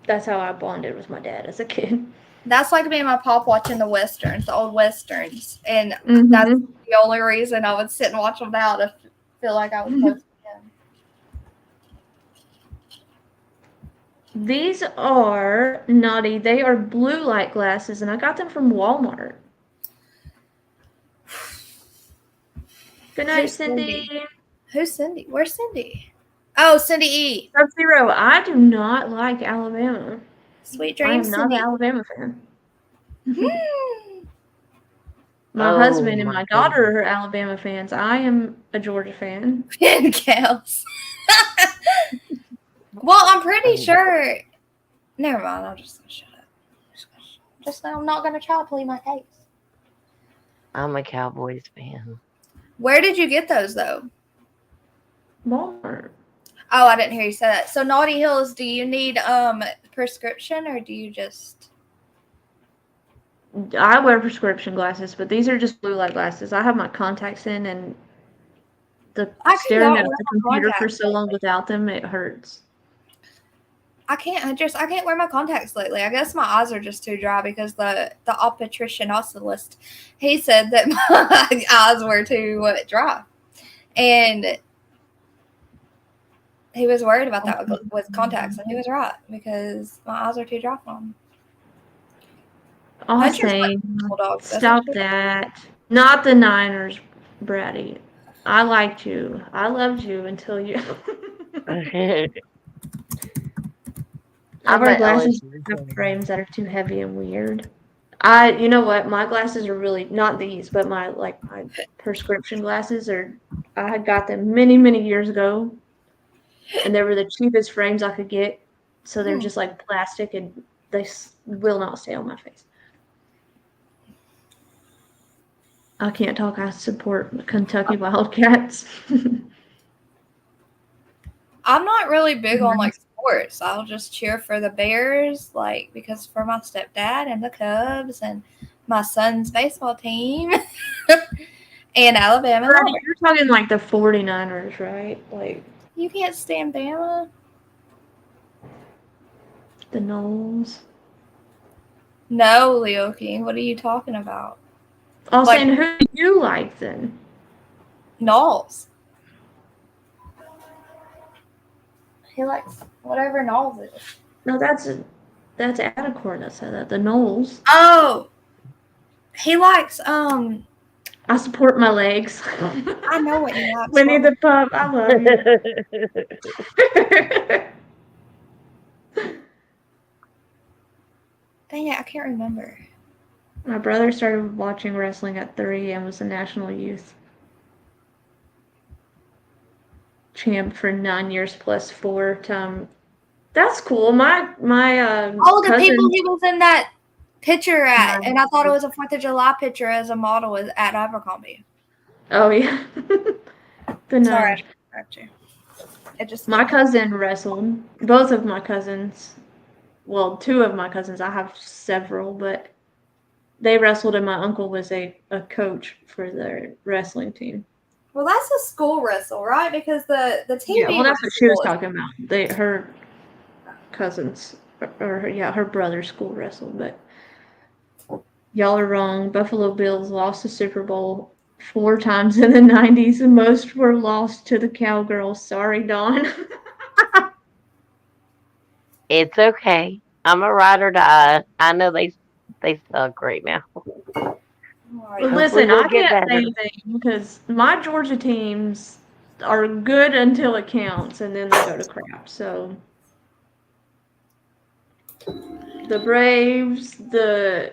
S1: that's how I bonded with my dad as a kid.
S9: That's like me and my pop watching the westerns, the old westerns, and
S1: Mhm.
S9: that's the only reason I would sit and watch them now to feel like I was close to him.
S1: These are naughty. They are blue light glasses, and I got them from Walmart. Good night,
S9: Who's
S1: Cindy.
S9: Cindy? Who's Cindy? Where's Cindy? Oh, Cindy E.
S1: Sub-Zero, I do not like Alabama.
S9: Sweet
S1: I am
S9: dreams,
S1: not
S9: Cindy.
S1: an Alabama fan.
S9: Hmm.
S1: My
S10: Oh,
S1: husband and
S10: my
S1: my daughter are Alabama fans. I am a Georgia fan.
S9: Pin counts. Well, I'm pretty sure. Never mind. I'm just gonna shut up. Just now, I'm not gonna try to plead my case.
S10: I'm a Cowboys fan.
S9: Where did you get those though?
S1: Walmart.
S9: Oh, I didn't hear you say that. So Naughty Hills, do you need prescription or do you just?
S1: I wear prescription glasses, but these are just blue light glasses. I have my contacts in, and
S9: I
S1: staring
S9: cannot
S1: at
S9: wear
S1: the
S9: my
S1: computer for
S9: contacts
S1: so long
S9: lately.
S1: without them, it hurts.
S9: I can't wear my contacts lately. I guess my eyes are just too dry because the optometrician he said that my eyes were too dry, and he was worried about that with contacts, and he was right because my eyes are too dry for them. Hunter's like
S1: Austin,
S9: Bulldogs, doesn't
S1: stop
S9: she?
S1: that. Not the Niners, Bratty. I liked you. I loved you until you. I
S10: I'm
S1: wear
S10: an
S1: glasses
S10: LSU
S1: that have
S10: fan.
S1: frames that are too heavy and weird. You know what? My glasses are really not these, but my prescription glasses are. I had got them many, many years ago, and they were the cheapest frames I could get. So they're just like plastic, and they will not stay on my face. I can't talk. I support Kentucky Wildcats.
S9: I'm not really big on like sports. I'll just cheer for the Bears, like because for my stepdad and the Cubs and my son's baseball team and Alabama. and Auburn.
S1: You're talking like the 49ers, right? Like
S9: You can't stand Bama.
S1: the Knowles.
S9: No, Leo King. What are you talking about?
S1: I was
S9: Like-
S1: saying, who do you like then?
S9: Knowles. He likes whatever Knowles is.
S1: No, that's Adacorn that said that. The Knowles.
S9: Oh, he likes
S1: I support my legs.
S9: I know what he likes.
S1: Winnie the Pup. I love you.
S9: Dang it, I can't remember.
S1: My brother started watching wrestling at 3 and was a national youth champ for 9 years plus 4-time That's cool. My
S9: Oh, the people
S1: cousin.
S9: he was in that picture at, and I thought it was a 4th of July picture as a model at Abercrombie.
S1: Oh yeah. The
S9: Sorry, I
S1: nun.
S9: interrupted you. It just
S1: My cousin wrestled. Both of my cousins. Well, two of my cousins. I have several, but they wrestled, and my uncle was a coach for their wrestling team.
S9: Well, that's a school wrestle, right? Because the TV
S1: Yeah, well, that's what she was
S9: wrestle is-
S1: talking about. Her cousins, or her brother school wrestled, but y'all are wrong. Buffalo Bills lost the Super Bowl 4 times in the 90s, and most were lost to the Cowgirls. Sorry, Dawn.
S10: It's okay. I'm a ride or die. I know they suck right now.
S1: But
S10: Hopefully
S1: listen,
S10: we'll
S1: I
S10: get
S1: can't say
S10: better.
S1: anything because my Georgia teams are good until it counts, and then they go to crap. So the Braves, the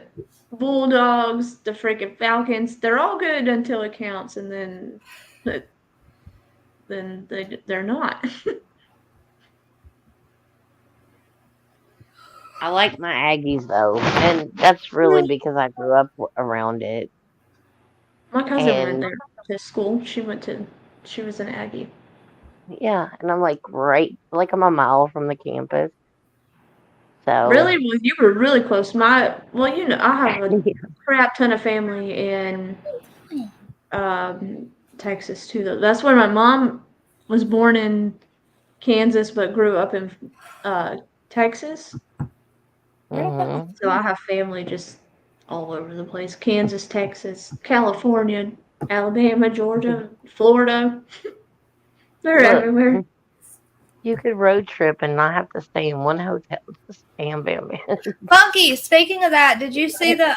S1: Bulldogs, the freaking Falcons, they're all good until it counts, and then they're not.
S10: I like my Aggies though, and that's really because I grew up around it.
S1: My cousin went
S10: And
S1: there to school. She was an Aggie.
S10: yeah, and I'm like like I'm a mile from the campus. So
S1: Really? Well, you were really close. I have a crap ton of family in Texas too. Though that's where my mom was born in Kansas, but grew up in Texas.
S10: mhm.
S1: So I have family just all over the place: Kansas, Texas, California, Alabama, Georgia, Florida. They're
S10: Look,
S1: everywhere.
S10: you could road trip and not have to stay in one hotel. Just bam, bam, bam.
S9: Funky, speaking of that, did you see the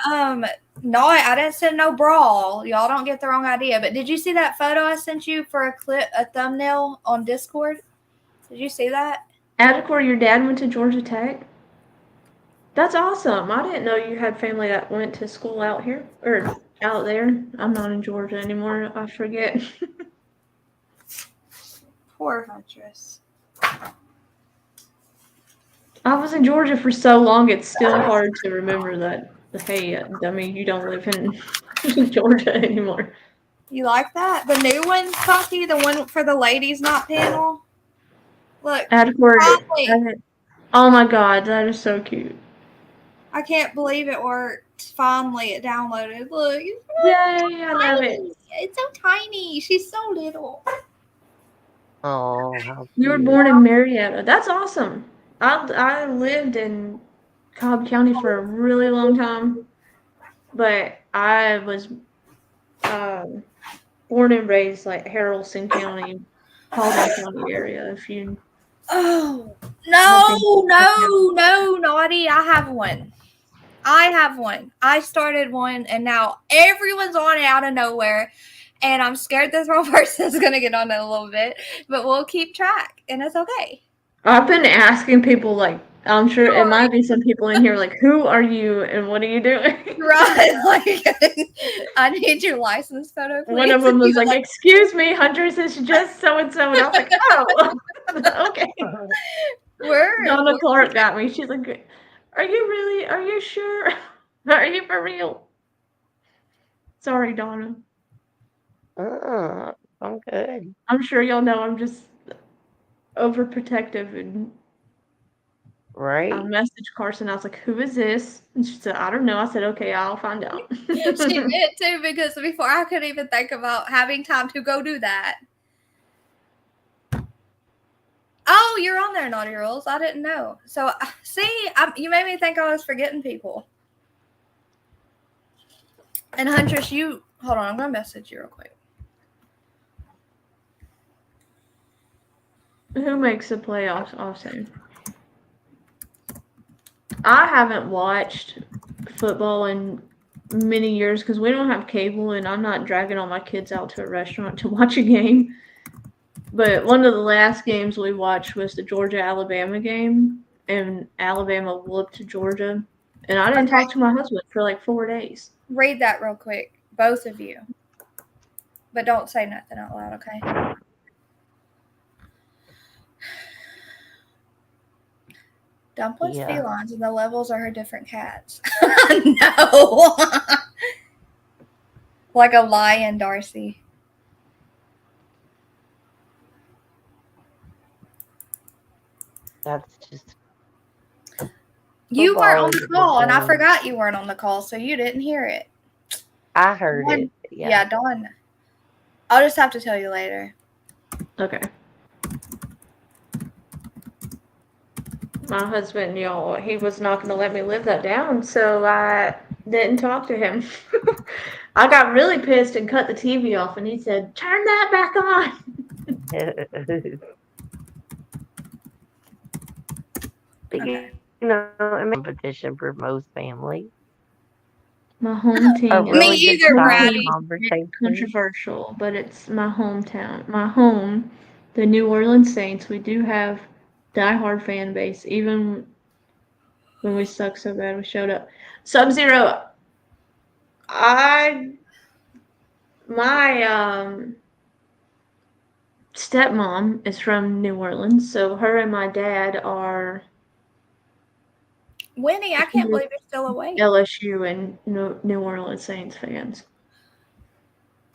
S9: no, I didn't send no brawl. Y'all don't get the wrong idea, but did you see that photo I sent you for a thumbnail on Discord? Did you see that?
S1: Adicor, your dad went to Georgia Tech? That's awesome. I didn't know you had family that went to school out here or out there. I'm not in Georgia anymore. I forget.
S9: Poor Huntress.
S1: I was in Georgia for so long, it's still hard to remember that. Hey, I mean, you don't live in Georgia anymore.
S9: You like that? The new one, Funky, the one for the ladies not panel? Look, finally.
S1: Oh my god, that is so cute.
S9: I can't believe it worked. Finally, it downloaded. Look, it's
S1: Yay, I love it.
S9: tiny. It's so tiny. She's so little.
S10: Oh, how
S1: You were
S10: cute.
S1: born in Marietta. That's awesome. I lived in Cobb County for a really long time, but I was born and raised like Haralson County, Paulding County area. If you
S9: Oh,
S1: Okay.
S9: no, naughty. I have one. I started one, and now everyone's on it out of nowhere. And I'm scared this wrong person is going to get on it a little bit, but we'll keep track, and it's okay.
S1: I've been asking people, like, I'm sure it might be some people in here, like, who are you and what are you doing?
S9: Right. Like, I need your license photo, please.
S1: One of them was like, excuse me, Huntress is just so and so. And I was like, oh, okay. Donna Clark got me. She's like, are you sure? Are you for real? Sorry, Donna.
S10: I'm good.
S1: I'm sure y'all know I'm just overprotective, and I
S10: Right?
S1: messaged Carson. I was like, who is this? And she said, I don't know. I said, okay, I'll find out.
S9: She did too, because before I could even think about having time to go do that. Oh, you're on there, Naughty Rules. I didn't know. So, see, you made me think I was forgetting people. And Huntress, hold on. I'm going to message you real quick.
S1: Who makes the playoffs also? I haven't watched football in many years because we don't have cable, and I'm not dragging all my kids out to a restaurant to watch a game. But one of the last games we watched was the Georgia-Alabama game, and Alabama whooped Georgia. And I didn't talk to my husband for like 4 days.
S9: Read that real quick, both of you. But don't say nothing out loud, okay? Dump wants
S10: Yeah.
S9: felines, and the levels are her different cats. No. Like a lion, Darcy.
S10: That's just.
S9: You
S10: Football
S9: weren't on
S10: is
S9: the
S10: a good
S9: call, and I
S10: game.
S9: forgot you weren't on the call, so you didn't hear it.
S10: I heard
S9: Dawn-
S10: it.
S9: Yeah, Dawn. I'll just have to tell you later.
S1: Okay. My husband, y'all, he was not going to let me live that down, so I didn't talk to him. I got really pissed and cut the TV off, and he said, "Turn that back on."
S10: But you know, I mean, competition for most families.
S1: My home team.
S10: A really
S9: Me
S10: good
S9: either,
S10: side
S9: Bratty.
S10: conversation.
S1: Controversial, but it's my hometown. My home, the New Orleans Saints. We do have diehard fan base, even when we suck so bad we showed up. Sub-Zero, my stepmom is from New Orleans, so her and my dad are
S9: Winnie, I can't believe you're still awake.
S1: LSU and New Orleans Saints fans.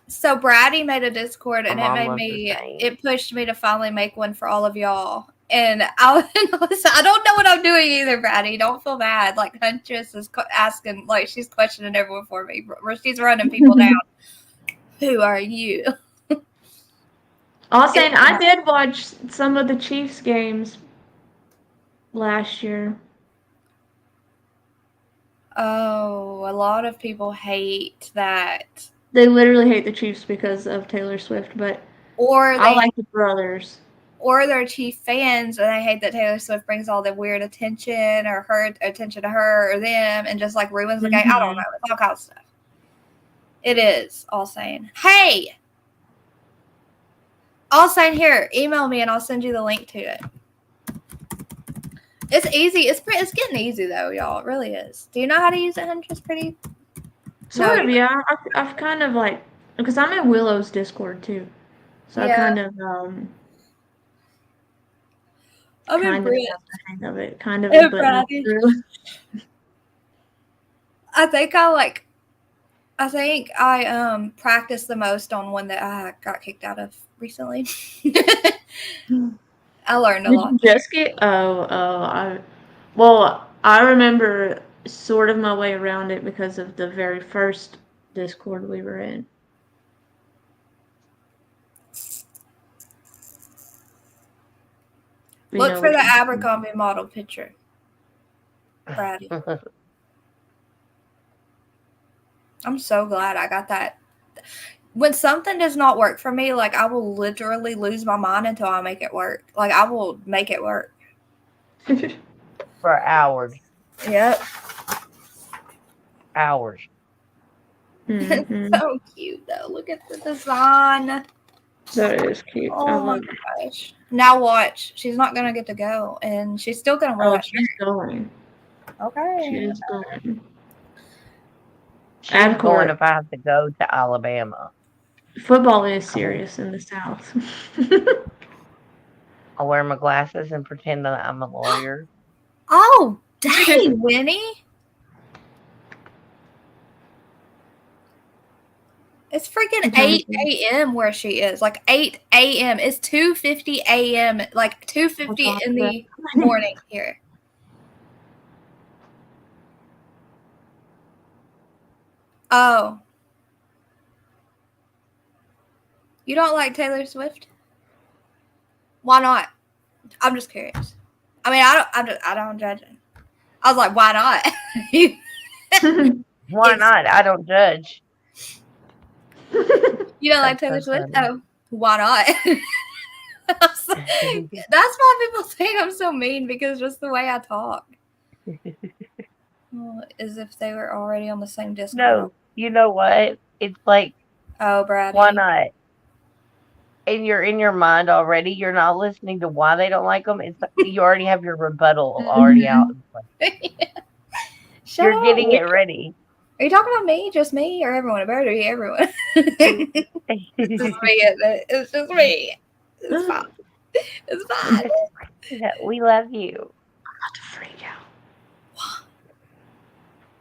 S9: So Bratty made a Discord, and
S10: My
S9: it
S10: mom loves the Saints.
S9: it pushed me to finally make one for all of y'all. And I don't know what I'm doing either, Bratty. Don't feel bad. Like Huntress is asking, like she's questioning everyone for me. She's running people down. Who are you?
S1: Also, I did watch some of the Chiefs games last year.
S9: Oh, a lot of people hate that.
S1: They literally hate the Chiefs because of Taylor Swift, but
S9: Or
S1: I
S9: they
S1: like the brothers.
S9: or they're Chief fans and they hate that Taylor Swift brings all the weird attention or her attention to her or them and just like ruins the game. I don't know. It's all kinds of stuff. It is all saying, hey, all saying here, email me and I'll send you the link to it. It's easy. It's getting easy though, y'all. It really is. Do you know how to use it, Huntress? Pretty.
S1: Sort of, yeah. I've kind of like, because I'm in Willow's Discord too, so I kind of
S9: I'm in
S1: kind of
S9: Brit.
S1: have the hang of it, kind of.
S9: Hey,
S1: But
S9: Bratty.
S1: not
S9: I think I practiced the most on one that I got kicked out of recently. I learned a
S1: Did
S9: lot.
S1: you just get? Well, I remember sort of my way around it because of the very first Discord we were in. You
S9: Look
S1: know
S9: for
S1: which
S9: the
S1: one.
S9: Abercrombie model picture, Bratty. I'm so glad I got that. When something does not work for me, like I will literally lose my mind until I make it work. Like I will make it work.
S10: For hours.
S9: Yep.
S10: Hours.
S1: Mhm.
S9: So cute though. Look at the design.
S1: That is cute. I
S9: Oh my
S1: love it.
S9: gosh. Now watch. She's not gonna get to go, and she's still gonna wear
S1: Oh,
S9: that
S1: she's going.
S9: Okay.
S1: She is going.
S10: She's going if I have to go to Alabama.
S1: Football is serious in the South.
S10: I'll wear my glasses and pretend that I'm a lawyer.
S9: Oh, dang, Winnie. It's freaking 8 a.m. where she is. Like 8 a.m. It's 2:50 a.m. Like 2:50 in the morning here. Oh. You don't like Taylor Swift? Why not? I'm just curious. I mean, I don't judge it. I was like, why not?
S10: Why not? I don't judge.
S9: You don't like Taylor Swift? Oh, why not? That's why people think I'm so mean, because just the way I talk. Well, as if they were already on the same Discord.
S10: No, you know what? It's like,
S9: Brad.
S10: Why not? And you're in your mind already. You're not listening to why they don't like them. It's you already have your rebuttal already out.
S9: Shut
S10: You're
S9: up.
S10: getting it ready.
S9: Are you talking about me? Just me, or everyone? It better be everyone. It's just me. It's just me. It's fine. It's fine.
S10: Yeah, we love you.
S1: to freak out.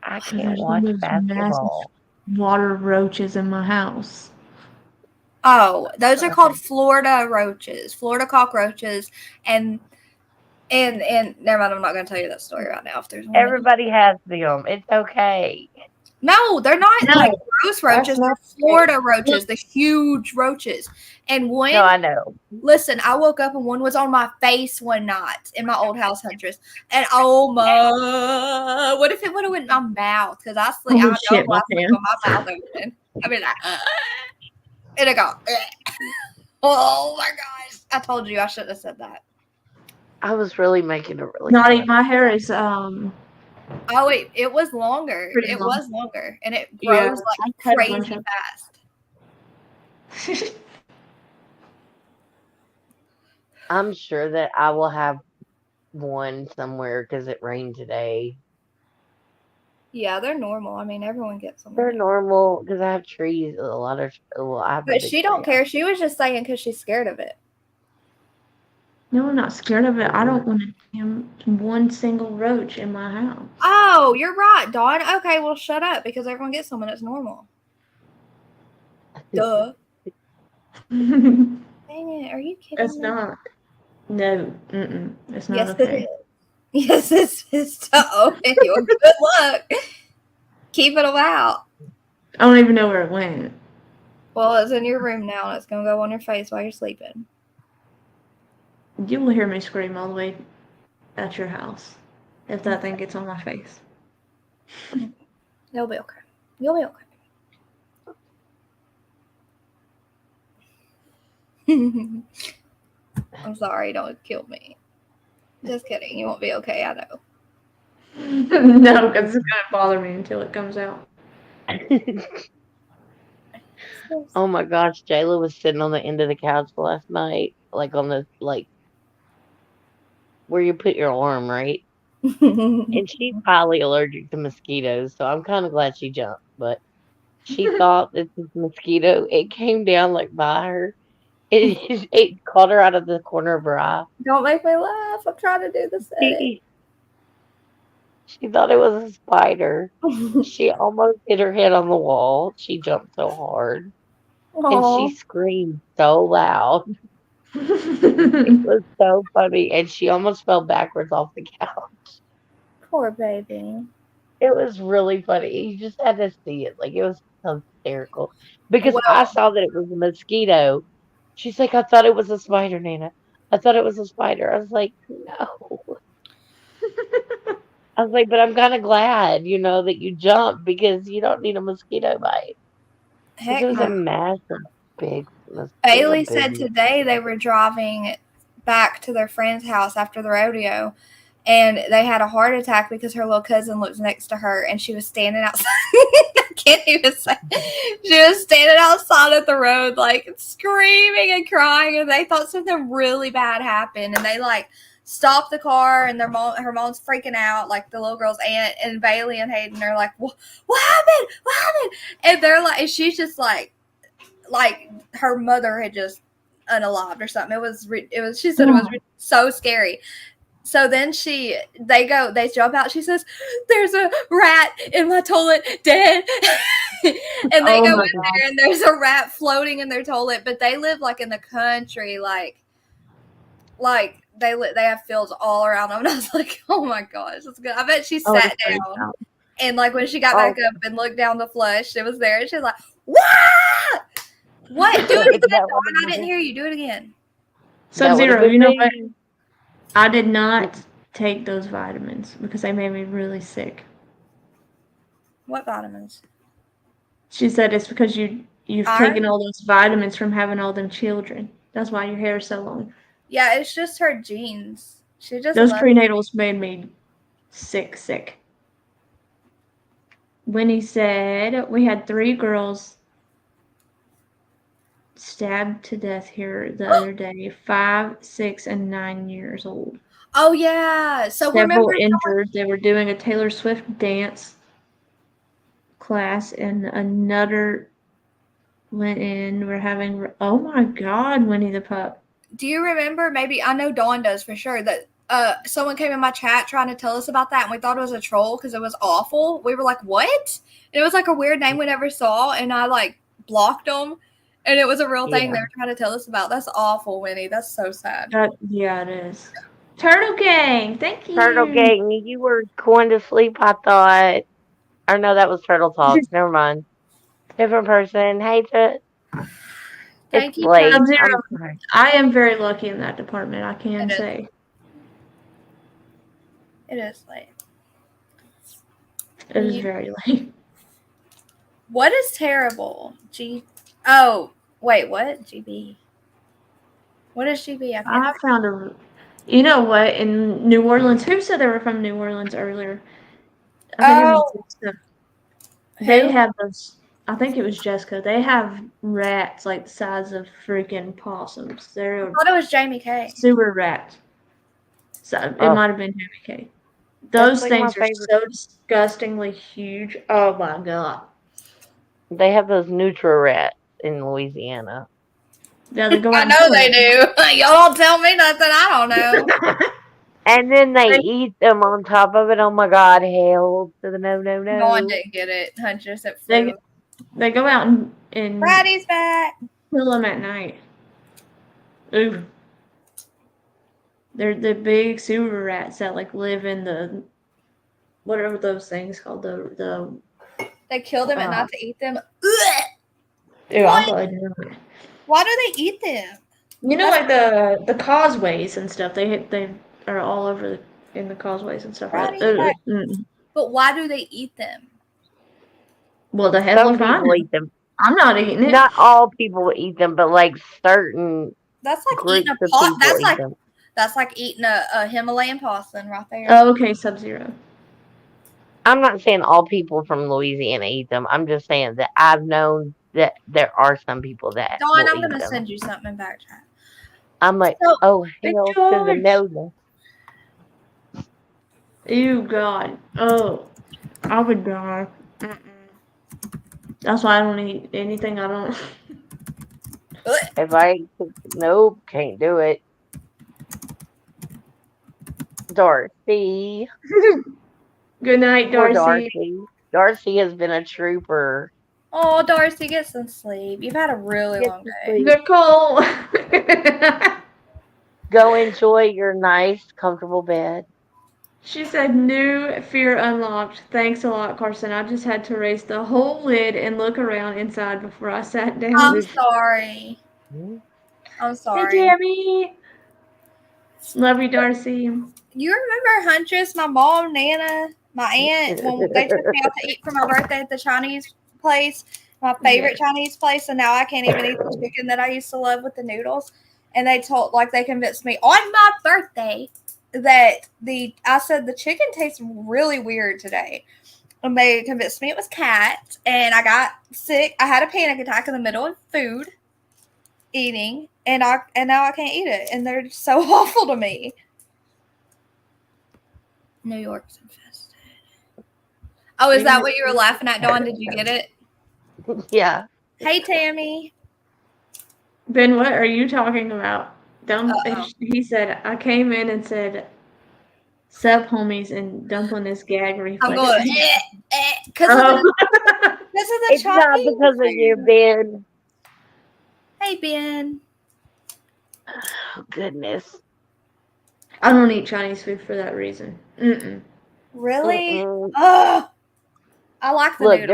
S10: I
S1: So
S10: can't
S1: there's
S10: watch
S1: those massive
S10: basketball.
S1: water roaches in my house.
S9: Oh, those are called Florida roaches, Florida cockroaches, and never mind. I'm not going to tell you that story right now. If there's one.
S10: Everybody has them. It's okay.
S9: No, they're not
S1: No,
S9: like gross roaches. They're
S1: not
S9: Florida roaches, the huge roaches. And one,
S10: No, I know.
S9: listen, I woke up and one was on my face one night in my old house, Huntress. And oh my, what if it would have went in my mouth? Because I sleep,
S1: Oh,
S9: I
S1: shit,
S9: know I
S1: my
S9: sleep with my mouth open. I mean, like, and I go, oh my gosh. I told you I shouldn't have said that.
S10: I was really making a really
S1: Naughty,
S10: funny.
S1: my hair is
S9: Oh, wait, it was longer.
S1: pretty
S9: It
S1: long.
S9: was longer. And it
S1: Yeah,
S9: grows
S1: I've
S9: like
S1: had a bunch
S9: crazy
S1: of-
S9: fast.
S10: I'm sure that I will have one somewhere because it rained today.
S9: Yeah, they're normal. I mean, everyone gets them.
S10: They're normal because I have trees. I have a
S9: But
S10: big
S9: she don't
S10: tree.
S9: care. She was just saying because she's scared of it.
S1: No, I'm not scared of it. I don't want one single roach in my house.
S9: Oh, you're right, Dawn. Okay, well, shut up because everyone gets them and it's normal. Duh.
S1: It's
S9: Dang it. Are you kidding me?
S1: not. No, it's not
S9: Yes,
S1: okay.
S9: it is. Yes, it's oh, good luck. Keeping them out.
S1: I don't even know where it went.
S9: Well, it's in your room now and it's going to go on your face while you're sleeping.
S1: You will hear me scream all the way at your house if that thing gets on my face.
S9: You'll be okay. You'll be okay. I'm sorry. Don't kill me. Just kidding. You won't be okay. I know.
S1: No, because it's gonna bother me until it comes out.
S10: Oh my gosh, Jayla was sitting on the end of the couch last night, like on the where you put your arm, right? And she's highly allergic to mosquitoes, so I'm kind of glad she jumped. But she thought that this mosquito, it came down like by her. It caught her out of the corner of her eye.
S9: Don't make me laugh. I'm trying to do this edit.
S10: She thought it was a spider. She almost hit her head on the wall. She jumped so hard. And she screamed so loud. It was so funny. And she almost fell backwards off the couch.
S9: Poor baby.
S10: It was really funny. You just had to see it. Like, it was hysterical. Because I saw that it was a mosquito. She's like, I thought it was a spider, Nana. I thought it was a spider. I was like, no. I was like, but I'm kind of glad, that you jumped because you don't need a mosquito bite. Because
S9: Heck
S10: it was a
S9: no.
S10: massive, big mosquito.
S9: Bailey said today they were driving back to their friend's house after the rodeo and they had a heart attack because her little cousin looked next to her and she was standing outside. I can't even say. She was standing outside at the road, like screaming and crying, and they thought something really bad happened. And they stopped the car, and her mom's freaking out, like the little girl's aunt, and Bailey and Hayden are like, what happened? What happened? And they're like, and she's just like her mother had just unalived or something. It was she said it was so scary. So then they jump out. She says, "There's a rat in my toilet, dead." And they go in there, and there's a rat floating in their toilet. But they live in the country, like they have fields all around them. And I was like, "Oh my gosh, that's good." I bet she sat down, and when she got back up and looked down to flush, it was there, and she was like, "What? What? Do it again, Dawn. I didn't hear you. Do it again."
S1: Sub-Zero, you know what? I did not take those vitamins because they made me really sick.
S9: What vitamins?
S1: She said it's because you've taken all those vitamins from having all them children. That's why your hair is so long.
S9: Yeah, it's just her genes. She just
S1: those prenatals made me sick. Winnie said we had 3 girls stabbed to death here the other day, 5, 6, and 9 years old.
S9: Oh yeah. So
S1: several injured. They were doing a Taylor Swift dance class, and another went in. We're having, oh my God, Winnie the Pup.
S9: Do you remember? Maybe I know Dawn does for sure that someone came in my chat trying to tell us about that, and we thought it was a troll because it was awful. We were like, what? And it was like a weird name we never saw, and I like blocked them, and it was a real thing they were trying to tell us about. That's awful, Winnie. That's so sad.
S1: Yeah, it is. Turtle Gang, thank you.
S10: Turtle Gang, you were going to sleep, I thought. Or no, that was Turtle Talk. Never mind. Different person. Hey,
S9: Thank
S10: it's
S9: you,
S10: late.
S1: Sub-Zero.
S10: I'm sorry.
S1: I am very lucky in that department, I can
S9: It is.
S1: say.
S9: It is late.
S1: It is very late.
S9: What is terrible? Oh, wait, what? GB. What is GB?
S1: I found a. You know what? In New Orleans, who said they were from New Orleans earlier? I think it was Jessica. They have those. I think it was Jessica. They have rats like the size of freaking possums.
S9: I
S1: They're
S9: thought it was Jamie K.
S1: sewer rats. So it might have been Jamie K. Those
S10: like
S1: things
S10: my
S1: are
S10: favorite.
S1: so disgustingly huge. Oh my god.
S10: They have those Nutra rats in Louisiana.
S1: Yeah, they go
S9: I
S1: out
S9: know they do. Y'all don't tell me nothing I don't know.
S10: And then they eat them on top of it. Oh my god, hell to the no.
S9: No one didn't get it. Huntress at
S1: They go out and
S9: Braddy's back.
S1: kill them at night. Ooh. They're the big sewer rats that like live in the whatever those things called the
S9: They kill them at night to eat them.
S1: Ew, I'm probably doing it.
S9: Why do they eat them?
S1: You know, like the causeways and stuff. They are all over in the causeways and stuff. Right?
S9: But why do they eat them?
S1: Well, the hell
S10: Some
S1: if I
S10: people
S1: know.
S10: eat them.
S1: I'm not eating it.
S10: Not all people eat them, but like certain
S9: That's like
S10: groups
S9: eating a
S10: of
S9: pot.
S10: people eat them.
S9: That's like eating a Himalayan possum right there.
S1: Oh, okay, Sub-Zero.
S10: I'm not saying all people from Louisiana eat them. I'm just saying that I've known that there are some people that
S9: Dawn,
S10: will
S9: I'm
S10: eat
S9: gonna
S10: them.
S9: send you something in back chat.
S10: I'm like,
S9: So,
S10: oh hell to the no.
S1: Ew, God. Oh, I would die. That's why I don't eat anything. I don't.
S10: If I nope, can't do it. Darcy.
S1: Good night,
S10: Poor
S1: Darcy.
S10: Darcy. Darcy has been a trooper.
S9: Oh, Darcy, get some sleep. You've had a really long day.
S1: Nicole.
S10: Go enjoy your nice, comfortable bed.
S1: She said, new fear unlocked. Thanks a lot, Carson. I just had to raise the whole lid and look around inside before I sat down.
S9: I'm sorry. I'm sorry.
S1: Hey, Tammy. Love you, Darcy.
S9: You remember Huntress, my mom, Nana, my aunt, when they took me out to eat for my birthday at the Chinese place, my favorite Chinese place, and now I can't even eat the chicken that I used to love with the noodles. And they convinced me on my birthday that I said the chicken tastes really weird today. And they convinced me it was cat, and I got sick. I had a panic attack in the middle of food eating, and now I can't eat it, and they're so awful to me. New York's infested. Oh, is that what you were laughing at, Dawn? Did you get it?
S10: Yeah.
S9: Hey, Tammy.
S1: Ben, what are you talking about? He said, I came in and said, sup, homies, and Dumpling is gag reflex.
S9: I'm going, because of the
S10: It's
S9: Chinese.
S10: not because of you, Ben.
S9: Hey, Ben.
S10: Oh, goodness.
S1: I don't eat Chinese food for that reason.
S9: Really? Ugh. I like the noodles.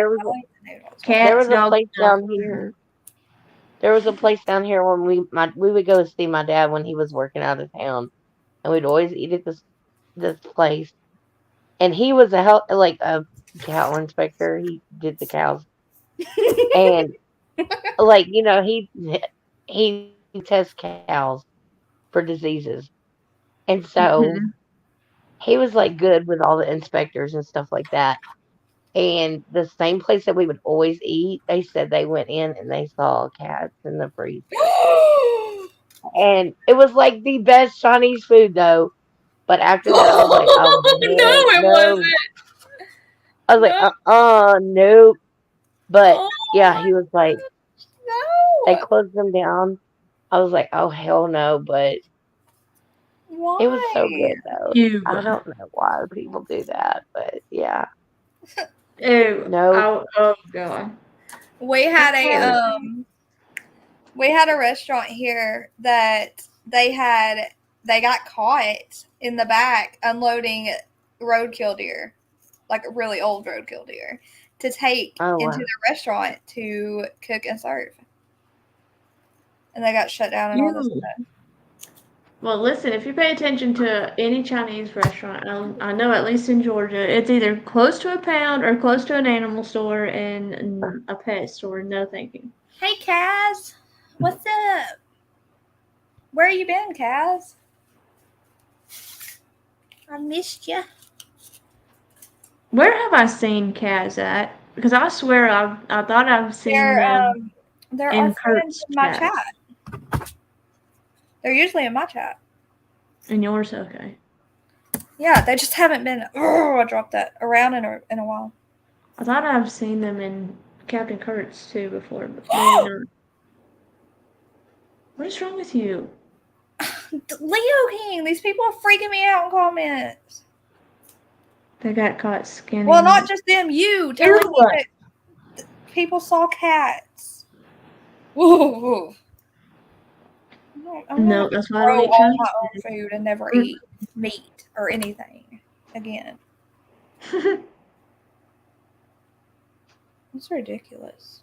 S10: There was a place down here. There was a place down here when we would go see my dad when he was working out of town, and we'd always eat at this place. And he was a cow inspector. He did the cows, and he tests cows for diseases, and so he was like good with all the inspectors and stuff like that. And the same place that we would always eat, they said they went in and they saw cats in the freezer. And it was like the best Chinese food though. But after that, I was like, oh,
S9: no, it wasn't.
S10: I was like, nope. But yeah, he was like, they closed them down. I was like, oh, hell no. But
S9: Why?
S10: It was so good though.
S1: You.
S10: I don't know why people do that, but yeah.
S1: Ew.
S10: No.
S1: Oh god.
S9: We had
S10: Oh.
S9: a restaurant here that they got caught in the back unloading roadkill deer, like a really old roadkill deer, to take
S10: Oh,
S9: into
S10: wow.
S9: the restaurant to cook and serve. And they got shut down and all this
S1: Ew.
S9: stuff.
S1: Well, listen, if you pay attention to any Chinese restaurant, I know at least in Georgia, it's either close to a pound or close to an animal store and a pet store. No thank you.
S9: Hey, Kaz. What's up? Where you been, Kaz? I missed you.
S1: Where have I seen Kaz at? Because I swear I thought I've seen them
S9: They're
S1: in
S9: our friends
S1: Kurt's
S9: in my
S1: chat.
S9: chat. They're usually in my chat.
S1: In yours, okay.
S9: Yeah, they just haven't been. Oh, I dropped that around in a while.
S1: I thought I've seen them in Captain Kurt's too before, but maybe not. What is wrong with you?
S9: Leo King, these people are freaking me out in comments.
S1: They got caught skinning.
S9: Well, not just them. You telling me
S1: Ew.
S9: that people saw cats. Woo. I'm
S1: No,
S9: gonna
S1: that's why I
S9: grow
S1: don't eat
S9: all
S1: Chinese
S9: my own food and never
S1: food.
S9: eat meat or anything again. It's ridiculous.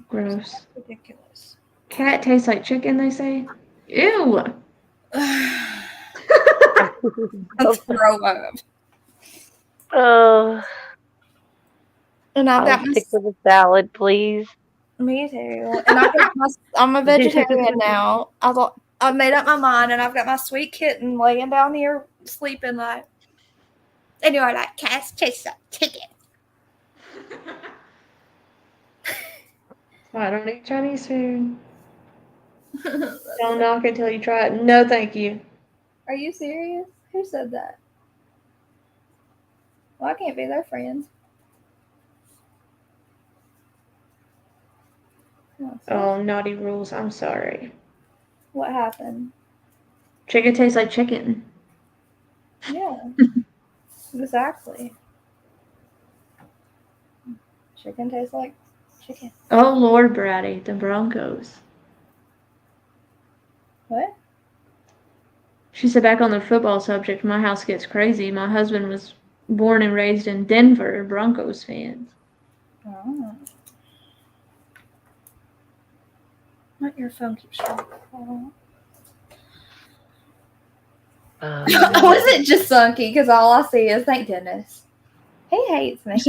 S1: Gross.
S9: It's ridiculous.
S1: Cat tastes like chicken, they say. Ew.
S9: Let's throw up.
S10: Oh,
S9: And I've got
S10: I'll stick with the salad, please.
S9: me too. And I'm a vegetarian now. I made up my mind, and I've got my sweet kitten laying down here sleeping like. And you're like, cats taste like chicken.
S1: I don't eat Chinese food. Don't knock it till you try it. No, thank you.
S9: Are you serious? Who said that? Well, I can't be their friend.
S1: Oh, naughty rules. I'm sorry.
S9: What happened?
S1: Chicken tastes like chicken.
S9: Yeah. Exactly. Chicken tastes like chicken.
S1: Oh, Lord, Bratty, the Broncos.
S9: What?
S1: She said, back on the football subject, my house gets crazy. My husband was born and raised in Denver, Broncos fans.
S9: Oh. What, your phone keeps ringing. I wasn't just sunky because all I see is thank goodness. He hates me.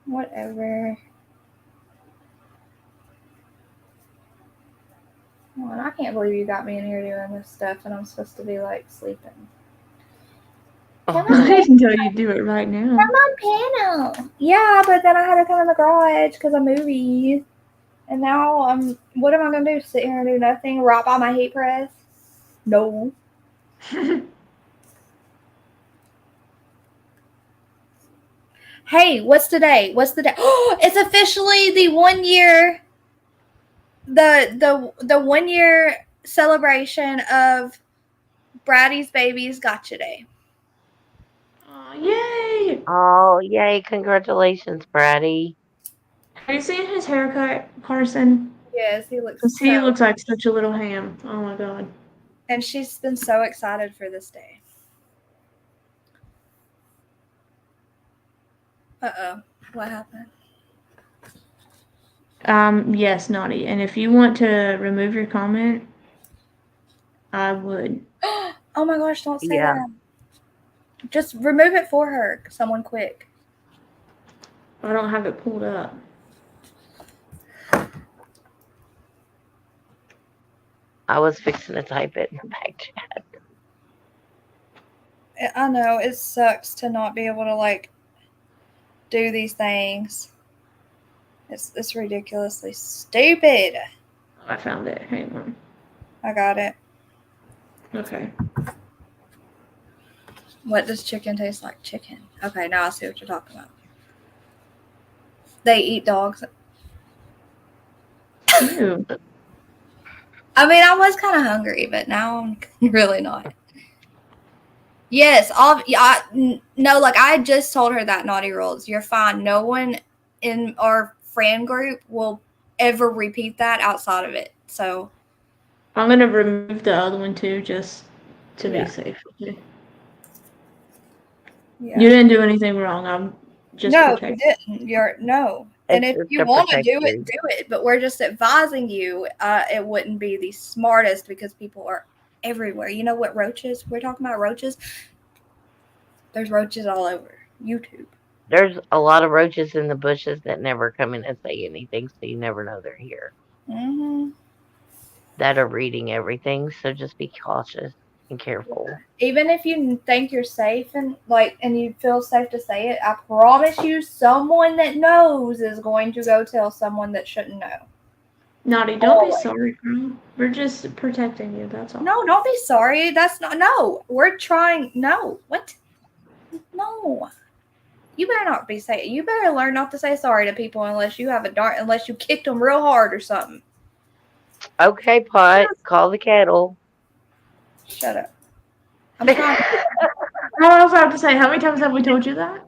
S9: Whatever. Oh, and I can't believe you got me in here doing this stuff and I'm supposed to be like sleeping.
S1: I didn't tell you to do it right now.
S9: I'm on piano. Yeah, but then I had to come in the garage because of movie. And now what am I going to do? Sit here and do nothing? Rock by my heat press? No. Hey, what's today? What's the day? Oh, it's officially the 1 year, the 1 year celebration of Brady's Baby's Gotcha Day.
S1: Oh, yay!
S10: Oh, yay. Congratulations, Brady.
S1: Have you seen his haircut, Carson?
S9: Yes, he looks.
S1: Because he looks like such a little ham. Oh my god.
S9: And she's been so excited for this day. Uh-oh. What happened?
S1: Yes, naughty. And if you want to remove your comment, I would.
S9: Oh my gosh, don't say
S10: Yeah.
S9: that. Just remove it for her, someone quick.
S1: I don't have it pulled up.
S10: I was fixing to type it in the back chat.
S9: I know, it sucks to not be able to, like, do these things. It's ridiculously stupid.
S1: I found it. Hang on.
S9: I got it.
S1: Okay.
S9: What does chicken taste like? Chicken. Okay, now I see what you're talking about. They eat dogs.
S1: Ew.
S9: I mean, I was kind of hungry, but now I'm really not. Yes, no, like I just told her that naughty rules. You're fine. No one in our friend group will ever repeat that outside of it. So
S1: I'm gonna remove the other one too, just to
S9: Yeah.
S1: be safe. Okay.
S9: yeah.
S1: You didn't do anything wrong. I'm just
S9: No, you
S1: protecting.
S9: didn't. You're no. And
S10: It's
S9: if
S10: just
S9: you
S10: to
S9: want to
S10: protect
S9: do
S10: you.
S9: it, do it. But we're just advising you. It wouldn't be the smartest because people are everywhere. You know what roaches? We're talking about roaches. There's roaches all over YouTube.
S10: There's a lot of roaches in the bushes that never come in and say anything, so you never know they're here.
S9: Mm-hmm.
S10: That are reading everything, so just be cautious and careful.
S9: Even if you think you're safe and you feel safe to say it, I promise you, someone that knows is going to go tell someone that shouldn't know.
S1: Naughty, don't be
S9: Always.
S1: sorry, girl. We're just protecting you. That's all.
S9: No, don't be sorry. That's not. No, we're trying. No, what? No. You better not be saying. You better learn not to say sorry to people unless you have unless you kicked them real hard or something.
S10: Okay, Pot, call the kettle.
S9: Shut up. I'm trying.
S1: I was about to say, how many times have we told you that?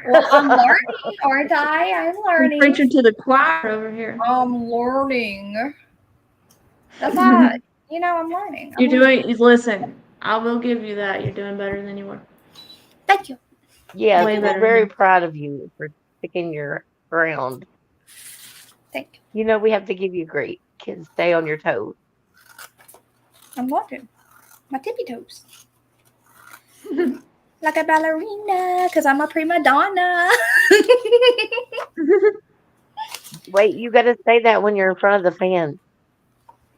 S9: Well, I'm learning, aren't I? I'm
S1: We're
S9: learning.
S1: preaching to the choir over here.
S9: I'm learning. That's how. I'm learning.
S1: You're doing. Listen, I will give you that. You're doing better than you were.
S9: Thank you.
S10: Yes,
S1: Way
S10: we're
S1: better
S10: very
S1: than-
S10: proud of you for sticking your ground.
S9: Thank you.
S10: You know we have to give you great. Kids, stay on your toes.
S9: I'm watching my tippy toes. Like a ballerina, because I'm a prima donna.
S10: Wait, you gotta say that when you're in front of the fan.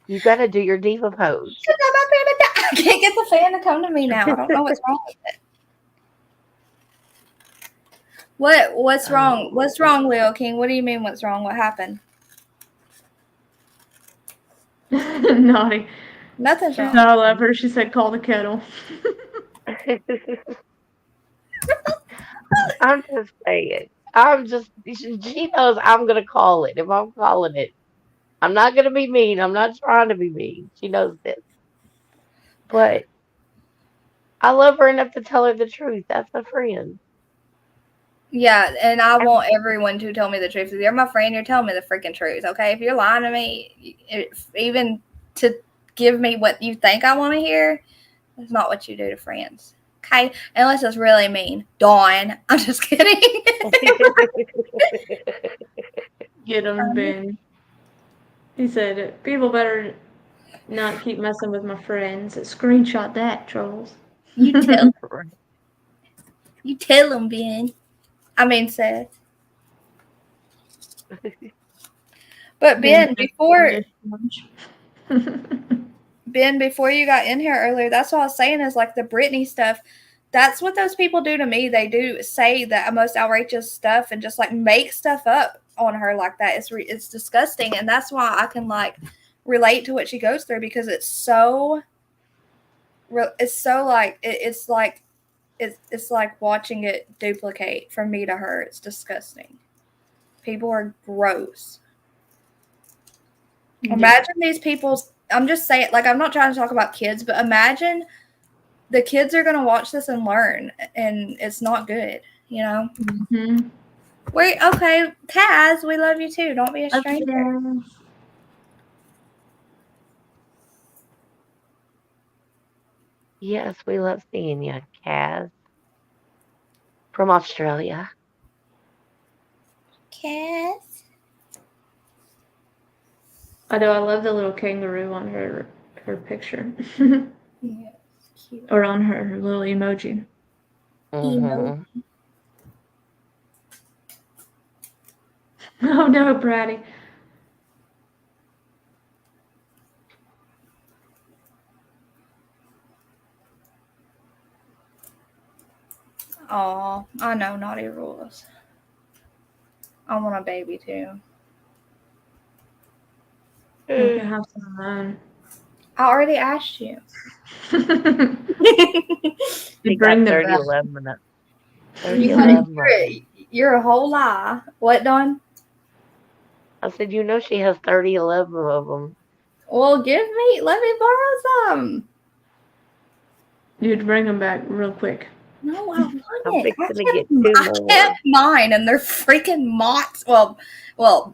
S10: You gotta do your diva pose.
S9: Because I'm a prima donna. I can't get the fan to come to me now. I don't know what's wrong with it. What's wrong? What's wrong, Leo King? What do you mean what's wrong? What happened?
S1: Naughty.
S9: Nothing's wrong.
S1: No, I love her. She said, call the kettle.
S10: I'm just saying. She knows I'm gonna call it if I'm calling it. I'm not gonna be mean. I'm not trying to be mean. She knows this. But I love her enough to tell her the truth. That's a friend.
S9: Yeah, and I want everyone to tell me the truth. If you're my friend, you're telling me the freaking truth, okay? If you're lying to me, even to give me what you think I want to hear, that's not what you do to friends, okay? Unless it's really mean. Dawn. I'm just kidding.
S1: Get him, Ben. He said, people better not keep messing with my friends. Screenshot that, trolls.
S9: You tell them, Ben. I mean, Seth. But Ben, before you got in here earlier, that's what I was saying is like the Britney stuff. That's what those people do to me. They do say the most outrageous stuff and just like make stuff up on her like that. It's disgusting, and that's why I can like relate to what she goes through because it's like watching it duplicate from me to her. It's disgusting. People are gross. Yeah. Imagine these people's. I'm just saying, like, I'm not trying to talk about kids, but imagine the kids are going to watch this and learn, and it's not good, you know?
S1: Mm-hmm.
S9: Okay, Kaz, we love you too. Don't be a stranger.
S10: Okay. Yes, we love seeing you, Kaz. From Australia.
S9: Kaz?
S1: I know, I love the little kangaroo on her picture.
S9: Yeah, it's cute.
S1: Or on her little emoji.
S10: Mm-hmm.
S1: Oh no, Bratty.
S9: Oh, I know naughty rules. I want a baby too.
S1: You can have some alone.
S9: I already asked you.
S10: You
S1: bring
S10: got
S1: the
S10: 30
S1: best.
S10: 11 up. 30 11.
S9: You're a whole lie. What, Don?
S10: I said, you know she has 11 of them.
S9: Well, let me borrow some.
S1: You'd bring them back real quick.
S9: No, I
S10: I'm
S9: wouldn't.
S10: fixing to get 2
S9: I
S10: more.
S9: kept mine, and they're freaking moths. Well,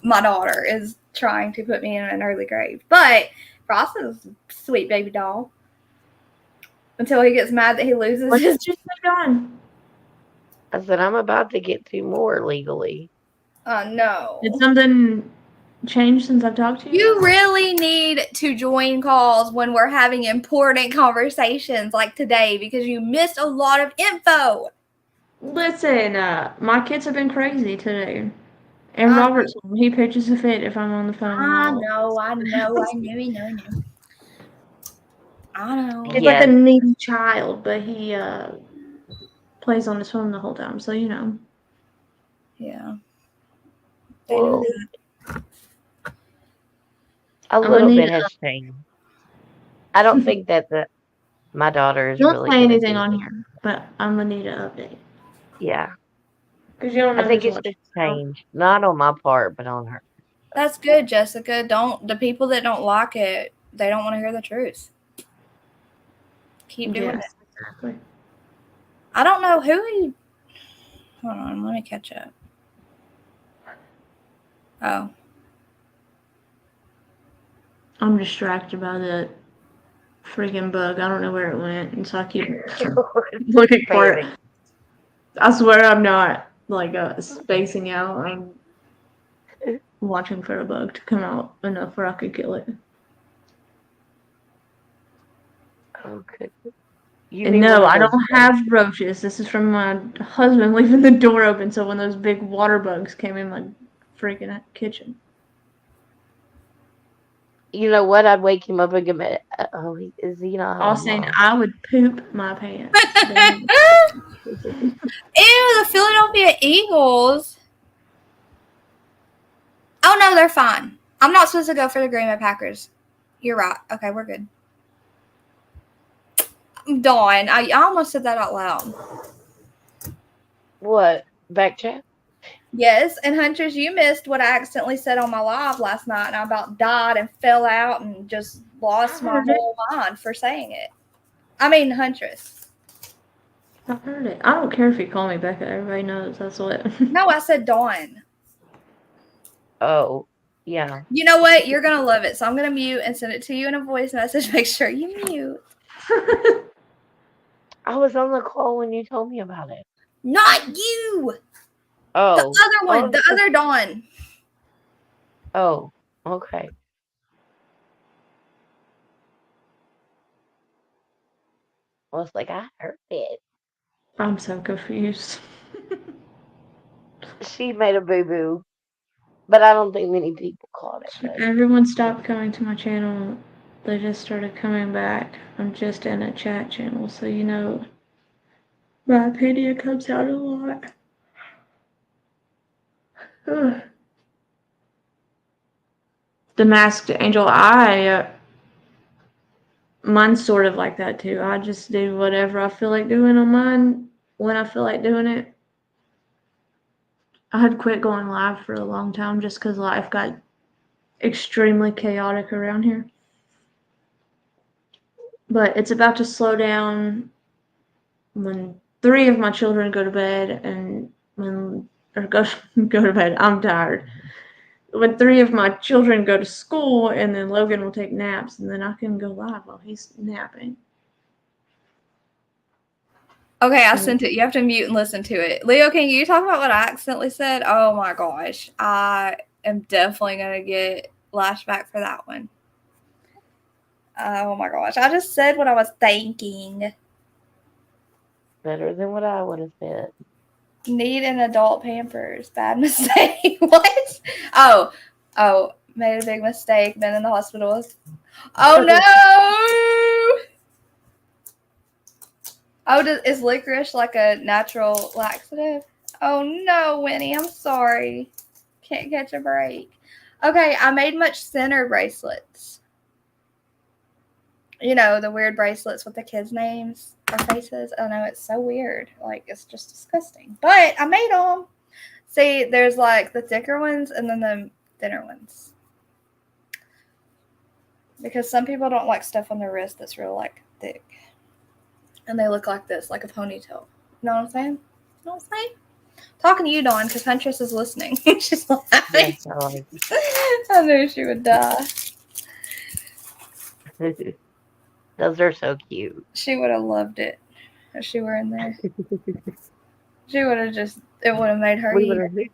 S9: my daughter is trying to put me in an early grave, but Frost is a sweet baby doll. Until he gets mad that he loses
S1: What
S9: his.
S1: did you say, Dawn?
S10: I said, I'm about to get 2 more legally.
S9: No.
S1: Did something change since I've talked to you?
S9: You really need to join calls when we're having important conversations like today because you missed a lot of info.
S1: Listen, my kids have been crazy today. And Robert's he pitches a fit if I'm on the phone.
S9: I know. I know.
S1: He's like a needy child, but he plays on his phone the whole time, so you know.
S9: Yeah.
S10: Well, a little bit has changed. I don't think that my daughter is
S1: Don't
S10: really
S1: say
S10: gonna
S1: anything
S10: do
S1: on
S10: it.
S1: here, but I'm gonna need an update.
S10: Yeah.
S1: Because you don't know
S10: I think
S1: who's
S10: it's
S1: watching.
S10: just changed. Not on my part, but on her.
S9: That's good, Jessica. The people that don't like it, they don't want to hear the truth. Keep doing it.
S1: Exactly.
S9: I don't know who he. Hold on, let me catch up. Oh.
S1: I'm distracted by the freaking bug. I don't know where it went, and so I keep looking for it. I swear I'm not like spacing out. I'm watching for a bug to come out enough where I could kill it.
S10: Okay.
S1: And no, I don't have roaches. This is from my husband leaving the door open, so when those big water bugs came in my freaking kitchen.
S10: You know what? I'd wake him up and give him is he not
S1: All
S10: home?
S1: saying I would poop my pants.
S9: Ew, the Philadelphia Eagles. Oh, no, they're fine. I'm not supposed to go for the Green Bay Packers. You're right. Okay, we're good. Dawn, I almost said that out loud.
S10: What? Back chat?
S9: Yes, and Huntress, you missed what I accidentally said on my live last night, and I about died and fell out and just lost my whole mind for saying it. I mean, Huntress.
S1: I heard it. I don't care if you call me Becca. Everybody knows that's what.
S9: No, I said Dawn.
S10: Oh, yeah.
S9: You know what? You're going to love it. So I'm going to mute and send it to you in a voice message. Make sure you mute.
S10: I was on the call when you told me about it.
S9: Not you.
S10: Oh.
S9: The other one. The other Dawn.
S10: Oh, okay. I was like, I heard it.
S1: I'm so confused.
S10: She made a boo-boo. But I don't think many people caught it. But.
S1: Everyone stopped coming to my channel. They just started coming back. I'm just in a chat channel, so you know my opinion comes out a lot. Ugh. The Masked Angel, mine's sort of like that too. I just do whatever I feel like doing on mine when I feel like doing it. I had quit going live for a long time just because life got extremely chaotic around here. But it's about to slow down when 3 of my children go to bed go to bed. I'm tired. When 3 of my children go to school, and then Logan will take naps, and then I can go live while he's napping.
S9: Okay, I sent it. You have to mute and listen to it. Leo, can you talk about what I accidentally said? Oh my gosh. I am definitely going to get lashback for that one. Oh my gosh. I just said what I was thinking.
S10: Better than what I would have said.
S9: Need an adult Pampers. Bad mistake. What? Oh, made a big mistake. Been in the hospital. Oh no! Oh, is licorice like a natural laxative? Oh no, Winnie, I'm sorry. Can't catch a break. Okay, I made much thinner bracelets. You know, the weird bracelets with the kids' names or faces. I know, it's so weird. Like, it's just disgusting. But I made them. See, there's like the thicker ones and then the thinner ones. Because some people don't like stuff on their wrist that's real like thick. And they look like this, like a ponytail. You know what I'm saying? You know what I'm saying? Talking to you, Dawn, because Huntress is listening. She's laughing.
S10: Yes, I like
S9: I knew she would die.
S10: it. Those are so cute.
S9: She would have loved it if she were in there. She would have just, it would have made her
S10: We
S9: eat.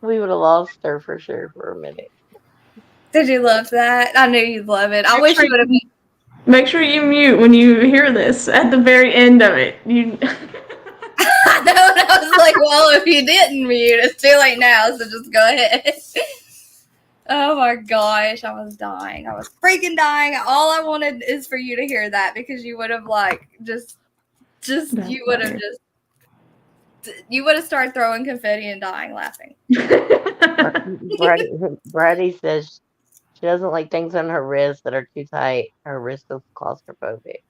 S10: would have lost her for sure for a minute.
S9: Did you love that? I knew you'd love it. I
S1: Make
S9: wish
S1: sure
S9: you would have.
S1: Make sure you mute when you hear this at the very end of it. You.
S9: I know, and I was like, well, if you didn't mute, it's too late now, so just go ahead. Oh my gosh, I was dying. I was freaking dying. All I wanted is for you to hear that because you would have like you would have started throwing confetti and dying laughing.
S10: Brady says she doesn't like things on her wrist that are too tight. Her wrist is claustrophobic.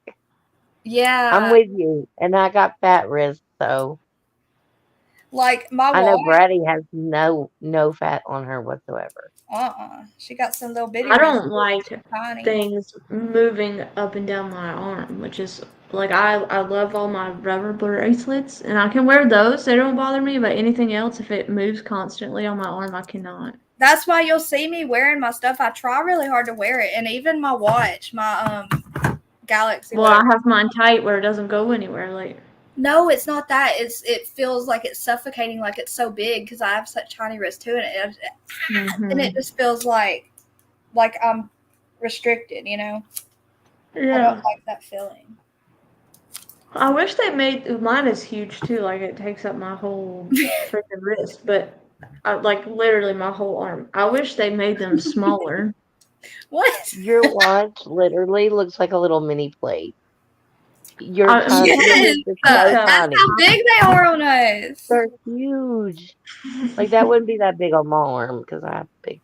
S9: Yeah.
S10: I'm with you, and I got fat wrists, so
S9: like my
S10: I know
S9: wife.
S10: Brady has no fat on her whatsoever.
S9: She got some little bitty.
S1: I don't like
S9: tiny.
S1: things moving up and down my arm, which is like I love all my rubber bracelets, and I can wear those. They don't bother me, but anything else, if it moves constantly on my arm, I cannot.
S9: That's why you'll see me wearing my stuff. I try really hard to wear it, and even my watch, my Galaxy.
S1: Well, I have mine tight where it doesn't go anywhere. Like.
S9: No, it's not that. It feels like it's suffocating, like it's so big because I have such tiny wrists too, and it just feels like I'm restricted. You know.
S1: Yeah.
S9: I don't like that feeling.
S1: I wish they made mine is huge too. Like it takes up my whole freaking wrist, but like literally my whole arm. I wish they made them smaller.
S9: What?
S10: Your watch literally looks like a little mini plate. Your
S9: yes, that's
S10: tiny.
S9: how big they are on us.
S10: They're huge. Like that wouldn't be that big on my arm because I have big,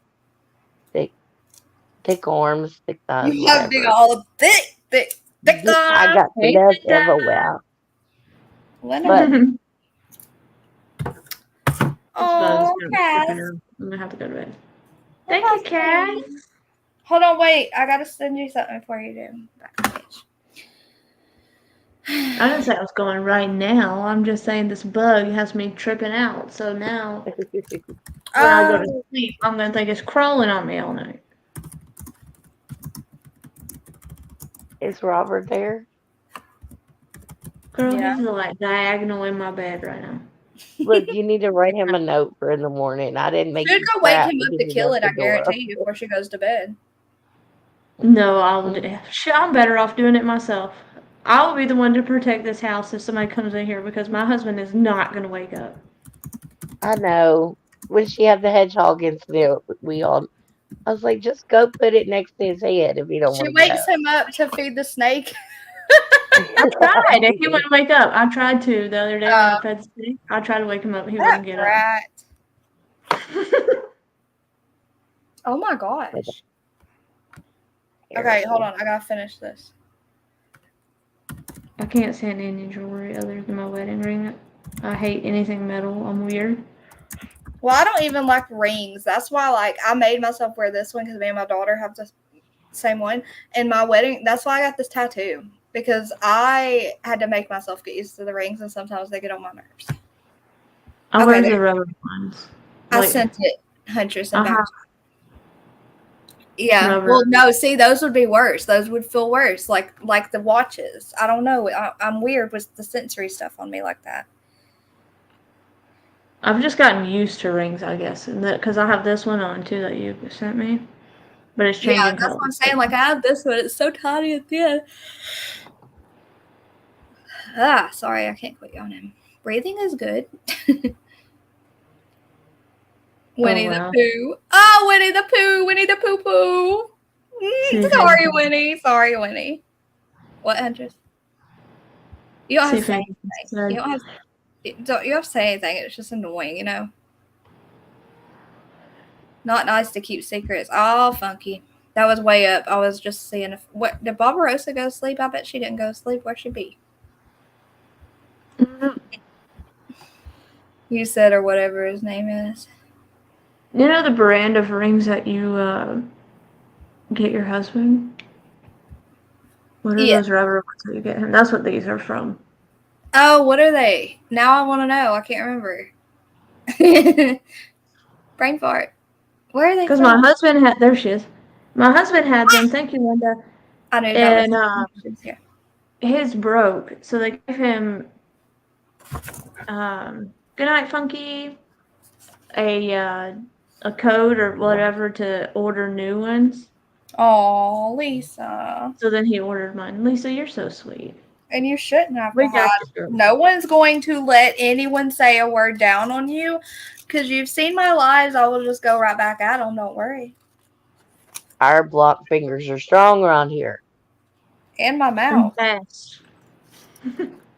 S10: thick arms, thick thighs.
S9: You have big, all thick arms.
S10: I got left everywhere. But
S9: oh, Cass.
S1: I'm gonna have to go to bed. Thank you, Cass.
S9: Hold on, wait. I gotta send you something before you do. Backstage.
S1: I didn't say I was going right now. I'm just saying this bug has me tripping out. So now when I go to sleep, I'm gonna think it's crawling on me all night.
S10: Is Robert there?
S1: Girl, he's like diagonal in my bed right now.
S10: Look, you need to write him a note for in the morning. I didn't make.
S9: Should go wake him up to kill it. I guarantee you before she goes to bed.
S1: No, I'm better off doing it myself. I'll be the one to protect this house if somebody comes in here because my husband is not going to wake up.
S10: I know. When she had the hedgehog incident, I was like, just go put it next to his head if you don't want to.
S9: She wakes him up to feed the snake.
S1: I tried. If he wouldn't wake up, I tried to the other day when I fed the snake. I tried to wake him up. He wouldn't get up.
S9: Oh my gosh. Okay, hold on. I gotta finish this.
S1: I can't stand any jewelry other than my wedding ring. I hate anything metal. I'm weird.
S9: Well, I don't even like rings. That's why, like, I made myself wear this one because me and my daughter have the same one. And my wedding, that's why I got this tattoo. Because I had to make myself get used to the rings, and sometimes they get on my nerves.
S1: I wear the rubber ones.
S9: I sent it, Huntress and back. Yeah.
S1: Rubber.
S9: Well, no, see, those would be worse. Those would feel worse, like the watches. I don't know. I'm weird with the sensory stuff on me like that.
S1: I've just gotten used to rings, I guess, and because I have this one on too that you sent me, but it's changing.
S9: Yeah, that's what I'm saying. Like I have this one. It's so tiny and thin. Sorry, I can't quit yawning. Breathing is good. Winnie the Pooh. Oh, Winnie the Pooh. Winnie the Pooh Pooh. Sorry, Winnie. Sorry, Winnie. What, Huntress? You don't have to say anything. You don't have to say anything. It's just annoying, you know. Not nice to keep secrets. Oh, funky. That was way up. I was just seeing if did Barbarossa go to sleep? I bet she didn't go to sleep. Where'd she be? You said, or whatever his name is.
S1: You know the brand of rings that you get your husband? What are
S9: Yeah.
S1: those rubber ones that you get him? That's what these are from.
S9: Oh, what are they? Now I want to know. I can't remember. Brain fart. Where are they
S1: Because
S9: from?
S1: my husband had, there she is. My husband had them. Thank you, Linda.
S9: I knew
S1: And
S9: that was yeah.
S1: his broke, so they gave him Good Night Funky, a code or whatever to order new ones.
S9: Oh, Lisa.
S1: So then he ordered mine. Lisa, you're so sweet.
S9: And you shouldn't have to
S1: We got
S9: hide.
S1: you, girl.
S9: No one's going to let anyone say a word down on you because you've seen my lives. I will just go right back at them. Don't worry.
S10: Our block fingers are strong around here.
S9: And my
S1: And
S9: mouth.
S1: fast.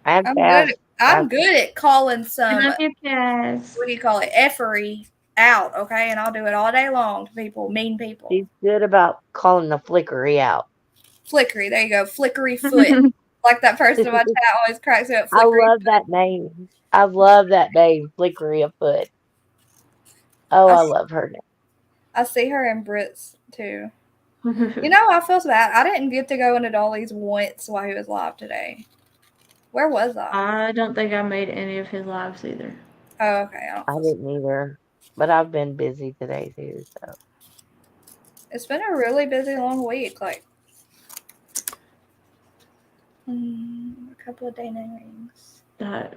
S10: I'm
S9: I'm
S10: fast.
S9: good. I'm good at calling
S1: I
S9: some,
S1: love you, Cass.
S9: what do you call it, effery out, okay? And I'll do it all day long to people, mean people.
S10: She's good about calling the flickery out.
S9: Flickery, there you go. Flickery foot. Like that person in my chat always cracks me up.
S10: I
S9: Flickery
S10: love that name. I love that name, Flickery of Foot. Oh, I love her name.
S9: I see her in Brits too. You know, I feel bad. I didn't get to go into Dolly's once while he was live today. Where was I?
S1: I don't think I made any of his lives either.
S9: Oh, okay.
S10: I didn't either, but I've been busy today too. So
S9: It's been a really busy long week. Like, a couple of day name rings.
S1: That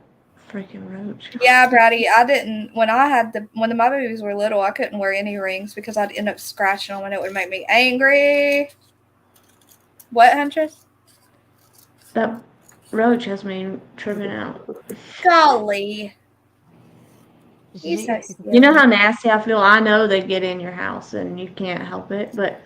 S1: freaking roach.
S9: Yeah, Brady. I didn't when my babies were little. I couldn't wear any rings because I'd end up scratching them and it would make me angry. What, Huntress?
S1: That roach has me tripping out.
S9: Golly. You so
S1: You know how nasty I feel? I know they get in your house and you can't help it, but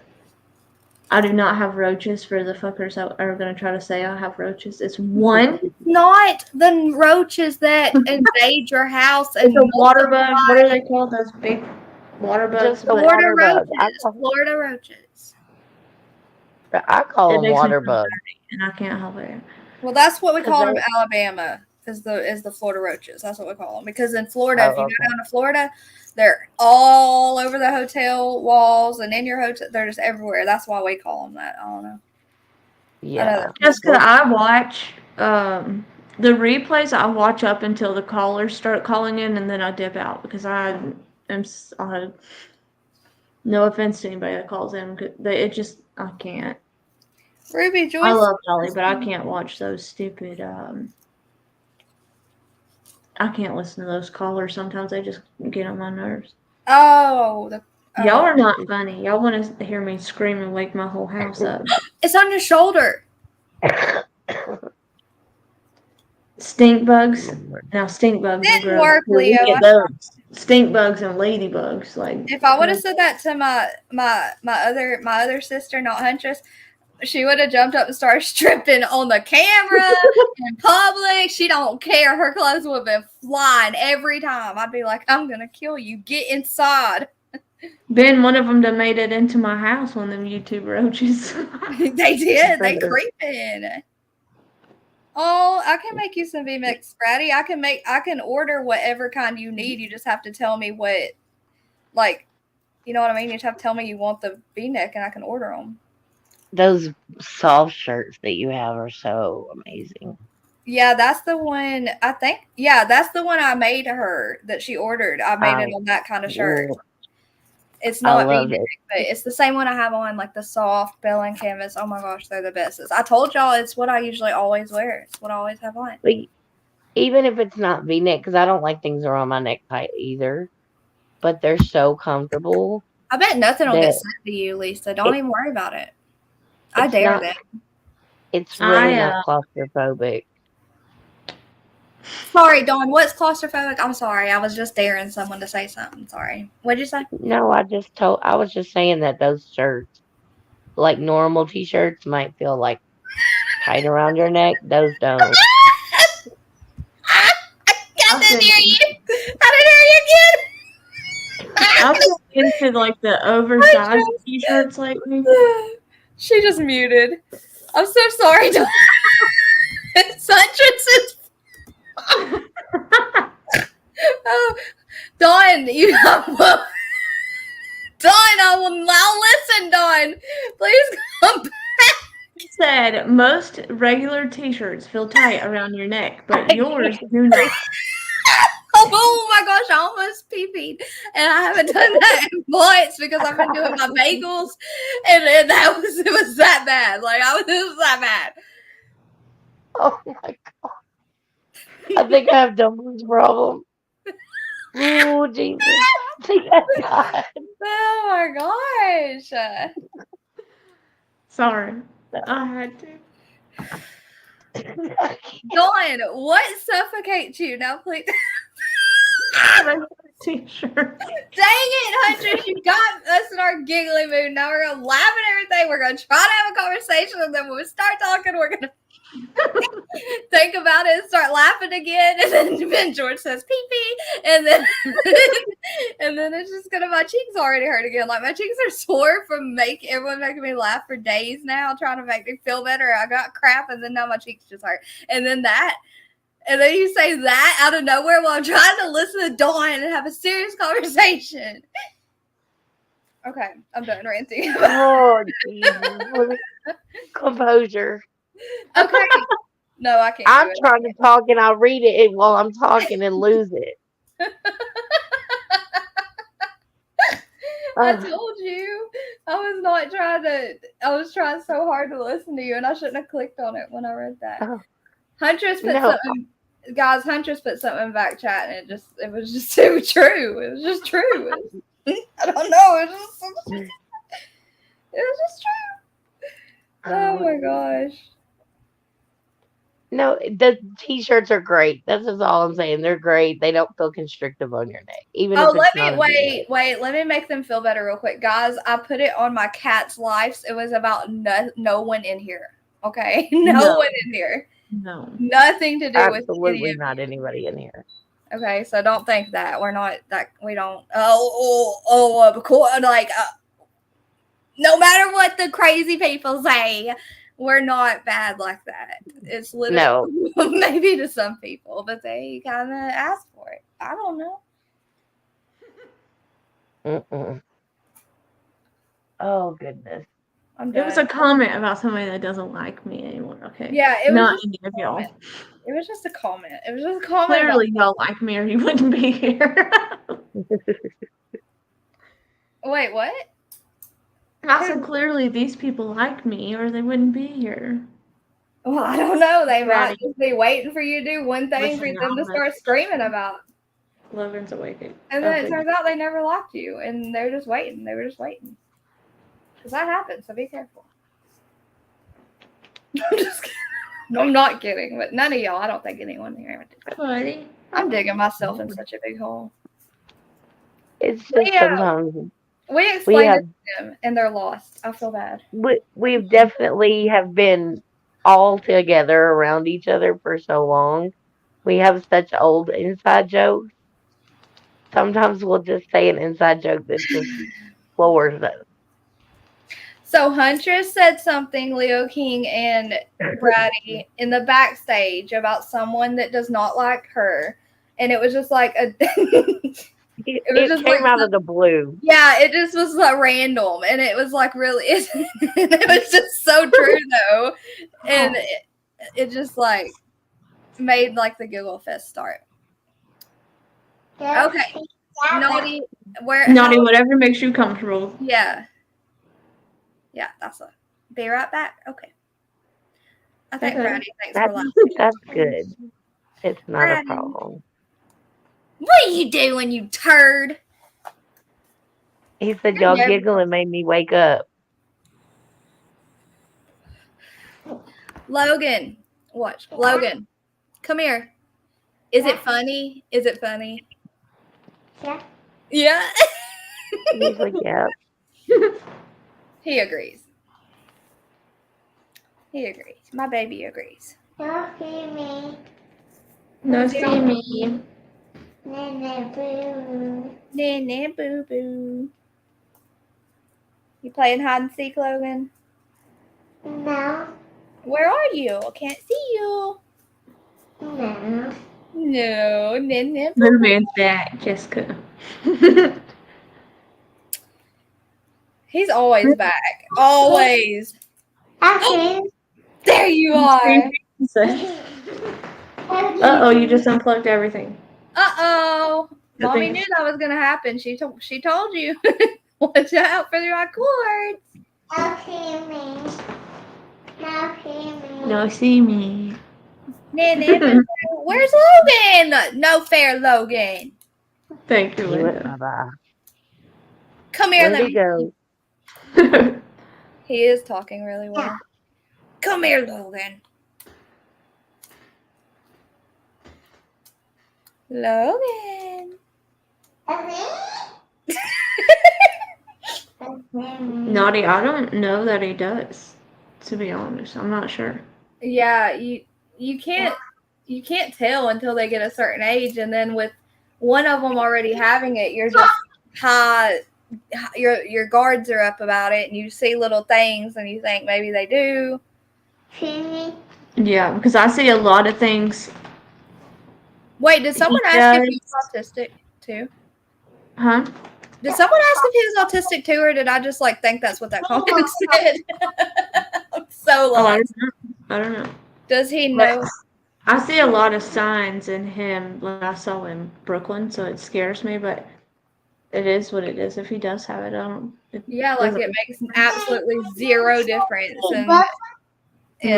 S1: I do not have roaches for the fuckers that are going to try to say I have roaches. It's one.
S9: Not the roaches that invade your house and
S1: It's a water bug. What are they called? Those big water bugs.
S10: just a
S1: But
S10: water bug.
S9: Florida roaches.
S10: I call
S1: it
S10: them
S1: makes me
S10: water
S1: feel
S10: bugs.
S1: dirty, and I can't help it.
S9: Well, that's what we call them
S10: they-
S9: in Alabama. Is the Florida roaches? That's what we call them. Because in Florida, if you go down to Florida, they're all over the hotel walls and in your hotel. They're just everywhere. That's why we call them that. I don't know.
S10: Yeah.
S1: Jessica, I watch the replays. I watch up until the callers start calling in, and then I dip out because I no offense to anybody that calls in, I can't.
S9: Ruby Joyce.
S1: I love Dolly, but I can't watch those stupid. I can't listen to those callers. Sometimes they just get on my nerves.
S9: Oh,
S1: y'all are not funny. Y'all want to hear me scream and wake my whole house up.
S9: It's on your shoulder.
S1: Stink bugs. Now stink bugs
S9: Didn't work,
S1: We
S9: Leo.
S1: get those. Stink bugs and ladybugs. Like
S9: If I would have said that to my other sister, not Huntress, she would have jumped up and started stripping on the camera in public. She don't care. Her clothes would have been flying every time. I'd be like, I'm gonna kill you. Get inside.
S1: Ben, one of them done made it into my house. One of them YouTube roaches.
S9: They did. They creeping. Oh, I can make you some V-Mix, Spratty. I can order whatever kind you need. You just have to tell me what, like, you know what I mean? You just have to tell me you want the V-neck and I can order them.
S10: Those soft shirts that you have are so amazing.
S9: Yeah, that's the one. I think. Yeah, that's the one I made her that she ordered. I made it on that kind of shirt. It's not V-neck, but it's the same one I have on, like the soft bell and canvas. Oh my gosh, they're the best. I told y'all it's what I usually always wear. It's what I always have on.
S10: But even if it's not V-neck, because I don't like things around my neck tight either, but they're so comfortable.
S9: I bet nothing will get sent to you, Lisa. Don't even worry about it. I dare that.
S10: It's really not claustrophobic.
S9: Sorry, Dawn. What's claustrophobic? I'm sorry. I was just daring someone to say something. Sorry. What'd you say?
S10: No, I was just saying that those shirts, like normal t-shirts, might feel like tight around your neck. Those don't.
S9: I didn't hear you. I didn't hear you again.
S1: I've been into like the oversized t-shirts lately.
S9: She just muted. I'm so sorry. Suntress is. Oh, Dawn, you have. I will now listen, Dawn. Please come back.
S1: He said most regular t-shirts feel tight around your neck, but yours do not.
S9: Oh my gosh, I almost pee-peed. And I haven't done that in months because I've been doing my bagels. And it was that bad. Like, it was that bad.
S10: Oh my God. I think I have Dumbledore's problem. Oh, Jesus. I think I got
S9: Oh my gosh.
S1: Sorry, I had to.
S9: Dawn, what suffocates you? Now, please.
S1: T-shirt.
S9: Dang it, Huntress, you got us in our giggly mood. Now we're going to laugh at everything. We're going to try to have a conversation, and then when we start talking, we're going to think about it and start laughing again. And then George says pee-pee, and then and then it's just gonna, my cheeks already hurt again. Like, my cheeks are sore from everyone making me laugh for days now, trying to make me feel better. I got crap, and then now my cheeks just hurt. And then that. And then you say that out of nowhere while I'm trying to listen to Dawn and have a serious conversation. Okay, I'm done ranting.
S10: Oh, Jesus. Composure.
S9: Okay. No, I can't.
S10: I'm trying to talk and I'll read it while I'm talking and lose it.
S9: I told you I was not trying to. I was trying so hard to listen to you, and I shouldn't have clicked on it when I read that.
S10: Oh.
S9: Huntress put something. Guys, Huntress put something in back chat, and it was just so true. It was just true. I don't know. It was just true. Oh my gosh.
S10: No, the t-shirts are great. That's just all I'm saying. They're great. They don't feel constrictive on your neck. Even if it's not
S9: wait. Let me make them feel better real quick. Guys, I put it on my cat's lives. It was about no one in here. Okay? No one in here.
S1: No.
S9: Nothing to do with
S10: absolutely not anybody in here.
S9: Okay, so don't think that. We're not that we don't like no matter what the crazy people say, we're not bad like that. It's literally maybe to some people, but they kind of ask for it. I don't know.
S10: Mm-mm. Oh, goodness.
S1: It was a comment about somebody that doesn't like me anymore, okay?
S9: Yeah, it was
S1: not
S9: just
S1: any of y'all.
S9: It was just a comment. It was just a comment.
S1: Clearly y'all like me or you wouldn't be here.
S9: Wait, what?
S1: I said clearly these people like me or they wouldn't be here.
S9: Well, I don't know. They might just be waiting for you to do one thing for them to start screaming about.
S1: Logan's awake.
S9: And then it turns out they never liked you, and they're just waiting. They were just waiting. Because that happens, so be careful. I'm just kidding. I'm not kidding, but none of y'all, I don't think anyone here.
S1: Buddy.
S9: I'm digging myself in such a big hole.
S10: It's just sometimes
S9: we explained it to them, and they're lost. I feel bad.
S10: We've definitely have been all together around each other for so long. We have such old inside jokes. Sometimes we'll just say an inside joke that just floors us.
S9: So Huntress said something, Leo King and Brady, in the backstage about someone that does not like her. And it was just like a...
S10: it just came out of the blue.
S9: Yeah, it just was like random. And it was like really... it was just so true, though. And it just like made like the giggle fest start. Okay. Naughty,
S1: whatever makes you comfortable.
S9: Yeah. Yeah, that's it. Be right back. Okay. I think Brady thanks for laughing.
S10: That's good. It's not
S9: Brady.
S10: a problem.
S9: What are you doing, you turd?
S10: He said y'all giggling made me wake up.
S9: Logan, watch. Logan, come here. Is it funny? Is it funny?
S11: Yeah.
S9: Yeah.
S10: He's like, yeah.
S9: He agrees. He agrees. My baby agrees.
S11: Don't see me.
S1: No see me.
S11: Nene boo.
S9: Nene boo boo. You playing hide and seek, Logan?
S11: No.
S9: Where are you? I can't see you.
S11: No.
S9: No, Nene boo.
S1: Little man's back, Jessica.
S9: He's always back. Always.
S11: Okay.
S9: There you are.
S1: Uh-oh, you just unplugged everything.
S9: Uh-oh.
S1: Good
S9: Mommy
S1: thing.
S9: knew that was gonna happen. She told you. Watch out for your cords.
S11: Okay, me. Okay, me.
S1: No, see me.
S9: Where's Logan? No fair, Logan.
S1: Thank you,
S10: He went
S1: Linda.
S10: bye-bye.
S9: Come here,
S10: Where'd
S9: let
S10: he
S9: me.
S10: go?
S9: He is talking really well. Come here, Logan. Logan.
S1: Naughty, I don't know that he does. To be honest, I'm not sure.
S9: Yeah, you can't tell until they get a certain age, and then with one of them already having it, you're just high. Your guards are up about it, and you see little things, and you think maybe they do.
S1: Yeah, because I see a lot of things.
S9: Wait, did someone
S1: He
S9: ask if
S1: does.
S9: he was autistic too?
S1: Huh?
S9: Did someone ask if he was autistic too, or did I just like think that's what that comment said? I'm so
S1: Oh, I
S9: lost.
S1: don't know. I don't know.
S9: Does he
S1: But
S9: know?
S1: I see a lot of signs in him like I saw in Brooklyn, so it scares me, but it is what it is. If he does have it, I don't. It
S9: Yeah, like
S1: doesn't-
S9: it makes absolutely zero difference. And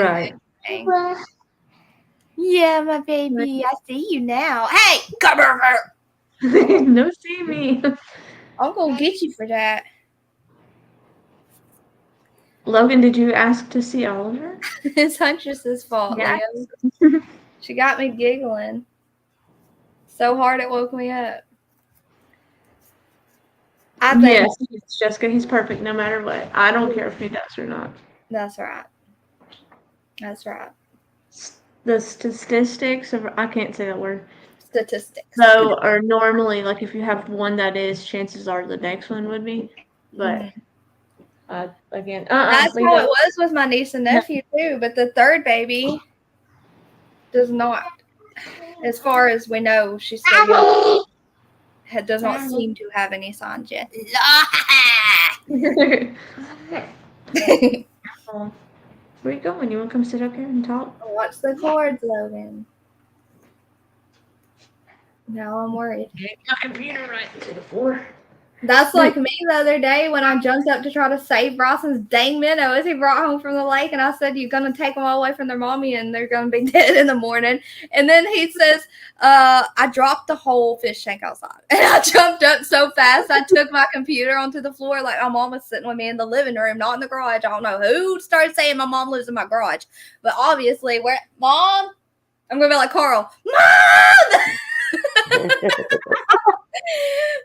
S1: Right.
S9: yeah, my baby, I see you now. Hey, come here.
S1: No, see me.
S9: I'm gonna get you for that.
S1: Logan, did you ask to see Oliver?
S9: It's Huntress's fault,
S1: Yes.
S9: Leo. She got me giggling so hard it woke me up. I think
S1: Yes, it's Jessica. He's perfect no matter what. I don't care if he does or not.
S9: that's right. That's right.
S1: The statistics of I can't say that word.
S9: Statistics.
S1: So are normally like if you have one that is, chances are the next one would be. But again,
S9: That's
S1: leave
S9: how
S1: it.
S9: it was with my niece and nephew too. But the third baby does not, as far as we know, she's still young. Does not seem to have any signs yet.
S1: Where you going? You want to come sit up here and talk?
S9: Watch the cords, Logan. Now I'm worried.
S1: Get my computer right to the floor.
S9: That's like me the other day when I jumped up to try to save Bryson's dang minnows he brought home from the lake, and I said, "You're gonna take them all away from their mommy, and they're gonna be dead in the morning." And then he says, "I dropped the whole fish tank outside," and I jumped up so fast I took my computer onto the floor. Like my mom was sitting with me in the living room, not in the garage. I don't know who started saying my mom lives in my garage, but obviously, where Mom, I'm gonna be like Carl, Mom.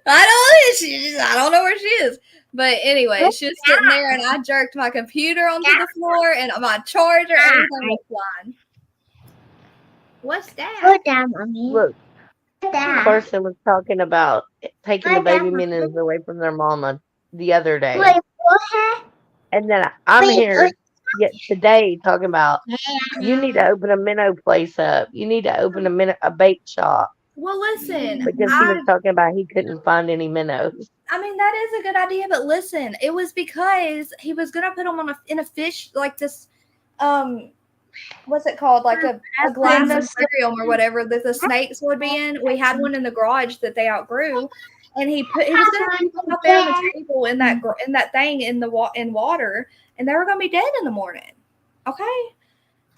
S9: I don't know where she is. But anyway, she was sitting there and I jerked my computer onto the floor and my charger, everything was flying. What's that?
S11: Put down, mommy.
S10: Look,
S11: Put down.
S10: Carson was talking about taking the
S11: Put down,
S10: baby
S11: mommy.
S10: minnows away from their mama the other day.
S11: Wait, what?
S10: And then I'm
S11: Wait,
S10: here yet today talking about you need to open a minnow place up. You need to open a bait shop.
S9: Well, listen,
S10: Because he was talking about he couldn't find any minnows.
S9: I mean, that is a good idea, but listen, it was because he was going to put them in a fish, like this, what's it called? Like a glass aquarium or whatever that the snakes would be in. We had one in the garage that they outgrew. And he was going to put them out there on the table in that thing in water, and they were going to be dead in the morning. Okay,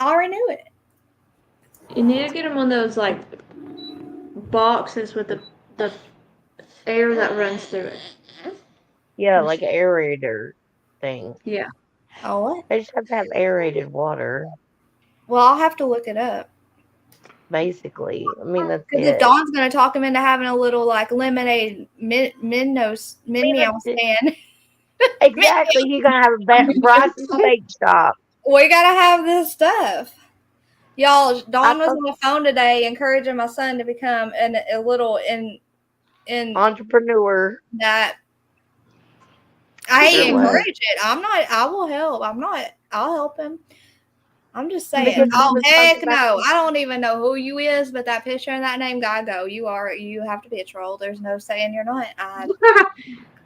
S9: I already knew it.
S1: You need to get them on those like boxes with the air that runs through it.
S10: Yeah, like an aerator thing.
S1: Yeah.
S9: Oh, what?
S10: They just have to have aerated water,
S9: Well, I'll have to look it up.
S10: basically. I mean, that's
S9: Because if
S10: it.
S9: Dawn's going to talk him into having a little like lemonade minnow stand,
S10: Exactly. You're going to have a Bryce's bait shop.
S9: we got to have this stuff. Y'all, Dawn was
S10: thought-
S9: on the phone today encouraging my son to become a little in
S10: Entrepreneur.
S9: that. I
S10: Sure was.
S9: encourage it. I will help. I'll help him. I'm just saying.
S10: Because he
S9: Oh,
S10: was
S9: heck
S10: talking about-
S9: no. I don't even know who you is, but that picture and that name, gotta go. You have to be a troll. There's no saying you're not.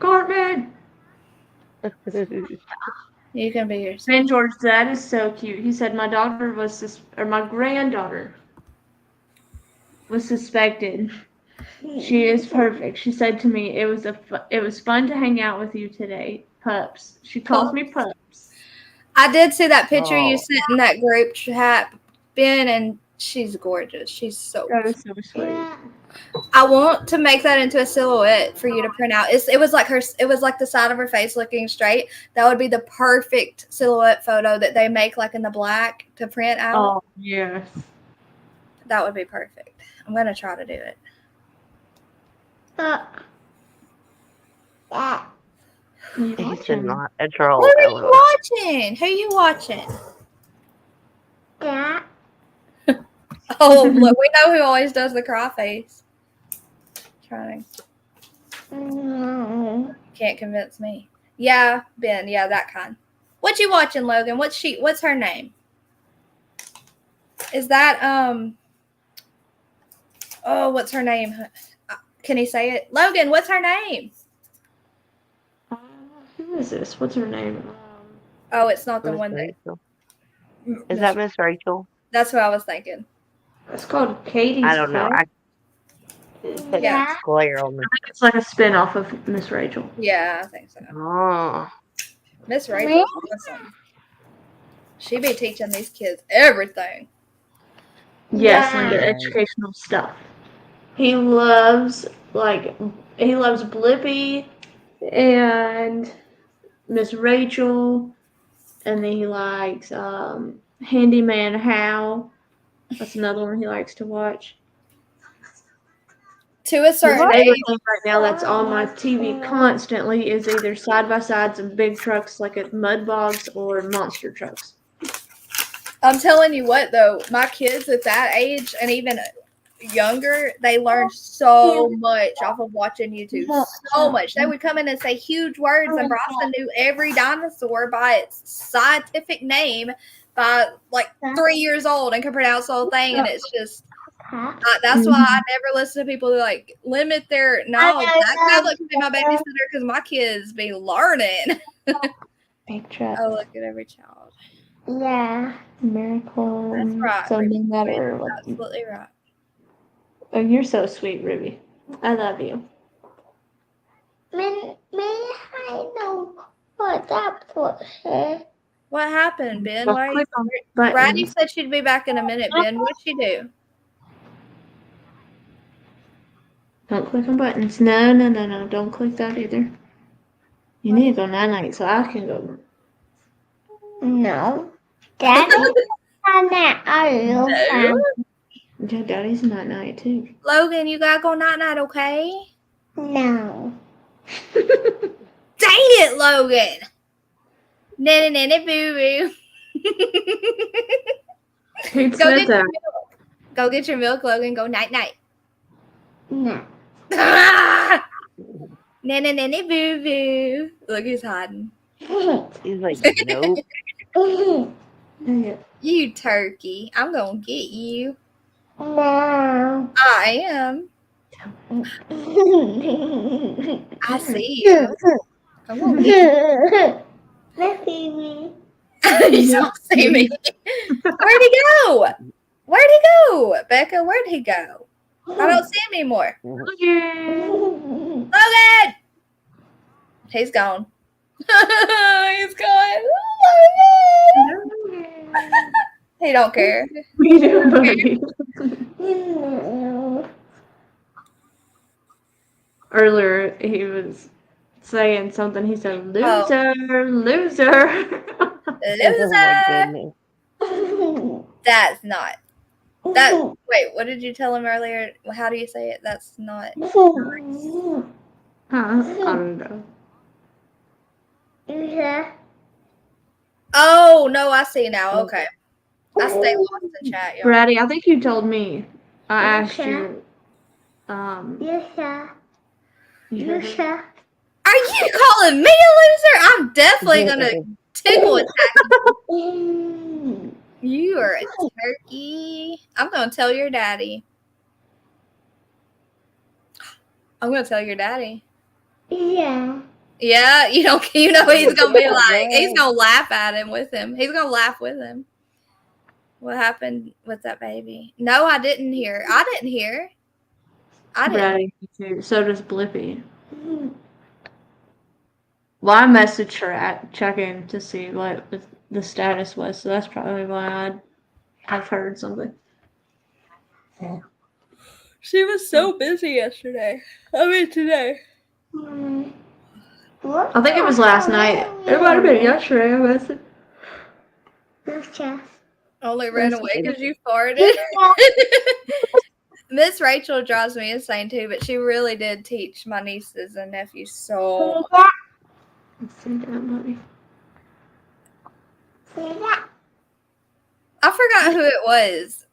S1: Cartman.
S9: You can be yourself.
S1: St. George, that is so cute. He said my daughter was my granddaughter was suspected. She is perfect. She said to me, it was fun to hang out with you today, pups. She calls me pups.
S9: I did see that picture you
S10: Oh.
S9: sent in that group chat, Ben, and she's gorgeous. She's so
S1: That is so sweet.
S9: I want to make that into a silhouette for you to print out. It was like the side of her face looking straight. That would be the perfect silhouette photo that they make like in the black to print out.
S1: Oh yes.
S9: That would be perfect. I'm gonna try to do it.
S10: He's not a troll.
S9: What are you watching? Who are you watching?
S11: Yeah.
S9: Oh, look, we know who always does the cry face. Trying. Can't convince me. Yeah, Ben. Yeah, that kind. What you watching, Logan? What's her name? Is that Oh, what's her name? Can he say it? Logan, what's her name?
S1: Who is this? What's her name?
S9: Oh, it's not the
S10: Miss
S9: one that.
S10: Rachel. Is that Miss Rachel?
S9: That's what I was thinking.
S1: It's called Katie's
S10: I don't know.
S1: Play.
S9: Yeah.
S10: Glare on me.
S1: It's like a spin-off of Miss Rachel.
S9: Yeah, I think so.
S10: Oh.
S9: Miss Rachel, awesome. She be teaching these kids everything.
S1: Yes, like the educational stuff. He loves Blippi and Miss Rachel, and then he likes Handyman Hal. That's another one he likes to watch.
S9: To a certain
S1: My
S9: age.
S1: favorite thing right now that's on my TV constantly is either side-by-sides of big trucks like at mud bogs or monster trucks.
S9: I'm telling you what, though, my kids at that age and even younger, they learn so much off of watching YouTube. So much. They would come in and say huge words, and Bryson knew every dinosaur by its scientific name by like 3 years old and could pronounce the whole thing. And it's just, that's why I never listen to people who like limit their, no, that tablet can be my babysitter because my kids be learning.
S1: Big truck.
S9: Oh, look at every child.
S11: Yeah.
S1: Miracle.
S9: That's right.
S1: So
S9: Ruby.
S1: no matter
S9: You're
S1: what.
S9: absolutely right.
S1: Oh, you're so sweet, Ruby. I love you.
S11: May I know what that was?
S9: What happened, Ben?
S1: Just
S9: Why
S1: click on
S9: Bradley
S1: buttons.
S9: said she'd be back in a minute, Ben. What'd she do?
S1: Don't click on buttons. No. Don't click that either. You need to go night-night so I can go.
S11: No. Daddy found that audio file.
S1: Yeah, Daddy's night-night too.
S9: Logan, you gotta go night-night, okay?
S11: No.
S9: Dang it, Logan! Nanny boo-boo.
S1: Who
S9: Go
S1: said
S9: get your
S1: that?
S9: milk. Go get your milk, Logan. Go night-night.
S11: No.
S9: Nanny boo-boo. Look, he's hiding.
S10: He's like, nope.
S9: You turkey. I'm gonna get you.
S11: No.
S9: I am. I see you. I'm gonna get
S11: Let's see me.
S9: you. You don't see me. Where'd he go? Where'd he go? Becca, where'd he go? I don't see him anymore. Logan! He's gone. He's gone. Logan! He don't care.
S1: We do, buddy.
S11: No.
S1: Earlier, he was saying something. He said, loser, loser.
S9: Loser! That's not. That. Wait, what did you tell him earlier? How do you say it? That's not.
S1: Huh? I don't know.
S11: Yeah.
S9: Oh, no, I see now. Okay. I stay lost in chat, y'all.
S1: Brady, I think you told me. I asked you.
S11: Yes, sir.
S1: You heard
S11: Yes,
S1: it?
S11: sir.
S9: Are you calling me a loser? I'm definitely gonna tickle attack you. You are a turkey. I'm gonna tell your daddy. I'm gonna tell your daddy.
S11: Yeah.
S9: Yeah, you know he's gonna be like, he's
S10: Yeah.
S9: gonna laugh at him with him. He's gonna laugh with him. What happened with that baby? No, I didn't hear. I didn't hear. I didn't.
S1: Brady, too. So does Blippy. Well, I messaged her at check-in to see what the status was, so that's probably why I've heard something.
S9: She was so busy yesterday. I mean today.
S1: I think it was last night. It might have been yesterday. I messaged.
S9: Only ran
S1: That's
S9: away
S1: okay.
S9: because you farted. Miss Rachel drives me insane too, but she really did teach my nieces and nephews so much.
S1: Sit down, buddy.
S9: I forgot who it was.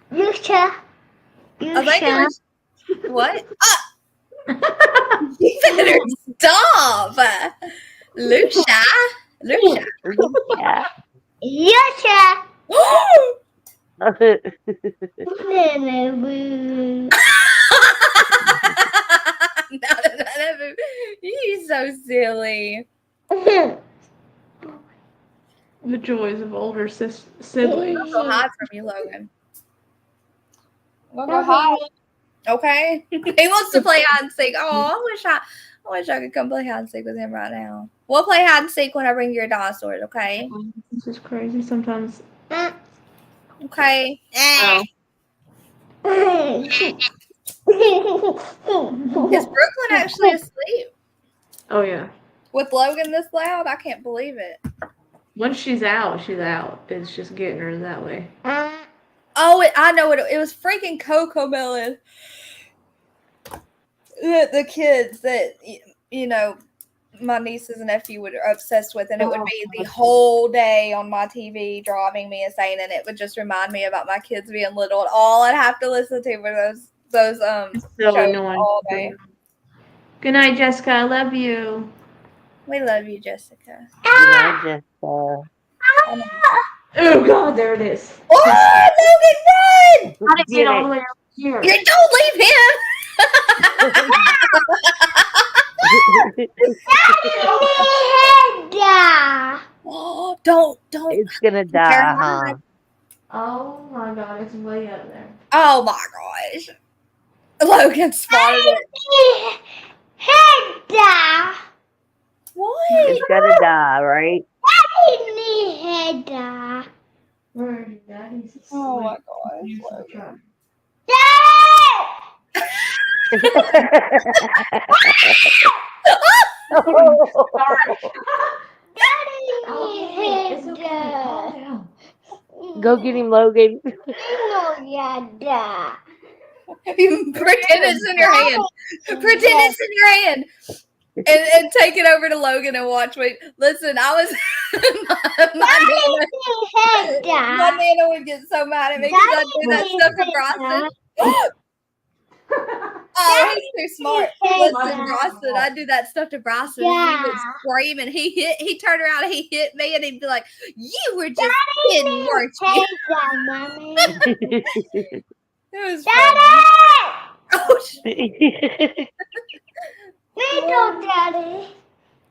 S11: Lucia.
S9: I think it was what? You better stop, Lucia.
S10: Yeah.
S11: Lucia.
S9: You're so silly.
S1: The joys of older siblings.
S9: I'm gonna hide from you, Logan. I'm gonna hide. Okay. He wants to play hide and seek. Oh, I wish I could come play hide and seek with him right now. We'll play hide and seek when I bring your dinosaurs, okay?
S1: This is crazy sometimes.
S9: Okay.
S1: Oh.
S9: Is Brooklyn actually asleep?
S1: Oh, yeah.
S9: With Logan this loud? I can't believe it.
S1: Once she's out, she's out. It's just getting her that way.
S9: Oh, I know it. It was freaking Cocoa Melon. The kids that, my nieces and nephew were obsessed with, and it would be the whole day on my TV driving me insane, and it would just remind me about my kids being little, and all I'd have to listen to were those
S1: So
S9: shows
S1: annoying.
S9: all day.
S1: Good night, Jessica. I love you.
S9: We love you, Jessica.
S1: Oh, God, there it is.
S9: Oh, Logan, run!
S1: I didn't get all the way over here.
S9: You don't leave him! Oh, don't.
S10: It's gonna die, huh?
S1: Oh, my God. It's way up there.
S9: Oh, my gosh. Logan spotted it. What?
S10: It's gonna die, right?
S1: Where are you, Daddy?
S9: Oh, my gosh.
S1: Logan. It's okay. Calm down.
S10: Go get him, Logan.
S9: Pretend it's in your hand. Pretend it's in your hand. And take it over to Logan and watch me. Listen, I was my Nana would get so mad at me because I do that stuff to Bryson. Oh, he's too smart. Listen, Bryson, I do that stuff to Bryson. And he would scream, and he turned around and he hit me, and he'd be like, "You were just kidding, weren't you?" It was funny. Oh,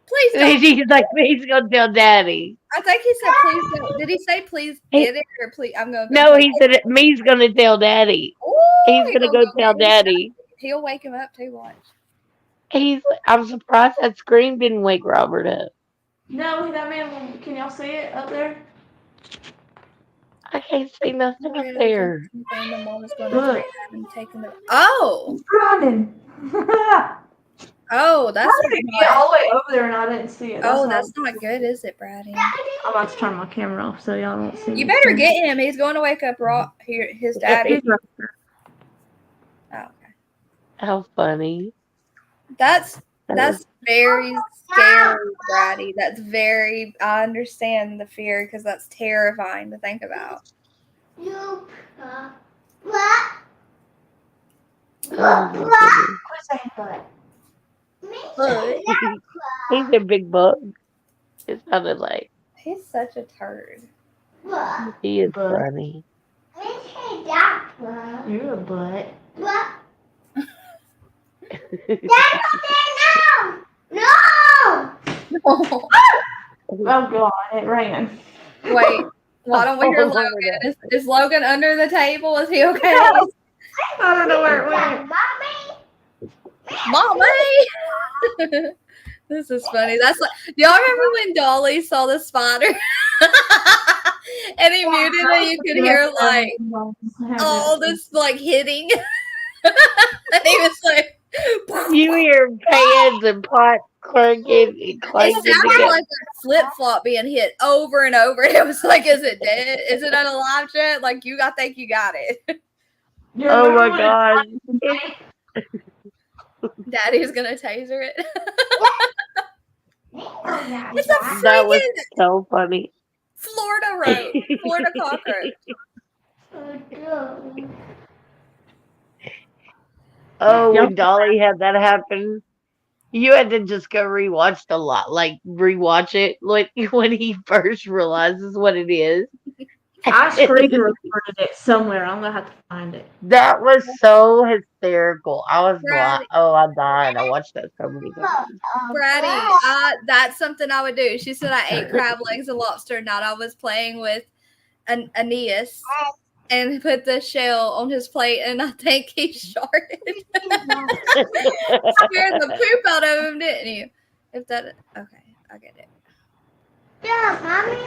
S9: please don't.
S10: He's like, he's gonna tell Daddy.
S9: I think he said, "Please don't." Did he say, "Please get it," or "Please"? I'm gonna.
S10: No, he said it. Me's gonna tell Daddy.
S9: Ooh,
S10: He's gonna go tell Daddy.
S9: He'll wake him up too. Watch.
S10: I'm surprised that scream didn't wake Robert up.
S1: No, that man, can y'all see it up there?
S10: I can't see nothing up there.
S1: Look.
S9: Oh,
S1: It's running.
S9: oh, that's
S1: How did it get all the way over there and I didn't see it?
S9: that's not good, is it, Brady?
S1: I'm about to turn my camera off so y'all don't see
S9: You
S1: me.
S9: better get him. He's going to wake up his daddy.
S1: He's right there.
S9: Oh, okay.
S10: How funny.
S9: That's very scary, Brady. That's very. I understand the fear because that's terrifying to think about.
S10: Oh, he's a big bug. It sounded like.
S9: He's such a turd.
S10: He is funny.
S1: You're a butt.
S11: No!
S1: Oh God, it ran.
S9: Wait, why don't we hear
S10: Oh,
S9: Logan? Is Logan under the table? Is he okay?
S1: No. I don't know where it went.
S9: Mommy! This is funny. That's like, do y'all remember when Dolly saw the spider? And he muted it, you could hear like all this like hitting. And he was like,
S10: You hear pans and pots clanking and
S9: it
S10: clanking
S9: sounded
S10: together.
S9: like a flip flop being hit over and over. And it was like, is it dead? Is it unalive yet? Like, I think you got it.
S10: Oh my God.
S9: Daddy's gonna taser it. It's a
S10: That was
S9: freaking
S10: so funny.
S9: Florida road, Florida cockroach.
S10: Oh, when Dolly had that happen, you had to just go rewatch the lot, like rewatch it when he first realizes what it is.
S1: I screen recorded it somewhere. I'm gonna have to find it.
S10: That was so hysterical. I was
S9: Brady.
S10: like, oh, I died. I watched that so many times.
S9: Brady, that's something I would do. She said I ate crab legs and lobster night. I was playing with Aeneas and put the shell on his plate, and I think he sharted. Scared the poop out of him, didn't you? Okay, I get it.
S11: Yeah, Mommy.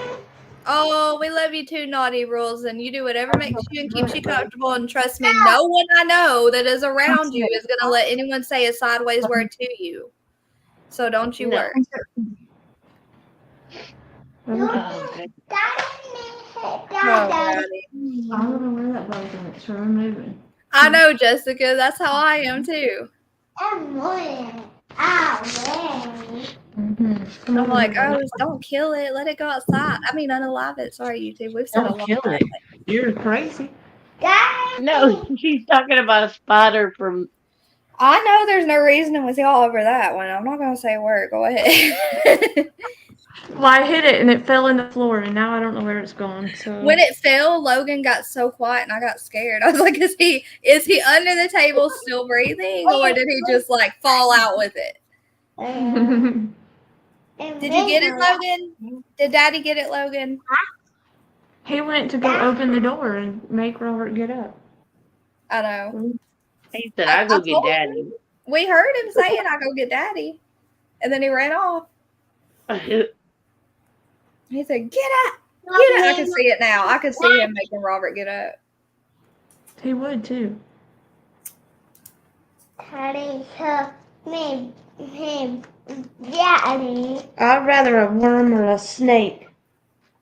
S9: Oh, we love you too, Naughty Rules, and you do whatever makes you and keeps you comfortable. And trust me, no one I know that is around you is gonna let anyone say a sideways word to you. So don't you worry.
S11: Daddy.
S9: Oh, Daddy.
S1: I don't know where that bug went. So I'm moving.
S9: I know, Jessica. That's how I am too.
S11: I'm
S9: I'm like, oh, don't kill it. Let it go outside. I mean, unalive it. Sorry, YouTube. We've said a
S1: Don't
S9: lot.
S1: kill it. You're crazy.
S10: No, she's talking about a spider from.
S9: I know there's no reasoning with y'all over that one. I'm not gonna say a word. Go ahead.
S1: Well, I hit it and it fell in the floor, and now I don't know where it's gone. So
S9: When it fell, Logan got so quiet, and I got scared. I was like, is he under the table still breathing, or did he just like fall out with it? Did you get it, Logan? Did Daddy get it, Logan?
S1: he went to go open the door and make Robert get up.
S9: I know.
S10: He said, I go get
S9: told
S10: Daddy.
S9: him. We heard him saying, I go get Daddy. And then he ran off. He said, get up. Get up. I can see it now. I can see him making Robert get up.
S1: He would too.
S11: Daddy.
S1: I'd rather a worm or a snake.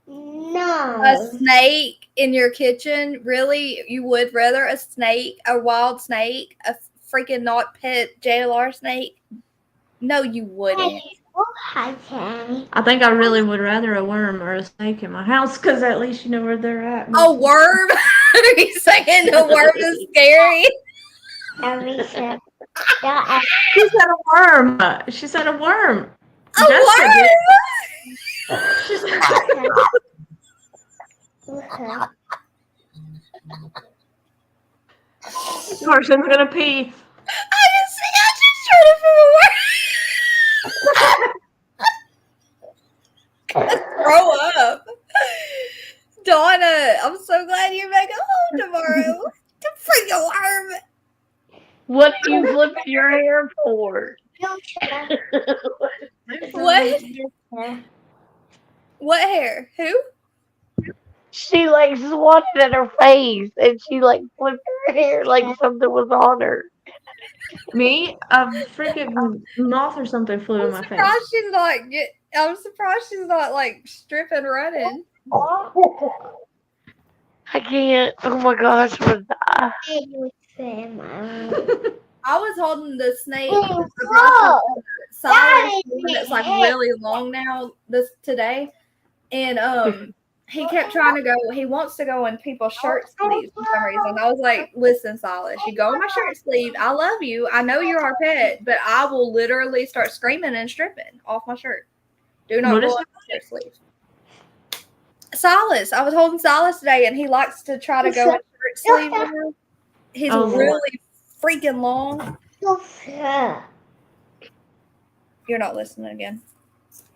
S11: No.
S9: A snake in your kitchen? Really? You would rather a snake, a wild snake, a freaking not pet JLR snake? No, you wouldn't.
S11: Hi, Daddy.
S1: I think I really would rather a worm or a snake in my house because at least you know where they're at.
S9: A worm? Are you saying the worm is scary?
S1: She said a worm. She said a worm.
S9: A worm?
S1: She said person's gonna pee.
S9: I just tried it from a worm. Throw up. Donna, I'm so glad you're back home tomorrow. The freaking worm.
S10: What are you flipping your hair for?
S9: What? What hair? Who?
S10: She like swatted at her face and she like flipped her hair like something was on her.
S1: Me? A freaking moth or something flew in my face.
S9: I'm surprised she's not like stripping running.
S10: I can't. Oh my gosh, was I?
S9: I was holding the snake silent that's like really long now today. And he kept trying to go, he wants to go in people's shirt sleeves for some reason. I was like, listen, Silas, you go in my shirt sleeve. I love you. I know you're our pet, but I will literally start screaming and stripping off my shirt. Do not go in my shirt sleeve. Silas, I was holding Silas today, and he likes to try to go in shirt sleeve. He's really freaking long. You're not listening again.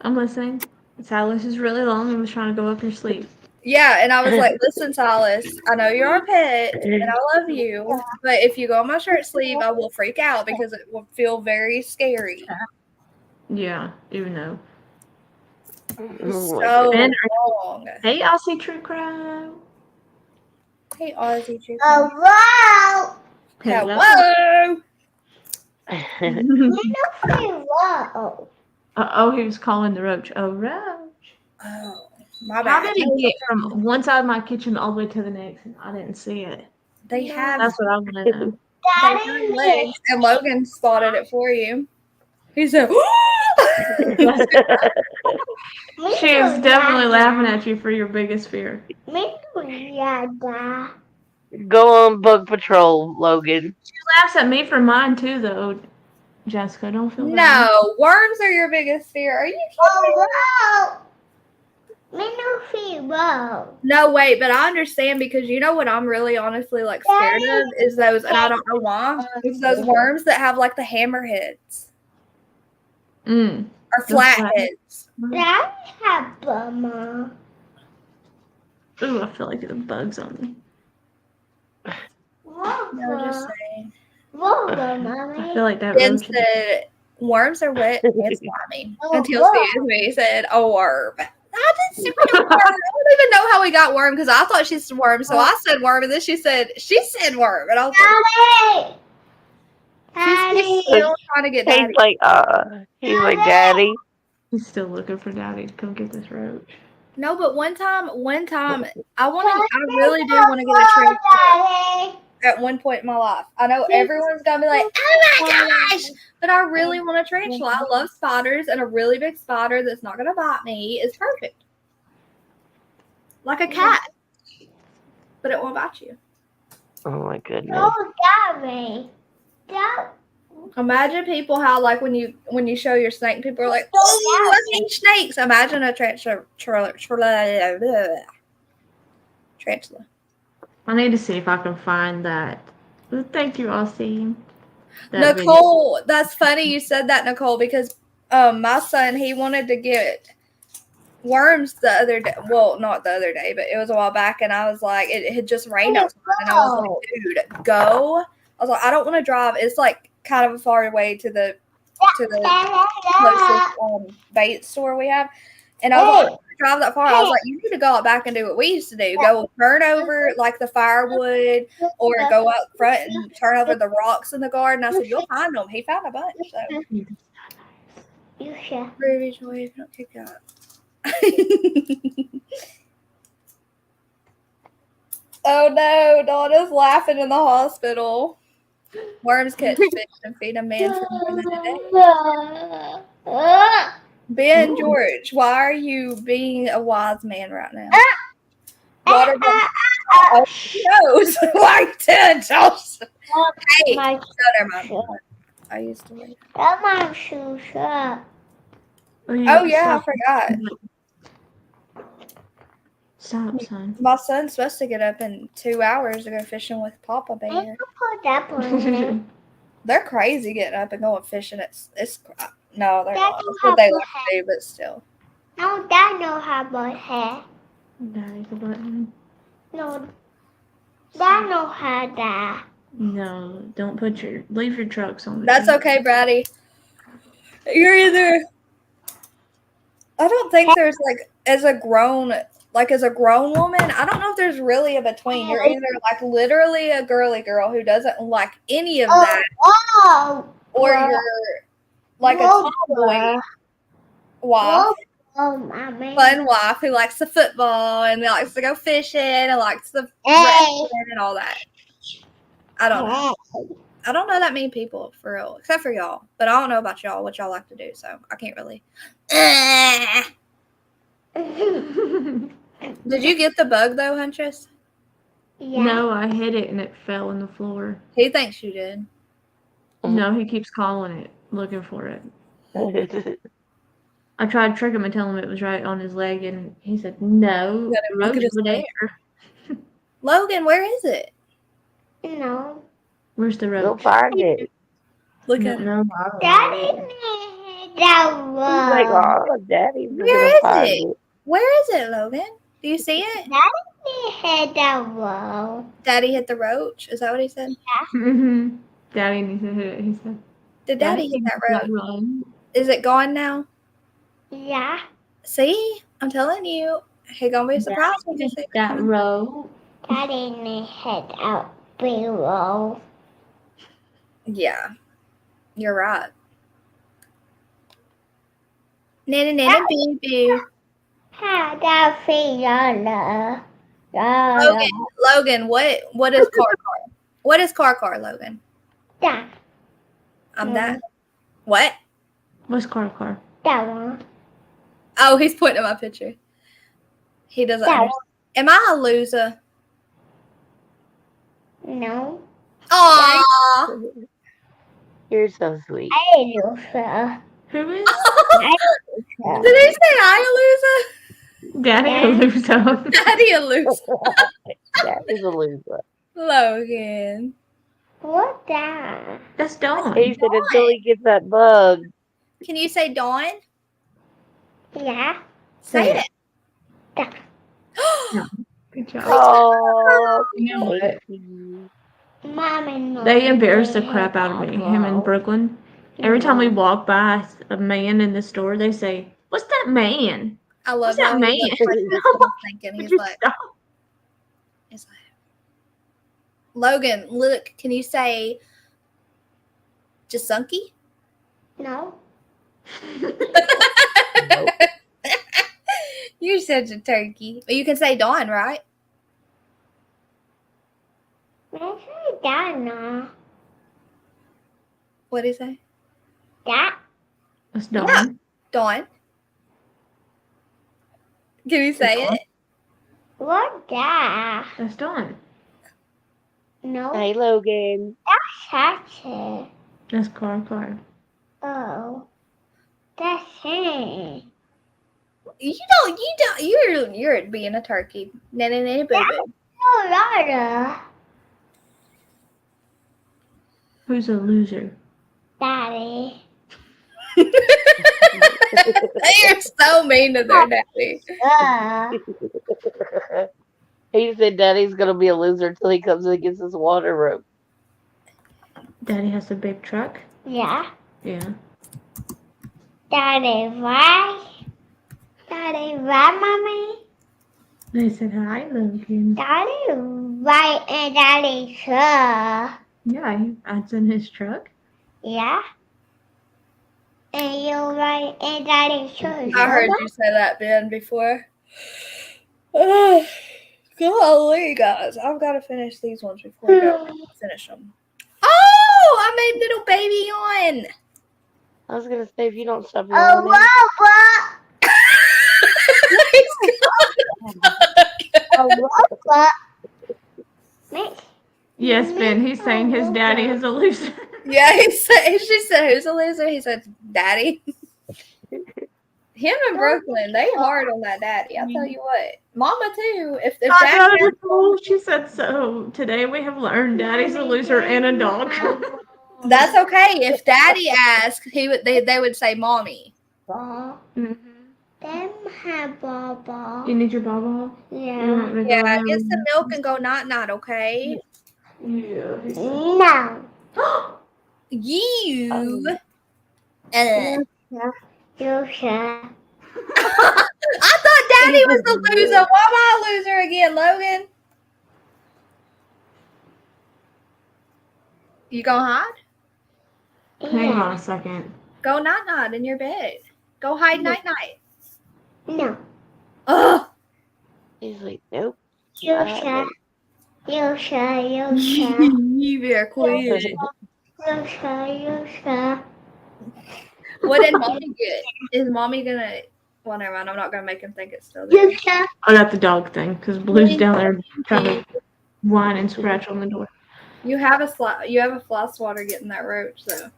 S1: I'm listening. Silas is really long and was trying to go up your sleeve.
S9: Yeah, and I was like, listen, Silas, I know you're our pet and I love you, but if you go on my shirt sleeve, I will freak out because it will feel very scary.
S1: Yeah, even though.
S9: So
S1: Ben,
S9: long.
S1: Hey, Aussie True Crime.
S9: Hey, Ozzy. Chicken.
S11: Hello.
S9: Hello.
S11: Hello.
S1: Oh, he was calling the roach. Oh, roach.
S9: Oh, my
S1: How
S9: bad.
S1: did it get from one side of my kitchen all the way to the next? And I didn't see it.
S9: They have
S1: That's what I want to know.
S9: they have legs, and Logan spotted it for you. He said,
S1: She is definitely laughing at you for your biggest fear.
S11: Dada.
S10: Go on bug patrol, Logan.
S1: She laughs at me for mine too, though. Jessica, don't feel bad.
S9: no, worms are your biggest fear. Are you kidding? No, wait, but I understand because you know what I'm really honestly like scared of is those, and I don't know why, is those worms that have like the hammerheads or flatheads.
S11: Daddy have mama.
S1: Ooh, I feel like the bugs on me.
S9: No, just saying.
S1: I feel like that
S9: Ben
S1: roach.
S9: said worms are wet and slimy. Until he said a worm. I didn't see a worm. I don't even know how we got worm because I thought she said worm, so I said worm, and then she said worm, and I was like, she's still trying to get daddy.
S10: He's like, Daddy.
S1: He's still looking for daddy to come get this roach.
S9: No, but one time, I really do want to get a tarantula at one point in my life. I know everyone's gonna be like, oh my gosh, but I really want a tarantula. I love spiders, and a really big spider that's not gonna bite me is perfect. Like a cat, but it won't bite you.
S10: Oh my goodness.
S11: Oh, Daddy.
S9: Imagine people how like when you show your snake, people are like, oh, I hate snakes. Imagine a tarantula.
S1: I need to see if I can find that. Thank you, Aussie.
S9: Nicole, that's funny you said that, Nicole, because my son, he wanted to get worms the other day. Well, not the other day, but it was a while back, and I was like, it had just rained outside, and I was like, dude, go. I was like, I don't want to drive. It's like kind of a far way to the closest bait store we have. And I was like, I don't want to drive that far. I was like, you need to go out back and do what we used to do. Go turn over like the firewood or go out front and turn over the rocks in the garden. I said, you'll find them. He found a bunch. So. Ruby Joy, don't kick out. Oh no, Donna's laughing in the hospital. Worms catch fish and feed a man for more than a day. Ben George, why are you being a wise man right now? Water knows like 10 Joseph. Hey, no, never mind. I used to wait. Oh yeah, I forgot.
S1: Stop, son.
S9: My son's supposed to get up in 2 hours to go fishing with Papa Bear. They're crazy getting up and going fishing. It's no, they're not. That's what they like to do, but still.
S11: No, Dad don't have a hair.
S1: Daddy's a button.
S11: No, Dad don't have that.
S1: No, don't leave your trucks on the
S9: That's okay, Brady. You're either. I don't think there's like as a grown woman, I don't know if there's really a between. You're either like literally a girly girl who doesn't like any of that, or you're like a tomboy wife, fun wife who likes the football and likes to go fishing and likes the wrestling and all that. I don't know. I don't know that many people for real, except for y'all. But I don't know about y'all, what y'all like to do, so I can't really. Did you get the bug though, Huntress?
S11: Yeah.
S1: No, I hit it and it fell on the floor.
S9: He thinks you did.
S1: No, he keeps calling it, looking for it. I tried to trick him and tell him it was right on his leg, and he said, no, the roach over there.
S9: Logan, where is it?
S1: Where's the roach?
S10: Go find it.
S9: Look at
S11: Daddy, that
S10: He's like,
S11: road.
S10: oh, daddy's
S9: Where
S10: gonna
S9: is
S10: find
S9: it?
S10: it.
S9: Where is it, Logan? Do you see it?
S11: He hit that road.
S9: Daddy hit the roach. Is that what he said?
S1: Mm-hmm. Daddy needs to hit it, he said.
S9: Did Daddy hit that roach?
S1: Run.
S9: Is it gone now?
S11: Yeah.
S9: See? I'm telling you. He gonna be surprised when you see it.
S1: That row.
S11: Daddy need hit out big road.
S9: Yeah. You're right. Nana, nana, boo, boo.
S11: How that feel?
S9: Logan, what is car? What is car, Logan?
S11: That.
S9: I'm that. What?
S1: What's car?
S11: That one.
S9: Oh, he's pointing at my picture. He doesn't
S11: That
S9: understand. Am I a loser?
S11: No.
S9: Aww.
S10: You're so sweet.
S11: I loser.
S1: Who is?
S9: Did he say I
S1: Daddy
S11: Yeah.
S1: a loser.
S9: a loser? Daddy a loser.
S10: Daddy's a loser.
S9: Logan.
S11: What that?
S1: That's Dawn.
S10: He said until he gets that bug.
S9: Can you say Dawn?
S11: Yeah.
S9: Say it.
S11: That.
S1: Good job.
S10: Oh,
S1: You know what?
S10: thank you.
S11: Mommy.
S1: They embarrassed the crap out of me, him in Brooklyn. Every time we walk by a man in the store, they say, "What's that man?"
S9: I love
S1: What's that
S9: how
S1: man?
S9: he looks like that's what he's thinking.
S1: Would
S9: He's
S1: you
S9: like,
S1: stop?
S9: Logan, look, can you say Jasunky?
S11: No.
S10: Nope.
S9: You're such a turkey. But you can say Dawn, right?
S11: Let's say that now.
S9: What do you say?
S11: That.
S1: That's Dawn.
S9: Yeah. Dawn. Can you say it?
S11: What that?
S1: That's Dawn.
S11: No.
S10: Hey, Logan.
S11: That's it.
S1: That's car.
S11: Oh. That's it.
S9: You're being a turkey. Nanny, nanny, boo boo.
S11: No, Laura.
S1: Who's a loser?
S11: Daddy.
S9: They are so mean to their daddy.
S10: He said daddy's gonna be a loser until he comes and gets his water rope.
S1: Daddy has a big truck.
S11: Yeah.
S1: Yeah.
S11: Daddy, why? Daddy, why, mommy?
S1: They said hi, Logan.
S11: Daddy, why? And Daddy, sure.
S1: Yeah, that's in his truck.
S11: Yeah. And you're right, and Daddy, sure.
S9: I heard you say that, Ben, before. Oh, golly, guys. I've got to finish these ones before we go finish them. Oh, I made little baby on.
S10: I was gonna say if you don't stop
S11: Oh,
S10: yawning.
S11: what?
S1: Yes, Ben. He's saying his daddy is a loser.
S9: Yeah, she said, who's a loser? He said, Daddy. Him and Brooklyn, they hard on that daddy. I'll tell you what. Mama, too. If daddy
S1: She said so. Today we have learned daddy's a loser and a dog.
S9: that's okay. If daddy asked, they would say mommy.
S1: Mm-hmm.
S11: Them have ball.
S1: You need your ball?
S11: Yeah.
S9: Yeah, get some milk and go not, okay?
S1: Yeah.
S11: No.
S9: You.
S11: You sure.
S9: I thought daddy was the loser. Why am I a loser again, Logan? You gonna hide?
S1: Hang on a second.
S9: Go not in your bed. Go hide night.
S11: No.
S9: Ugh.
S10: He's like, nope.
S11: You sure. You sure. You sure.
S9: You better quit.
S11: You sure. You sure.
S9: What did mommy get? Is mommy gonna? Well, never mind. I'm not gonna make him think it's still there.
S11: You sure.
S1: I got the dog thing because Blue's down there trying to whine and scratch on the door.
S9: You have a fly swatter getting that roach though.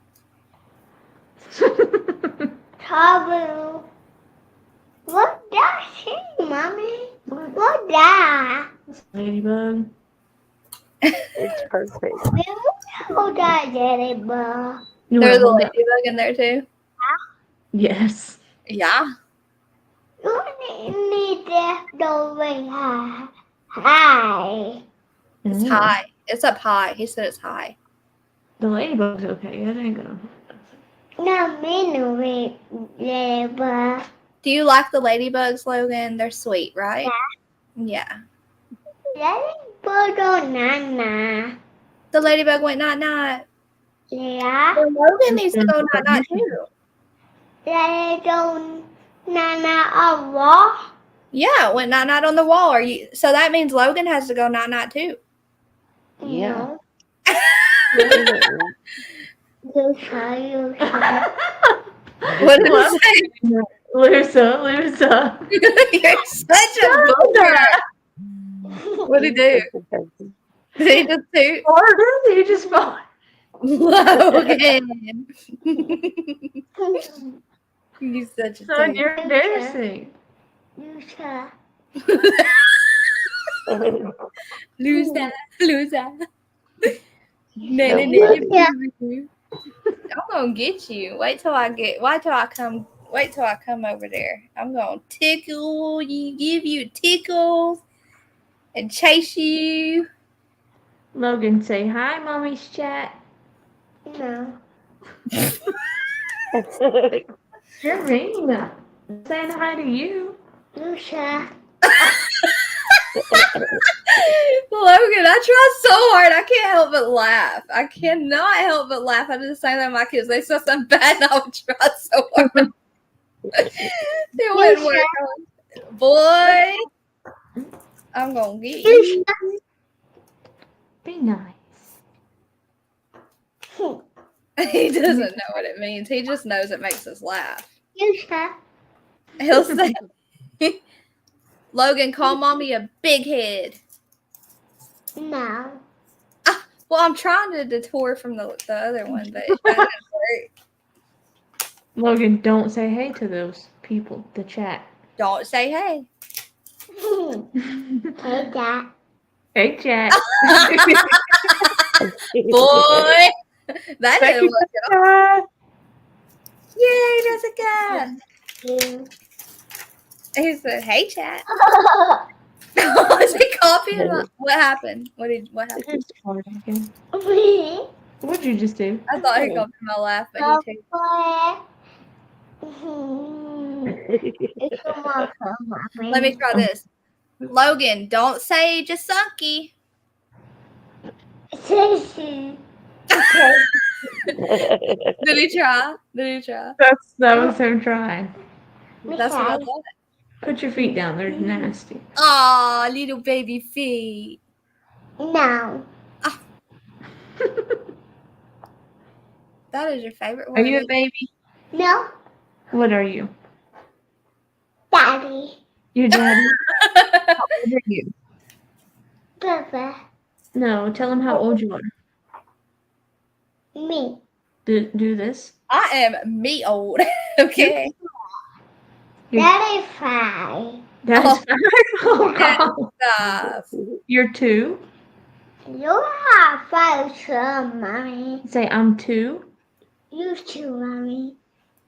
S11: Taboo. What that thing, mommy? What that?
S1: Ladybug.
S10: It's perfect.
S11: Hold that, Daddy, bro.
S1: You
S9: There's a
S1: wanna hold
S9: ladybug in there too.
S1: Yes.
S9: Yeah.
S11: You need to go way high. High.
S9: It's
S1: Mm.
S9: high. It's up high. He said it's high.
S1: The ladybug's okay. It ain't gonna.
S11: No, me no way, labor.
S9: Do you like the ladybugs, Logan? They're sweet, right? Yeah.
S11: Labor go nana.
S9: The ladybug went night night.
S11: Yeah.
S9: Well, Logan needs to go night night too.
S11: Labor go nana a wall.
S9: Yeah, it went night night on the wall. Are you? So that means Logan has to go night night too.
S10: Yeah.
S11: No. You try.
S9: What did it say?
S1: Lusa.
S9: You're such a booger. What did he do? Did he just toot?
S1: Or does he just fall?
S9: Logan. You such a
S1: Son,
S9: toot.
S1: you're embarrassing.
S11: You try.
S9: Loser. I'm gonna get you. Wait till I come over there. I'm gonna tickle you, give you tickles, and chase you.
S1: Logan, say hi, mommy's chat.
S11: No.
S1: You're mean. I'm saying hi to you.
S11: You try.
S9: Logan, I try so hard. I can't help but laugh. I cannot help but laugh. I just say that to my kids. They say something bad, and I would try so hard. It wouldn't work. Boy, I'm gonna get you.
S1: Be nice.
S9: He doesn't know what it means. He just knows it makes us laugh.
S11: You try.
S9: He'll say, Logan, call mommy a big head.
S11: No.
S9: Well, I'm trying to detour from the other one, but it doesn't work.
S1: Logan, don't say hey to those people, the chat.
S9: Don't say hey.
S11: Hey, Dad.
S1: Hey, chat.
S9: Boy, that didn't work at all.
S1: Yay,
S9: Jessica. He said, hey, chat. Is he copying? What happened? What happened?
S1: It's hard again.
S11: Me.
S1: What'd you just do?
S9: I thought he copied my laugh, but he too. Let me try this. Logan, don't say Jasunky.
S11: Sissy.
S9: Did he try?
S1: That was him trying.
S9: That's what I thought.
S1: Put your feet down. They're nasty.
S9: Aw, little baby feet.
S11: No.
S9: That is your favorite word.
S1: Are you a baby?
S11: No.
S1: What are you?
S11: Daddy.
S1: Your daddy? How old are you?
S11: Papa.
S1: No, tell him how old you are.
S11: Me.
S1: Do this.
S9: I am me old. Okay.
S11: Daddy 5.
S1: That's oh, God.
S9: Stop.
S1: You're 2.
S11: You have 5 too, Mommy.
S1: Say I'm 2.
S11: You too, Mommy.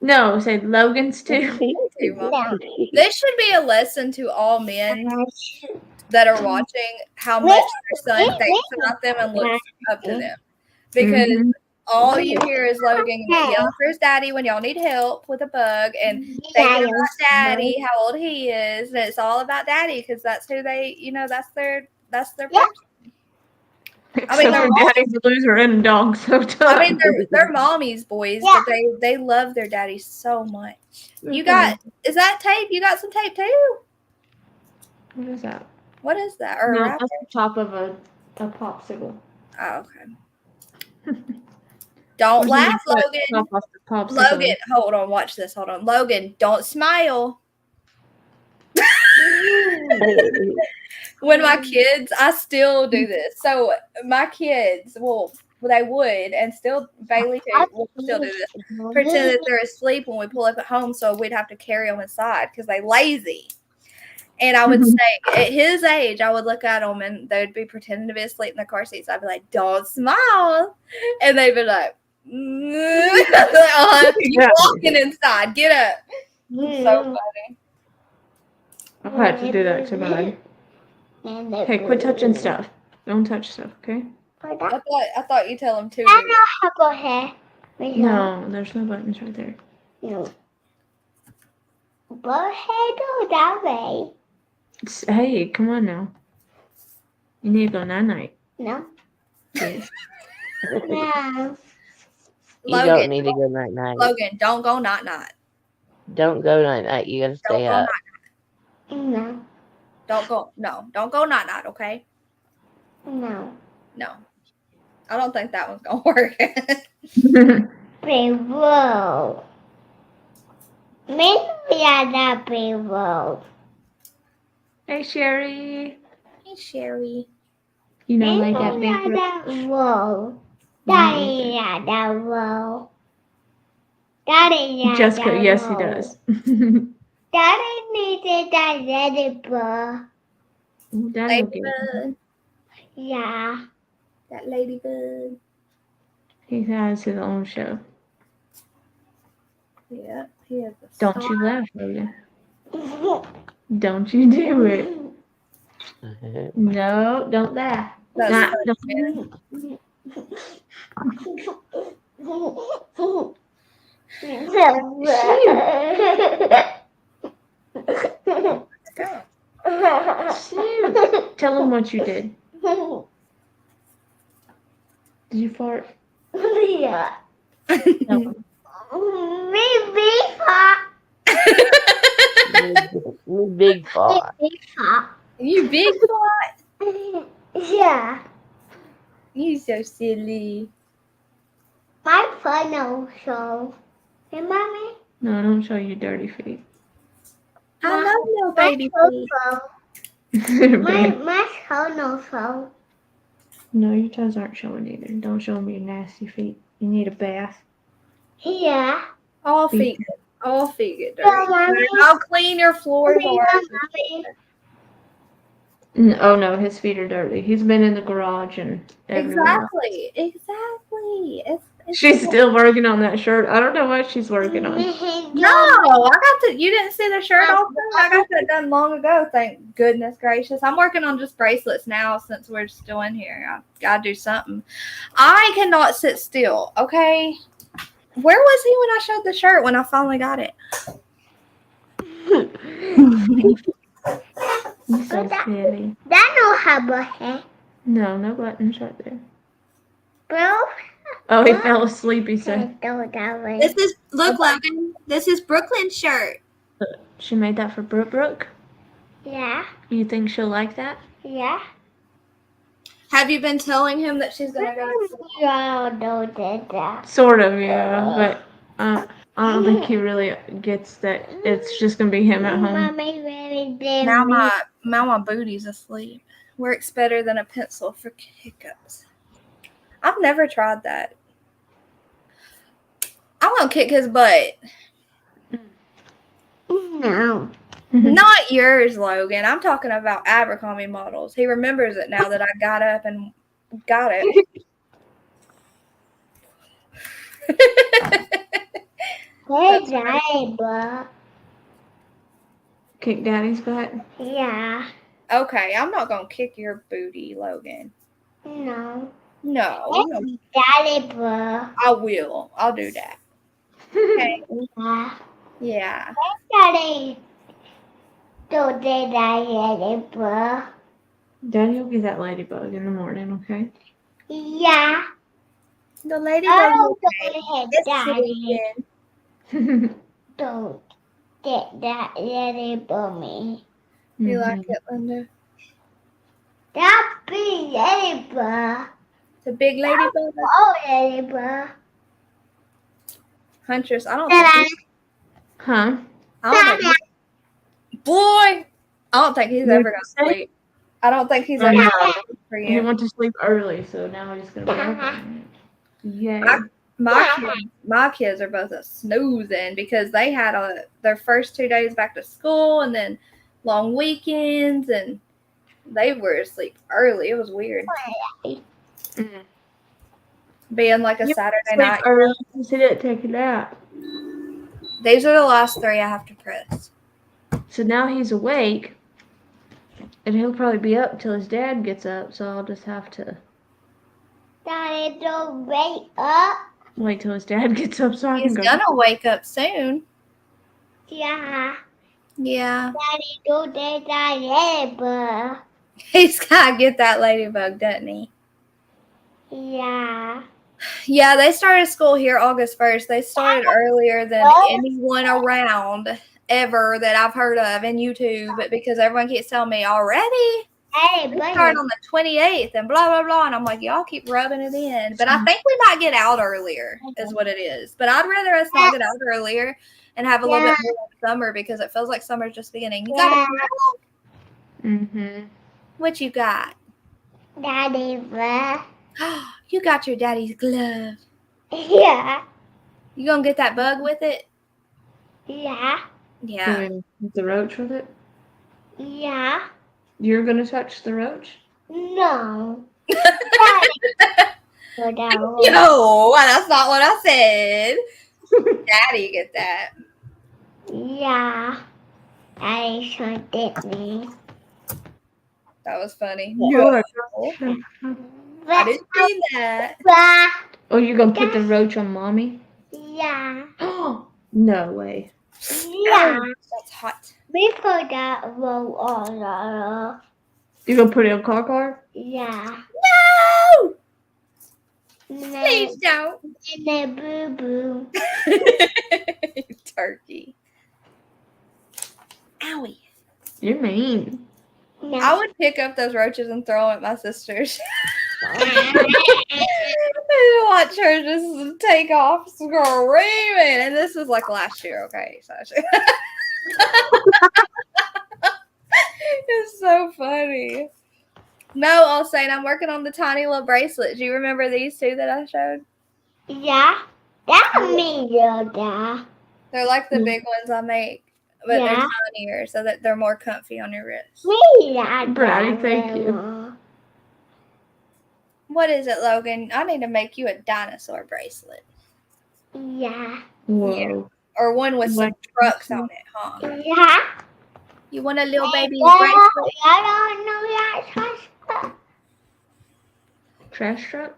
S1: No, say Logan's 2.
S11: No.
S9: This should be a lesson to all men that are watching how much their son thinks about them and looks up to them. Because all you hear is Logan yelling for his daddy when y'all need help with a bug and thinking about daddy, how old he is. And it's all about daddy because that's who they, that's their person.
S1: I mean, their daddy's a loser and a dog, so tough.
S9: I mean, they're mommy's boys, but they love their daddy so much. You got, is that tape? You got some tape too?
S1: What is that?
S9: What is that? Or
S1: No,
S9: a
S1: that's the top of a popsicle.
S9: Oh, okay. Don't laugh, Logan. Logan, hold on. Watch this. Hold on. Logan, don't smile. When my kids, I still do this. So my kids, they would, and still Bailey too, will still do this. Pretend that they're asleep when we pull up at home, so we'd have to carry them inside because they lazy. And I would say, at his age, I would look at them and they'd be pretending to be asleep in the car seats. I'd be like, don't smile. And they'd be like, Keep
S1: Yeah.
S9: walking inside. Get up. So funny.
S1: I've had to do that to mine. Hey, quit touching stuff. Don't touch stuff, okay?
S9: I thought you tell him to.
S11: I know how to go here.
S1: No, there's no buttons right there.
S11: No. Go ahead, go that way.
S1: Hey, come on now. You need to go night-night.
S11: No.
S1: Yes.
S11: No.
S10: You don't
S9: Logan,
S10: need to go night night.
S9: Logan, don't go not.
S10: Don't go night night. You gotta stay
S9: Don't go
S10: up.
S11: No.
S9: Don't go. No, don't go not. Okay?
S11: No.
S9: No. I don't think that one's gonna work.
S11: Big roll. Maybe we are that big roll.
S1: Hey, Sherry.
S9: Hey, Sherry.
S1: You know, like
S11: Maybe
S1: that
S11: we are
S1: big
S11: that roll.
S1: Yeah,
S11: Daddy are that roll. Daddy are
S1: Jessica,
S11: that
S1: yes, he
S11: roll.
S1: does.
S11: Daddy needed that ladybug.
S1: Daddy will get it.
S9: Ladybug.
S11: Yeah.
S9: That ladybug.
S1: He has his own show.
S9: Yeah, he is.
S1: Don't you laugh, Logan. Don't you do it. No, don't laugh.
S9: That's
S1: Not, Shoot. Tell him what you did. Did you fart?
S11: Yeah.
S1: No.
S11: Maybe fart.
S10: You big fart.
S11: Maybe fart.
S9: You big boy.
S11: Yeah.
S9: You so silly.
S11: My phone show. Hey, mommy.
S1: No, don't show you dirty feet.
S9: I love your
S11: My
S9: baby feet.
S11: my phone no show.
S1: No, your toes aren't showing either. Don't show them your nasty feet. You need a bath.
S11: Yeah.
S9: All feet get dirty.
S11: So, mommy.
S9: I'll clean your floors.
S11: Mommy.
S1: Oh no, his feet are dirty. He's been in the garage and everywhere.
S9: Exactly. It's
S1: She's still working on that shirt. I don't know what she's working on.
S9: No, I got to. You didn't see the shirt off. I got that done long ago. Thank goodness gracious. I'm working on just bracelets now since we're still in here. I gotta do something. I cannot sit still. Okay. Where was he when I showed the shirt when I finally got it?
S1: You're so silly.
S11: That no have a hair.
S1: No buttons right there.
S11: Bro.
S1: Oh, he fell asleep, he said.
S11: Go that way.
S9: This is look, Logan. This is Brooklyn's shirt.
S1: She made that for Brooke.
S11: Yeah.
S1: You think she'll like that?
S11: Yeah.
S9: Have you been telling him that she's gonna go to school?
S11: Yeah, no, did that.
S1: Sort of, yeah. But I don't think he really gets that it's just gonna be him at home.
S11: Mommy really did.
S9: Now my booty's asleep. Works better than a pencil for hiccups. I've never tried that. I'm gonna kick his butt.
S11: No.
S9: Not yours, Logan. I'm talking about Abercrombie models. He remembers it now that I got up and got it.
S11: Hey, Daddy, bro.
S1: Kick Daddy's butt.
S11: Yeah.
S9: Okay, I'm not gonna kick your booty, Logan.
S11: No.
S9: No,
S11: Hey, Daddy, bro.
S9: I will. I'll do that. Okay.
S11: Yeah.
S9: Yeah.
S11: Daddy. Don't do that, Daddy, bro.
S1: Daddy will get that ladybug in the morning, okay?
S11: Yeah.
S9: The lady
S11: Oh,
S9: goes,
S11: go ahead,
S9: it's
S11: Daddy.
S9: sleeping.
S11: Don't get that ladybug me.
S9: You like it, Linda?
S11: That big ladybug.
S9: The big ladybug?
S11: Oh, ladybug.
S9: Huntress, I don't
S11: Dada.
S9: think
S1: Huh?
S9: boy, I don't think he's ever gonna sleep. I don't think he's ever gonna sleep for
S1: He
S9: you.
S1: went to sleep early, so now he's gonna be up. Yay.
S9: My kids are both a snoozing because they had their first 2 days back to school and then long weekends and they were asleep early. It was weird. being like a
S1: You
S9: Saturday
S1: sleep
S9: night.
S1: early because he didn't take a nap.
S9: These are the last 3 I have to press.
S1: So now he's awake, and he'll probably be up till his dad gets up. So I'll just have to
S11: Daddy, don't wake up.
S1: wait till his dad gets up so I
S9: He's
S1: can go.
S9: gonna wake up soon.
S11: Yeah.
S9: Yeah.
S11: Daddy, don't take that labor.
S9: He's gotta get that ladybug, doesn't he?
S11: Yeah.
S9: Yeah, they started school here August 1st. They started earlier than anyone around ever that I've heard of in YouTube, but because everyone keeps telling me already,
S11: Hey,
S9: they start on the 28th and blah, blah, blah. And I'm like, y'all keep rubbing it in. But I think we might get out earlier is what it is. But I'd rather us not get out earlier and have a little bit more of summer because it feels like summer's just beginning. You got a
S1: Mm-hmm.
S9: What you got?
S11: Daddy, what?
S9: You got your daddy's glove.
S11: Yeah.
S9: You gonna get that bug with it?
S11: Yeah.
S9: Yeah.
S1: The roach with it?
S11: Yeah.
S9: You're gonna touch the roach?
S11: No. Daddy.
S9: No, that's not what I said. Daddy get that.
S11: Yeah. Daddy shot me.
S9: That was funny.
S1: Sure.
S9: I didn't see that.
S1: Oh, you're gonna put the roach on mommy?
S11: Yeah.
S1: Oh, no way.
S11: Yeah.
S9: That's hot.
S11: We put that roll on.
S1: You're gonna put it on car?
S11: Yeah.
S9: No!
S11: And
S9: Please don't.
S11: then boo boo.
S9: Turkey. Owie.
S1: You're mean.
S11: No.
S9: I would pick up those roaches and throw them at my sisters. And watch her just take off screaming. And this was like last year, okay? So it's so funny. No, I'll say I'm working on the tiny little bracelets. Do you remember these two that I showed?
S11: Yeah. That's me, Yoda.
S9: They're like the big ones I make, but they're
S11: Yeah.
S9: tinier so that they're more comfy on your wrist.
S11: Me, yeah.
S1: Bradley, thank you.
S9: What is it, Logan? I need to make you a dinosaur bracelet.
S11: Yeah.
S1: Whoa.
S9: Yeah. Or one with some trucks on it, huh?
S11: Yeah.
S9: You want a little baby
S11: Yeah.
S9: bracelet?
S11: I don't know that.
S1: Trash truck?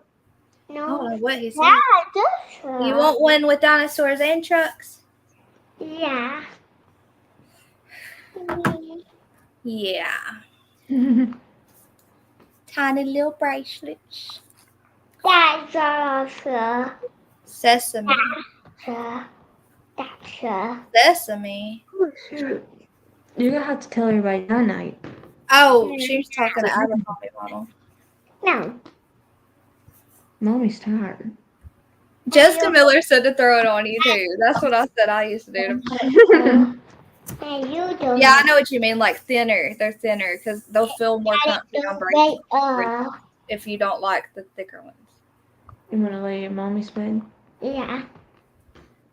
S9: I don't know
S11: No.
S9: what he said.
S11: Yeah, this
S9: You want one with dinosaurs and trucks?
S11: Yeah.
S9: Yeah. Tiny little bracelets.
S11: That's also.
S9: Sesame.
S11: That's
S9: Sesame.
S1: Oh, shoot. You're gonna have to tell everybody that night.
S9: Oh, she was talking to our coffee model.
S11: No.
S1: Mommy's tired.
S9: Jessica Miller said to throw it on you too. That's what I said I used to do.
S11: Hey, you don't.
S9: Yeah, I know what you mean. Like thinner. They're thinner because they'll feel more comfy on bracelets if you don't like the thicker ones.
S1: You wanna lay in mommy's bed?
S11: Yeah.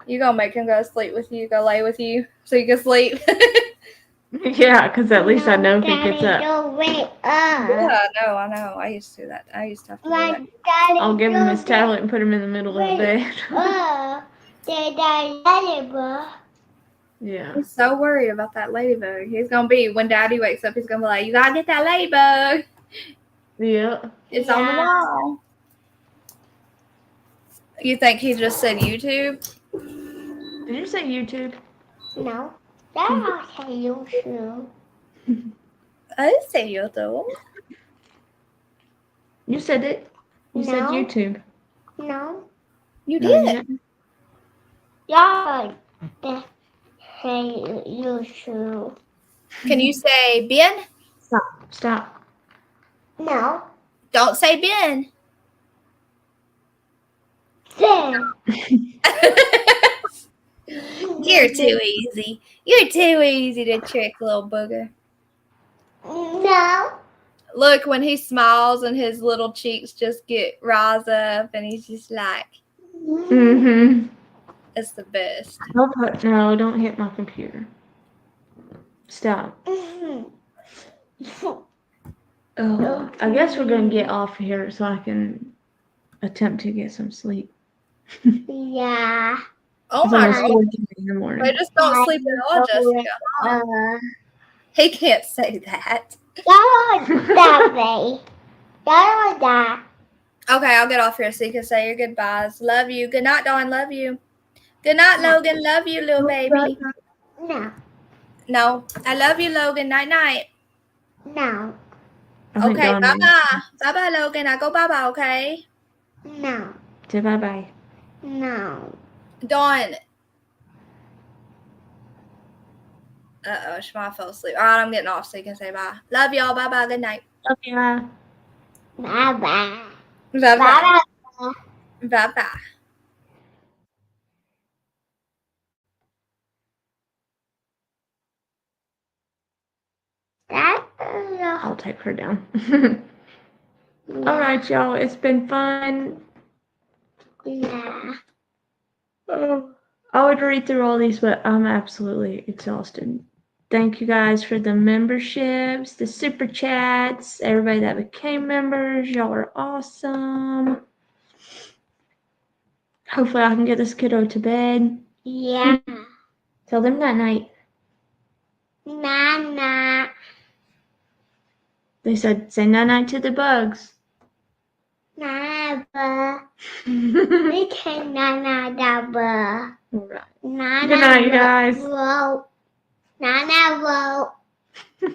S9: You gonna make him go sleep with you, go lay with you so you can sleep.
S1: Yeah, because at least I know if he gets up.
S11: Don't wake up.
S9: Yeah, I know. I used to do that. I used to have to do that.
S11: Daddy,
S1: I'll give him his tablet and put him in the middle of the bed. Yeah.
S9: He's so worried about that ladybug. He's gonna be when Daddy wakes up. He's gonna be like, "You gotta get that ladybug.
S1: Yeah.
S9: It's on the wall." You think he just said YouTube?
S1: Did you say YouTube?
S11: No. That's how you feel.
S9: I say YouTube.
S1: You said it. You said
S11: No.
S1: YouTube.
S11: No.
S9: You
S1: No,
S9: did.
S1: you
S11: Yeah. That's how you feel.
S9: Can you say Ben?
S1: Stop.
S11: No.
S9: Don't say Ben.
S11: There.
S9: You're too easy. You're too easy to trick, little booger.
S11: No.
S9: Look, when he smiles and his little cheeks just rise up and he's just like,
S1: Mm-hmm.
S9: it's the best.
S1: No, don't hit my computer. Stop. Oh, I guess we're gonna get off here so I can attempt to get some sleep.
S11: Yeah.
S9: Oh
S1: It's
S9: my
S1: almost
S9: God.
S1: 4:30 in the morning.
S9: They just don't sleep at all, Jessica.
S11: Uh,
S9: He can't say that.
S11: that way. That.
S9: Okay, I'll get off here so you can say your goodbyes. Love you. Good night, Dawn. Love you. Good night, Logan. Love you, little baby.
S11: No.
S9: No, I love you, Logan. Night, night.
S11: No.
S1: I think
S9: Okay,
S1: Dawn
S9: bye
S1: may-
S9: bye. Bye bye, Logan. I go bye bye, okay?
S11: No.
S1: Say bye-bye.
S11: No.
S9: Dawn. Uh-oh, Shema fell asleep. All right, I'm getting off so you can say bye. Love y'all. Bye bye. Good night.
S1: Love ya.
S11: Bye bye.
S9: Bye bye.
S11: Bye
S9: Bye bye.
S11: bye.
S1: I'll type her down. All right, y'all. It's been fun.
S11: Yeah.
S1: Oh, I would read through all these, but I'm absolutely exhausted. Thank you guys for the memberships, the super chats, everybody that became members. Y'all are awesome. Hopefully, I can get this kiddo to bed.
S11: Yeah.
S1: Tell them that night.
S11: Nana.
S1: They said, say night night to the bugs.
S11: Nana.
S1: Good
S11: We can Nana double.
S1: right.
S11: Nana.
S1: Good night, you guys.
S11: Whoa. Nana. Whoa.